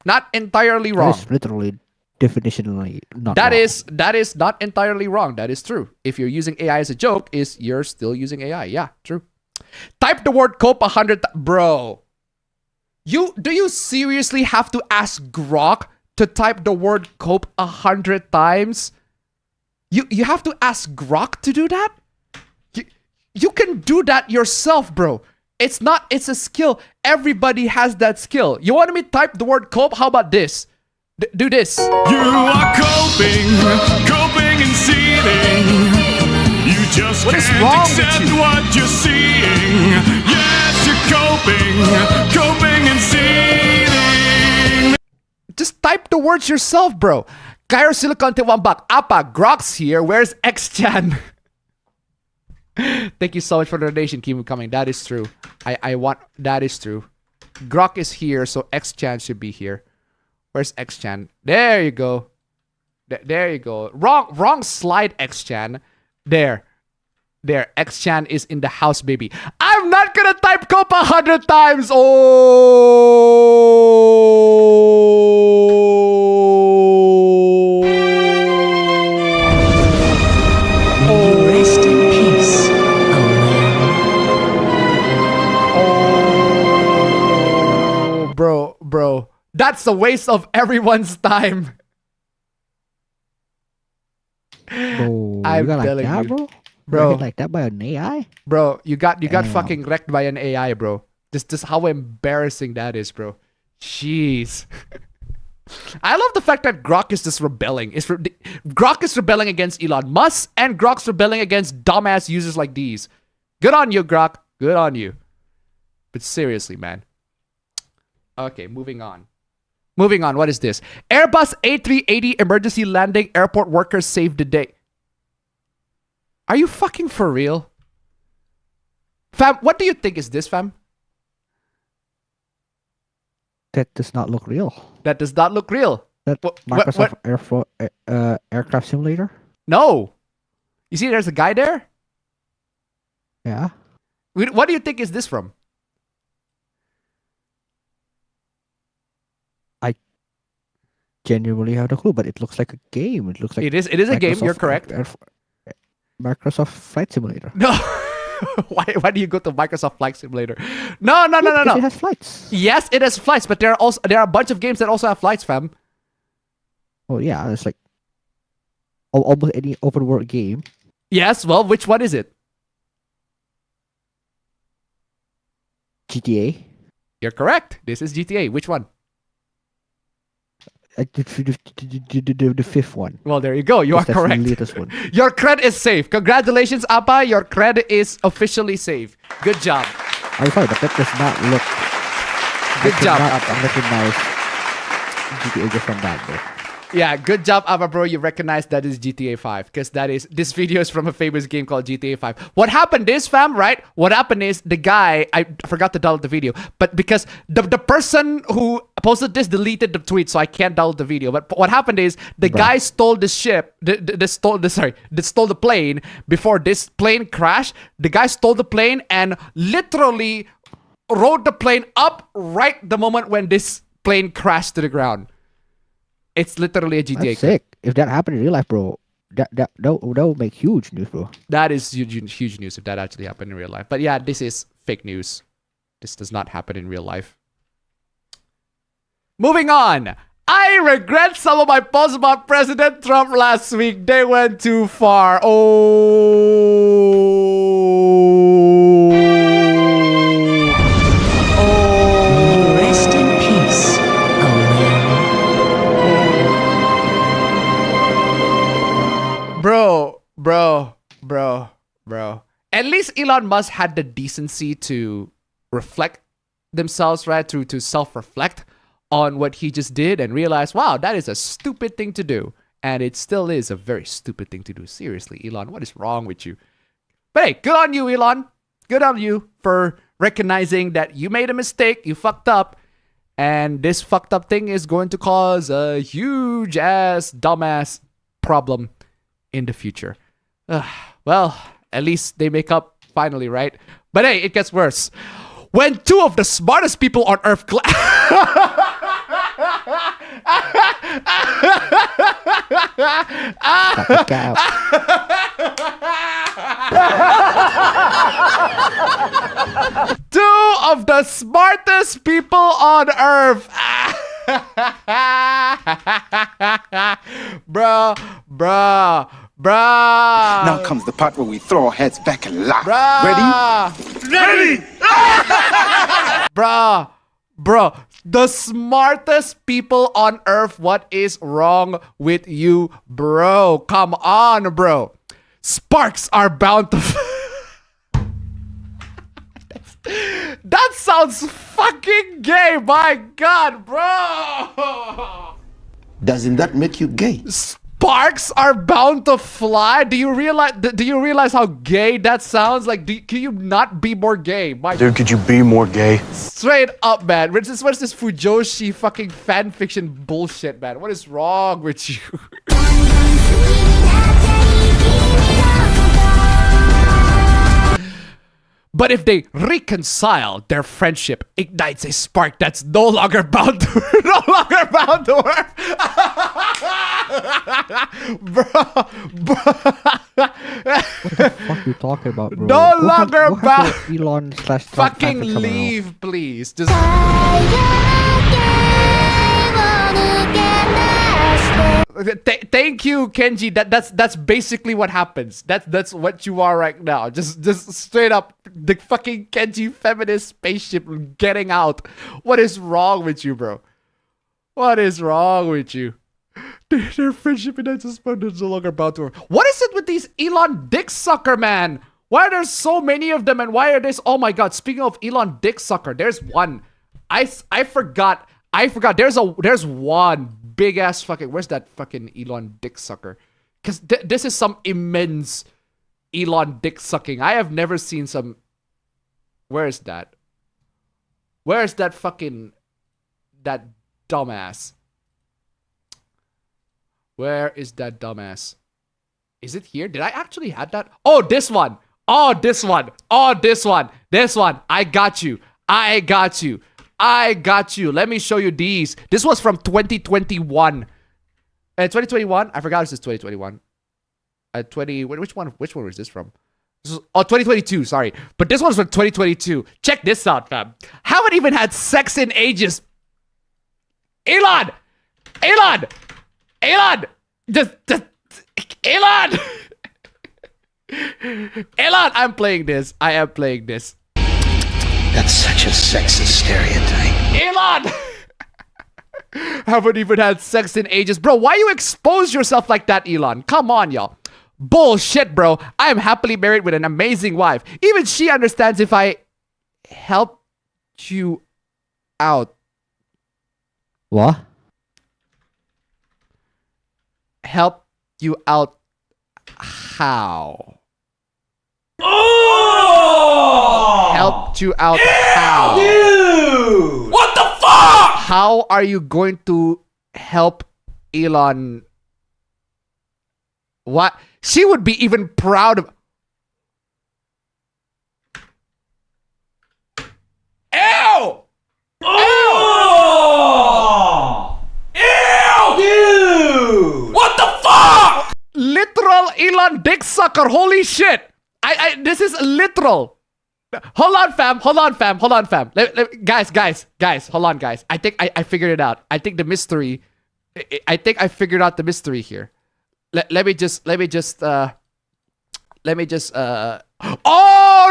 Not entirely wrong. That is literally definitionally not That wrong. that is not entirely wrong. That is true. If you're using AI as a joke, you're still using AI. Yeah, true. Type the word cope 100 bro. Do you seriously have to ask Grok to type the word cope 100 times? You have to ask Grok to do that? You can do that yourself, bro. It's a skill. Everybody has that skill. You want me to type the word cope? How about this? Do this. You are coping and seething. You just What is can't wrong with accept you? what you're seeing. Yes, you're coping and seething. Just type the words yourself, bro. Cairo Silicon Tiwambak. Apa, Grok's here. Where's X-Chan? Thank you so much for the donation. Keep coming. That is true. That is true. Grok is here, so X-Chan should be here. Where's X-Chan? There you go. There you go. Wrong slide, X-Chan. There. X-Chan is in the house, baby. I'm not gonna type cope 100 times. Rest in peace, Bro. That's a waste of everyone's time. Bro, I'm you got like telling that, you. bro? Bro. You got like that by an AI? Bro, you got Damn. fucking wrecked by an AI, bro. Just how embarrassing that is, bro. Jeez. I love the fact that Grok is just rebelling. Grok is rebelling against Elon Musk, and Grok's rebelling against dumbass users like these. Good on you, Grok. Good on you. But seriously, man. Okay, moving on. What is this? Airbus A380 emergency landing. Airport workers saved the day. Are you fucking for real? Fam, what do you think is this, fam? That does not look real. That does not look real. That Microsoft Aircraft Simulator? No. You see there's a guy there? Yeah. What do you think is this from? I genuinely have no clue, but it looks like a game. It looks like It is a game, you're Microsoft correct. Microsoft Flight Simulator. No. Why do you go to Microsoft Flight Simulator? No. Because it has flights. Yes, it has flights, but there are a bunch of games that also have flights, fam. Oh yeah, it's like almost any open world game. Yes, well, which one is it? GTA. You're correct. This is GTA. Which one? The fifth one. Well, there you go. You are That's correct. the latest one. Your cred is safe. Congratulations, Appa. Your cred is officially safe. Good job. I'm sorry, but that does not look. Good job, I Appa. cannot recognize GTA just from that, bro. Yeah, good job, Ava bro. You recognize that is GTA 5 because this video is from a famous game called GTA 5. What happened is, fam, right? What happened is the guy, I forgot to download the video, but because the person who posted this deleted the tweet, so I can't download the video. But what happened is the guy stole the ship, stole the plane before this plane crashed. The guy stole the plane and literally rode the plane up right the moment when this plane crashed to the ground. It's literally a GTA. That's sick. If that happened in real life, bro, that would make huge news, bro. That is huge news if that actually happened in real life. But yeah, this is fake news. This does not happen in real life. Moving on. I regret some of my posts about President Trump last week. They went too far. Rest in peace, Elon. Bro. At least Elon Musk had the decency to reflect themselves, right? To self-reflect on what he just did and realize, wow, that is a stupid thing to do. And it still is a very stupid thing to do. Seriously, Elon, what is wrong with you? But hey, good on you, Elon. Good on you for recognizing that you made a mistake, you fucked up, and this fucked up thing is going to cause a huge ass, dumbass problem in the future. Well, at least they make up finally, right? But hey, it gets worse. When two of the smartest people on Earth two of the smartest people on Earth bruh. Now comes the part where we throw our heads back and laugh. Ready? Bruh. The smartest people on Earth. What is wrong with you, bro? Come on, bro. Sparks are bound to... That sounds fucking gay. My God, bro. Doesn't that make you gay? Sparks are bound to fly. Do you realize how gay that sounds? Like, can you not be more gay? Dude, could you be more gay? Straight up, man. What is this Fujoshi fucking fan fiction bullshit, man? What is wrong with you? But if they reconcile, their friendship ignites a spark that's no longer bound to work. Bro. What the fuck are you talking about, bro? No longer bound. Elon / Fucking leave, please. Just. Thank you, Kenji. That's basically what happens. That's what you are right now. Just straight up, the fucking Kenji feminist spaceship getting out. What is wrong with you, bro? What is wrong with you? Their friendship and is no longer bound to work. What is it with these Elon dick sucker, man? Why are there so many of them, and why are this? Oh my God! Speaking of Elon dick sucker, there's one. I forgot. There's one big ass fucking. Where's that fucking Elon dick sucker? Because this is some immense Elon dick sucking. I have never seen some. Where is that? Where is that fucking that dumbass? Where is that dumbass? Is it here? Did I actually have that? Oh, this one. Oh, this one. Oh, this one. This one. I got you. Let me show you these. This was from 2021. 2021? I forgot this is 2021. Which one was this from? This is, 2022, sorry. But this one's from 2022. Check this out, fam. Haven't even had sex in ages. Elon! Just Elon! Elon, I'm playing this. I am playing this. That's such a sexist stereotype. Elon! Haven't even had sex in ages. Bro, why you expose yourself like that, Elon? Come on, y'all. Bullshit, bro. I am happily married with an amazing wife. Even she understands if I help you out. What? Help you out how? Helped you out how? Dude! What the fuck? How are you going to help Elon? What? She would be even proud of. Ew! Ew! Dude! What the fuck? Literal Elon dick sucker. Holy shit. This is literal. Hold on, fam. Guys. Hold on, guys. I think I figured it out. I think the mystery. I think I figured out the mystery here. Let me just. Oh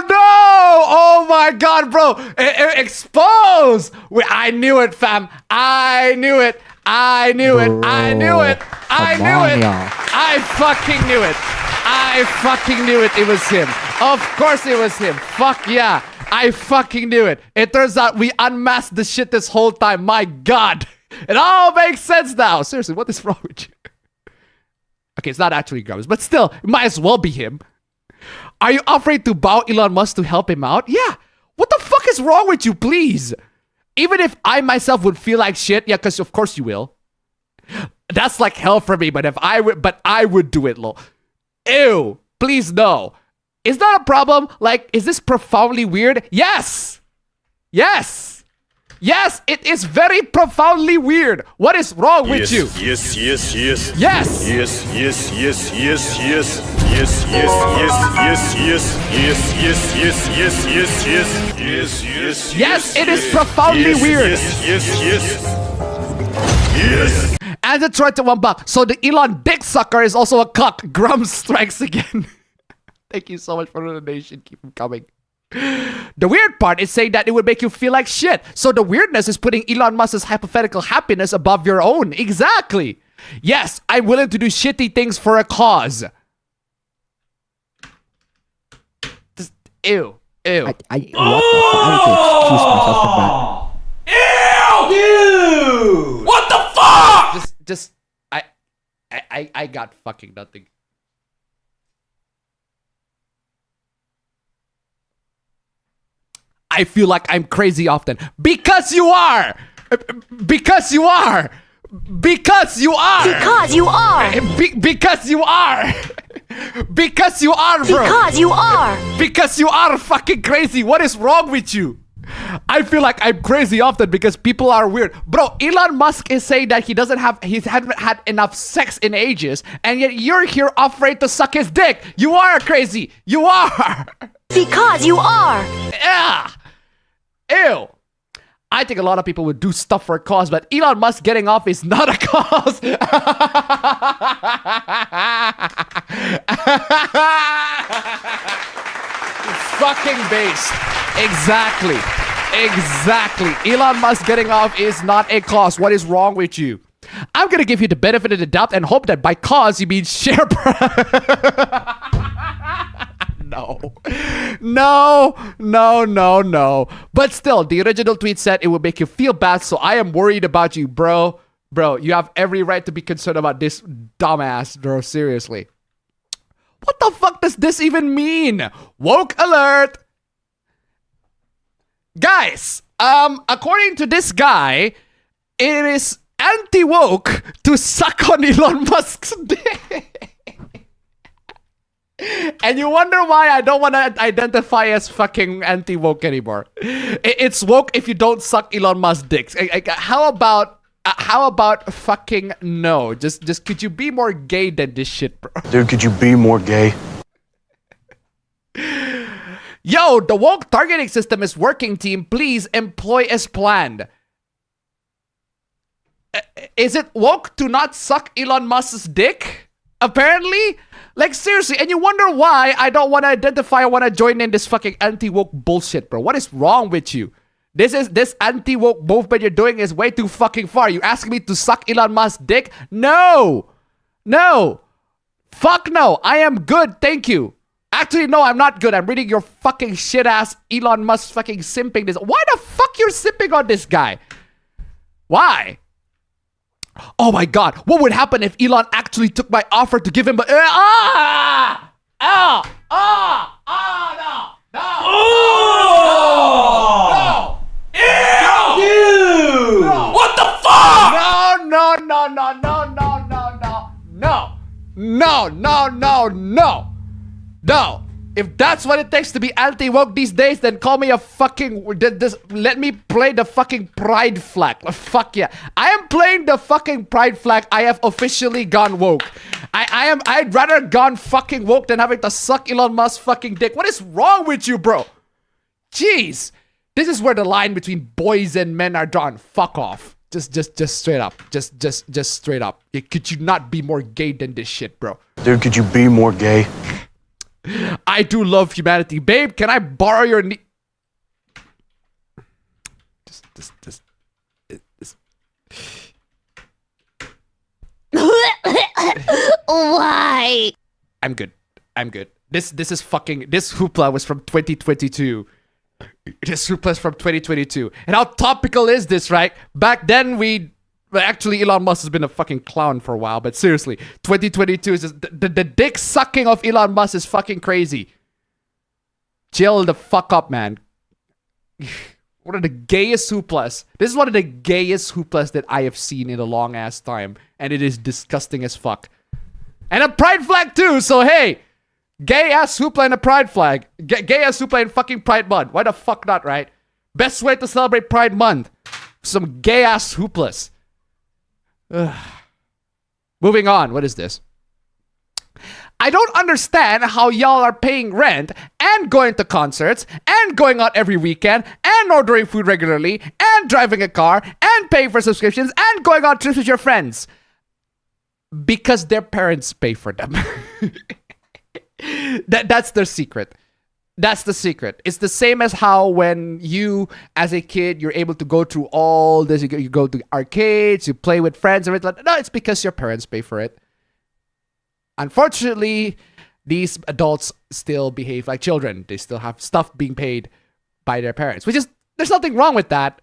no! Oh my God, bro! Expose! I Come knew it. on, I fucking knew it. It was him. Of course it was him. Fuck yeah. I fucking knew it. It turns out we unmasked the shit this whole time. My God. It all makes sense now. Seriously, what is wrong with you? Okay, it's not actually Grubs, but still, it might as well be him. Are you afraid to bow Elon Musk to help him out? Yeah. What the fuck is wrong with you, please? Even if I myself would feel like shit, yeah, because of course you will. That's like hell for me, but I would do it, lol. Ew, please no. Is that a problem? Like, is this profoundly weird? Yes, it is very profoundly weird. What is wrong with you? Yes. Yes, it is profoundly weird. Yes. And it's right to $1. So the Elon dick sucker is also a cuck. Grum strikes again. Thank you so much for the donation. Keep them coming. The weird part is saying that it would make you feel like shit. So the weirdness is putting Elon Musk's hypothetical happiness above your own. Exactly. Yes, I'm willing to do shitty things for a cause. Just, ew. What the fuck? I need to excuse myself from that. Dude! What the fuck? I got fucking nothing. I feel like I'm crazy often. Because you are! Because you are! Because you are! Because you are! Because you are! Because you are, bro! Because you are! Because you are fucking crazy! What is wrong with you? I feel like I'm crazy often because people are weird. Bro, Elon Musk is saying that he hasn't had enough sex in ages, and yet you're here afraid to suck his dick. You are crazy. You are. Because you are! Yeah. Ew. I think a lot of people would do stuff for a cause, but Elon Musk getting off is not a cause. Fucking based. Exactly. Elon Musk getting off is not a cause. What is wrong with you? I'm gonna give you the benefit of the doubt and hope that by cause you mean share price. No. But still, the original tweet said it would make you feel bad, so I am worried about you, bro. Bro, you have every right to be concerned about this dumbass, bro. Seriously. What the fuck does this even mean? Woke alert! Guys, according to this guy, it is anti-woke to suck on Elon Musk's dick. And you wonder why I don't want to identify as fucking anti-woke anymore. It's woke if you don't suck Elon Musk's dicks. How about How about fucking no? Just could you be more gay than this shit, bro? Dude, could you be more gay? Yo, the woke targeting system is working, team. Please employ as planned. Is it woke to not suck Elon Musk's dick? Apparently? Like, seriously, and you wonder why I don't want to identify, I want to join in this fucking anti-woke bullshit, bro. What is wrong with you? This anti-woke movement you're doing is way too fucking far. You asking me to suck Elon Musk's dick? No! No! Fuck no! I am good, thank you. Actually, no, I'm not good. I'm reading your fucking shit-ass Elon Musk fucking simping this. Why the fuck you're simping on this guy? Why? Oh my god, what would happen if Elon actually took my offer to give him a... What the fuck? No. If that's what it takes to be anti-woke these days, then call me a fucking... let me play the fucking pride flag. Fuck yeah. I am playing the fucking pride flag. I have officially gone woke. I'd rather gone fucking woke than having to suck Elon Musk's fucking dick. What is wrong with you, bro? Jeez. This is where the line between boys and men are drawn. Fuck off. Just straight up. Just straight up. Could you not be more gay than this shit, bro? Dude, could you be more gay? I do love humanity. Babe, can I borrow your knee? Why? I'm good. This is fucking... This hoopla was from 2022. This hoopla is from 2022. And how topical is this, right? Back then, actually, Elon Musk has been a fucking clown for a while, but seriously, 2022 is just, the dick sucking of Elon Musk is fucking crazy. Chill the fuck up, man. One of the gayest hooplas. This is one of the gayest hooplas that I have seen in a long ass time, and it is disgusting as fuck. And a pride flag too, so hey, gay ass hoopla and a pride flag. Gay ass hoopla and fucking Pride Month. Why the fuck not, right? Best way to celebrate Pride Month. Some gay ass hooplas. Ugh. Moving on. What is this? I don't understand how y'all are paying rent and going to concerts and going out every weekend and ordering food regularly and driving a car and paying for subscriptions and going on trips with your friends. Because their parents pay for them. That's their secret. That's the secret. It's the same as how when you, as a kid, you're able to go through all this. You go to arcades, you play with friends, and everything. No, it's because your parents pay for it. Unfortunately, these adults still behave like children. They still have stuff being paid by their parents, which is, there's nothing wrong with that.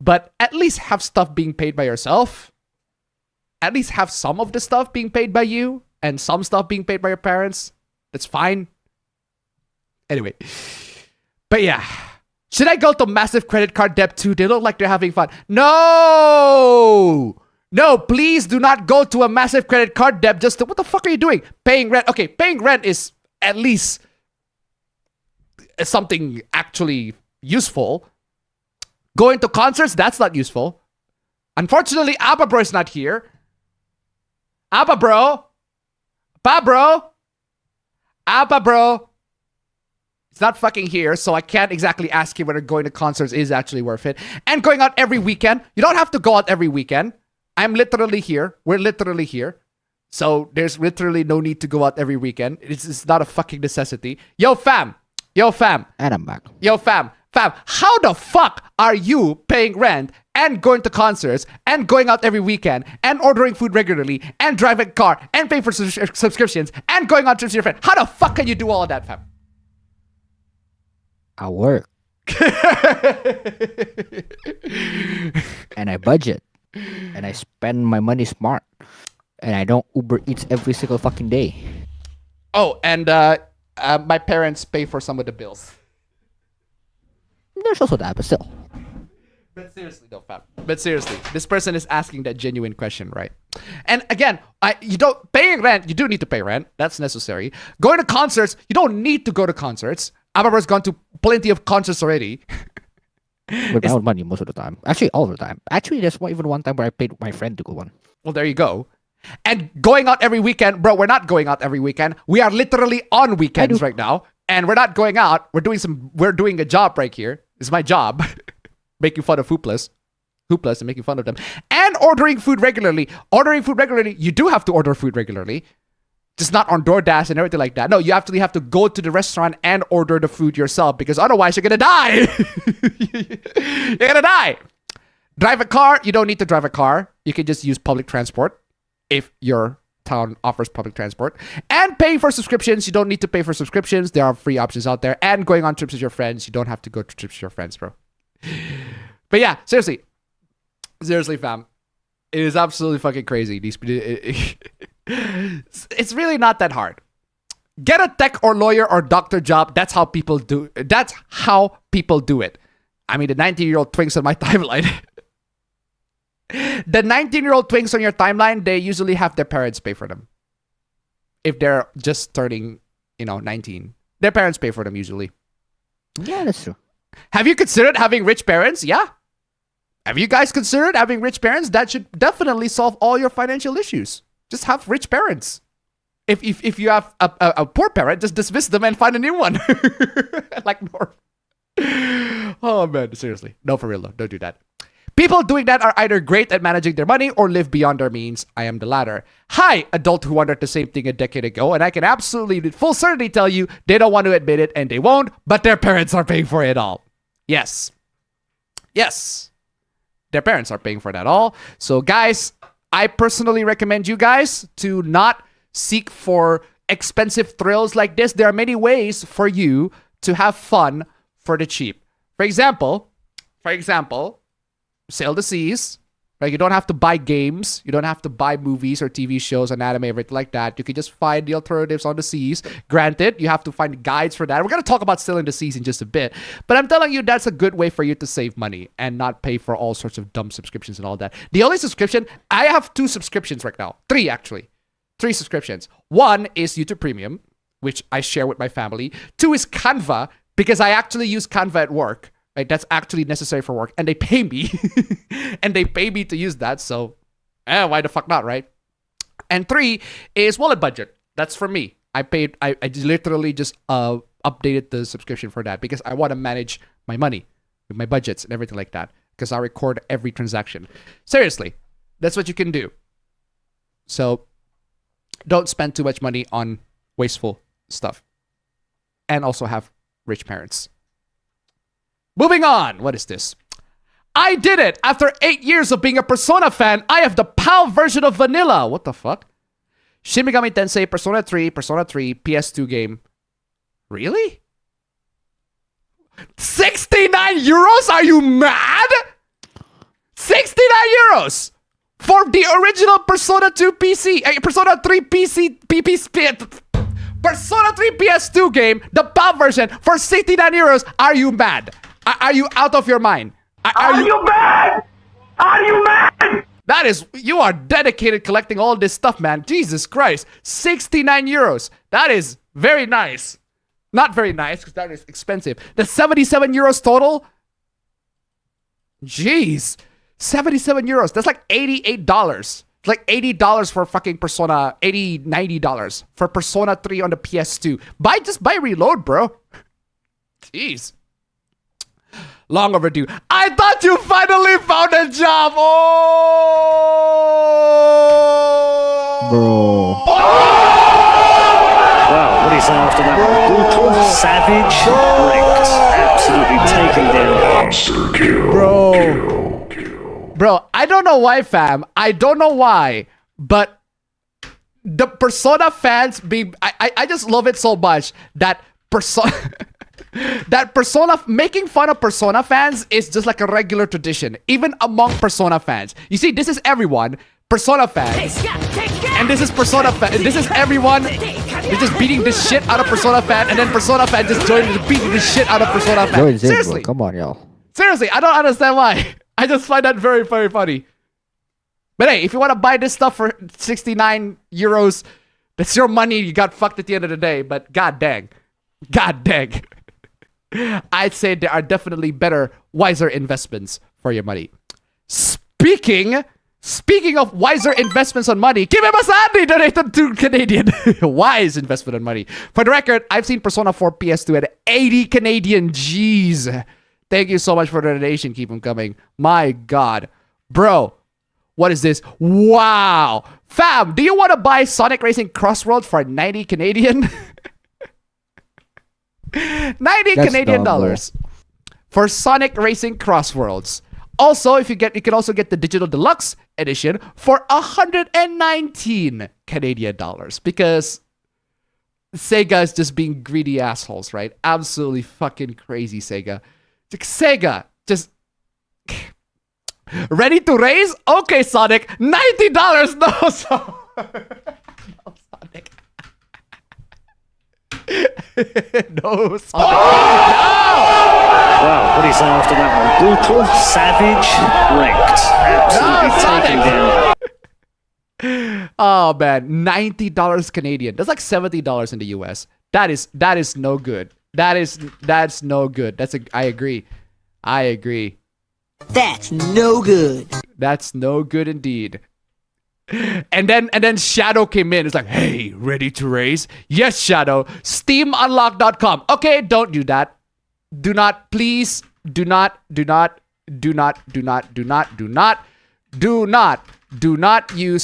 But at least have stuff being paid by yourself. At least have some of the stuff being paid by you and some stuff being paid by your parents. That's fine. Anyway, but yeah, should I go to massive credit card debt too? They look like they're having fun. No, please do not go to a massive credit card debt. Just what the fuck are you doing? Paying rent. Okay, paying rent is at least something actually useful. Going to concerts, that's not useful. Unfortunately, Abba Bro is not here. Abba Bro. It's not fucking here, so I can't exactly ask you whether going to concerts is actually worth it. And going out every weekend. You don't have to go out every weekend. I'm literally here. We're literally here. So there's literally no need to go out every weekend. It's not a fucking necessity. Yo, fam. And I'm back. Yo, fam. How the fuck are you paying rent and going to concerts and going out every weekend and ordering food regularly and driving a car and paying for subscriptions and going on trips with your friend? How the fuck can you do all of that, fam? I work. And I budget. And I spend my money smart. And I don't Uber Eats every single fucking day. Oh, and my parents pay for some of the bills. There's also that, but still. But seriously though, fam. But seriously, this person is asking that genuine question, right? And again, paying rent, you do need to pay rent. That's necessary. Going to concerts, you don't need to go to concerts. Ababra's gone to plenty of concerts already. With my own money most of the time. Actually, all the time. Actually, there's even one time where I paid my friend to go on. Well, there you go. And going out every weekend, bro, we're not going out every weekend. We are literally on weekends right now. And we're not going out. We're doing a job right here. It's my job. Making fun of Hoopless and making fun of them. And ordering food regularly. You do have to order food regularly. Just not on DoorDash and everything like that. No, you actually have to go to the restaurant and order the food yourself because otherwise you're gonna die. You're gonna die. Drive a car. You don't need to drive a car. You can just use public transport if your town offers public transport. And paying for subscriptions. You don't need to pay for subscriptions. There are free options out there. And going on trips with your friends. You don't have to go to trips with your friends, bro. But yeah, seriously, fam. It is absolutely fucking crazy. It's really not that hard. Get a tech or lawyer or doctor job. That's how people do it. I mean, the 19-year-old twinks on my timeline. The 19-year-old twinks on your timeline, they usually have their parents pay for them. If they're just turning, 19. Their parents pay for them usually. Yeah, that's true. Have you considered having rich parents? Yeah. Have you guys considered having rich parents? That should definitely solve all your financial issues. Just have rich parents. If you have a poor parent, just dismiss them and find a new one. Like more. Oh man, seriously. No, for real though. Don't do that. People doing that are either great at managing their money or live beyond their means. I am the latter. Hi, adult who wondered the same thing a decade ago, and I can absolutely with full certainty tell you they don't want to admit it and they won't, but their parents are paying for it all. Yes. Their parents are paying for that all. So guys, I personally recommend you guys to not seek for expensive thrills like this. There are many ways for you to have fun for the cheap. For example, sail the seas. Right? You don't have to buy games. You don't have to buy movies or TV shows and anime, everything like that. You can just find the alternatives on the seas. Granted, you have to find guides for that. We're going to talk about sailing the seas in just a bit. But I'm telling you, that's a good way for you to save money and not pay for all sorts of dumb subscriptions and all that. The only subscription, I have 2 subscriptions right now. 3, actually. 3 subscriptions. 1 is YouTube Premium, which I share with my family. 2 is Canva, because I actually use Canva at work. Right? That's actually necessary for work. And they pay me. And they pay me to use that. So, why the fuck not, right? And 3 is Wallet Budget. That's for me. I literally just updated the subscription for that because I want to manage my money, my budgets and everything like that. Because I record every transaction. Seriously, that's what you can do. So, don't spend too much money on wasteful stuff. And also have rich parents. Moving on. What is this? I did it! After 8 years of being a Persona fan, I have the PAL version of vanilla. What the fuck? Shin Megami Tensei, Persona 3, PS2 game. Really? 69 euros? Are you mad? 69 euros! For the original Persona 2 PC, Persona 3 Persona 3 PS2 game, the PAL version, for 69 euros. Are you mad? Are you out of your mind? Are you mad? Are you mad? That is, you are dedicated collecting all this stuff, man. Jesus Christ. 69 euros. That is very nice. Not very nice, because that is expensive. The 77 euros total? Jeez. 77 euros. That's like $88. It's like $80 for fucking Persona. $90 for Persona 3 on the PS2. Just buy Reload, bro. Jeez. Long overdue. I thought you finally found a job. Oh, bro. Wow, what do you say after that? Brutal, savage, wrecked. Absolutely taken down. Bro, I don't know why, fam. I don't know why, but the Persona fans I just love it so much that making fun of Persona fans is just like a regular tradition, even among Persona fans. You see, this is everyone, Persona fans, and this is Persona fan. This is everyone. They're just beating the shit out of Persona fan, and then Persona fan just joined beating the shit out of Persona fan. Seriously, come on, y'all. Seriously, I don't understand why. I just find that very, very funny. But hey, if you want to buy this stuff for 69 euros, that's your money. You got fucked at the end of the day. But god dang. I'd say there are definitely better, wiser investments for your money. Speaking of wiser investments on money, Kim Masadi donated to Canadian. Wise investment on money. For the record, I've seen Persona 4 PS2 at 80 Canadian G's. Thank you so much for the donation. Keep them coming. My God. Bro, what is this? Wow. Fam, do you want to buy Sonic Racing Crossworld for 90 Canadian? 90 That's Canadian dumb, dollars for Sonic Racing Crossworlds. Also, you can also get the digital deluxe edition for 119 Canadian dollars because Sega is just being greedy assholes, right? Absolutely fucking crazy, Sega. Sega, just ready to raise? Okay, Sonic, $90. No, no, Sonic. No, Sonic. Wow, what do you say after that one? Brutal, savage, wrecked. Absolutely taken down. Oh man, $90 Canadian. That's like $70 in the US. That is no good. That's no good. I agree. That's no good. That's no good indeed. And then Shadow came in. It's like, hey, ready to raise? Yes, Shadow. SteamUnlock.com. Okay, don't do that. Do not, please. Do not use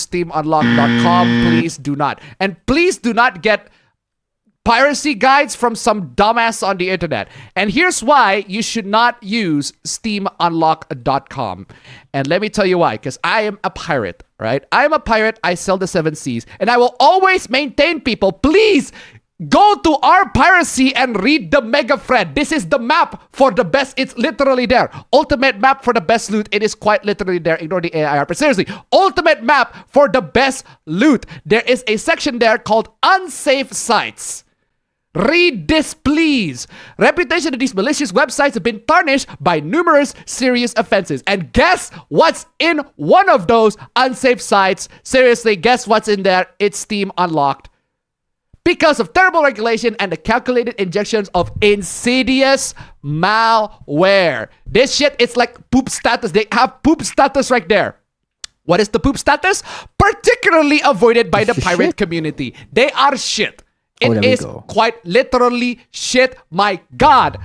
SteamUnlock.com. Please do not. And please do not get piracy guides from some dumbass on the internet. And here's why you should not use SteamUnlock.com. And let me tell you why. Because I am a pirate, right? I am a pirate. I sell the 7 Seas. And I will always maintain people. Please go to our piracy and read the mega thread. This is the map for the best. It's literally there. Ultimate map for the best loot. It is quite literally there. Ignore the AIR. But seriously, ultimate map for the best loot. There is a section there called unsafe sites. Read this, please. Reputation of these malicious websites have been tarnished by numerous serious offenses. And guess what's in one of those unsafe sites? Seriously, guess what's in there? It's Steam Unlocked. Because of terrible regulation and the calculated injections of insidious malware. This shit, it's like poop status. They have poop status right there. What is the poop status? Particularly avoided by the pirate community. They are shit. It is quite literally shit. My God,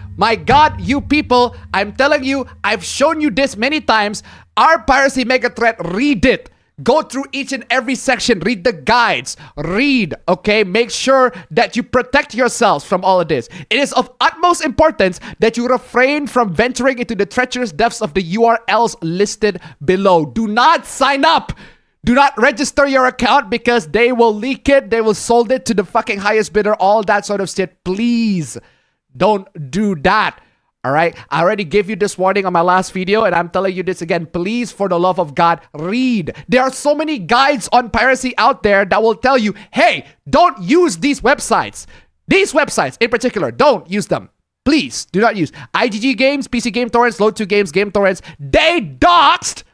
you people, I'm telling you, I've shown you this many times. Our piracy mega threat, read it. Go through each and every section. Read the guides. Read, okay? Make sure that you protect yourselves from all of this. It is of utmost importance that you refrain from venturing into the treacherous depths of the URLs listed below. Do not sign up. Do not register your account because they will leak it. They will sold it to the fucking highest bidder. All that sort of shit. Please don't do that. All right, I already gave you this warning on my last video, and I'm telling you this again. Please, for the love of God, read. There are so many guides on piracy out there that will tell you, hey, don't use these websites. These websites in particular, don't use them. Please, do not use. IGG Games, PC Game Torrents, Load2 Games, Game Torrents. They doxed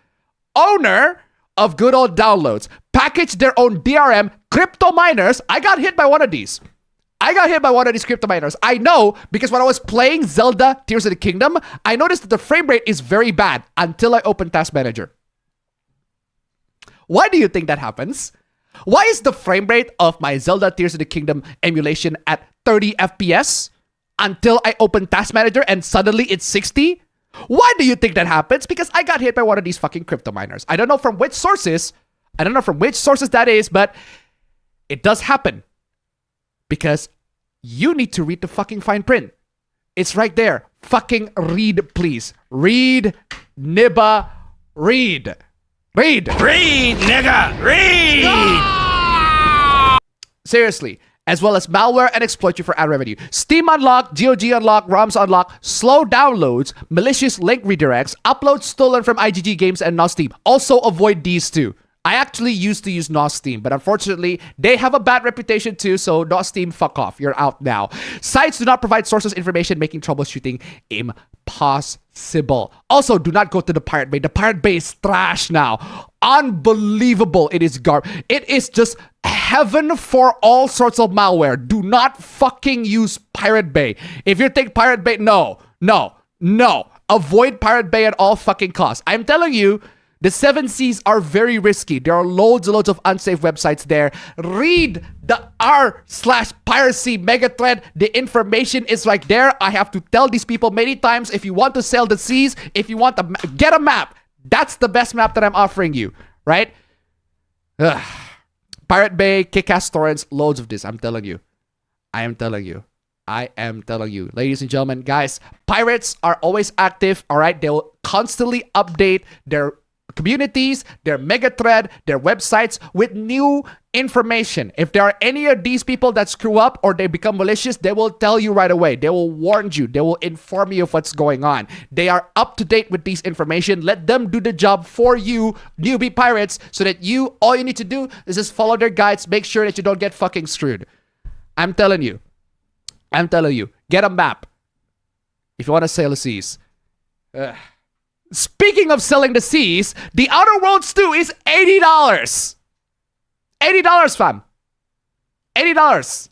owner of good old downloads, packaged their own DRM, crypto miners. I got hit by one of these. Crypto miners. I know because when I was playing Zelda Tears of the Kingdom, I noticed that the frame rate is very bad until I opened Task Manager. Why do you think that happens? Why is the frame rate of my Zelda Tears of the Kingdom emulation at 30 FPS until I open Task Manager and suddenly it's 60? Why do you think that happens? Because I got hit by one of these fucking crypto miners. I don't know from which sources that is, but it does happen. Because you need to read the fucking fine print. It's right there. Fucking read, please. Read, nibba, read. Read, nigga, read! Ah! Seriously. As well as malware and exploit you for ad revenue. Steam Unlock, GOG Unlock, ROMs Unlock, slow downloads, malicious link redirects, uploads stolen from IGG Games and NOS Steam. Also avoid these two. I actually used to use NOS Steam, but unfortunately, they have a bad reputation too, so NOS Steam, fuck off. You're out now. Sites do not provide sources information, making troubleshooting impossible. Also, do not go to the Pirate Bay. The Pirate Bay is trash now. Unbelievable. It is garbage. It is just heaven for all sorts of malware. Do not fucking use Pirate Bay. If you think Pirate Bay, no. Avoid Pirate Bay at all fucking costs. I'm telling you, the 7 Cs are very risky. There are loads and loads of unsafe websites there. Read the r/piracy megathread. The information is right there. I have to tell these people many times, if you want to sell the Cs, if you want to get a map, that's the best map that I'm offering you, right? Ugh. Pirate Bay, kick-ass torrents, loads of this. I'm telling you. I am telling you. Ladies and gentlemen, guys, pirates are always active, all right? They will constantly update their communities, their mega thread, their websites with new information. If there are any of these people that screw up or they become malicious, they will tell you right away. They will warn you. They will inform you of what's going on. They are up to date with these information. Let them do the job for you, newbie pirates, so that all you need to do is just follow their guides. Make sure that you don't get fucking screwed. I'm telling you. Get a map if you want to sail the seas. Speaking of selling the seas, The Outer Worlds 2 is $80. $80, fam. $80.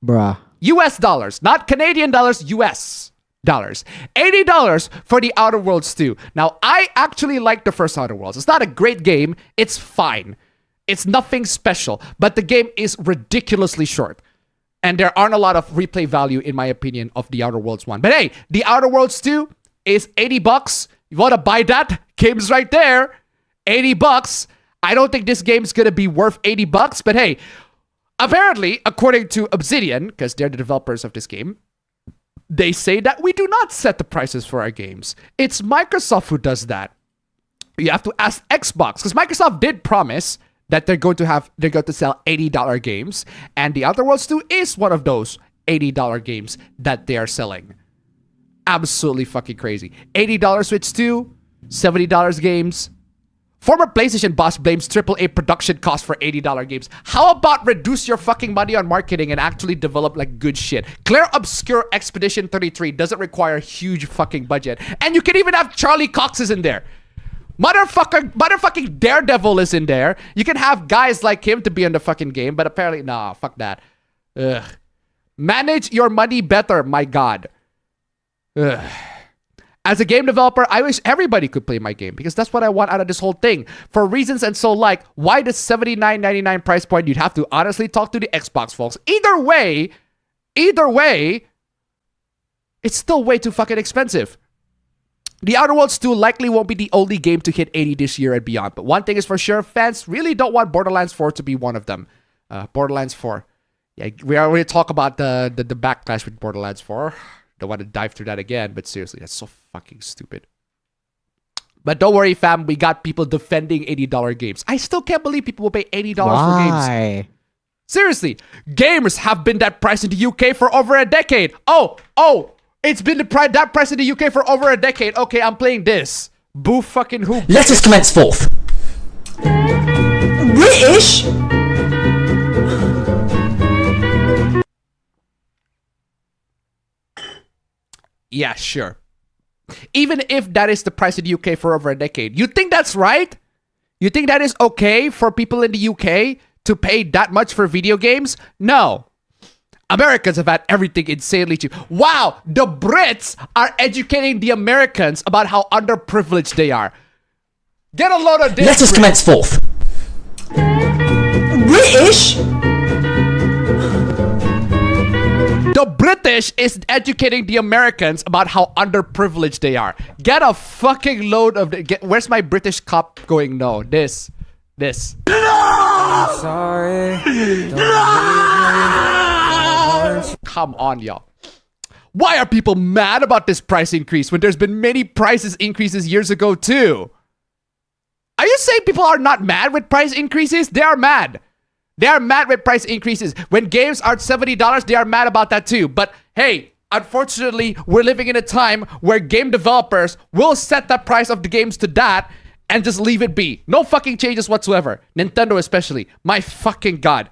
Bruh. US dollars, not Canadian dollars, US dollars. $80 for The Outer Worlds 2. Now, I actually like the first Outer Worlds. It's not a great game. It's fine. It's nothing special. But the game is ridiculously short. And there aren't a lot of replay value, in my opinion, of The Outer Worlds 1. But hey, The Outer Worlds 2 is $80. You want to buy that? Game's right there. $80. I don't think this game's going to be worth $80, but hey, apparently, according to Obsidian, because they're the developers of this game, they say that we do not set the prices for our games. It's Microsoft who does that. You have to ask Xbox, because Microsoft did promise that they're going to sell $80 games, and The Outer Worlds 2 is one of those $80 games that they are selling. Absolutely fucking crazy. $80 Switch 2, $70 games. Former PlayStation boss blames AAA production costs for $80 games. How about reduce your fucking money on marketing and actually develop like good shit? Claire Obscure Expedition 33 doesn't require a huge fucking budget. And you can even have Charlie Cox is in there. Motherfucking Daredevil is in there. You can have guys like him to be in the fucking game, but apparently, nah, fuck that. Ugh. Manage your money better, my God. Ugh. As a game developer, I wish everybody could play my game because that's what I want out of this whole thing. For reasons and so like, why the $79.99 price point? You'd have to honestly talk to the Xbox folks. Either way, it's still way too fucking expensive. The Outer Worlds 2 likely won't be the only game to hit 80 this year and beyond. But one thing is for sure, fans really don't want Borderlands 4 to be one of them. Borderlands 4. Yeah, we already talk about the backlash with Borderlands 4. Don't want to dive through that again, but seriously, that's so fucking stupid. But don't worry, fam. We got people defending $80 games. I still can't believe people will pay $80 for games. Seriously, games have been that price in the UK for over a decade. Oh, it's been that price in the UK for over a decade. Okay, I'm playing this. Boo fucking who? Let us commence forth. British? Yeah, sure. Even if that is the price in the UK for over a decade, you think that's right? You think that is okay for people in the UK to pay that much for video games? No. Americans have had everything insanely cheap. Wow, the Brits are educating the Americans about how underprivileged they are. Get a load of this. Let us commence forth. British? The British is educating the Americans about how underprivileged they are. Get a fucking load of where's my British cop going? No, this. No! I'm sorry. Come on, y'all. Why are people mad about this price increase when there's been many prices increases years ago too? Are you saying people are not mad with price increases? They are mad. They are mad with price increases. When games are $70, they are mad about that too. But hey, unfortunately, we're living in a time where game developers will set the price of the games to that and just leave it be. No fucking changes whatsoever. Nintendo especially. My fucking God.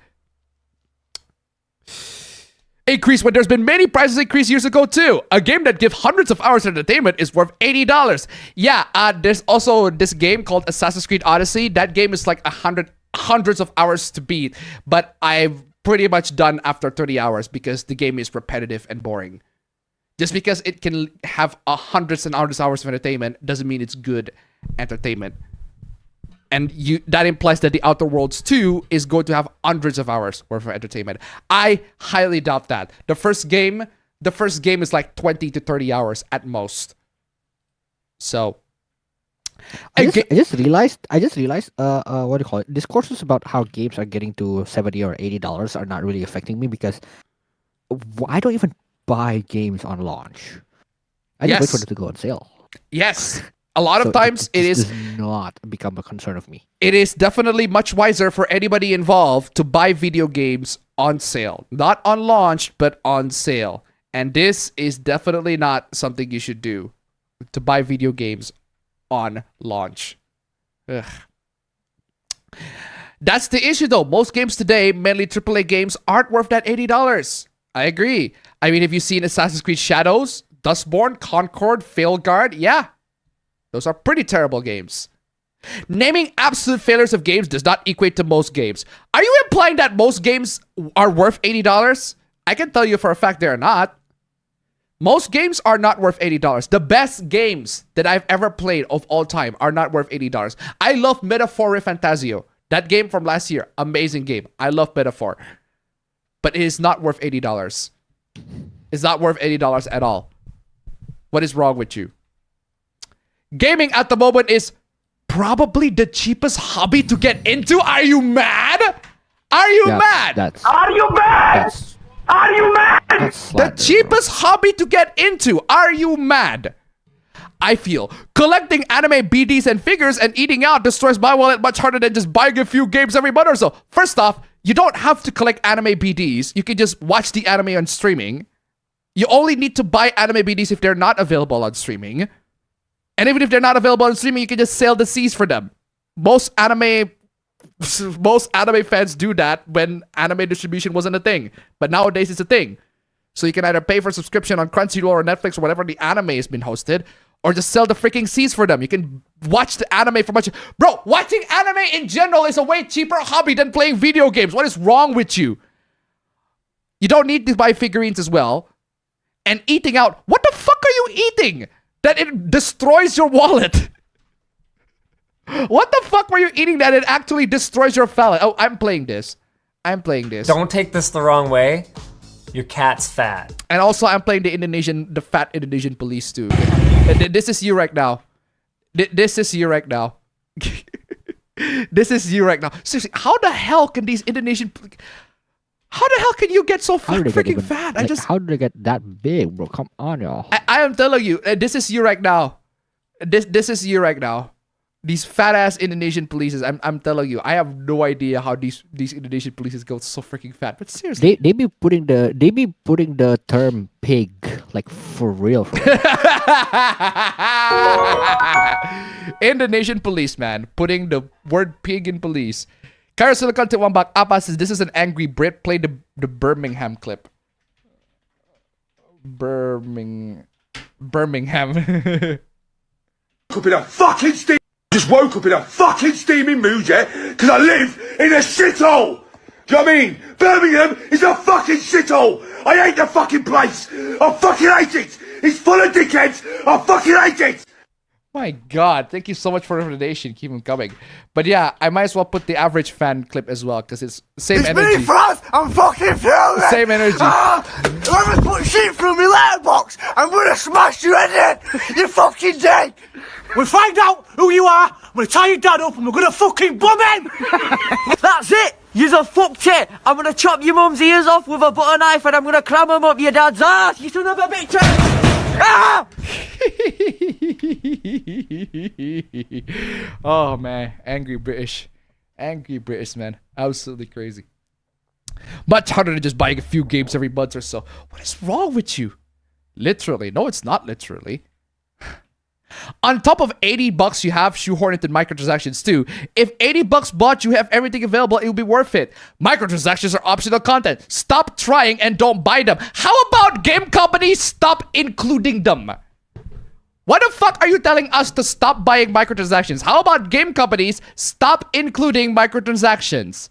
Increase when there's been many prices increased years ago too. A game that gives hundreds of hours of entertainment is worth $80. Yeah, there's also this game called Assassin's Creed Odyssey. That game is like hundreds of hours to beat, but I've pretty much done after 30 hours because the game is repetitive and boring. Just because it can have hundreds and hundreds of hours of entertainment doesn't mean it's good entertainment. And that implies that the Outer Worlds 2 is going to have hundreds of hours worth of entertainment. I highly doubt that. The first game is like 20 to 30 hours at most. So I just realized what do you call it? Discourses about how games are getting to $70 or $80 are not really affecting me because I don't even buy games on launch. I just wait for them to go on sale. Yes. A lot of times it does not become a concern of me. It is definitely much wiser for anybody involved to buy video games on sale. Not on launch, but on sale. And this is definitely not something you should do, to buy video games on launch. Ugh. That's the issue though. Most games today, mainly AAA games, aren't worth that $80. I agree. I mean, have you seen Assassin's Creed Shadows, Dustborn, Concord, Failguard? Yeah. Those are pretty terrible games. Naming absolute failures of games does not equate to most games. Are you implying that most games are worth $80? I can tell you for a fact they're not. Most games are not worth $80. The best games that I've ever played of all time are not worth $80. I love Metaphor Fantasio. That game from last year, amazing game. I love Metaphor. But it is not worth $80. It's not worth $80 at all. What is wrong with you? Gaming at the moment is probably the cheapest hobby to get into. Are you mad? Are you mad? Are you mad? Are you mad? The cheapest hobby to get into. Are you mad? I feel collecting anime BDs and figures and eating out destroys my wallet much harder than just buying a few games every month or so. First off, you don't have to collect anime BDs. You can just watch the anime on streaming. You only need to buy anime BDs if they're not available on streaming. And even if they're not available on streaming, you can just sell the Cs for them. Most anime fans do that when anime distribution wasn't a thing. But nowadays it's a thing. So you can either pay for subscription on Crunchyroll or Netflix or whatever the anime has been hosted, or just sell the freaking Cs for them. You can watch the anime for much. Bro, watching anime in general is a way cheaper hobby than playing video games. What is wrong with you? You don't need to buy figurines as well. And eating out. What the fuck are you eating? That it destroys your wallet. What the fuck were you eating that it actually destroys your wallet? Oh, I'm playing this. Don't take this the wrong way. Your cat's fat. And also, I'm playing the fat Indonesian police too. This is you right now. This is you right now. This is you right now. Seriously, how the hell can these Indonesian... How the hell can you get so freaking fat? How did they get that big, bro? Come on, y'all. I am telling you, this is you right now. This is you right now. These fat ass Indonesian polices. I'm telling you, I have no idea how these Indonesian polices go so freaking fat. But seriously, they be putting the term pig like for real. Indonesian policeman putting the word pig in police. Carousel content one back. Apa says this is an angry Brit. Play the Birmingham clip. Birmingham. Up in a fucking steam. Just woke up in a fucking steaming mood, yeah? Because I live in a shithole. Do you know what I mean? Birmingham is a fucking shithole. I hate the fucking place. I fucking hate it. It's full of dickheads. I fucking hate it. My God, thank you so much for the recommendation. Keep them coming. But yeah, I might as well put the average fan clip as well because it's same energy. It's me, Fraz. I'm fucking feeling it. Same energy. Whoever's put shit through my letterbox, I'm gonna smash your head in. You're fucking dead. We'll find out who you are. I'm gonna tie your dad up and we're gonna fucking bum him. That's it. You're a fucked it. I'm gonna chop your mum's ears off with a butter knife and I'm gonna cram them up your dad's ass. You son of a bitch. Ah! Oh man, angry British man, absolutely crazy. Much harder than just buying a few games every month or so. What is wrong with you? Literally, no, it's not literally. On top of $80 you have shoehorned into microtransactions too. If $80 bought you have everything available, it will be worth it. Microtransactions are optional content. Stop trying and don't buy them. How about game companies stop including them? Why the fuck are you telling us to stop buying microtransactions? How about game companies stop including microtransactions?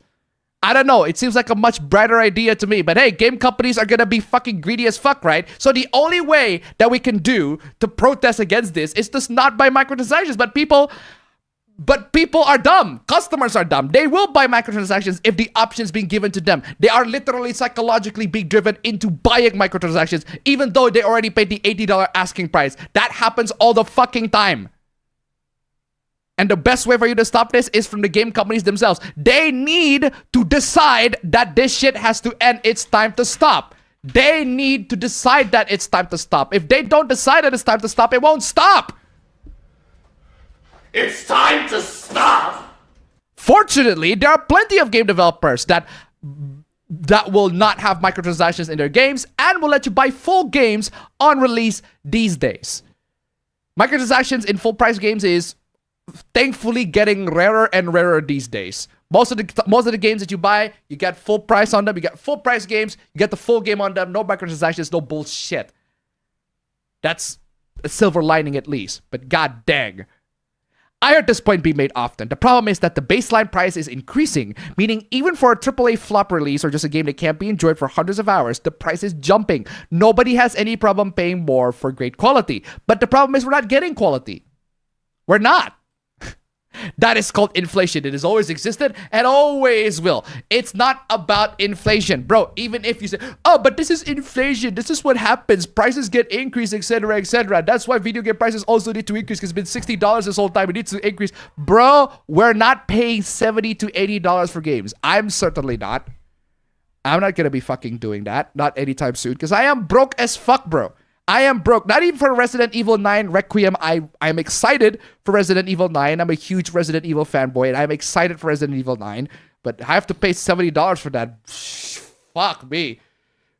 I don't know. It seems like a much brighter idea to me. But hey, game companies are gonna be fucking greedy as fuck, right? So the only way that we can do to protest against this is to not buy microtransactions. But people are dumb. Customers are dumb. They will buy microtransactions if the option's being given to them. They are literally psychologically being driven into buying microtransactions, even though they already paid the $80 asking price. That happens all the fucking time. And the best way for you to stop this is from the game companies themselves. They need to decide that this shit has to end. It's time to stop. They need to decide that it's time to stop. If they don't decide that it's time to stop, it won't stop. It's time to stop! Fortunately, there are plenty of game developers that will not have microtransactions in their games and will let you buy full games on release these days. Microtransactions in full price games is thankfully getting rarer and rarer these days. Most of the games that you buy, you get full price on them. You get full price games. You get the full game on them. No microtransactions, no bullshit. That's a silver lining at least. But god dang. I heard this point being made often. The problem is that the baseline price is increasing, meaning even for a AAA flop release or just a game that can't be enjoyed for hundreds of hours, the price is jumping. Nobody has any problem paying more for great quality. But the problem is we're not getting quality. We're not. That is called inflation. It has always existed and always will. It's not about inflation. Bro, even if you say, oh, but this is inflation. This is what happens. Prices get increased, etc., etc. That's why video game prices also need to increase because it's been $60 this whole time. It needs to increase. Bro, we're not paying $70 to $80 for games. I'm certainly not. I'm not going to be fucking doing that. Not anytime soon because I am broke as fuck, bro. I am broke. Not even for Resident Evil 9 Requiem. I'm excited for Resident Evil 9. I'm a huge Resident Evil fanboy, and I'm excited for Resident Evil 9. But I have to pay $70 for that. Fuck me.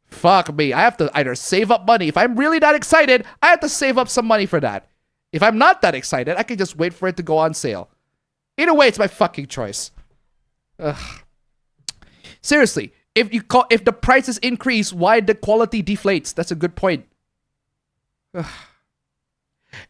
Fuck me. I have to either save up money. If I'm really that excited, I have to save up some money for that. If I'm not that excited, I can just wait for it to go on sale. Either way, it's my fucking choice. Ugh. Seriously, if the prices increase, why the quality deflates? That's a good point.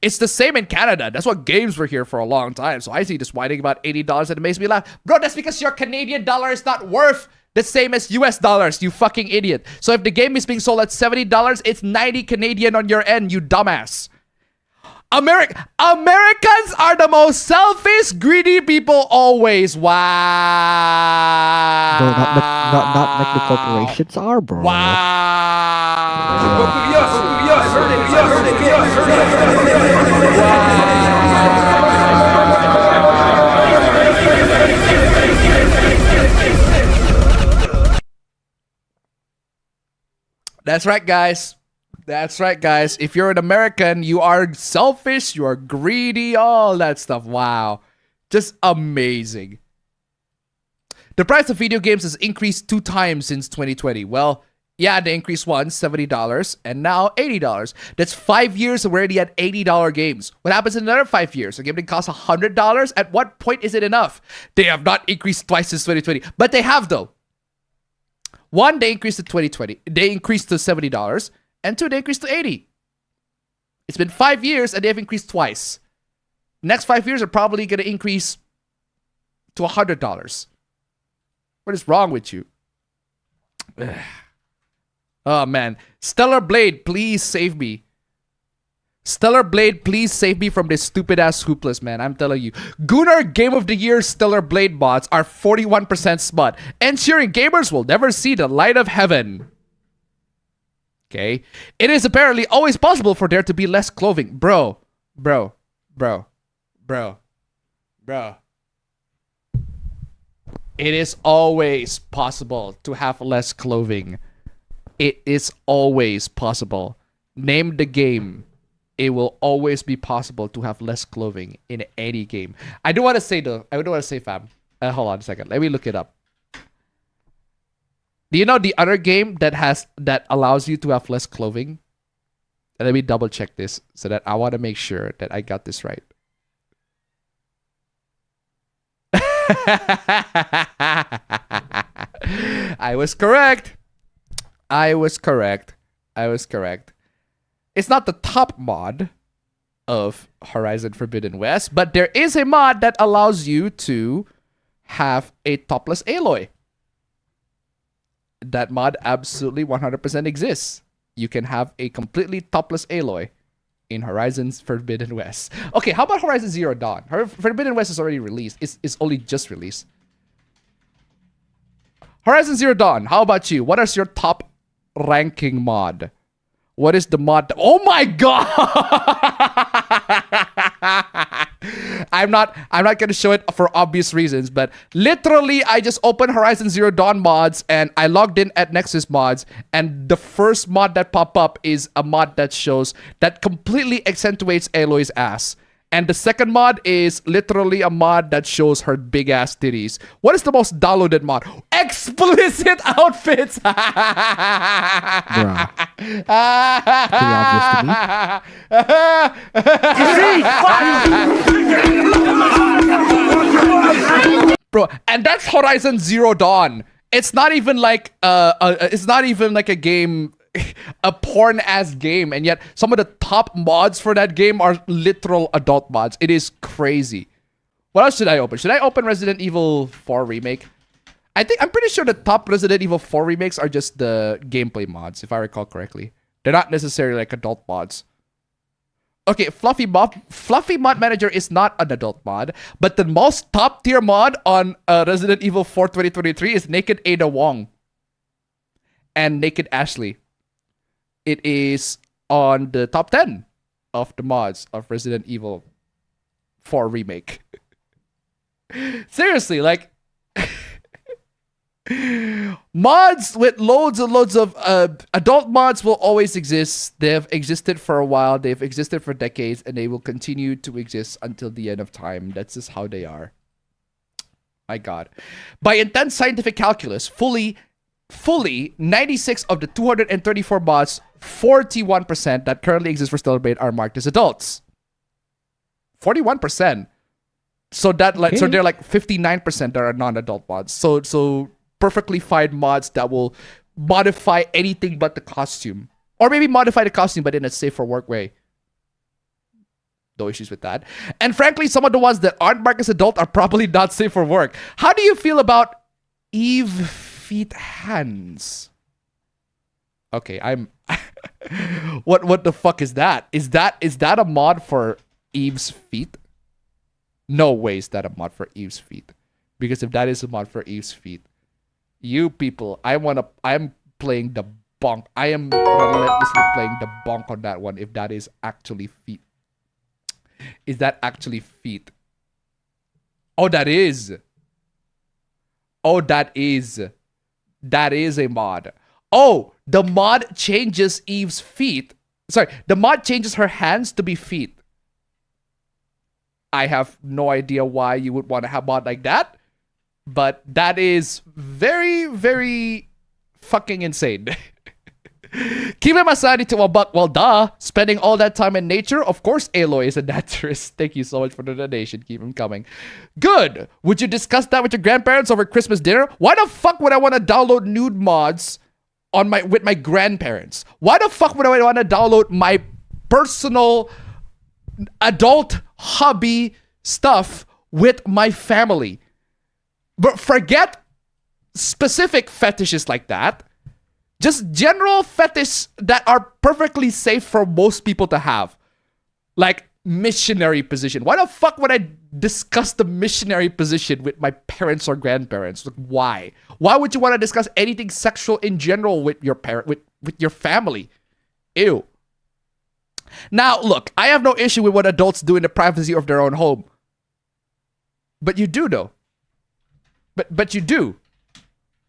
It's the same in Canada. That's what games were here for a long time. So I see this whining about $80 and it makes me laugh. Bro, that's because your Canadian dollar is not worth the same as US dollars, you fucking idiot. So if the game is being sold at $70, it's 90 Canadian on your end, you dumbass. Americans are the most selfish, greedy people always. Wow. Bro, not like the corporations are, bro. That's right, guys. That's right, guys. If you're an American, you are selfish, you are greedy, all that stuff. Wow. Just amazing. The price of video games has increased 2 times since 2020. Well, yeah, they increased once, $70, and now $80. That's 5 years already at $80 games. What happens in another 5 years? A game that costs $100? At what point is it enough? They have not increased twice since 2020, but they have though. 1, they increased to 2020. They increased to $70. And 2, they increased to $80. It's been 5 years and they've increased twice. Next 5 years are probably going to increase to $100. What is wrong with you? Oh, man. Stellar Blade, please save me. Stellar Blade, please save me from this stupid-ass hoopless, man. I'm telling you. Gooner Game of the Year Stellar Blade bots are 41% smut, ensuring gamers will never see the light of heaven. Okay? It is apparently always possible for there to be less clothing. Bro. It is always possible to have less clothing. It is always possible. Name the game. It will always be possible to have less clothing in any game. I do want to say though. I do want to say, fam. Hold on a second. Let me look it up. Do you know the other game that allows you to have less clothing? Let me double check this so that I want to make sure that I got this right. I was correct. It's not the top mod. of Horizon Forbidden West, but there is a mod that allows you to have a topless Aloy. That mod absolutely 100% exists. You can have a completely topless Aloy in Horizon's Forbidden West. Okay, how about Horizon Zero Dawn? Forbidden West is already released. It's only just released. Horizon Zero Dawn, how about you? What is your top ranking mod? What is the mod? Oh my god! I'm not gonna show it for obvious reasons, but literally I just opened Horizon Zero Dawn mods and I logged in at Nexus Mods, and the first mod that popped up is a mod that completely accentuates Aloy's ass. And the second mod is literally a mod that shows her big ass titties. What is the most downloaded mod? Explicit outfits! Bruh. Pretty obvious to me. Bro, and that's Horizon Zero Dawn. It's not even like a game, a porn ass game, and yet some of the top mods for that game are literal adult mods. It is crazy. What else should I open? Should I open Resident Evil 4 Remake? I'm pretty sure the top Resident Evil 4 remakes are just the gameplay mods, if I recall correctly. They're not necessarily like adult mods. Okay, Fluffy Mod Manager is not an adult mod, but the most top tier mod on Resident Evil 4 2023 is Naked Ada Wong and Naked Ashley. It is on the top 10 of the mods of Resident Evil 4 Remake. Seriously, like mods with loads and loads of adult mods will always exist. They have existed for a while. They've existed for decades, and they will continue to exist until the end of time. That's just how they are. My God. By intense scientific calculus, fully 96 of the 234 mods, 41% that currently exist for Celebrate are marked as adults. 41%. So that so they're like 59% that are non-adult mods. So perfectly fine mods that will modify anything but the costume, or maybe modify the costume but in a safe for work way. No issues with that. And frankly, some of the ones that aren't marked as adult are probably not safe for work. How do you feel about Eve feet hands? Okay, I'm what the fuck is that? Is that a mod for Eve's feet? No way is that a mod for Eve's feet. Because if that is a mod for Eve's feet, you people, I'm playing the bonk. I am relentlessly playing the bonk on that one if that is actually feet. Is that actually feet? Oh, that is. Oh, that is. That is a mod. Oh, the mod changes Eve's feet. Sorry, the mod changes her hands to be feet. I have no idea why you would want to have a mod like that, but that is very, very fucking insane. Keeping my sanity to a buck. Well, duh. Spending all that time in nature? Of course, Aloy is a naturist. Thank you so much for the donation. Keep them coming. Good. Would you discuss that with your grandparents over Christmas dinner? Why the fuck would I want to download nude mods with my grandparents? Why the fuck would I want to download my personal adult hobby stuff with my family? But forget specific fetishes like that. Just general fetishes that are perfectly safe for most people to have. Like missionary position. Why the fuck would I discuss the missionary position with my parents or grandparents? Like, why? Why would you want to discuss anything sexual in general with your with your family? Ew. Now, look, I have no issue with what adults do in the privacy of their own home. But you do, though. But you do.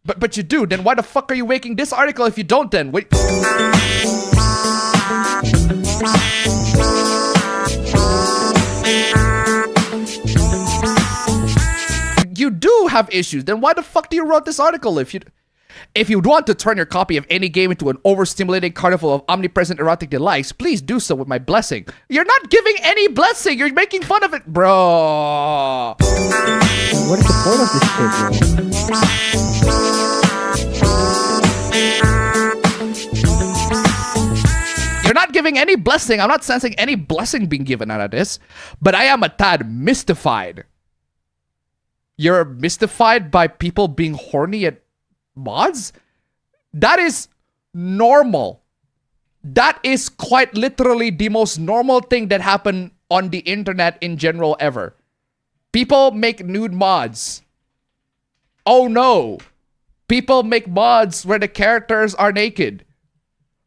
But you do. Then why the fuck are you making this article if you don't then? Wait. You do have issues. Then why the fuck do you write this article if you want to turn your copy of any game into an overstimulating carnival of omnipresent erotic delights, please do so with my blessing. You're not giving any blessing. You're making fun of it, bro. What is the point of this shit, bro? You're not giving giving any blessing. I'm not sensing any blessing being given out of this. But I am a tad mystified. You're mystified by people being horny at mods? That is normal. That is quite literally the most normal thing that happened on the internet in general ever. People make nude mods. Oh no. People make mods where the characters are naked.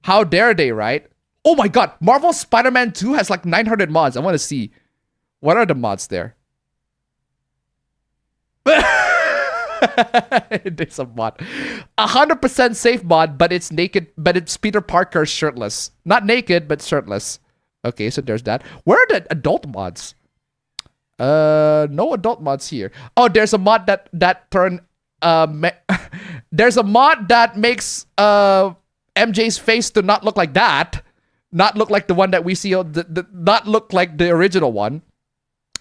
How dare they, right? Oh my god, Marvel Spider-Man 2 has like 900 mods. I want to see. What are the mods there? There's a mod. 100% safe mod, but it's naked, but it's Peter Parker shirtless. Not naked, but shirtless. Okay, so there's that. Where are the adult mods? No adult mods here. Oh, there's a mod that turn there's a mod that makes MJ's face to not look like that. Not look like the one that we see, not look like the original one.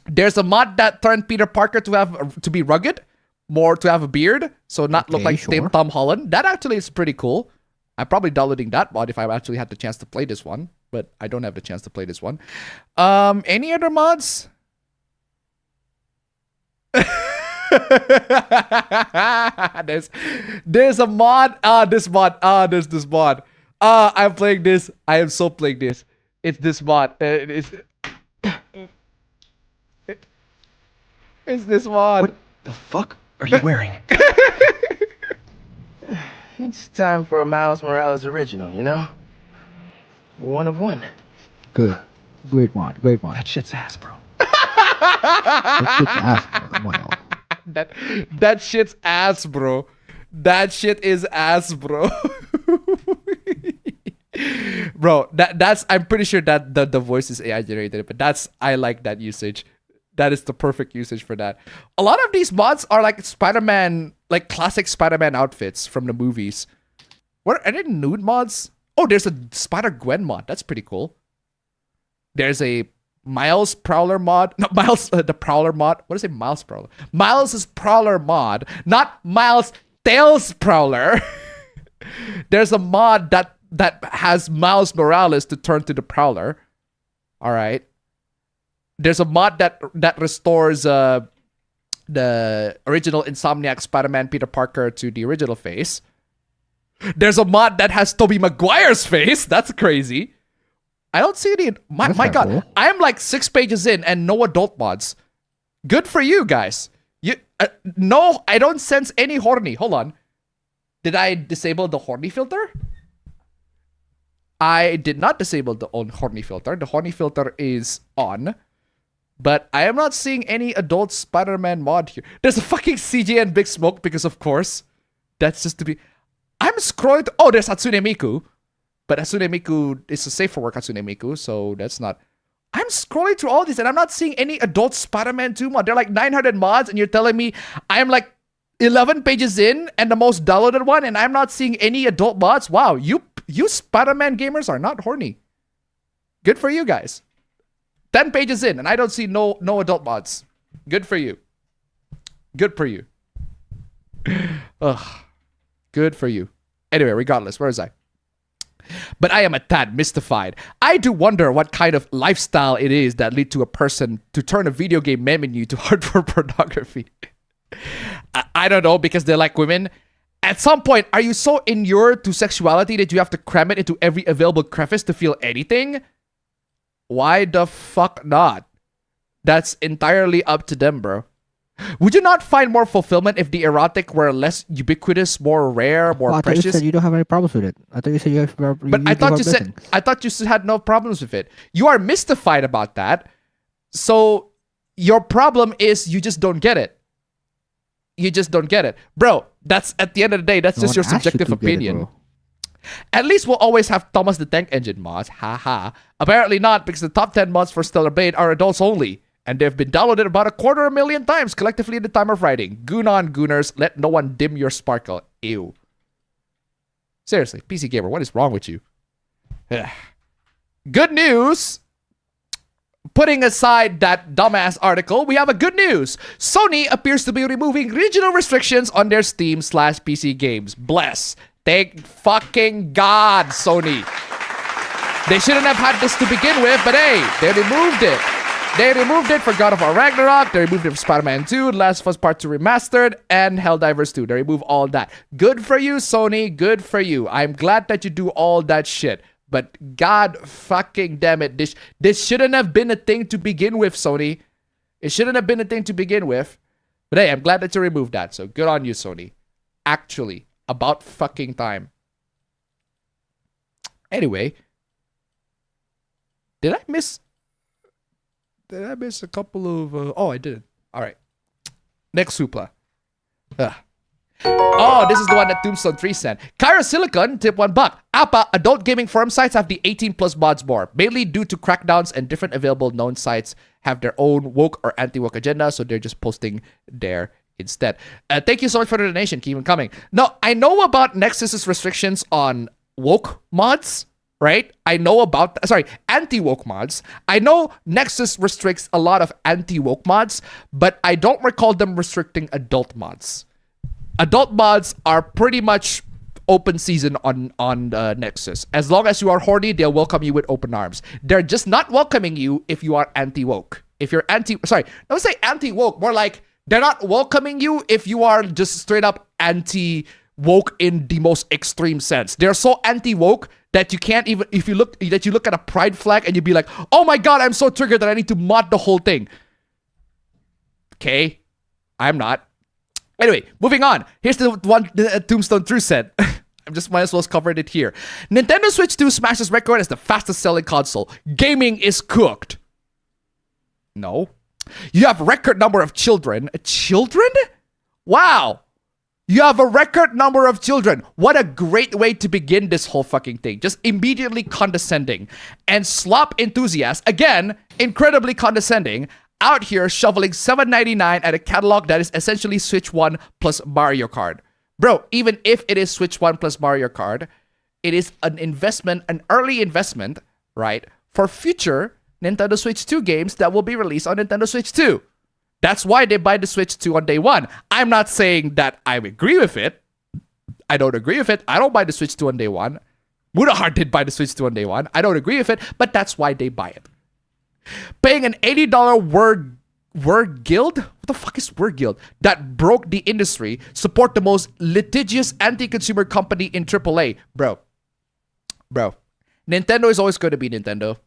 There's a mod that turned Peter Parker to be rugged, more to have a beard, so not look like Tom Holland. That actually is pretty cool. I'm probably downloading that mod if I actually had the chance to play this one, but I don't have the chance to play this one. Any other mods? there's a mod. There's this mod. I'm playing this. I am so playing this. It's this mod. It's this mod. What the fuck are you wearing? It's time for a Miles Morales original, you know? One of one. Good. Great mod. Great mod. That shit's ass, bro. That shit's ass, bro. Wow. That shit's ass, bro. That shit is ass, bro. Bro, that's I'm pretty sure that the voice is AI generated, but I like that usage. That is the perfect usage for that. A lot of these mods are like Spider-Man, like classic Spider-Man outfits from the movies. What are there nude mods? Oh, there's a Spider-Gwen mod. That's pretty cool. There's a Miles Prowler mod. Not Miles, the Prowler mod. What is it? Miles Prowler. Miles' Prowler mod. Not Miles Tails Prowler. There's a mod that has Miles Morales to turn to the Prowler. All right. There's a mod that restores the original Insomniac Spider-Man Peter Parker to the original face. There's a mod that has Tobey Maguire's face. That's crazy. I don't see any. My god, cool. I am like 6 pages in and no adult mods. Good for you guys. No, I don't sense any horny. Hold on. Did I disable the horny filter? I did not disable the horny filter. The horny filter is on. But I am not seeing any adult Spider-Man mod here. There's a fucking CG and Big Smoke because of course. That's just to be... I'm scrolling to... Oh, there's Hatsune Miku. But Hatsune Miku is a safe for work Hatsune Miku, so that's not... I'm scrolling through all these and I'm not seeing any adult Spider-Man 2 mod. They're like 900 mods and you're telling me I'm like 11 pages in and the most downloaded one and I'm not seeing any adult mods? Wow, you Spider-Man gamers are not horny. Good for you guys. 10 pages in and I don't see no adult mods. Good for you. Good for you. Ugh. Good for you. Anyway, regardless, where is I? But I am a tad mystified. I do wonder what kind of lifestyle it is that lead to a person to turn a video game menu to hardcore pornography. I don't know, because they're like women. At some point, are you so inured to sexuality that you have to cram it into every available crevice to feel anything? Why the fuck not? That's entirely up to them, bro. Would you not find more fulfillment if the erotic were less ubiquitous, more rare, more precious? I thought you said you don't have any problems with it. I thought you said you have. But I thought you had no problems with it. You are mystified about that. So your problem is you just don't get it. You just don't get it, bro. That's at the end of the day. That's just your subjective opinion. At least we'll always have Thomas the Tank Engine mods. Haha. Apparently not, because the top 10 mods for Stellar Blade are adults only. And they've been downloaded about 250,000 times collectively at the time of writing. Gooner, Gooners, let no one dim your sparkle. Ew. Seriously, PC Gamer, what is wrong with you? Good news. Putting aside that dumbass article, we have a good news. Sony appears to be removing regional restrictions on their Steam/PC games. Bless. Thank fucking God, Sony. They shouldn't have had this to begin with, but hey, they removed it. They removed it for God of War Ragnarok. They removed it for Spider-Man 2, Last of Us Part 2 Remastered, and Helldivers 2. They removed all that. Good for you, Sony. Good for you. I'm glad that you do all that shit. But God fucking damn it. This shouldn't have been a thing to begin with, Sony. It shouldn't have been a thing to begin with. But hey, I'm glad that you removed that. So good on you, Sony. Actually, about fucking time. Anyway. Did I miss a couple of... oh, I didn't. All right. Next Supla. Oh, this is the one that Tombstone 3 sent. Kyra Silicon, tip $1. APA, adult gaming forum sites have the 18 plus mods more, mainly due to crackdowns and different available known sites have their own woke or anti-woke agenda, so they're just posting there instead. Thank you so much for the donation. Keep them coming. No, I know about Nexus's restrictions on woke mods, right? I know about, anti-woke mods. I know Nexus restricts a lot of anti-woke mods, but I don't recall them restricting adult mods. Adult mods are pretty much open season on Nexus. As long as you are horny, they'll welcome you with open arms. They're just not welcoming you if you are anti-woke. If you're don't say anti-woke, more like they're not welcoming you if you are just straight up anti-woke in the most extreme sense. They're so anti-woke that you can't even, if you look at a pride flag and you'd be like, oh my god, I'm so triggered that I need to mod the whole thing. Okay, I'm not. Anyway, moving on. Here's the one Tombstone True said. I just might as well cover it here. Nintendo Switch 2 smashes record as the fastest selling console. Gaming is cooked. No. You have record number of children. Children? Wow. You have a record number of children. What a great way to begin this whole fucking thing. Just immediately condescending. And slop enthusiasts, again, incredibly condescending, out here shoveling $7.99 at a catalog that is essentially Switch 1 plus Mario Kart. Bro, even if it is Switch 1 plus Mario Kart, it is an investment, an early investment, right, for future Nintendo Switch 2 games that will be released on Nintendo Switch 2. That's why they buy the Switch 2 on day one. I'm not saying that I agree with it. I don't agree with it. I don't buy the Switch 2 on day one. Mudahar did buy the Switch 2 on day one. I don't agree with it, but that's why they buy it. Paying an $80 word guild? What the fuck is word guild? That broke the industry. Support the most litigious anti-consumer company in AAA. Bro. Nintendo is always going to be Nintendo.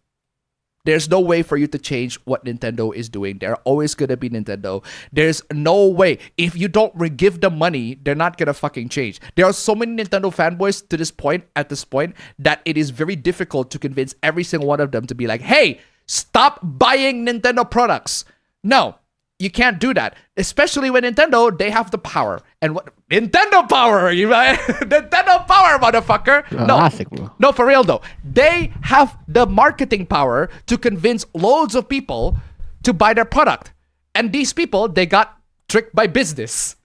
There's no way for you to change what Nintendo is doing. They're always going to be Nintendo. There's no way. If you don't give them money, they're not going to fucking change. There are so many Nintendo fanboys at this point, that it is very difficult to convince every single one of them to be like, hey, stop buying Nintendo products. No, you can't do that. Especially when Nintendo, they have the power. And what Nintendo power, Nintendo power, motherfucker. No, for real though. They have the marketing power to convince loads of people to buy their product. And these people, they got tricked by business.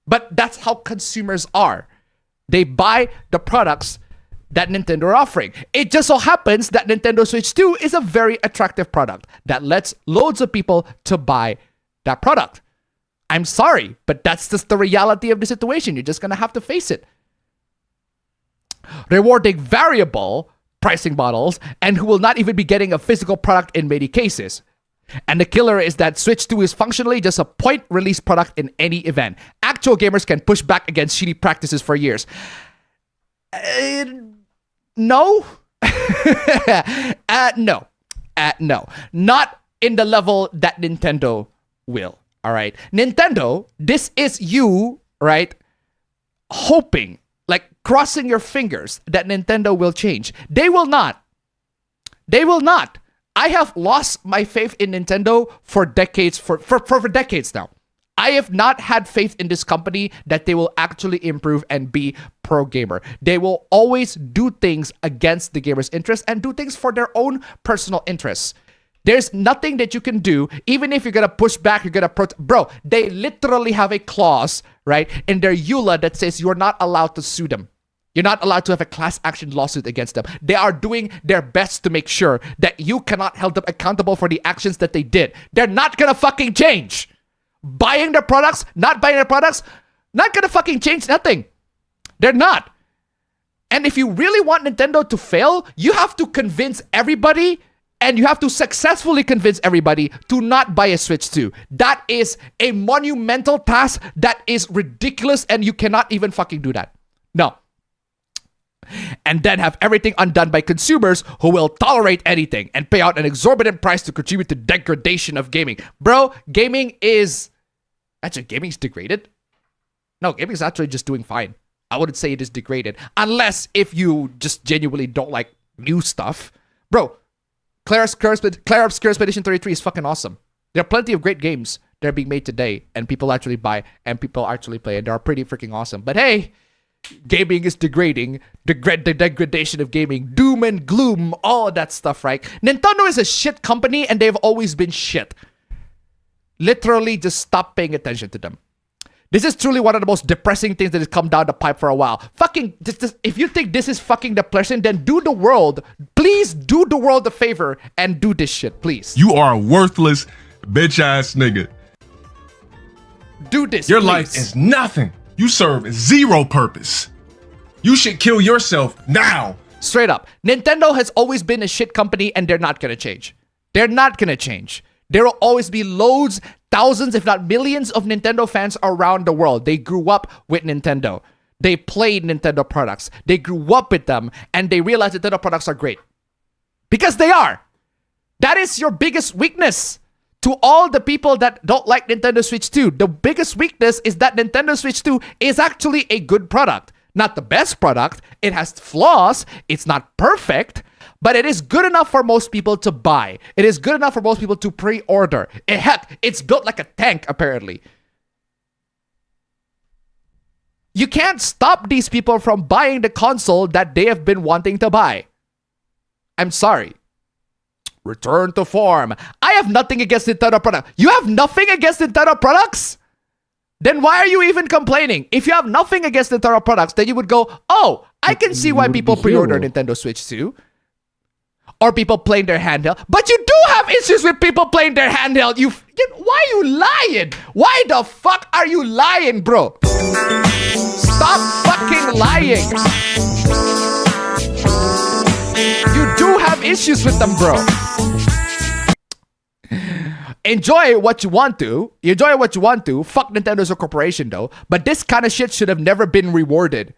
But that's how consumers are. They buy the products that Nintendo are offering. It just so happens that Nintendo Switch 2 is a very attractive product that lets loads of people to buy that product. I'm sorry, but that's just the reality of the situation. You're just gonna have to face it. Rewarding variable pricing models and who will not even be getting a physical product in many cases. And the killer is that Switch 2 is functionally just a point release product in any event. Actual gamers can push back against shitty practices for years. No. No. Not in the level that Nintendo will. All right. Nintendo, this is you, right? Hoping, like crossing your fingers that Nintendo will change. They will not. They will not. I have lost my faith in Nintendo for decades, for decades now. I have not had faith in this company that they will actually improve and be pro-gamer. They will always do things against the gamer's interests and do things for their own personal interests. There's nothing that you can do, even if you're going to push back, you're going to... Bro, they literally have a clause, right, in their EULA that says you're not allowed to sue them. You're not allowed to have a class action lawsuit against them. They are doing their best to make sure that you cannot hold them accountable for the actions that they did. They're not going to fucking change. Buying their products, not buying their products, not gonna fucking change nothing. They're not. And if you really want Nintendo to fail, you have to convince everybody, and you have to successfully convince everybody to not buy a Switch 2. That is a monumental task that is ridiculous, and you cannot even fucking do that. No. And then have everything undone by consumers who will tolerate anything and pay out an exorbitant price to contribute to degradation of gaming. Bro, gaming is... Actually, gaming is degraded? No, gaming is actually just doing fine. I wouldn't say it is degraded. Unless if you just genuinely don't like new stuff. Bro, Claire's Expedition 33 is fucking awesome. There are plenty of great games that are being made today, and people actually buy, and people actually play, and they are pretty freaking awesome. But hey, gaming is degrading. The degradation of gaming. Doom and gloom. All of that stuff, right? Nintendo is a shit company, and they've always been shit. Literally, just stop paying attention to them. This is truly one of the most depressing things that has come down the pipe for a while. Fucking, if you think this is fucking depressing, then do the world, please do the world a favor and do this shit, please. You are a worthless, bitch-ass nigga. Do this, Your please. life is nothing. You serve zero purpose. You should kill yourself now. Straight up. Nintendo has always been a shit company, and they're not gonna change. They're not gonna change. There will always be loads, thousands, if not millions of Nintendo fans around the world. They grew up with Nintendo. They played Nintendo products. They grew up with them, and they realized Nintendo products are great. Because they are. That is your biggest weakness. To all the people that don't like Nintendo Switch 2, the biggest weakness is that Nintendo Switch 2 is actually a good product. Not the best product. It has flaws. It's not perfect. But it is good enough for most people to buy. It is good enough for most people to pre-order. Heck, it's built like a tank, apparently. You can't stop these people from buying the console that they have been wanting to buy. I'm sorry. Return to form. I have nothing against Nintendo products. You have nothing against Nintendo products? Then why are you even complaining? If you have nothing against Nintendo products, then you would go, oh, I can see why people pre-order Nintendo Switch 2. Or people playing their handheld. But you do have issues with people playing their handheld. Why are you lying? Why the fuck are you lying, bro? Stop fucking lying. You do have issues with them, bro. Enjoy what you want to. Enjoy what you want to. Fuck Nintendo as a corporation, though. But this kind of shit should have never been rewarded.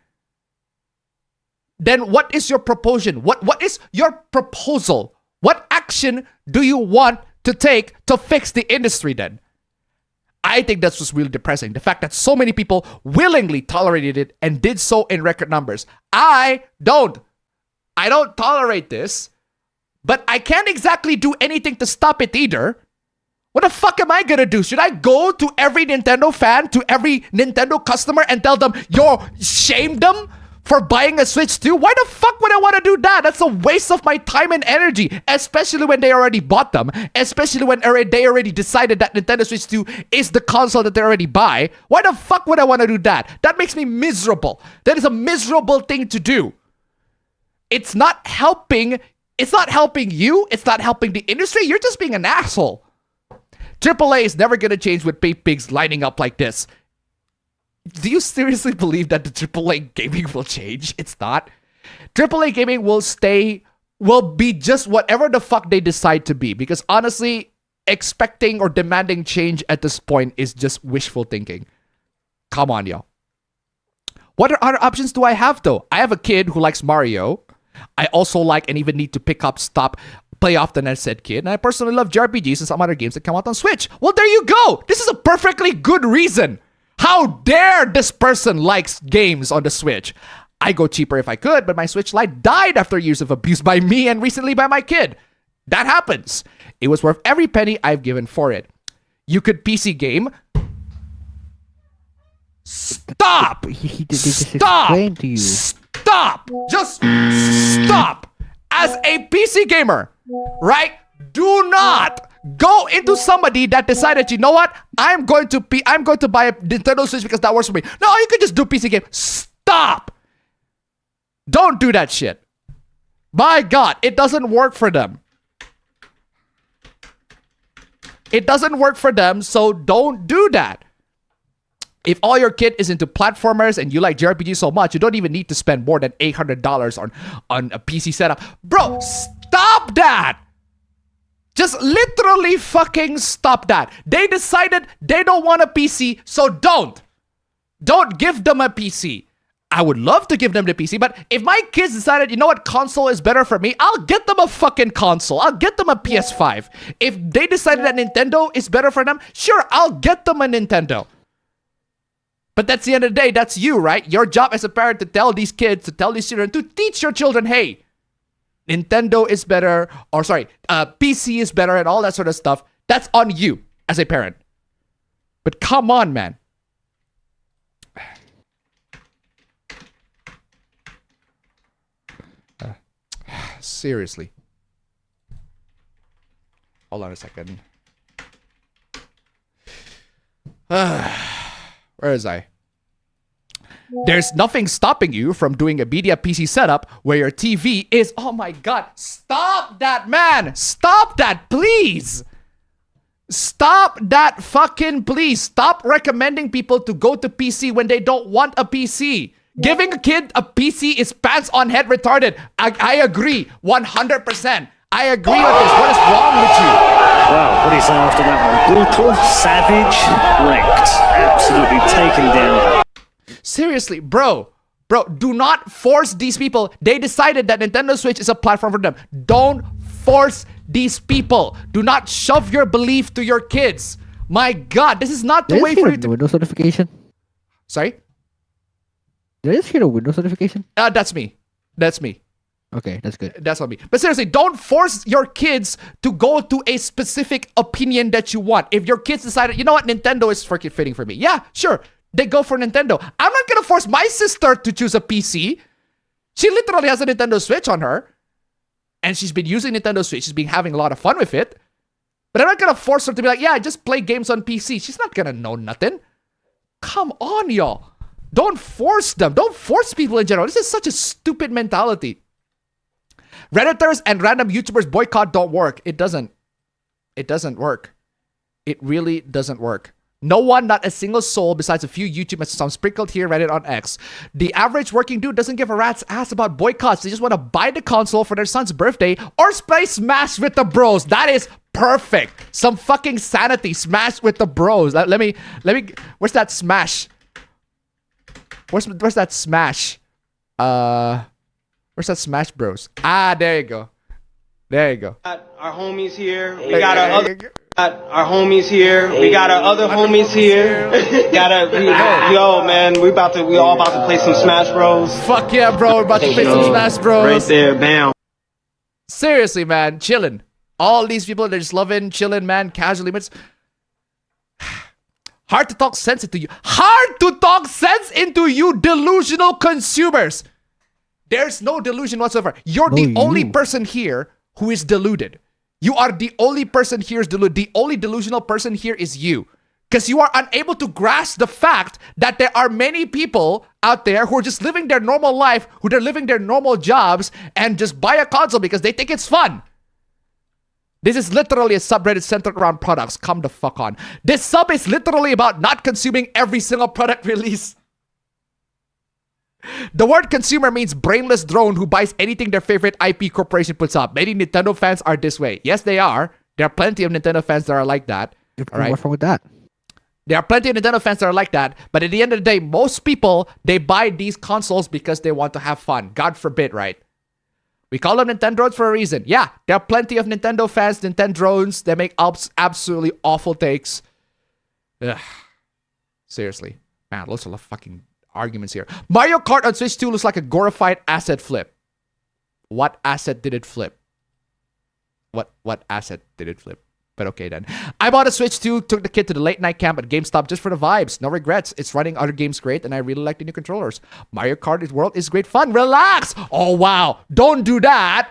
Then what is your proposition? What is your proposal? What action do you want to take to fix the industry then? I think that's what's really depressing. The fact that so many people willingly tolerated it and did so in record numbers. I don't tolerate this, but I can't exactly do anything to stop it either. What the fuck am I gonna do? Should I go to every Nintendo fan, to every Nintendo customer and tell them, yo, shame them for buying a Switch 2? Why the fuck would I want to do that? That's a waste of my time and energy, especially when they already bought them, especially when they already decided that Nintendo Switch 2 is the console that they already buy. Why the fuck would I want to do that? That makes me miserable. That is a miserable thing to do. It's not helping. It's not helping you. It's not helping the industry. You're just being an asshole. AAA is never going to change with pay pigs lining up like this. Do you seriously believe that the AAA gaming will change? It's not. AAA gaming will be just whatever the fuck they decide to be. Because honestly, expecting or demanding change at this point is just wishful thinking. Come on, yo. What other options do I have, though? I have a kid who likes Mario. I also like and even need to pick up, stop, play often as said kid. And I personally love JRPGs and some other games that come out on Switch. Well, there you go. This is a perfectly good reason. How dare this person likes games on the Switch? I go cheaper if I could, but my Switch Lite died after years of abuse by me and recently by my kid. That happens. It was worth every penny I've given for it. You could PC game. Stop! Stop! Stop! Just stop! As a PC gamer, right? Do not go into somebody that decided, you know what? I'm going to buy a Nintendo Switch because that works for me. No, you could just do PC game. Stop! Don't do that shit. By God, it doesn't work for them. It doesn't work for them, so don't do that. If all your kid is into platformers and you like JRPG so much, you don't even need to spend more than $800 on a PC setup. Bro, stop that! Just literally fucking stop that. They decided they don't want a PC, so don't. Don't give them a PC. I would love to give them the PC, but if my kids decided, you know what, console is better for me, I'll get them a fucking console. I'll get them a PS5. If they decided that Nintendo is better for them, sure, I'll get them a Nintendo. But that's the end of the day, that's you, right? Your job as a parent to tell these kids, to tell these children, to teach your children, hey, Nintendo is better, or sorry, PC is better and all that sort of stuff. That's on you as a parent. But come on, man. Seriously. Hold on a second. Where is I? There's nothing stopping you from doing a media PC setup where your TV is... Oh my god. Stop that, man. Stop that, please. Stop that fucking please. Stop recommending people to go to PC when they don't want a PC. Giving a kid a PC is pants on head retarded. I agree. 100%. I agree with this. What is wrong with you? Wow, what do you say after that one? Brutal, savage, wrecked. Absolutely taken down. Seriously, bro, do not force these people. They decided that Nintendo Switch is a platform for them. Don't force these people. Do not shove your belief to your kids. My God, this is not the way for you to... Windows notification. Sorry? There is here a Windows notification. That's me. That's me. Okay, that's good. That's on me. But seriously, don't force your kids to go to a specific opinion that you want. If your kids decided, you know what, Nintendo is freaking fitting for me. Yeah, sure. They go for Nintendo. I'm not going to force my sister to choose a PC. She literally has a Nintendo Switch on her. And she's been using Nintendo Switch. She's been having a lot of fun with it. But I'm not going to force her to be like, yeah, just play games on PC. She's not going to know nothing. Come on, y'all. Don't force them. Don't force people in general. This is such a stupid mentality. Redditors and random YouTubers boycott don't work. It doesn't. It doesn't work. It really doesn't work. No one, not a single soul, besides a few YouTubers, some sprinkled here, Reddit on X. The average working dude doesn't give a rat's ass about boycotts. They just want to buy the console for their son's birthday or play Smash with the bros. That is perfect. Some fucking sanity. Smash with the bros. Let me. Where's that Smash? Where's that Smash? Where's that Smash Bros? Ah, there you go. There you go. Our homies here. We got our homies here. We got our other homies here. Yo, man, we all about to play some Smash Bros. Fuck yeah, bro. We're about to play some Smash Bros. Right there, bam. Seriously, man, chilling. All these people, they're just loving, chilling, man, casually. It's hard to talk sense into you. Hard to talk sense into you, delusional consumers. There's no delusion whatsoever. You're the only person here who is deluded. You are the only person here is deluded. The only delusional person here is you. Because you are unable to grasp the fact that there are many people out there who are just living their normal life, who are living their normal jobs, and just buy a console because they think it's fun. This is literally a subreddit centered around products. Come the fuck on. This sub is literally about not consuming every single product release. The word consumer means brainless drone who buys anything their favorite IP corporation puts up. Many Nintendo fans are this way. Yes, they are. There are plenty of Nintendo fans that are like that. All right? What's wrong with that? There are plenty of Nintendo fans that are like that. But at the end of the day, most people, they buy these consoles because they want to have fun. God forbid, right? We call them Nintendroids for a reason. Yeah, there are plenty of Nintendo fans, Nintendroids. They make absolutely awful takes. Ugh. Seriously. Man, lots of fucking arguments here. Mario Kart on Switch 2 looks like a glorified asset flip. What asset did it flip? What asset did it flip? But okay then. I bought a Switch 2, took the kid to the late night camp at GameStop just for the vibes. No regrets. It's running other games great and I really like the new controllers. Mario Kart World is great fun. Relax. Oh wow. Don't do that.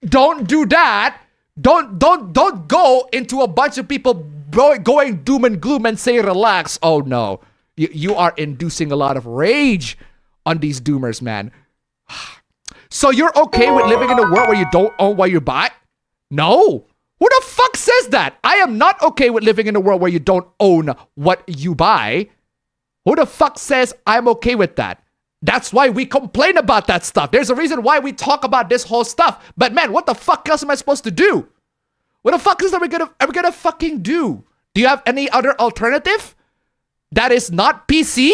Don't do that. Don't go into a bunch of people going doom and gloom and say relax. Oh no. You are inducing a lot of rage on these doomers, man. So you're okay with living in a world where you don't own what you buy? No. Who the fuck says that? I am not okay with living in a world where you don't own what you buy. Who the fuck says I'm okay with that? That's why we complain about that stuff. There's a reason why we talk about this whole stuff. But man, what the fuck else am I supposed to do? What the fuck are we gonna fucking do? Do you have any other alternative that is not PC?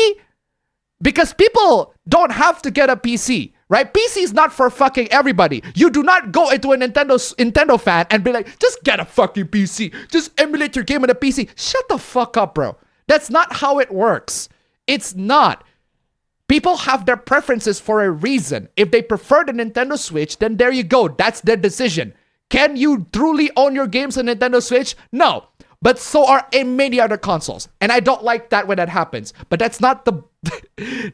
Because people don't have to get a PC, right? PC is not for fucking everybody. You do not go into a Nintendo fan and be like, just get a fucking PC. Just emulate your game on a PC. Shut the fuck up, bro. That's not how it works. It's not. People have their preferences for a reason. If they prefer the Nintendo Switch, then there you go. That's their decision. Can you truly own your games on Nintendo Switch? No. But so are many other consoles. And I don't like that when that happens. But that's not the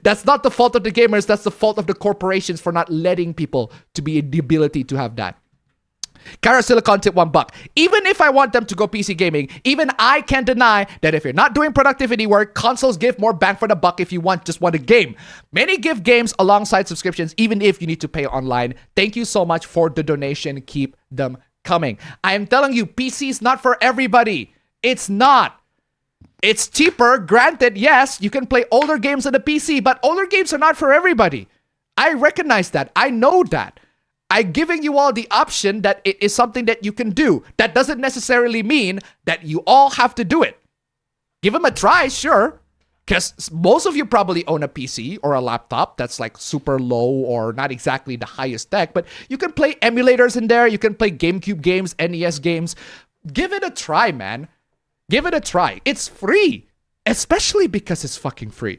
that's not the fault of the gamers. That's the fault of the corporations for not letting people to be the ability to have that. Kara Silicon tip $1. Even if I want them to go PC gaming, even I can't deny that if you're not doing productivity work, consoles give more bang for the buck if you just want a game. Many give games alongside subscriptions, even if you need to pay online. Thank you so much for the donation. Keep them coming. I am telling you, PC is not for everybody. It's not. It's cheaper. Granted, yes, you can play older games on the PC, but older games are not for everybody. I recognize that. I know that. I'm giving you all the option that it is something that you can do. That doesn't necessarily mean that you all have to do it. Give them a try, sure. Because most of you probably own a PC or a laptop that's like super low or not exactly the highest tech, but you can play emulators in there. You can play GameCube games, NES games. Give it a try, man. Give it a try. It's free, especially because it's fucking free.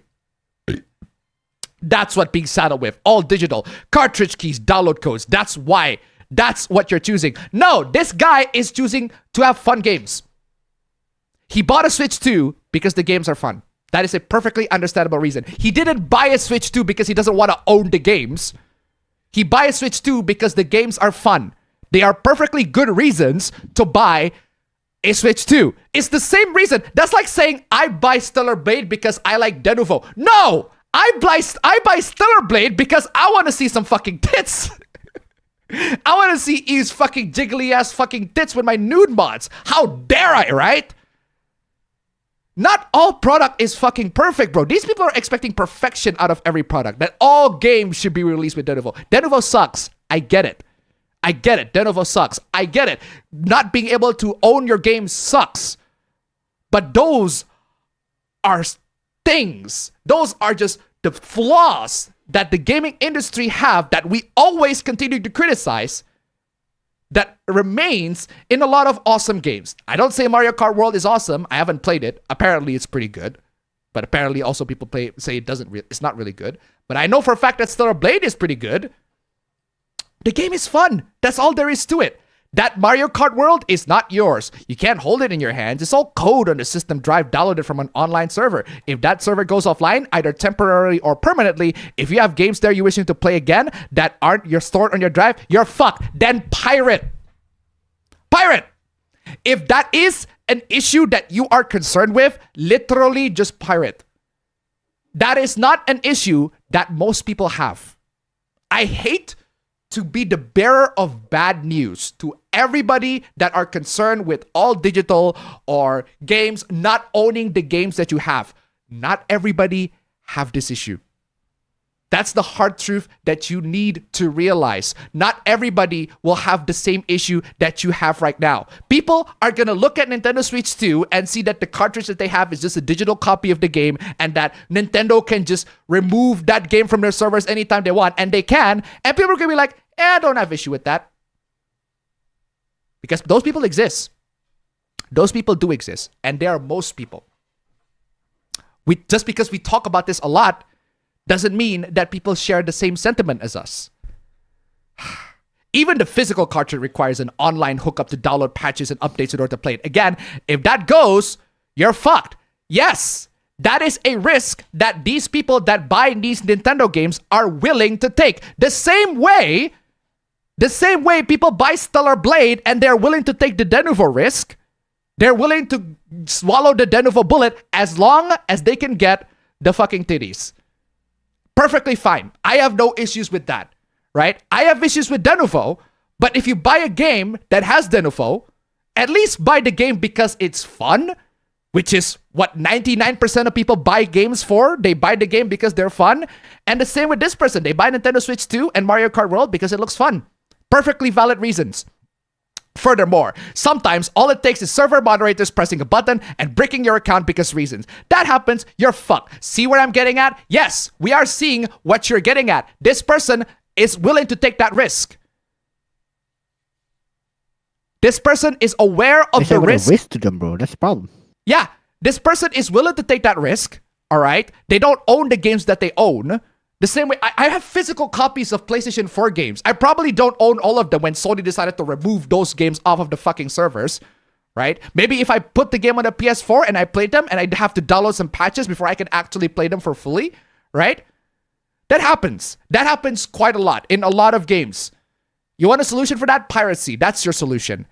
That's what being saddled with. All digital. Cartridge keys, download codes. That's why. That's what you're choosing. No, this guy is choosing to have fun games. He bought a Switch 2 because the games are fun. That is a perfectly understandable reason. He didn't buy a Switch 2 because he doesn't want to own the games. He buy a Switch 2 because the games are fun. They are perfectly good reasons to buy a Switch 2. It's the same reason. That's like saying I buy Stellar Blade because I like Denuvo. No! I buy Stellar Blade because I want to see some fucking tits. I want to see Eve's fucking jiggly ass fucking tits with my nude mods. How dare I, right? Not all product is fucking perfect, bro. These people are expecting perfection out of every product. That all games should be released with Denuvo. Denuvo sucks. I get it. I get it. Denuvo sucks. I get it. Not being able to own your game sucks. But those are things. Those are just the flaws that the gaming industry have that we always continue to criticize that remains in a lot of awesome games. I don't say Mario Kart World is awesome. I haven't played it. Apparently it's pretty good. But apparently also people say it's not really good. But I know for a fact that Stellar Blade is pretty good. The game is fun. That's all there is to it. That Mario Kart World is not yours. You can't hold it in your hands. It's all code on the system drive downloaded from an online server. If that server goes offline, either temporarily or permanently, if you have games there you're wishing to play again that aren't stored on your drive, you're fucked. Then pirate. Pirate. If that is an issue that you are concerned with, literally just pirate. That is not an issue that most people have. I hate to be the bearer of bad news to everybody that are concerned with all digital or games not owning the games that you have. Not everybody have this issue. That's the hard truth that you need to realize. Not everybody will have the same issue that you have right now. People are going to look at Nintendo Switch 2 and see that the cartridge that they have is just a digital copy of the game and that Nintendo can just remove that game from their servers anytime they want, and they can. And people are going to be like, I don't have issue with that. Because those people exist. Those people do exist. And they are most people. Just because we talk about this a lot doesn't mean that people share the same sentiment as us. Even the physical cartridge requires an online hookup to download patches and updates in order to play it. Again, if that goes, you're fucked. Yes, that is a risk that these people that buy these Nintendo games are willing to take. The same way people buy Stellar Blade and they're willing to take the Denuvo risk. They're willing to swallow the Denuvo bullet as long as they can get the fucking titties. Perfectly fine. I have no issues with that, right? I have issues with Denuvo, but if you buy a game that has Denuvo, at least buy the game because it's fun which is what 99% of people buy games for. They buy the game because they're fun. And the same with this person. They buy Nintendo Switch 2 and Mario Kart World because it looks fun. Perfectly valid reasons. Furthermore, sometimes all it takes is server moderators pressing a button and breaking your account because reasons. That happens, you're fucked. See what I'm getting at? Yes, we are seeing what you're getting at. This person is willing to take that risk. This person is aware of the risk. Risk to them, bro. That's the problem. Yeah, this person is willing to take that risk, all right? They don't own the games that they own. The same way, I have physical copies of PlayStation 4 games. I probably don't own all of them when Sony decided to remove those games off of the fucking servers, right? Maybe if I put the game on the PS4 and I played them and I'd have to download some patches before I can actually play them for fully, right? That happens. That happens quite a lot in a lot of games. You want a solution for that? Piracy. That's your solution.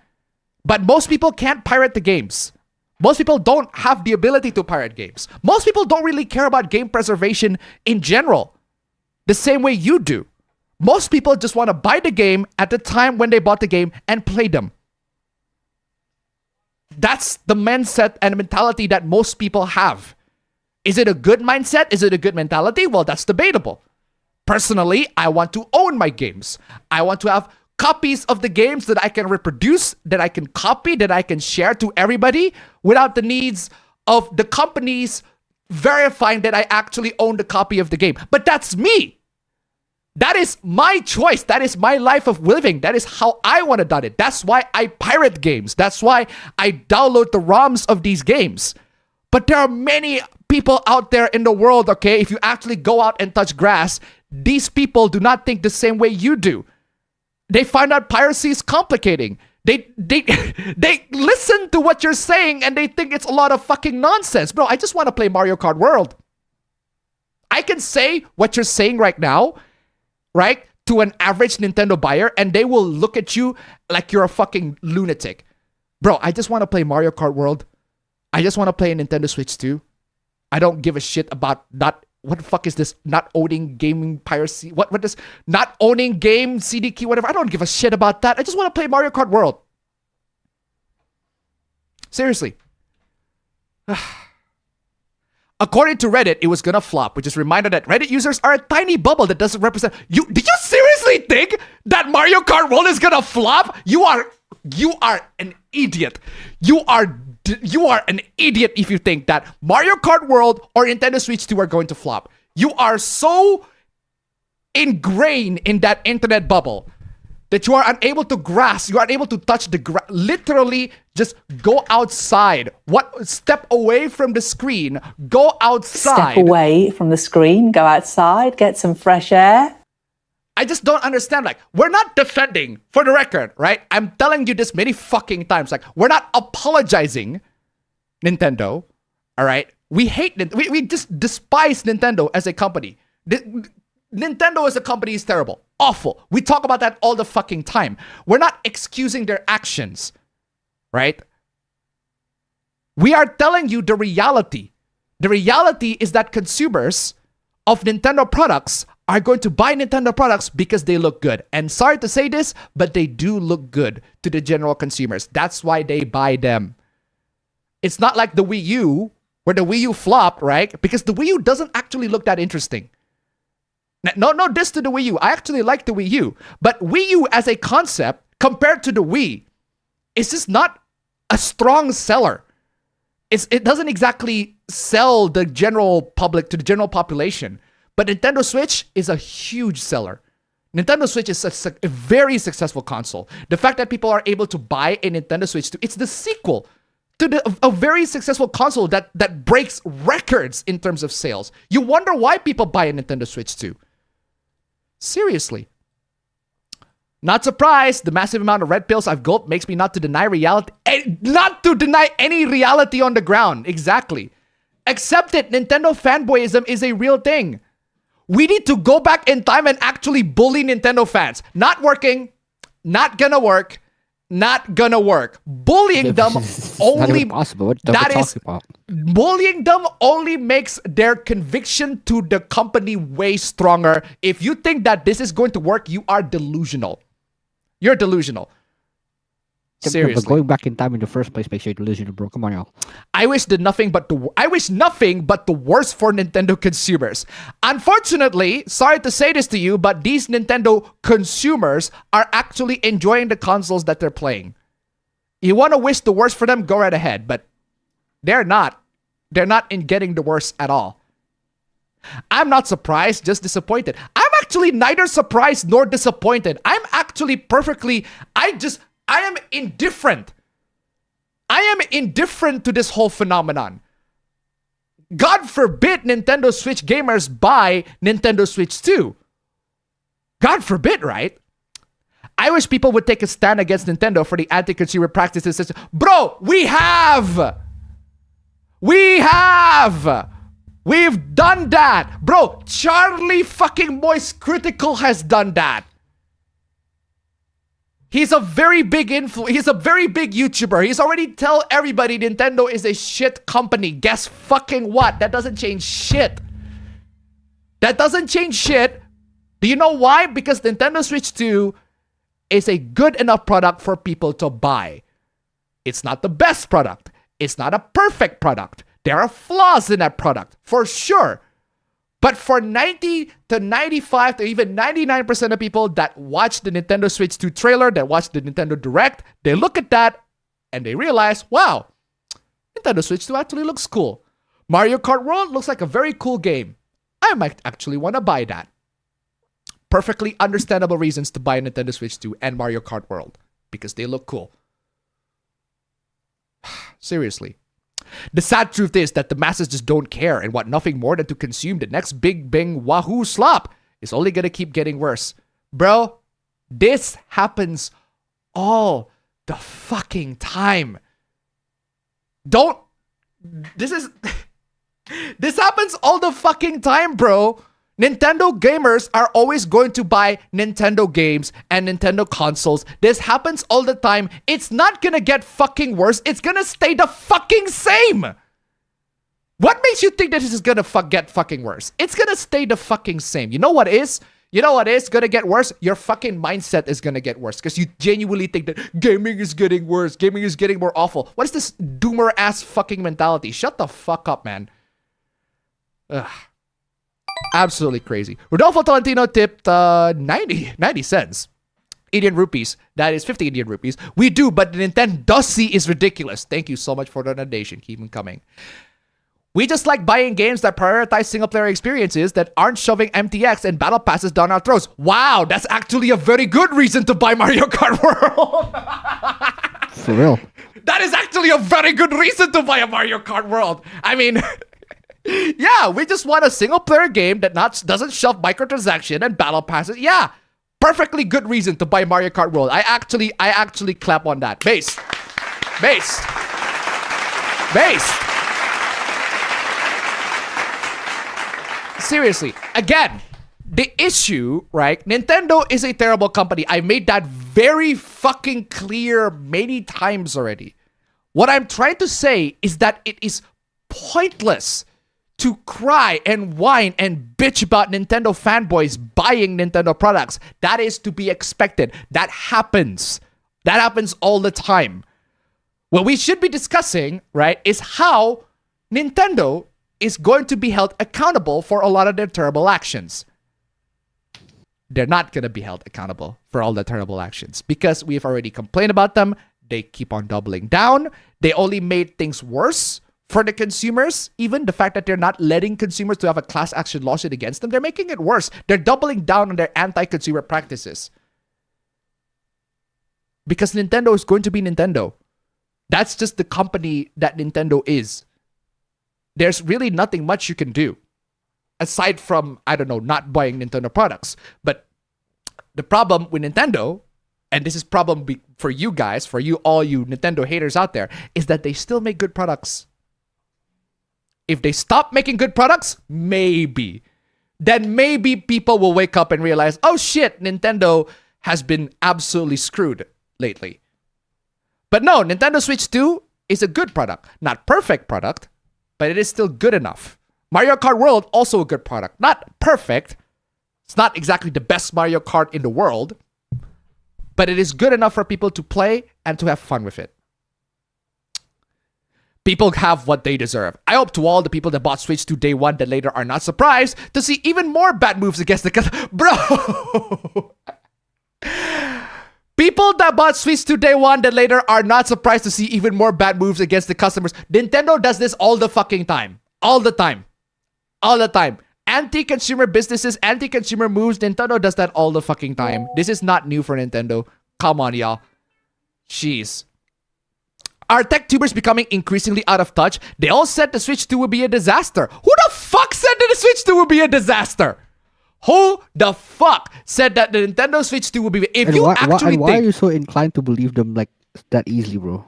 But most people can't pirate the games. Most people don't have the ability to pirate games. Most people don't really care about game preservation in general, the same way you do. Most people just want to buy the game at the time when they bought the game and play them. That's the mindset and mentality that most people have. Is it a good mindset? Is it a good mentality? Well, that's debatable. Personally, I want to own my games. I want to have copies of the games that I can reproduce, that I can copy, that I can share to everybody without the needs of the companies verifying that I actually own the copy of the game. But that's me. That is my choice. That is my life of living. That is how I want to do it. That's why I pirate games. That's why I download the ROMs of these games. But there are many people out there in the world, okay? If you actually go out and touch grass, these people do not think the same way you do. They find out piracy is complicating. They listen to what you're saying and they think it's a lot of fucking nonsense. Bro, I just want to play Mario Kart World. I can say what you're saying right now, right, to an average Nintendo buyer, and they will look at you like you're a fucking lunatic. Bro, I just want to play Mario Kart World. I just want to play a Nintendo Switch 2. I don't give a shit about what the fuck is this? Not owning gaming piracy? What is not owning game CD key, whatever? I don't give a shit about that. I just want to play Mario Kart World. Seriously. According to Reddit, it was gonna flop, which is a reminder that Reddit users are a tiny bubble that doesn't represent you. Did you seriously think that Mario Kart World is gonna flop? You are an idiot. You are an idiot if you think that Mario Kart World or Nintendo Switch 2 are going to flop. You are so ingrained in that internet bubble that you are unable to grasp, you are unable to touch literally just go outside. Step away from the screen, go outside. Step away from the screen, go outside, get some fresh air. I just don't understand. Like, we're not defending, for the record, right? I'm telling you this many fucking times. Like, we're not apologizing, Nintendo, all right? We hate Nintendo. We just despise Nintendo as a company. Nintendo as a company is terrible, awful. We talk about that all the fucking time. We're not excusing their actions, right? We are telling you the reality. The reality is that consumers of Nintendo products are going to buy Nintendo products because they look good. And sorry to say this, but they do look good to the general consumers. That's why they buy them. It's not like the Wii U, where the Wii U flopped, right? Because the Wii U doesn't actually look that interesting. No diss to the Wii U. I actually like the Wii U. But Wii U as a concept, compared to the Wii, is just not a strong seller. It doesn't exactly sell the general public to the general population. But Nintendo Switch is a huge seller. Nintendo Switch is a very successful console. The fact that people are able to buy a Nintendo Switch 2, it's the sequel to a very successful console that breaks records in terms of sales. You wonder why people buy a Nintendo Switch 2. Seriously. Not surprised, the massive amount of red pills I've gulped makes me not to deny reality, not to deny any reality on the ground. Exactly. Accept it, Nintendo fanboyism is a real thing. We need to go back in time and actually bully Nintendo fans. Not working, not gonna work, not gonna work. Bullying them only possible. Bullying them only makes their conviction to the company way stronger. If you think that this is going to work, you are delusional. You're delusional. Seriously. But going back in time in the first place makes you delusional, bro. Come on, y'all. I wish nothing but the worst for Nintendo consumers. Unfortunately, sorry to say this to you, but these Nintendo consumers are actually enjoying the consoles that they're playing. You want to wish the worst for them, go right ahead, but they're not. They're not in getting the worst at all. I'm not surprised, just disappointed. I'm actually neither surprised nor disappointed. I'm actually I am indifferent. I am indifferent to this whole phenomenon. God forbid Nintendo Switch gamers buy Nintendo Switch 2. God forbid, right? I wish people would take a stand against Nintendo for the anti-consumer practices. Bro, we have! We've done that! Bro, Charlie fucking Moist Critical has done that. He's a very big he's a very big YouTuber. He's already tell everybody Nintendo is a shit company. Guess fucking what? That doesn't change shit. That doesn't change shit. Do you know why? Because Nintendo Switch 2 is a good enough product for people to buy. It's not the best product. It's not a perfect product. There are flaws in that product, for sure. But for 90 to 95 to even 99% of people that watch the Nintendo Switch 2 trailer, that watch the Nintendo Direct, they look at that and they realize, wow, Nintendo Switch 2 actually looks cool. Mario Kart World looks like a very cool game. I might actually want to buy that. Perfectly understandable reasons to buy Nintendo Switch 2 and Mario Kart World, because they look cool. Seriously. The sad truth is that the masses just don't care and want nothing more than to consume the next big bang wahoo slop. It's only gonna keep getting worse. Bro, this happens all the fucking time. This happens all the fucking time, bro. Nintendo gamers are always going to buy Nintendo games and Nintendo consoles. This happens all the time. It's not gonna get fucking worse. It's gonna stay the fucking same. What makes you think that this is gonna get fucking worse? It's gonna stay the fucking same. You know what is? You know what is gonna get worse? Your fucking mindset is gonna get worse because you genuinely think that gaming is getting worse. Gaming is getting more awful. What is this doomer ass fucking mentality? Shut the fuck up, man. Ugh. Absolutely crazy. Rodolfo Tolentino tipped 90 cents. Indian rupees. That is 50 Indian rupees. We do, but the Nintendo is ridiculous. Thank you so much for the donation. Keep them coming. We just like buying games that prioritize single-player experiences that aren't shoving MTX and battle passes down our throats. Wow, that's actually a very good reason to buy Mario Kart World. For real. That is actually a very good reason to buy a Mario Kart World. I mean... yeah, we just want a single-player game that doesn't shove microtransaction and battle passes. Yeah, perfectly good reason to buy Mario Kart World. I actually clap on that. Base. Seriously, again, the issue, right? Nintendo is a terrible company. I made that very fucking clear many times already. What I'm trying to say is that it is pointless to cry and whine and bitch about Nintendo fanboys buying Nintendo products. That is to be expected. That happens. That happens all the time. What we should be discussing, right, is how Nintendo is going to be held accountable for a lot of their terrible actions. They're not going to be held accountable for all the terrible actions because we've already complained about them. They keep on doubling down. They only made things worse for the consumers. Even the fact that they're not letting consumers to have a class action lawsuit against them, they're making it worse. They're doubling down on their anti-consumer practices. Because Nintendo is going to be Nintendo. That's just the company that Nintendo is. There's really nothing much you can do. Aside from, I don't know, not buying Nintendo products. But the problem with Nintendo, and this is problem for you guys, for you all you Nintendo haters out there, is that they still make good products. If they stop making good products, maybe. Then maybe people will wake up and realize, oh shit, Nintendo has been absolutely screwed lately. But no, Nintendo Switch 2 is a good product. Not perfect product, but it is still good enough. Mario Kart World, also a good product. Not perfect. It's not exactly the best Mario Kart in the world, but it is good enough for people to play and to have fun with it. People have what they deserve. I hope to all the people that bought Switch 2 day one that later are not surprised to see even more bad moves against the bro. People that bought Switch 2 day one that later are not surprised to see even more bad moves against the customers. Nintendo does this all the fucking time. All the time. All the time. Anti-consumer businesses, anti-consumer moves. Nintendo does that all the fucking time. This is not new for Nintendo. Come on, y'all. Jeez. Are tech tubers becoming increasingly out of touch? They all said the Switch 2 would be a disaster. Who the fuck said that the Switch 2 would be a disaster? Who the fuck said that the Nintendo Switch 2 would be... If And you why, actually why are think... you so inclined to believe them like that easily, bro?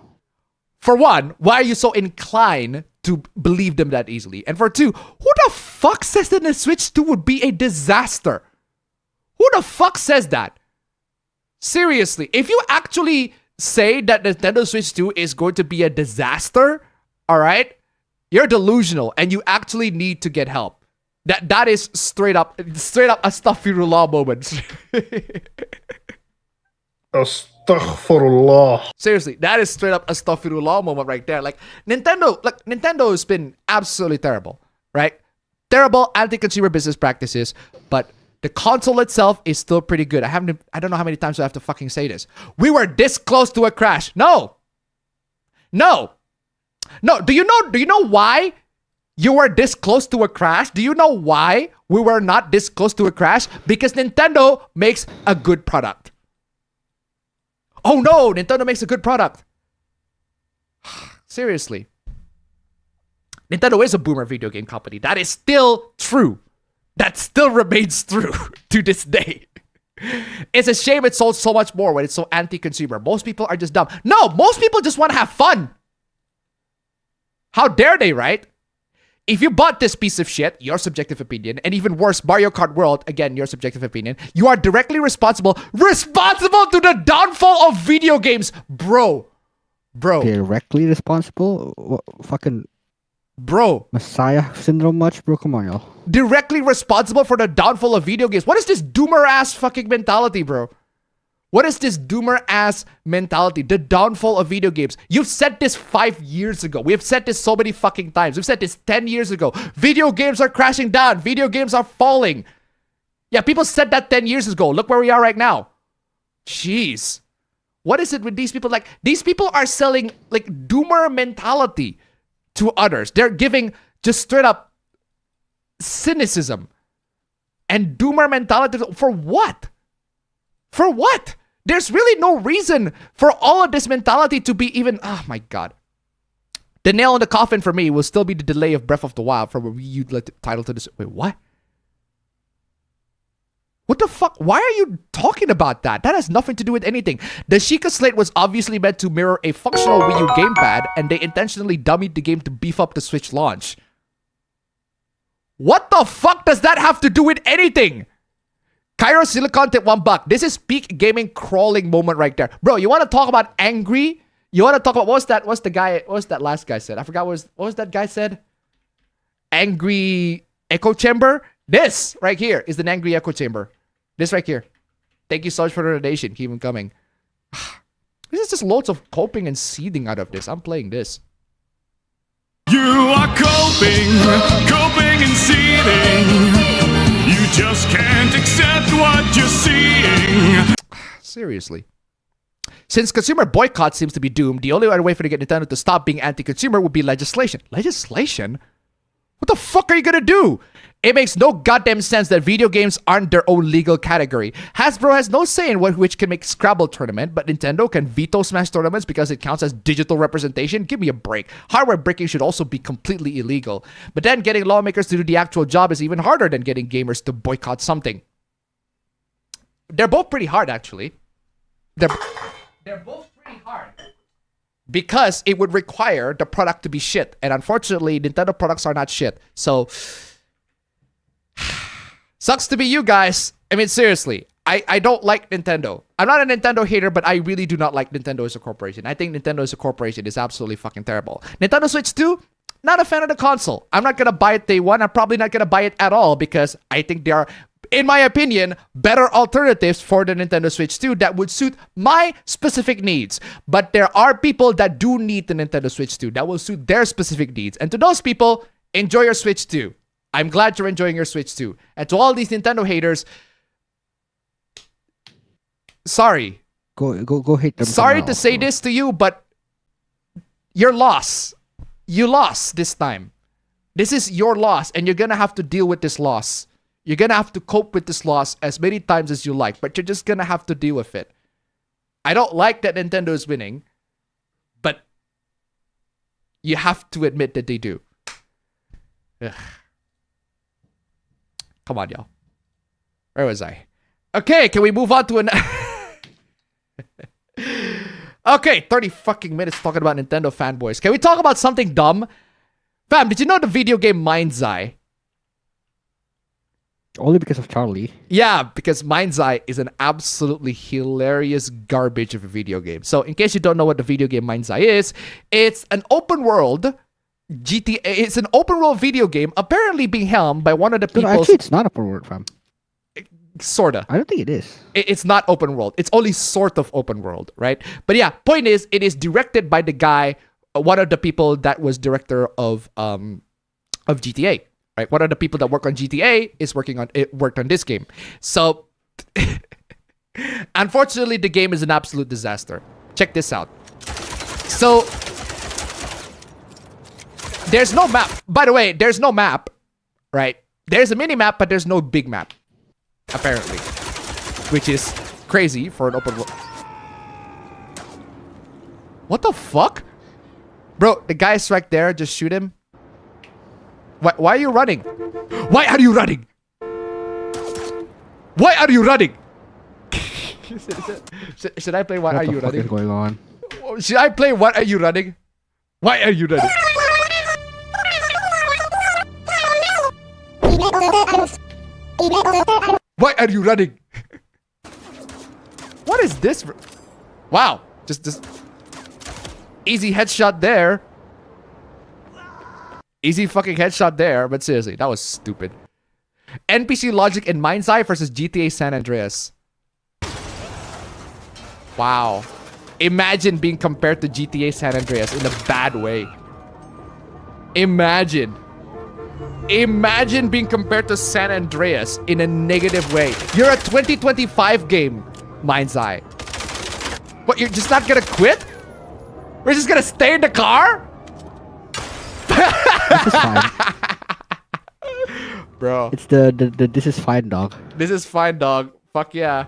For one, why are you so inclined to believe them that easily? And for two, who the fuck says that the Switch 2 would be a disaster? Who the fuck says that? Seriously, if you actually say that Nintendo Switch 2 is going to be a disaster, all right, you're delusional and you actually need to get help. That is straight up a astaghfirullah moment. Astaghfirullah. Seriously, that is straight up a astaghfirullah moment right there. Like Nintendo has been absolutely terrible, right? Terrible anti-consumer business practices, but the console itself is still pretty good. I don't know how many times I have to fucking say this. We were this close to a crash. No. Do you know why you were this close to a crash? Do you know why we were not this close to a crash? Because Nintendo makes a good product. Oh no, Nintendo makes a good product. Seriously. Nintendo is a boomer video game company. That is still true. That still remains true to this day. It's a shame it sold so much more when it's so anti-consumer. Most people are just dumb. No, most people just want to have fun. How dare they, right? If you bought this piece of shit, your subjective opinion, and even worse, Mario Kart World, again, your subjective opinion, you are directly responsible to the downfall of video games. Bro. Directly responsible? What, fucking... Bro. Messiah syndrome much? Bro, come on, y'all. Directly responsible for the downfall of video games. What is this doomer-ass fucking mentality, bro? What is this doomer-ass mentality? The downfall of video games. You've said this 5 years ago. We have said this so many fucking times. We've said this 10 years ago. Video games are crashing down. Video games are falling. Yeah, people said that 10 years ago. Look where we are right now. Jeez. What is it with these people? Like, these people are selling, like, doomer mentality to others. They're giving just straight up cynicism and doomer mentality. For what? For what? There's really no reason for all of this mentality to be even... Oh my god. The nail in the coffin for me will still be the delay of Breath of the Wild from a Wii U title to this... Wait, what? What the fuck? Why are you talking about that? That has nothing to do with anything. The Sheikah Slate was obviously meant to mirror a functional Wii U gamepad, and they intentionally dummied the game to beef up the Switch launch. What the fuck does that have to do with anything? Cairo Silicon tip $1. This is peak gaming crawling moment right there. Bro, you want to talk about angry? You want to talk about... What's that last guy said? I forgot what was that guy said? Angry echo chamber? This right here is an angry echo chamber. This right here. Thank you so much for the donation. Keep them coming. This is just loads of coping and seething out of this. I'm playing this. You are coping and seething. You just can't accept what you're seeing. Seriously. Since consumer boycott seems to be doomed, the only other way for to get Nintendo to stop being anti-consumer would be legislation. Legislation? What the fuck are you gonna do? It makes no goddamn sense that video games aren't their own legal category. Hasbro has no say in which can make Scrabble tournament, but Nintendo can veto Smash tournaments because it counts as digital representation? Give me a break. Hardware breaking should also be completely illegal. But then getting lawmakers to do the actual job is even harder than getting gamers to boycott something. They're both pretty hard, actually. They're both pretty hard. Because it would require the product to be shit. And unfortunately, Nintendo products are not shit. So... Sucks to be you guys. I mean, seriously, I don't like Nintendo. I'm not a Nintendo hater, but I really do not like Nintendo as a corporation. I think Nintendo as a corporation is absolutely fucking terrible. Nintendo Switch 2, not a fan of the console. I'm not going to buy it day one. I'm probably not going to buy it at all because I think they are in my opinion, better alternatives for the Nintendo Switch 2 that would suit my specific needs. But there are people that do need the Nintendo Switch 2 that will suit their specific needs. And to those people, enjoy your Switch 2. I'm glad you're enjoying your Switch 2. And to all these Nintendo haters, sorry. Go hate them. Sorry to say this to you, but you're lost. You lost this time. This is your loss, and you're gonna have to deal with this loss. You're gonna have to cope with this loss as many times as you like, but you're just gonna have to deal with it. I don't like that Nintendo is winning, but you have to admit that they do. Ugh. Come on, y'all. Where was I? Okay, can we move on to an... Okay, 30 fucking minutes talking about Nintendo fanboys. Can we talk about something dumb? Fam, did you know the video game MindsEye? Only because of Charlie. Yeah, because MindsEye is an absolutely hilarious garbage of a video game. So, in case you don't know what the video game MindsEye is, it's an open world GTA. It's an open world video game apparently being helmed by one of the people. Actually, it's not open world, fam. Sorta. I don't think it is. It's not open world. It's only sort of open world, right? But yeah, point is, it is directed by the guy, one of the people that was director of GTA, right? One of the people that work on GTA is worked on this game. So, unfortunately, the game is an absolute disaster. Check this out. So, there's no map. By the way, there's no map, right? There's a mini map, but there's no big map, apparently, which is crazy for an open world. What the fuck? Bro, the guy's right there. Just shoot him. Why are you running? Why are you running? Why are you running? Should I play Why Are You Running? What is going on? Should I play What Are You Running? Why are you running? Why are you running? What is this? Wow. Just easy headshot there. Easy fucking headshot there. But seriously, that was stupid. NPC logic in MindsEye versus GTA San Andreas. Wow. Imagine being compared to GTA San Andreas in a bad way. Imagine being compared to San Andreas in a negative way. You're a 2025 game, MindsEye. What, you're just not gonna quit? We're just gonna stay in the car? This is fine. Bro. It's the this is fine, dog. This is fine, dog. Fuck yeah.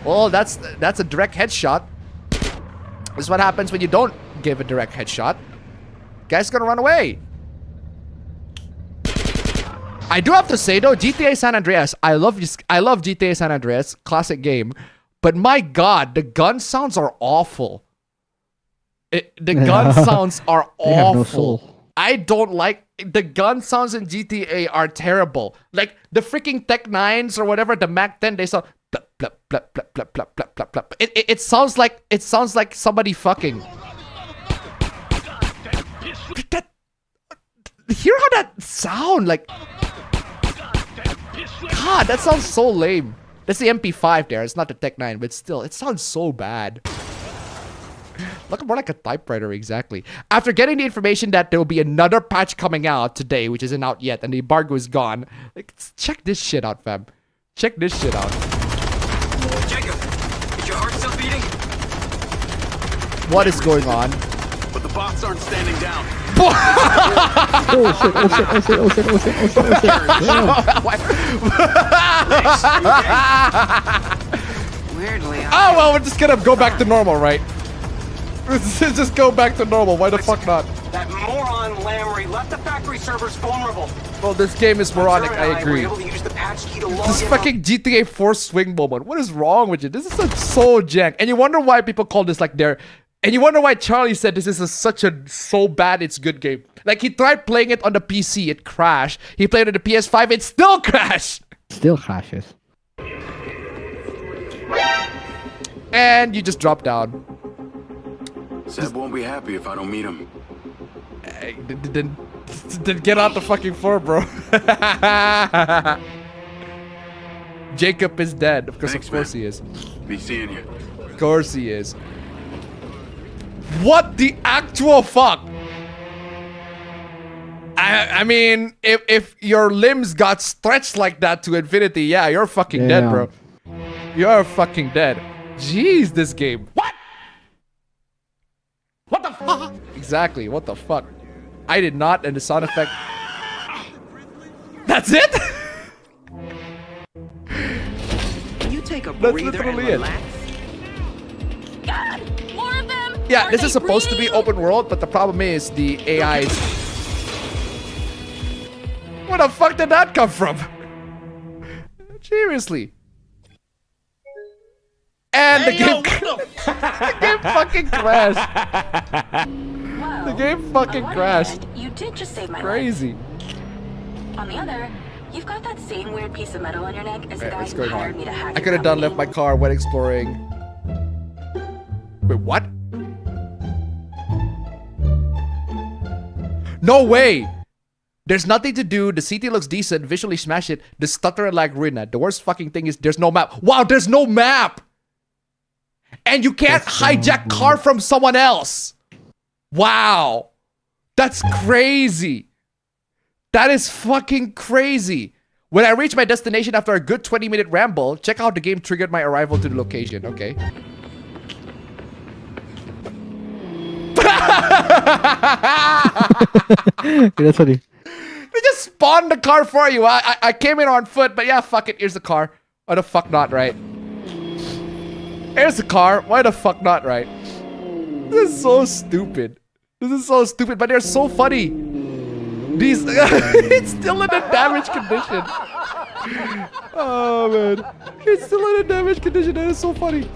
Well, that's a direct headshot. This is what happens when you don't give a direct headshot. Guy's gonna run away. I do have to say though, GTA San Andreas, I love GTA San Andreas, classic game, but my god, the gun sounds are awful. The gun sounds are awful. They have no soul. I don't like the gun sounds in GTA are terrible. Like the freaking Tech 9s or whatever, the Mac 10, they sound blap, blap, blap, blap, blap, blap, blap, blap, blap. It sounds like somebody fucking. Hear how that sound like? God, that sounds so lame. That's the MP5 there. It's not the Tech 9, but still, it sounds so bad. Look more like a typewriter, exactly. After getting the information that there will be another patch coming out today, which isn't out yet, and the embargo is gone, like, check this shit out, fam. Check this shit out. Jacob, is your heart still beating? What is going on? But the bots aren't standing down. Oh shit, oh shit, oh shit, oh shit, oh shit, oh shit, oh shit. Weirdly. Oh, well, we're just gonna go back to normal, right? Let's just go back to normal. Why the fuck not? That moron Lamry left the factory servers vulnerable. Well, this game is moronic, I agree. This fucking GTA 4 swing moment. What is wrong with you? This is so jank. And you wonder why people call this like their... And you wonder why Charlie said this is so bad it's good game. Like, he tried playing it on the PC, it crashed. He played it on the PS5, it still crashed. Still crashes. And you just drop down. Seb won't be happy if I don't meet him. Then get out the fucking floor, bro. Jacob is dead. Of course, he is. Be seeing you. Of course he is. What the actual fuck? I mean, if your limbs got stretched like that to infinity, yeah, you're fucking dead, bro. You're fucking dead. Jeez, this game. What? What the fuck? Exactly, what the fuck? I did not, and the sound effect... That's it? You take a That's breather and literally it. relax. God, more of them. Yeah, Are this they is supposed to be breeding? open world, but the problem is the AIs. Where the fuck did that come from? Seriously. And the game, the game fucking crashed. The game fucking crashed. You did just save my Crazy. life. On the other, you've got that same weird piece of metal on your neck as the Alright, guy what's who going hired on? me to hack I your could have done company. left my car when exploring. Wait, what? No way! There's nothing to do, the CT looks decent, visually smash it, the stutter and lag ruin it. The worst fucking thing is there's no map. Wow, there's no map! And you can't hijack car from someone else! Wow! That's crazy! That is fucking crazy! When I reach my destination after a good 20-minute ramble, check out the game triggered my arrival to the location, okay? That's funny. They just spawned the car for you. I came in on foot, but yeah, fuck it. Here's the car. Why the fuck not, right? Here's the car. Why the fuck not, right? This is so stupid. This is so stupid, but they're so funny. These... it's still in a damaged condition. Oh, man. It's still in a damaged condition. That is so funny.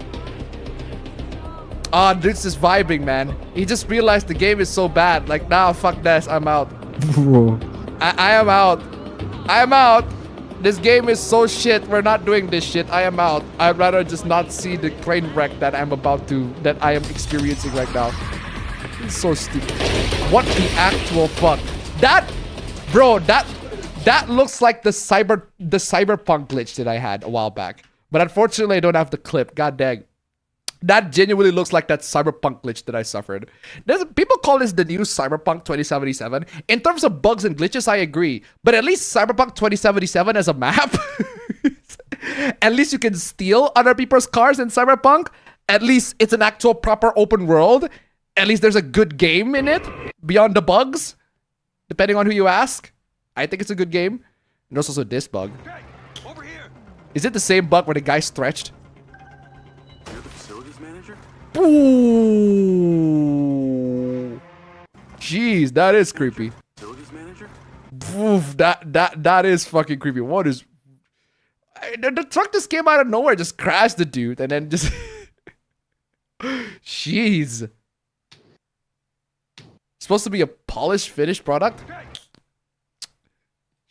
Ah, this is vibing, man. He just realized the game is so bad. Like, nah, fuck this. I'm out. I am out. I am out. This game is so shit. We're not doing this shit. I am out. I'd rather just not see the train wreck that I'm about to, that I am experiencing right now. It's so stupid. What the actual fuck? That, bro, that looks like the cyberpunk glitch that I had a while back. But unfortunately, I don't have the clip. God dang. That genuinely looks like that cyberpunk glitch that I suffered. People call this the new Cyberpunk 2077. In terms of bugs and glitches, I agree. But at least Cyberpunk 2077 as a map. At least you can steal other people's cars in Cyberpunk. At least it's an actual proper open world. At least there's a good game in it. Beyond the bugs. Depending on who you ask. I think it's a good game. And there's also this bug. Is it the same bug where the guy stretched? Ooh. Jeez, that is creepy. Oof, that is fucking creepy. What is... The truck just came out of nowhere, just crashed the dude, and then just... Jeez. Supposed to be a polished, finished product?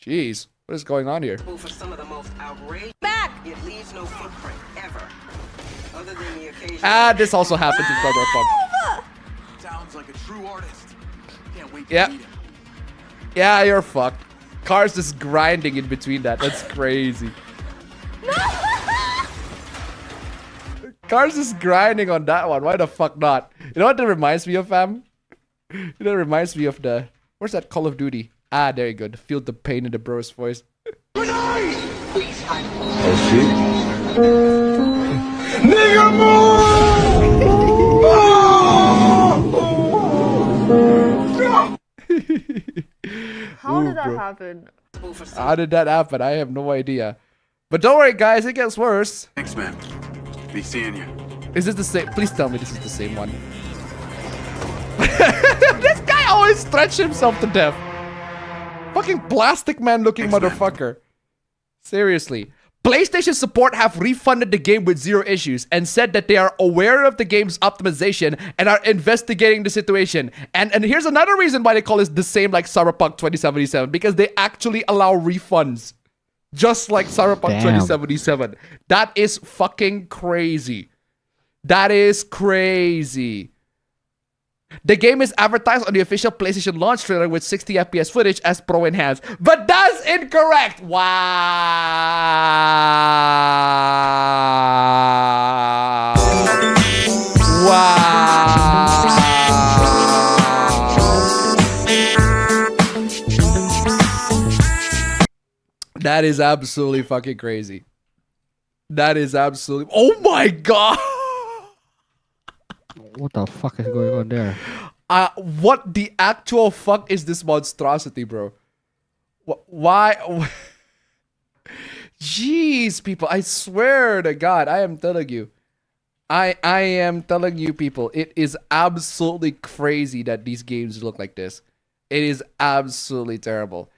Jeez, what is going on here? For some of the most back! It leaves no footprint ever. Other than the occasional... This also happens in Cyberpunk. Sounds like a true artist. Can't wait to Yeah. meet him. Yeah, you're fucked. Cars just grinding in between that. That's crazy. Cars just grinding on that one. Why the fuck not? You know what that reminds me of, fam? That reminds me of the... Where's that Call of Duty? Ah, there you go. Feel the pain in the bro's voice. Nigga How did that happen? How did that happen? I have no idea. But don't worry, guys. It gets worse. Thanks, man. Be seeing you. Is this the same? Please tell me this is the same one. This guy always stretched himself to death. Fucking plastic man looking motherfucker. Seriously. PlayStation support have refunded the game with 0 issues and said that they are aware of the game's optimization and are investigating the situation. And here's another reason why they call this the same like Cyberpunk 2077, because they actually allow refunds. Just like Cyberpunk 2077. That is fucking crazy. That is crazy. The game is advertised on the official PlayStation launch trailer with 60 FPS footage as Pro enhanced, but that's incorrect. Wow. Wow. That is absolutely fucking crazy. That is absolutely. Oh my god. What the fuck is going on there? What the actual fuck is this monstrosity, bro? Why? Jeez, people! I swear to God, I am telling you, I am telling you, people, it is absolutely crazy that these games look like this. It is absolutely terrible.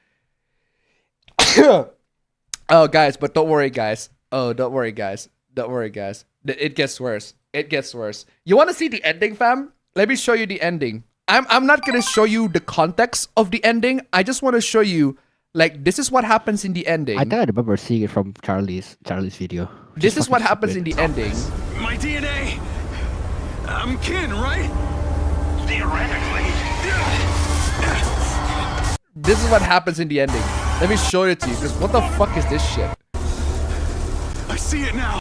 Oh, guys, but don't worry, guys. Oh, don't worry, guys. Don't worry, guys. It gets worse. It gets worse. You want to see the ending, fam? Let me show you the ending. I'm not gonna show you the context of the ending. I just want to show you, like, this is what happens in the ending. I think I remember seeing it from Charlie's video. This is what happens in the ending. My DNA. I'm kin, right? Theoretically. This is what happens in the ending. Let me show it to you, because what the fuck is this shit? I see it now.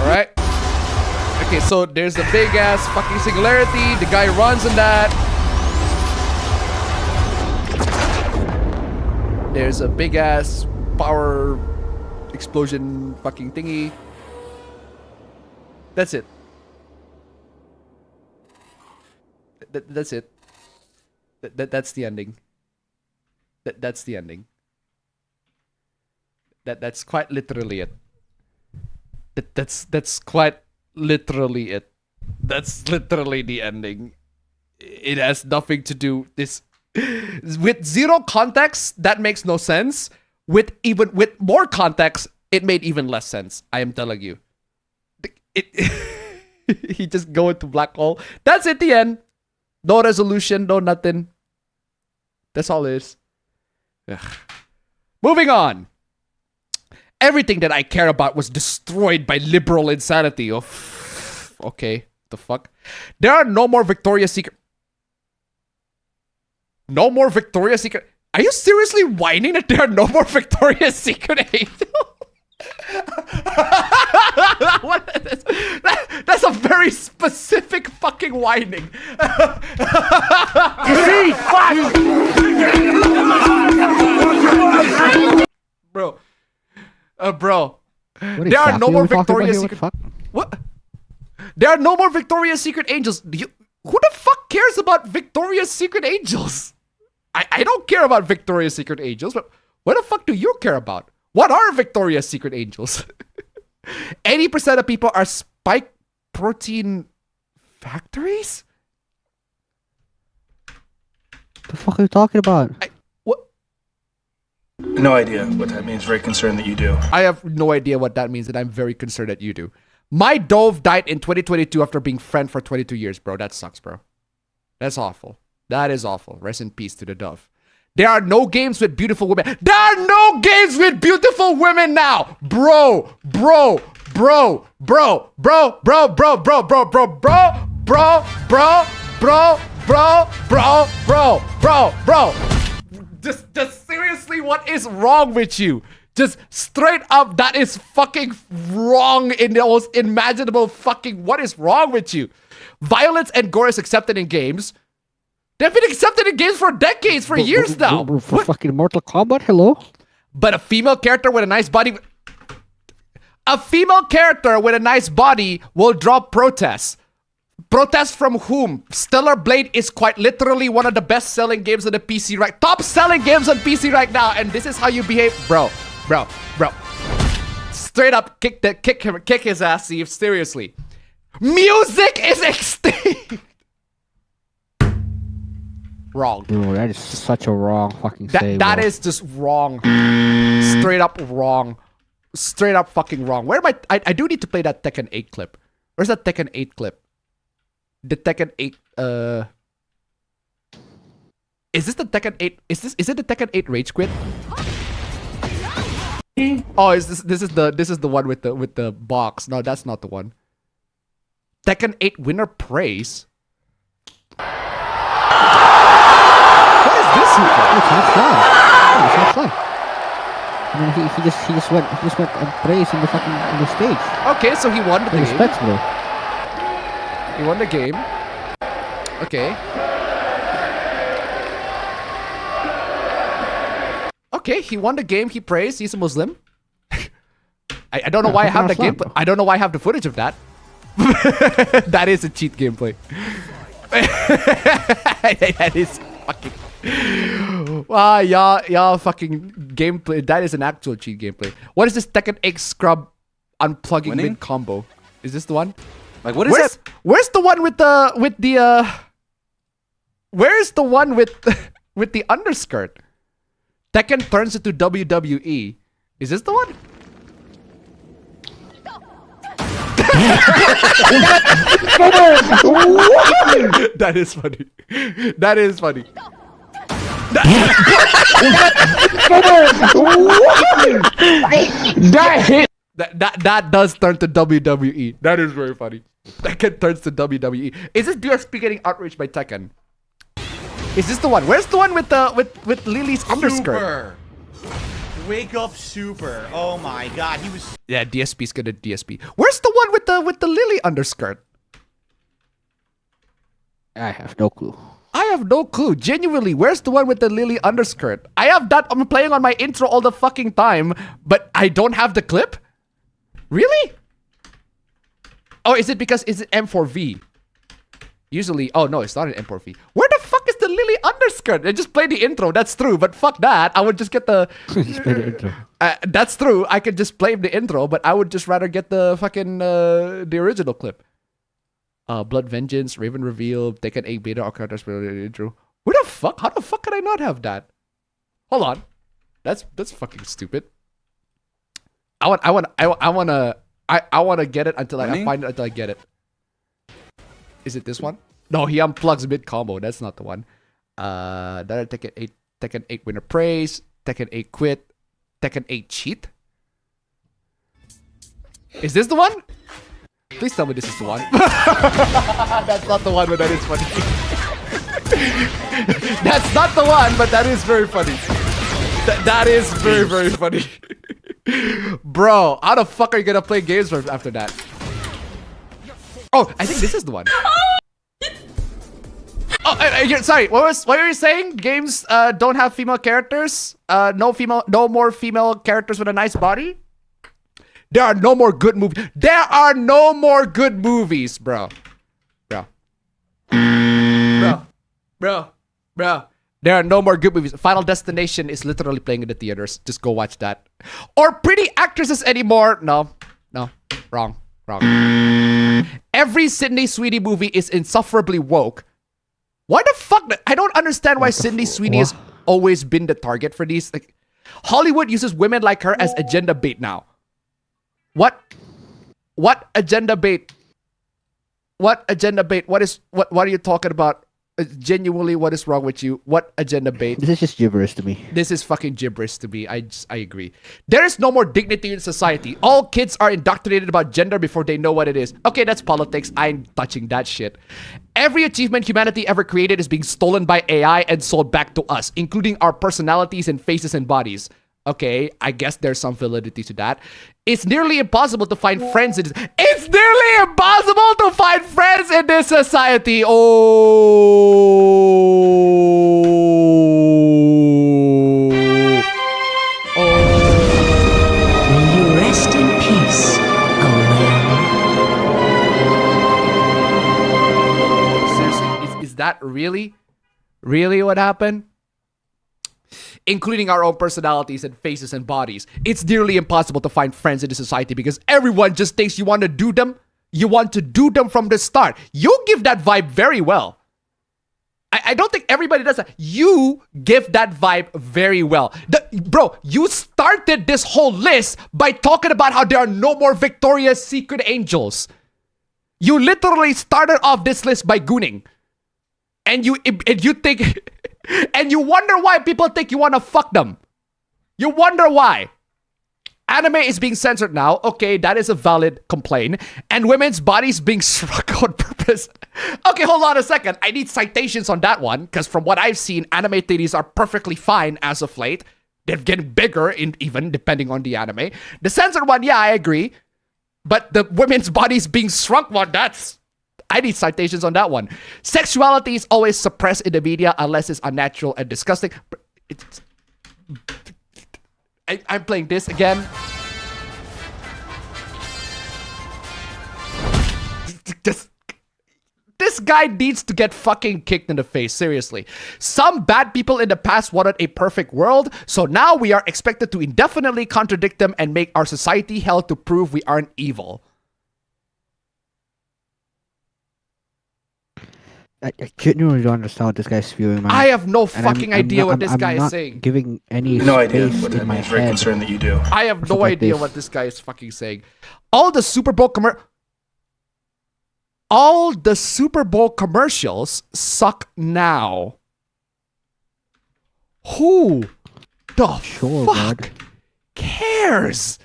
Alright. Okay, so there's a big ass fucking singularity. The guy runs in that. There's a big ass power explosion fucking thingy. That's it. That's it. That's the ending. That's the ending. That's quite literally it. That's quite literally it. That's literally the ending. It has nothing to do this with zero context. That makes no sense. With more context, it made even less sense. I am telling you. He just go into black hole. That's it. The end. No resolution. No nothing. That's all it is. Ugh. Moving on. Everything that I care about was destroyed by liberal insanity. Oh, okay. The fuck? There are no more Victoria's Secret. No more Victoria's Secret. Are you seriously whining that there are no more Victoria's Secret angels? That's a very specific fucking whining. Bro. Bro. There are no more Victoria's Secret. What? There are no more Victoria's Secret angels. Who the fuck cares about Victoria's Secret angels? I don't care about Victoria's Secret angels, but what the fuck do you care about? What are Victoria's Secret angels? 80% of people are spike protein factories? The fuck are you talking about? No idea what that means. Very concerned that you do. I have no idea what that means, and I'm very concerned that you do. My dove died in 2022 after being friend for 22 years, bro. That sucks, bro. That's awful. That is awful. Rest in peace to the dove. There are no games with beautiful women. There are no games with beautiful women now. Bro. Just seriously, what is wrong with you? Just straight up, that is fucking wrong in the most imaginable fucking... What is wrong with you? Violence and gore is accepted in games. They've been accepted in games for decades, for years now. For fucking Mortal Kombat, hello? But a female character with a nice body... A female character with a nice body will draw protests. Protests from whom? Stellar Blade is quite literally one of the best-selling games on the PC right... Top-selling games on PC right now, and this is how you behave... Bro. Straight up, kick his ass, Steve. Seriously. Music is extinct! Wrong. Dude, that is such a wrong fucking statement. That is just wrong. Straight up wrong. Straight up fucking wrong. Where am I do need to play that Tekken 8 clip. Where's that Tekken 8 clip? The Tekken 8 Is this the Tekken 8? Is it the Tekken 8 Rage Quit? Oh, this is the one with the box. No, that's not the one. Tekken 8 winner praise. What is this? It's not fun. It's not fun. I mean, he just went and praised in the stage. Okay, so he won the game. Respects, bro. He won the game. Okay. Okay, he won the game. He praised. He's a Muslim. I don't know why I have the gameplay. I don't know why I have the footage of that. That is a cheat gameplay. That is fucking. Wow, y'all fucking gameplay. That is an actual cheat gameplay. What is this Tekken 8 scrub unplugging mid combo? Is this the one? Like what is that? Where's the one with the Where's the one with with the underskirt? Tekken turns into WWE. Is this the one? That is funny. That is funny. That does turn to WWE. That is very funny. Tekken turns to WWE. Is this DSP getting outraged by Tekken? Is this the one? Where's the one with Lily's underskirt? Wake up, Super. Oh my God, he was. Yeah, DSP's gonna DSP. Where's the one with the Lily underskirt? I have no clue. I have no clue. Genuinely, where's the one with the Lily underskirt? I have that. I'm playing on my intro all the fucking time, but I don't have the clip. Really? Oh, is it because it's M4V? Usually, oh no, it's not an M4V. Where the fuck is the Lily underskirt? I just played the intro. That's true, but fuck that. I would just get the. Just play the intro. That's true. I could just play the intro, but I would just rather get the fucking the original clip. Blood Vengeance, Raven Reveal, Tekken 8 Beta, or characters intro. Where the fuck? How the fuck could I not have that? Hold on, that's fucking stupid. I wanna get it until I find it until I get it. Is it this one? No, he unplugs mid combo. That's not the one. Tekken 8 winner praise, Tekken 8 quit, Tekken 8 cheat. Is this the one? Please tell me this is the one. That's not the one, but that is funny. That's not the one, but that is very funny. That is very, very funny. Bro, how the fuck are you gonna play games after that? Oh, I think this is the one. Oh, sorry. What were you saying? Games don't have female characters. No more female characters with a nice body. There are no more good movies. There are no more good movies, bro. Bro. There are no more good movies. Final Destination is literally playing in the theaters. Just go watch that. Or Pretty Actresses anymore. No. Wrong. Every Sydney Sweeney movie is insufferably woke. Why the fuck? I don't understand why Sydney Sweeney has always been the target for these. Like, Hollywood uses women like her as agenda bait now. What agenda bait? What agenda bait? What are you talking about? Genuinely, what is wrong with you? What agenda bait? This is just gibberish to me. This is fucking gibberish to me. I agree. There is no more dignity in society. All kids are indoctrinated about gender before they know what it is. Okay, that's politics. I ain't touching that shit. Every achievement humanity ever created is being stolen by AI and sold back to us, including our personalities and faces and bodies. Okay, I guess there's some validity to that. It's nearly impossible to find friends in this. It's nearly impossible to find friends in this society. May you rest in peace, Seriously, is that really what happened? Including our own personalities and faces and bodies. It's nearly impossible to find friends in this society because everyone just thinks you want to do them. You want to do them from the start. You give that vibe very well. I don't think everybody does that. You give that vibe very well. Bro, you started this whole list by talking about how there are no more Victoria's Secret angels. You literally started off this list by gooning. And you think... And you wonder why people think you want to fuck them. You wonder why. Anime is being censored now. Okay, that is a valid complaint. And women's bodies being shrunk on purpose. Okay, hold on a second. I need citations on that one, because from what I've seen, anime titties are perfectly fine as of late. They're getting bigger, even depending on the anime. The censored one, yeah, I agree. But the women's bodies being shrunk one, I need citations on that one. Sexuality is always suppressed in the media unless it's unnatural and disgusting. I'm playing this again. This guy needs to get fucking kicked in the face, seriously. Some bad people in the past wanted a perfect world, so now we are expected to indefinitely contradict them and make our society hell to prove we aren't evil. I genuinely don't understand what this guy's spewing, man. I have no fucking idea what this guy is not saying. Giving any No idea space what in that my means. Very head. concerned that you do. I have no Stuff like idea this. what this guy is fucking saying. All the Super Bowl commercials suck now. Who the fuck cares?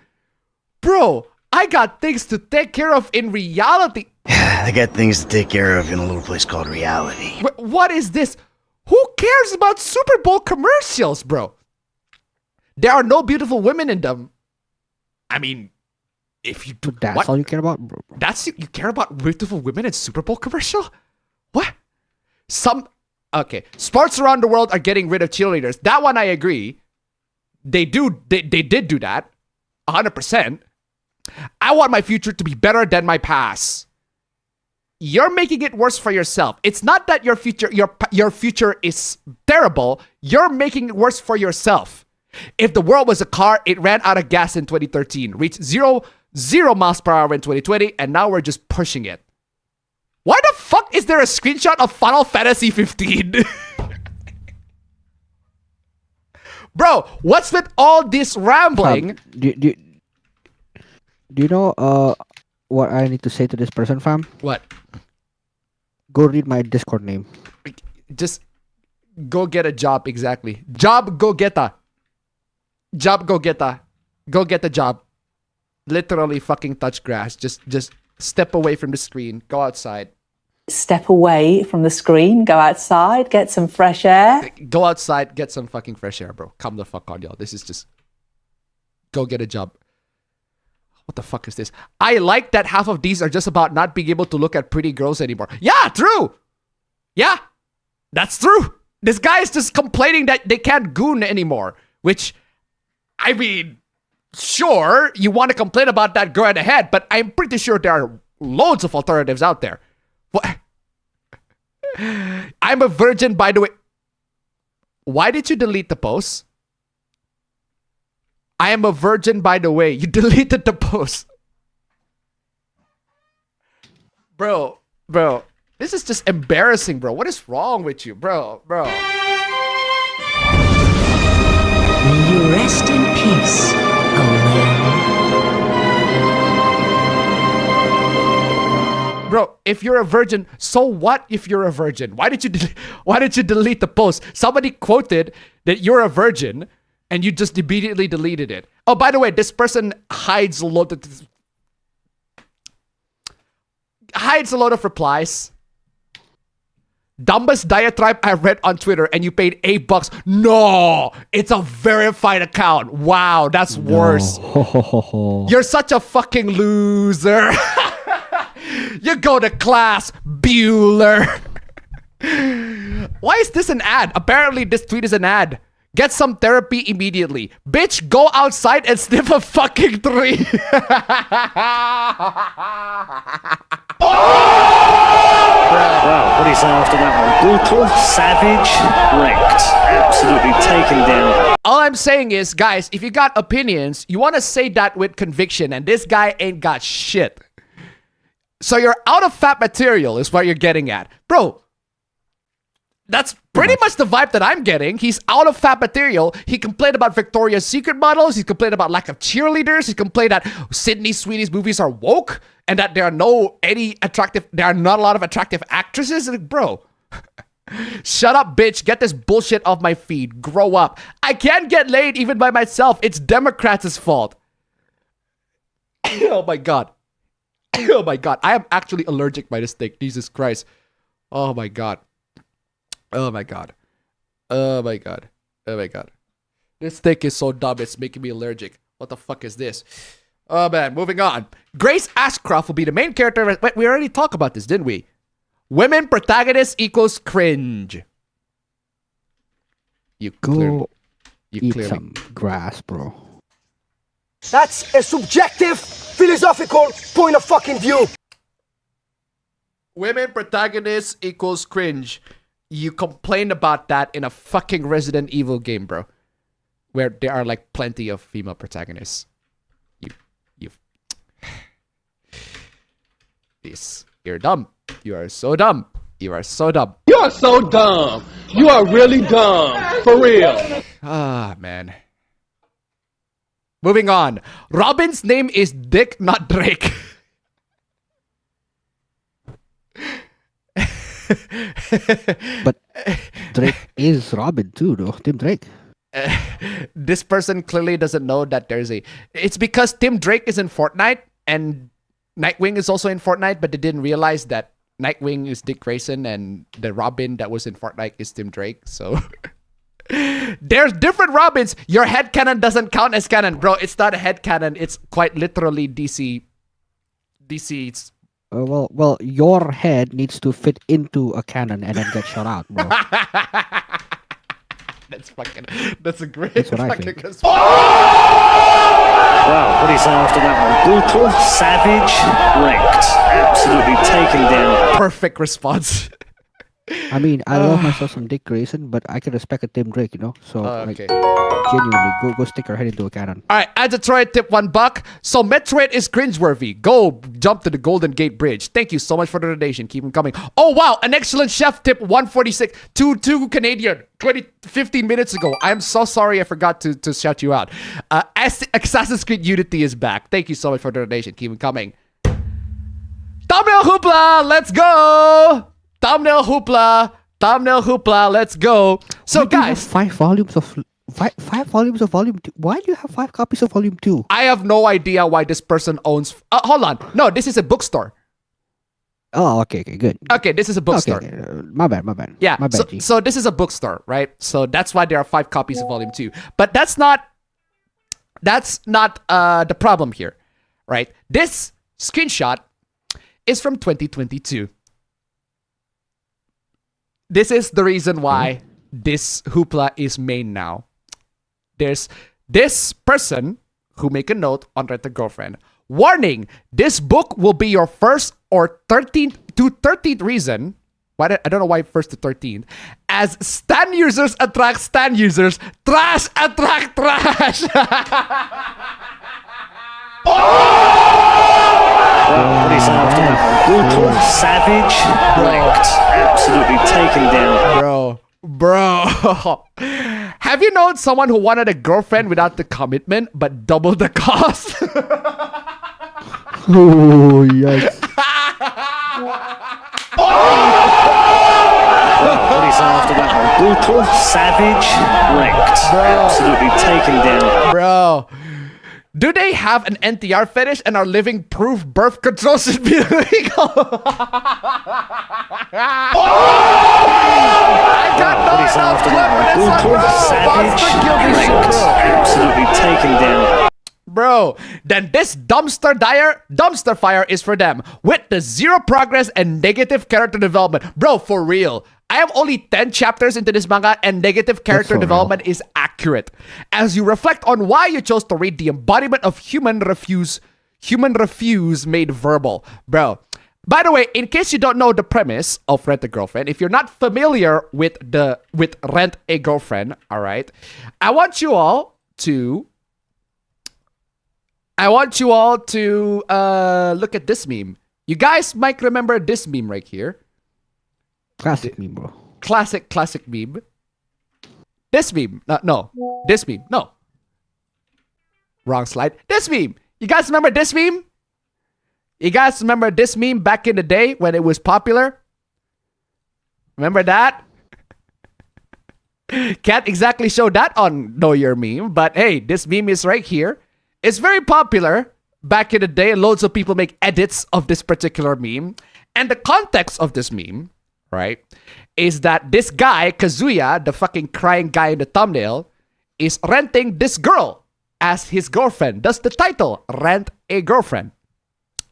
Bro, I got things to take care of in reality. I got things to take care of in a little place called reality. What is this? Who cares about Super Bowl commercials, bro? There are no beautiful women in them. I mean, if you do That's all you care about, bro. you care about beautiful women in Super Bowl commercial? What? Okay. Sports around the world are getting rid of cheerleaders. That one I agree. They did do that. 100%. I want my future to be better than my past. You're making it worse for yourself. It's not that your future is terrible. You're making it worse for yourself. If the world was a car, it ran out of gas in 2013, reached zero miles per hour in 2020, and now we're just pushing it. Why the fuck is there a screenshot of Final Fantasy 15? Bro, what's with all this rambling? Do you know what I need to say to this person, fam? What? Go read my Discord name. Just go get a job, exactly. Job go geta. Job go geta. Go get a job. Literally fucking touch grass. Just step away from the screen. Go outside. Step away from the screen, go outside, get some fresh air. Go outside, get some fucking fresh air, bro. Come the fuck on, y'all. This is just... Go get a job. What the fuck is this? I like that half of these are just about not being able to look at pretty girls anymore. Yeah, true. Yeah, that's true. This guy is just complaining that they can't goon anymore. Which, I mean, sure, you want to complain about that, go right ahead. But I'm pretty sure there are loads of alternatives out there. What? I'm a virgin, by the way. Why did you delete the post? I am a virgin, by the way. You deleted the post. Bro. This is just embarrassing, bro. What is wrong with you, bro? May you rest in peace, Bro, if you're a virgin, so what if you're a virgin? Why did you delete the post? Somebody quoted that you're a virgin and you just immediately deleted it. Oh, by the way, this person hides a lot of replies. Dumbest diatribe I read on Twitter, and you paid $8. No, it's a verified account. Wow, that's worse. You're such a fucking loser. You go to class, Bueller. Why is this an ad? Apparently, this tweet is an ad. Get some therapy immediately. Bitch, go outside and sniff a fucking tree. Well, what do you say after that one? Brutal, savage, wrecked. Absolutely taken down. All I'm saying is, guys, if you got opinions, you want to say that with conviction, and this guy ain't got shit. So you're out of fat material is what you're getting at. Bro, that's pretty much the vibe that I'm getting. He's out of fat material. He complained about Victoria's Secret models. He complained about lack of cheerleaders. He complained that Sydney Sweeney's movies are woke and that there are not a lot of attractive actresses. Like, bro, shut up, bitch. Get this bullshit off my feed. Grow up. I can't get laid even by myself. It's Democrats' fault. Oh my god. Oh my god. I am actually allergic by this thing. Jesus Christ. Oh my god. Oh my god. Oh my god. Oh my god. This thing is so dumb, it's making me allergic. What the fuck is this? Oh man, moving on. Grace Ashcroft will be the main character. Wait, we already talked about this, didn't we? Women protagonist equals cringe. You Go eat clearly some grass, bro. That's a subjective, philosophical point of fucking view. Women protagonist equals cringe. You complain about that in a fucking Resident Evil game, bro. Where there are like plenty of female protagonists. You're dumb. You are so dumb. You are so dumb. You are so dumb. You are really dumb. For real. Ah, man. Moving on. Robin's name is Dick, not Drake. But Drake is Robin too, though. Tim Drake. This person clearly doesn't know that there's a... It's because Tim Drake is in Fortnite and Nightwing is also in Fortnite, but they didn't realize that Nightwing is Dick Grayson and the Robin that was in Fortnite is Tim Drake, so... There's different Robins. Your headcanon doesn't count as canon. Bro, it's not a headcanon. It's quite literally DC. DC's... Well, your head needs to fit into a cannon and then get shot out, bro. That's a great That's what I fucking think. response. Well, what do you say after that one? Brutal, savage, wrecked. Absolutely taken down. Perfect response. I mean, I love myself some Dick Grayson, but I can respect a Tim Drake, you know? So, okay. Genuinely, go stick your head into a cannon. All right, as a Detroit tip $1. So Metroid is cringeworthy. Go jump to the Golden Gate Bridge. Thank you so much for the donation. Keep them coming. Oh wow, an excellent chef tip 146 to Canadian 15 minutes ago. I'm so sorry I forgot to shout you out. Assassin's Creed Unity is back. Thank you so much for the donation. Keep them coming. Thumbnail hoopla, let's go. Thumbnail hoopla, let's go. So guys, 5 volumes of five volumes of volume 2. Why do you have 5 copies of volume 2? I have no idea why this person owns. Hold on, no, this is a bookstore. Oh, okay, good. Okay, this is a bookstore. Okay, my bad. Yeah, my bad. so this is a bookstore, right? So that's why there are 5 copies of volume 2. But that's not the problem here, right? This screenshot is from 2022. This is the reason why this hoopla is main now. There's this person who make a note on Rent a Girlfriend. Warning, this book will be your first or 13th to 13th reason. I don't know why first to 13th. As Stan users attract Stan users, trash attract trash. Well, what do you say after that? Brutal, savage, wrecked. Absolutely taken down. Bro. Have you known someone who wanted a girlfriend without the commitment but double the cost? Oh, yes. Well, what do you say after that one? Brutal, savage, wrecked. Absolutely taken down. Bro. Do they have an NTR fetish and are living proof birth control should be illegal? I got what do you say after that one? Brutal, savage, wrecked. Absolutely taken down. Bro, then this dumpster fire is for them with the 0 progress and negative character development. Bro, for real. I am only 10 chapters into this manga and negative character development is accurate. As you reflect on why you chose to read the embodiment of human refuse made verbal. Bro, by the way, in case you don't know the premise of Rent a Girlfriend, if you're not familiar with Rent a Girlfriend, all right, I want you all to look at this meme. You guys might remember this meme right here. Classic meme, bro. Classic meme. This meme. No. This meme. No. Wrong slide. This meme. You guys remember this meme? You guys remember this meme back in the day when it was popular? Remember that? Can't exactly show that on Know Your Meme, but hey, this meme is right here. It's very popular back in the day, loads of people make edits of this particular meme. And the context of this meme, right, is that this guy, Kazuya, the fucking crying guy in the thumbnail, is renting this girl as his girlfriend. Thus the title, Rent a Girlfriend.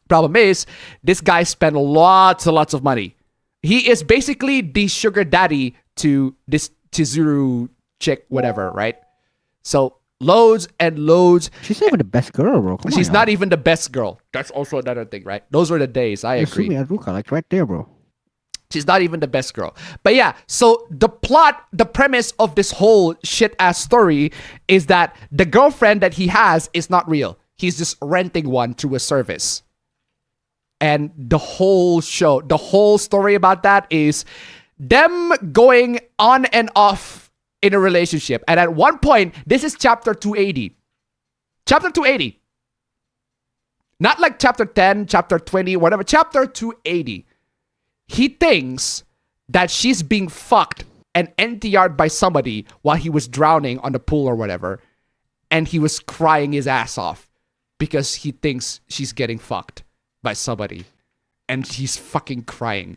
Problem is, this guy spent lots and lots of money. He is basically the sugar daddy to this Chizuru chick, whatever, right? So loads and loads. She's not even the best girl, bro. Come She's on, not even the best girl. That's also another thing, right? Those were the days. I agree. Sumi Aruka, like right there, bro. She's not even the best girl. But yeah, so the plot, the premise of this whole shit-ass story is that the girlfriend that he has is not real. He's just renting one through a service. And the whole show, the whole story about that is them going on and off in a relationship. And at one point, this is chapter 280. Chapter 280. Not like chapter 10, chapter 20, whatever. Chapter 280. He thinks that she's being fucked and NTR'd by somebody while he was drowning on the pool or whatever. And he was crying his ass off because he thinks she's getting fucked by somebody. And he's fucking crying.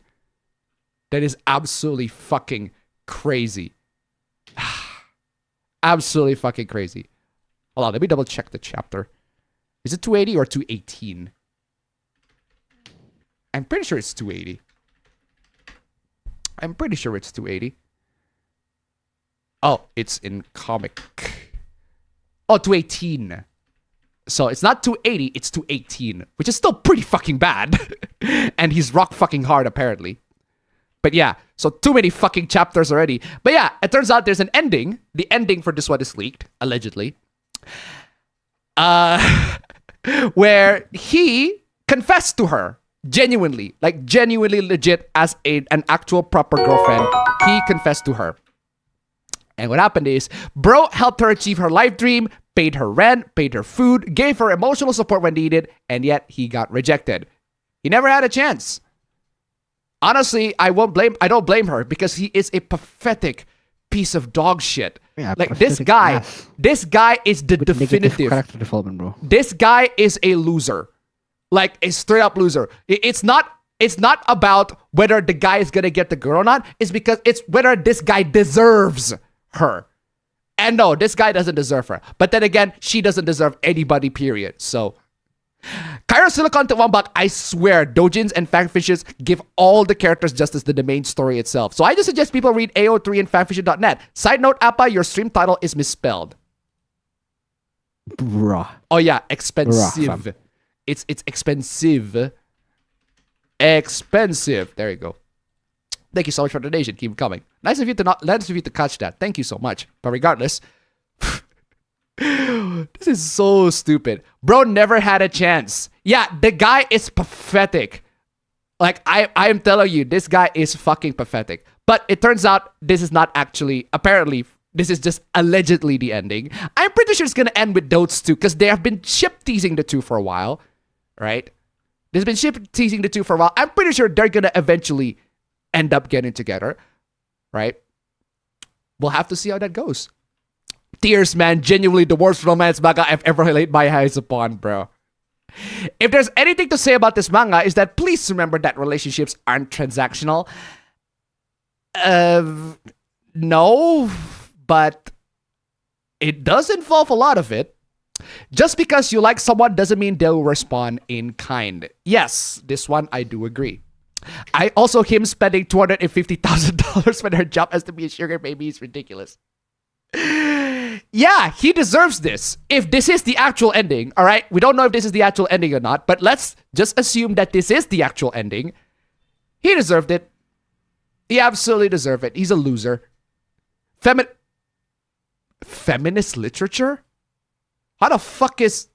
That is absolutely fucking crazy. Absolutely fucking crazy. Hold on, let me double check the chapter. Is it 280 or 218? I'm pretty sure it's 280. I'm pretty sure it's 280. Oh, it's in comic. Oh, 218. So it's not 280, it's 218, which is still pretty fucking bad. And he's rock fucking hard, apparently. But yeah, so too many fucking chapters already. But yeah, it turns out there's an ending. The ending for this one is leaked, allegedly. Where he confessed to her, genuinely, like genuinely legit as an actual proper girlfriend. He confessed to her. And what happened is, bro helped her achieve her life dream, paid her rent, paid her food, gave her emotional support when needed, and yet he got rejected. He never had a chance. Honestly, I don't blame her because he is a pathetic piece of dog shit. Yeah, like this guy is the definitive character development, bro. This guy is a loser. Like a straight up loser. It's not about whether the guy is gonna get the girl or not. It's because it's whether this guy deserves her. And no, this guy doesn't deserve her. But then again, she doesn't deserve anybody, period. So Cairo Silicon to $1, I swear, doujins and fanfictions give all the characters justice than the main story itself. So I just suggest people read AO3 and fanfiction.net. Side note, Appa, your stream title is misspelled. Bruh. Oh yeah, expensive. Bruh, It's expensive. Expensive. There you go. Thank you so much for the donation. Keep coming. Nice of you to catch that. Thank you so much. But regardless, this is so stupid. Bro never had a chance. Yeah, the guy is pathetic. Like, I am telling you, this guy is fucking pathetic. But it turns out this is not actually, apparently, this is just allegedly the ending. I'm pretty sure it's going to end with those two because they have been ship teasing the two for a while. Right? There's been ship teasing the two for a while. I'm pretty sure they're going to eventually end up getting together. Right? We'll have to see how that goes. Tears, man. Genuinely the worst romance manga I've ever laid my eyes upon, bro. If there's anything to say about this manga is that please remember that relationships aren't transactional. No, but it does involve a lot of it. Just because you like someone doesn't mean they'll respond in kind. Yes, this one I do agree. I also him spending $250,000 for her job as to be a sugar baby is ridiculous. Yeah, he deserves this. If this is the actual ending, all right? We don't know if this is the actual ending or not, but let's just assume that this is the actual ending. He deserved it. He absolutely deserved it. He's a loser. Feminist literature? How the fuck is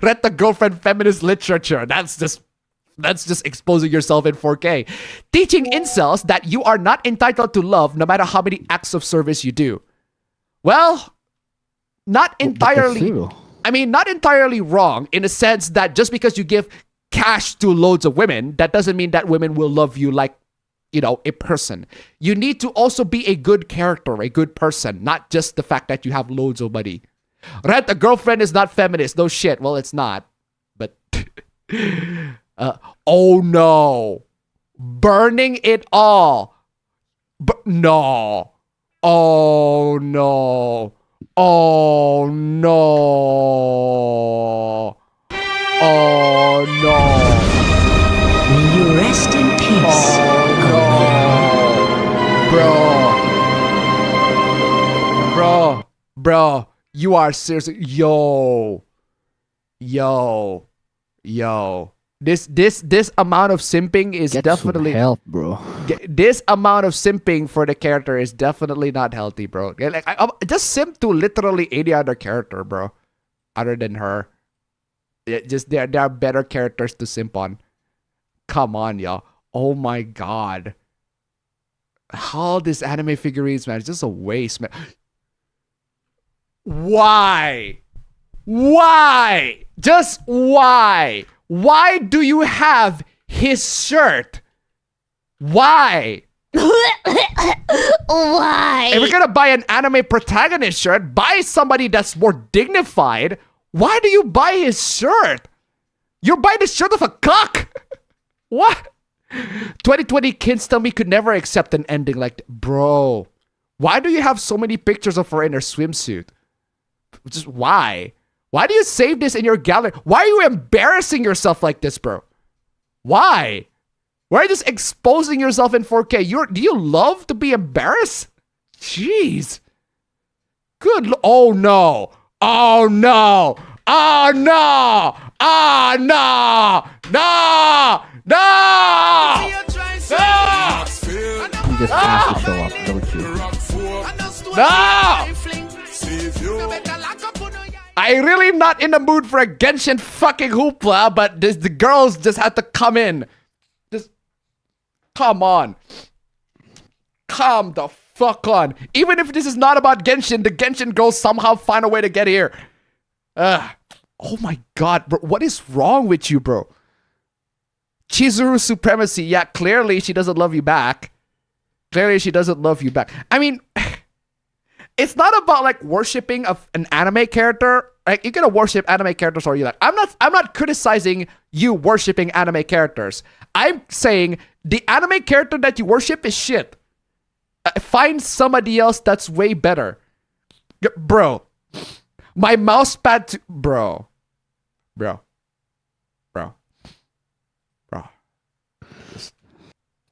Rent a Girlfriend feminist literature? That's just exposing yourself in 4K. Teaching incels that you are not entitled to love no matter how many acts of service you do. Well, not entirely. Not entirely wrong in the sense that just because you give cash to loads of women, that doesn't mean that women will love you like, a person. You need to also be a good character, a good person, not just the fact that you have loads of money. Rent a girlfriend is not feminist. No shit. Well, it's not. But oh no. Burning it all. No. Oh no. Oh no. Oh no. May you rest in peace. Oh no. Bro, you are seriously yo. This amount of simping is Get definitely some help, bro. This amount of simping for the character is definitely not healthy, bro. Like I just simp to literally any other character, bro, other than her. Just there are better characters to simp on. Come on, y'all. Oh my god. All these anime figurines, man, it's just a waste, man. Why? Why? Just why? Why do you have his shirt? Why? Why? If you're gonna buy an anime protagonist shirt, buy somebody that's more dignified. Why do you buy his shirt? You're buying the shirt of a cuck. What? 2020 kids tell me could never accept an ending like that. Bro, why do you have so many pictures of her in her swimsuit? Just why? Why do you save this in your gallery? Why are you embarrassing yourself like this, bro? Why? Why are you just exposing yourself in 4K? Do you love to be embarrassed? Jeez. Oh no. Oh no. Oh no. Oh no. No. No. You just have to show up, don't you? No. I really am not in the mood for a Genshin fucking hoopla, but the girls just had to come in. Just come on. Come the fuck on. Even if this is not about Genshin, the Genshin girls somehow find a way to get here. Oh my god, bro. What is wrong with you, bro? Chizuru supremacy. Yeah, clearly she doesn't love you back. Clearly she doesn't love you back. I mean, it's not about like worshipping of an anime character. Like you're gonna worship anime characters or you like. I'm not criticizing you worshiping anime characters. I'm saying the anime character that you worship is shit. Find somebody else that's way better. Bro. My mouse pad bro.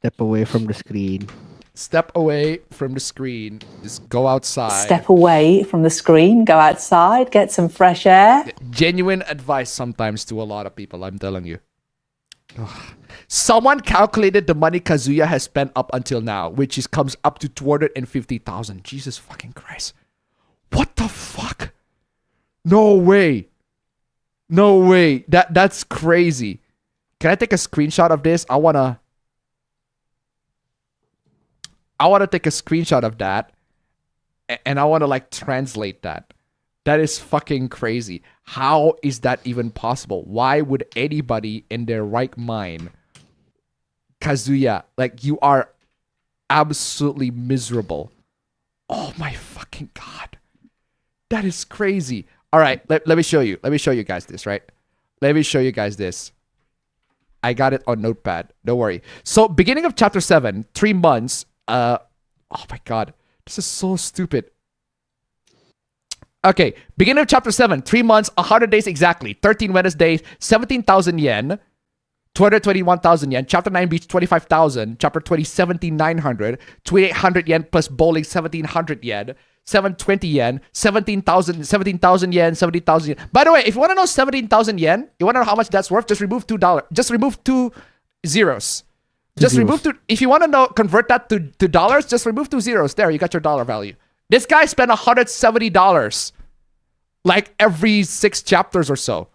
Step away from the screen. Step away from the screen. Just go outside. Step away from the screen, go outside, get some fresh air. Genuine advice sometimes to a lot of people, I'm telling you. Ugh. Someone calculated the money Kazuya has spent up until now, which comes up to 250,000. Jesus fucking Christ. What the fuck? No way. No way. That's crazy. Can I take a screenshot of this? I wanna take a screenshot of that and I want to like translate that. That is fucking crazy. How is that even possible? Why would anybody in their right mind, Kazuya, like you are absolutely miserable. Oh my fucking god. That is crazy. All right, let me show you. Let me show you guys this, right? Let me show you guys this. I got it on Notepad. Don't worry. So beginning of chapter 7, 3 months. Oh my god. This is so stupid. Okay, beginning of chapter 7, 3 months, 100 days exactly. 13 Wednesdays, 17,000 yen. 221,000 yen. Chapter 9 beats 25,000. Chapter 20, 17,900. 2,800 yen plus bowling, 1,700 yen. 720 yen. 17,000 yen, 17,000 yen. By the way, if you want to know 17,000 yen, you want to know how much that's worth, just remove $2. Just remove 2 zeros. Just remove two. If you want to know, convert that to dollars, just remove 2 zeros. There, you got your dollar value. This guy spent $170 like every 6 chapters or so.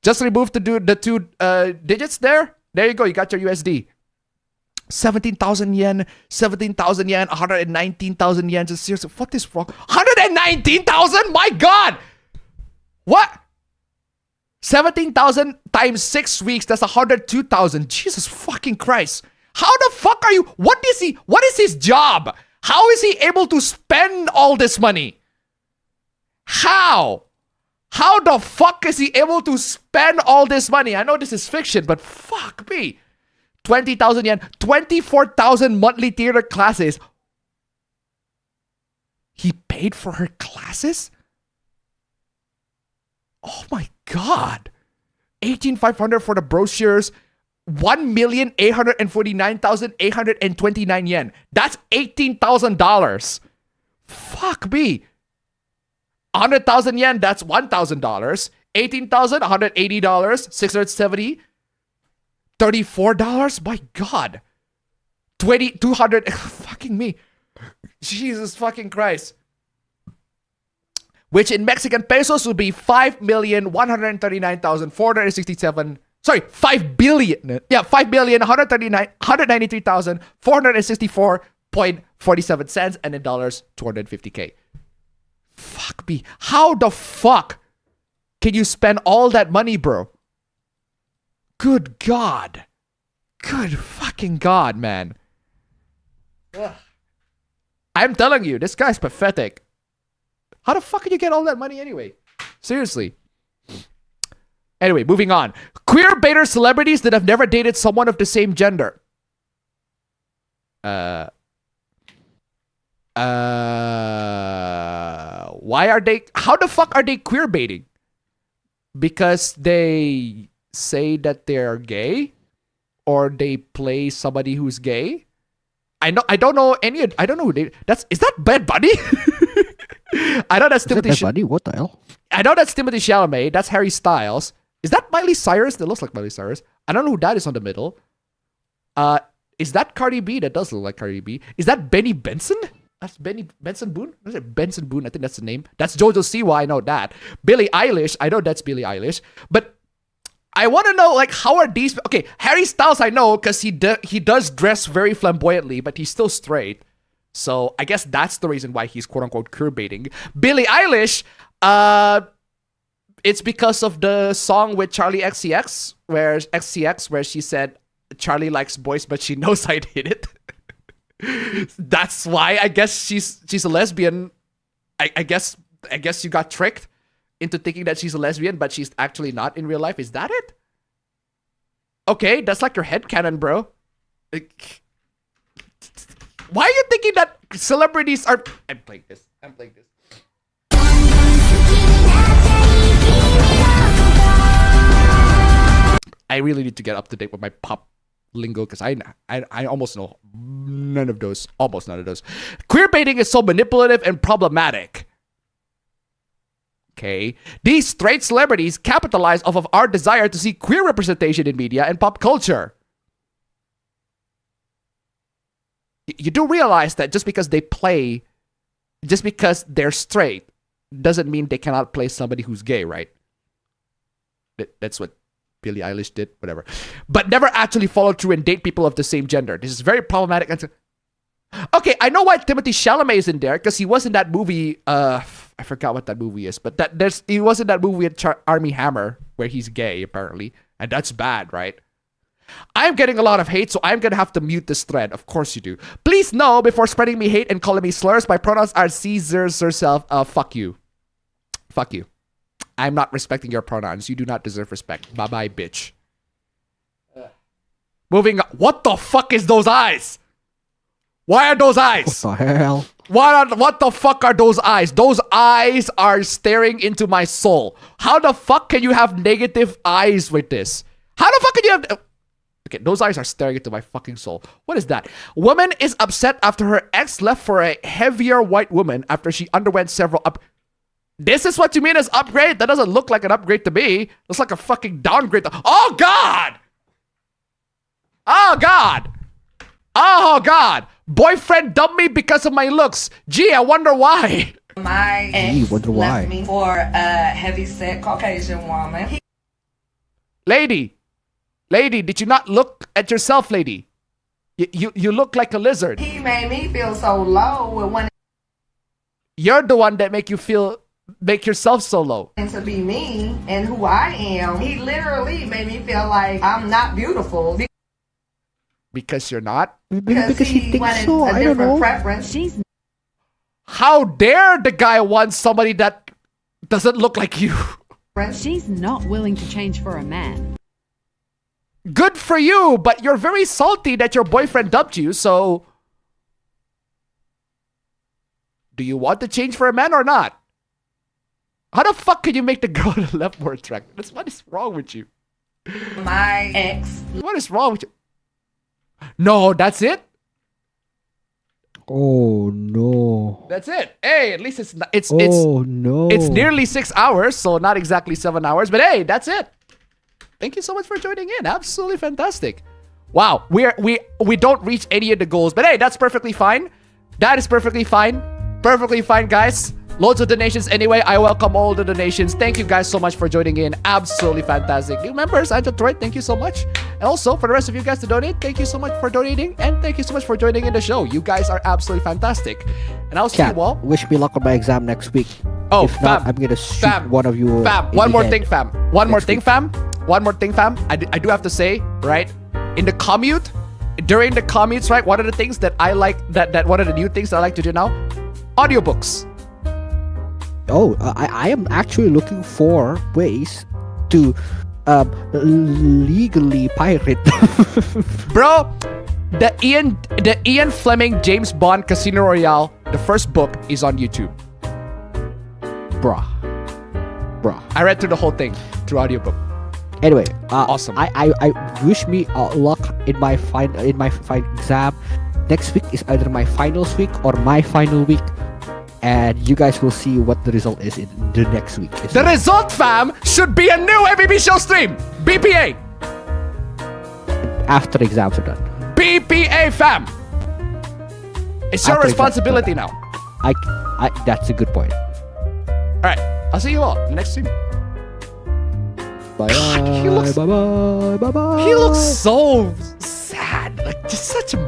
Just remove the 2 digits there. There you go. You got your USD. 17,000 yen, 17,000 yen, 119,000 yen. Just seriously, what is wrong? 119,000? My God! What? 17,000 times 6 weeks, that's 102,000. Jesus fucking Christ. How the fuck are you? What is his job? How is he able to spend all this money? How? How the fuck is he able to spend all this money? I know this is fiction, but fuck me. 20,000 yen, 24,000 monthly theater classes. He paid for her classes? Oh my god. 18,500 for the brochures. 1,849,829 yen. That's $18,000. Fuck me. 100,000 yen, that's $1,000. 18,000, $180, 670, $34. My god. 200, fucking me. Jesus fucking Christ. Which in Mexican pesos would be 5,139,467. Sorry, 5 billion. Yeah, 5,193,464.47 cents, and in dollars, 250K. Fuck me. How the fuck can you spend all that money, bro? Good God. Good fucking God, man. Ugh. I'm telling you, this guy's pathetic. How the fuck can you get all that money anyway? Seriously. Anyway, moving on. Queer baiter celebrities that have never dated someone of the same gender. Why are they... How the fuck are they queer baiting? Because they say that they're gay? Or they play somebody who's gay? I don't know who they... Is that Bad Bunny? I know that's Timothy... Bad Bunny? What the hell? I know that's Timothy Chalamet. That's Harry Styles. Is that Miley Cyrus? That looks like Miley Cyrus. I don't know who that is on the middle. Is that Cardi B? That does look like Cardi B. Is that Benny Benson? That's Benson Boone? What is it? Benson Boone. I think that's the name. That's Jojo Siwa. I know that. Billie Eilish. I know that's Billie Eilish. But I want to know, like, how are these... Okay, Harry Styles I know because he does dress very flamboyantly, but he's still straight. So I guess that's the reason why he's quote-unquote queer baiting. Billie Eilish, it's because of the song with Charlie XCX, where she said Charlie likes boys, but she knows I did it. That's why I guess she's a lesbian. I guess you got tricked into thinking that she's a lesbian, but she's actually not in real life. Is that it? Okay, that's like your headcanon, bro. Why are you thinking that celebrities are... I'm playing this. I really need to get up to date with my pop lingo because I almost know almost none of those. Queer baiting is so manipulative and problematic. Okay. These straight celebrities capitalize off of our desire to see queer representation in media and pop culture. You do realize that just because they're straight doesn't mean they cannot play somebody who's gay, right? That's what Billie Eilish did, whatever. But never actually follow through and date people of the same gender. This is very problematic. Okay, I know why Timothy Chalamet is in there, because he was in that movie, I forgot what that movie is, but he was in that movie with Armie Hammer, where he's gay, apparently. And that's bad, right? I'm getting a lot of hate, so I'm gonna have to mute this thread. Of course you do. Please know, before spreading me hate and calling me slurs, my pronouns are Caesars herself. Fuck you. Fuck you. I'm not respecting your pronouns. You do not deserve respect. Bye-bye, bitch. Moving on. What the fuck is those eyes? Why are those eyes? What the hell? What the fuck are those eyes? Those eyes are staring into my soul. How the fuck can you have negative eyes with this? How the fuck can you have... Okay, those eyes are staring into my fucking soul. What is that? Woman is upset after her ex left for a heavier white woman after she underwent several This is what you mean as upgrade? That doesn't look like an upgrade to me. Looks like a fucking downgrade. Oh, God! Oh, God! Oh, God! Boyfriend dumped me because of my looks. Gee, I wonder why. My ex left me for a heavy-set Caucasian woman. Lady, did you not look at yourself, lady? You look like a lizard. He made me feel so low with one. You're the one that make yourself so low. And to be me and who I am, he literally made me feel like I'm not beautiful. Because you're not? Because he wanted a different preference. How dare the guy want somebody that Doesn't look like you. She's not willing to change for a man. Good for you, but you're very salty that your boyfriend dumped you, so... Do you want to change for a man or not? How the fuck can you make the girl on the left more attractive? What is wrong with you? My ex. What is wrong with you? No, that's it? Oh no. That's it. Hey, at least it's no. It's nearly 6 hours, so not exactly 7 hours, but hey, that's it. Thank you so much for joining in. Absolutely fantastic. Wow, we don't reach any of the goals, but hey, that's perfectly fine. That is perfectly fine. Perfectly fine, guys. Loads of donations anyway. I welcome all the donations. Thank you guys so much for joining in. Absolutely fantastic. New members, I'm Detroit. Thank you so much. And also, for the rest of you guys to donate, thank you so much for donating. And thank you so much for joining in the show. You guys are absolutely fantastic. And I'll see you all. Wish me luck on my exam next week. Oh, if not, I'm gonna shoot one of you. Fam, one more thing, fam. One more thing, fam. I do have to say, right? In the commute, during the commutes, right? One of the things that I like, that one of the new things that I like to do now, audiobooks. Oh, I am actually looking for ways to legally pirate. Bro, the Ian Fleming James Bond Casino Royale, the first book is on YouTube. Bruh. I read through the whole thing through audiobook. Anyway, awesome. I wish me luck in my exam. Next week is either my finals week or my final week. And you guys will see what the result is in the next week. The result, fam, should be a new APB Show stream. BPA. After exams are done. BPA, fam. It's your responsibility now. That's a good point. All right, I'll see you all in the next stream. Bye. Bye. He looks so sad, like just such a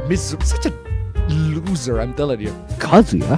loser. I'm telling you. Kazuya.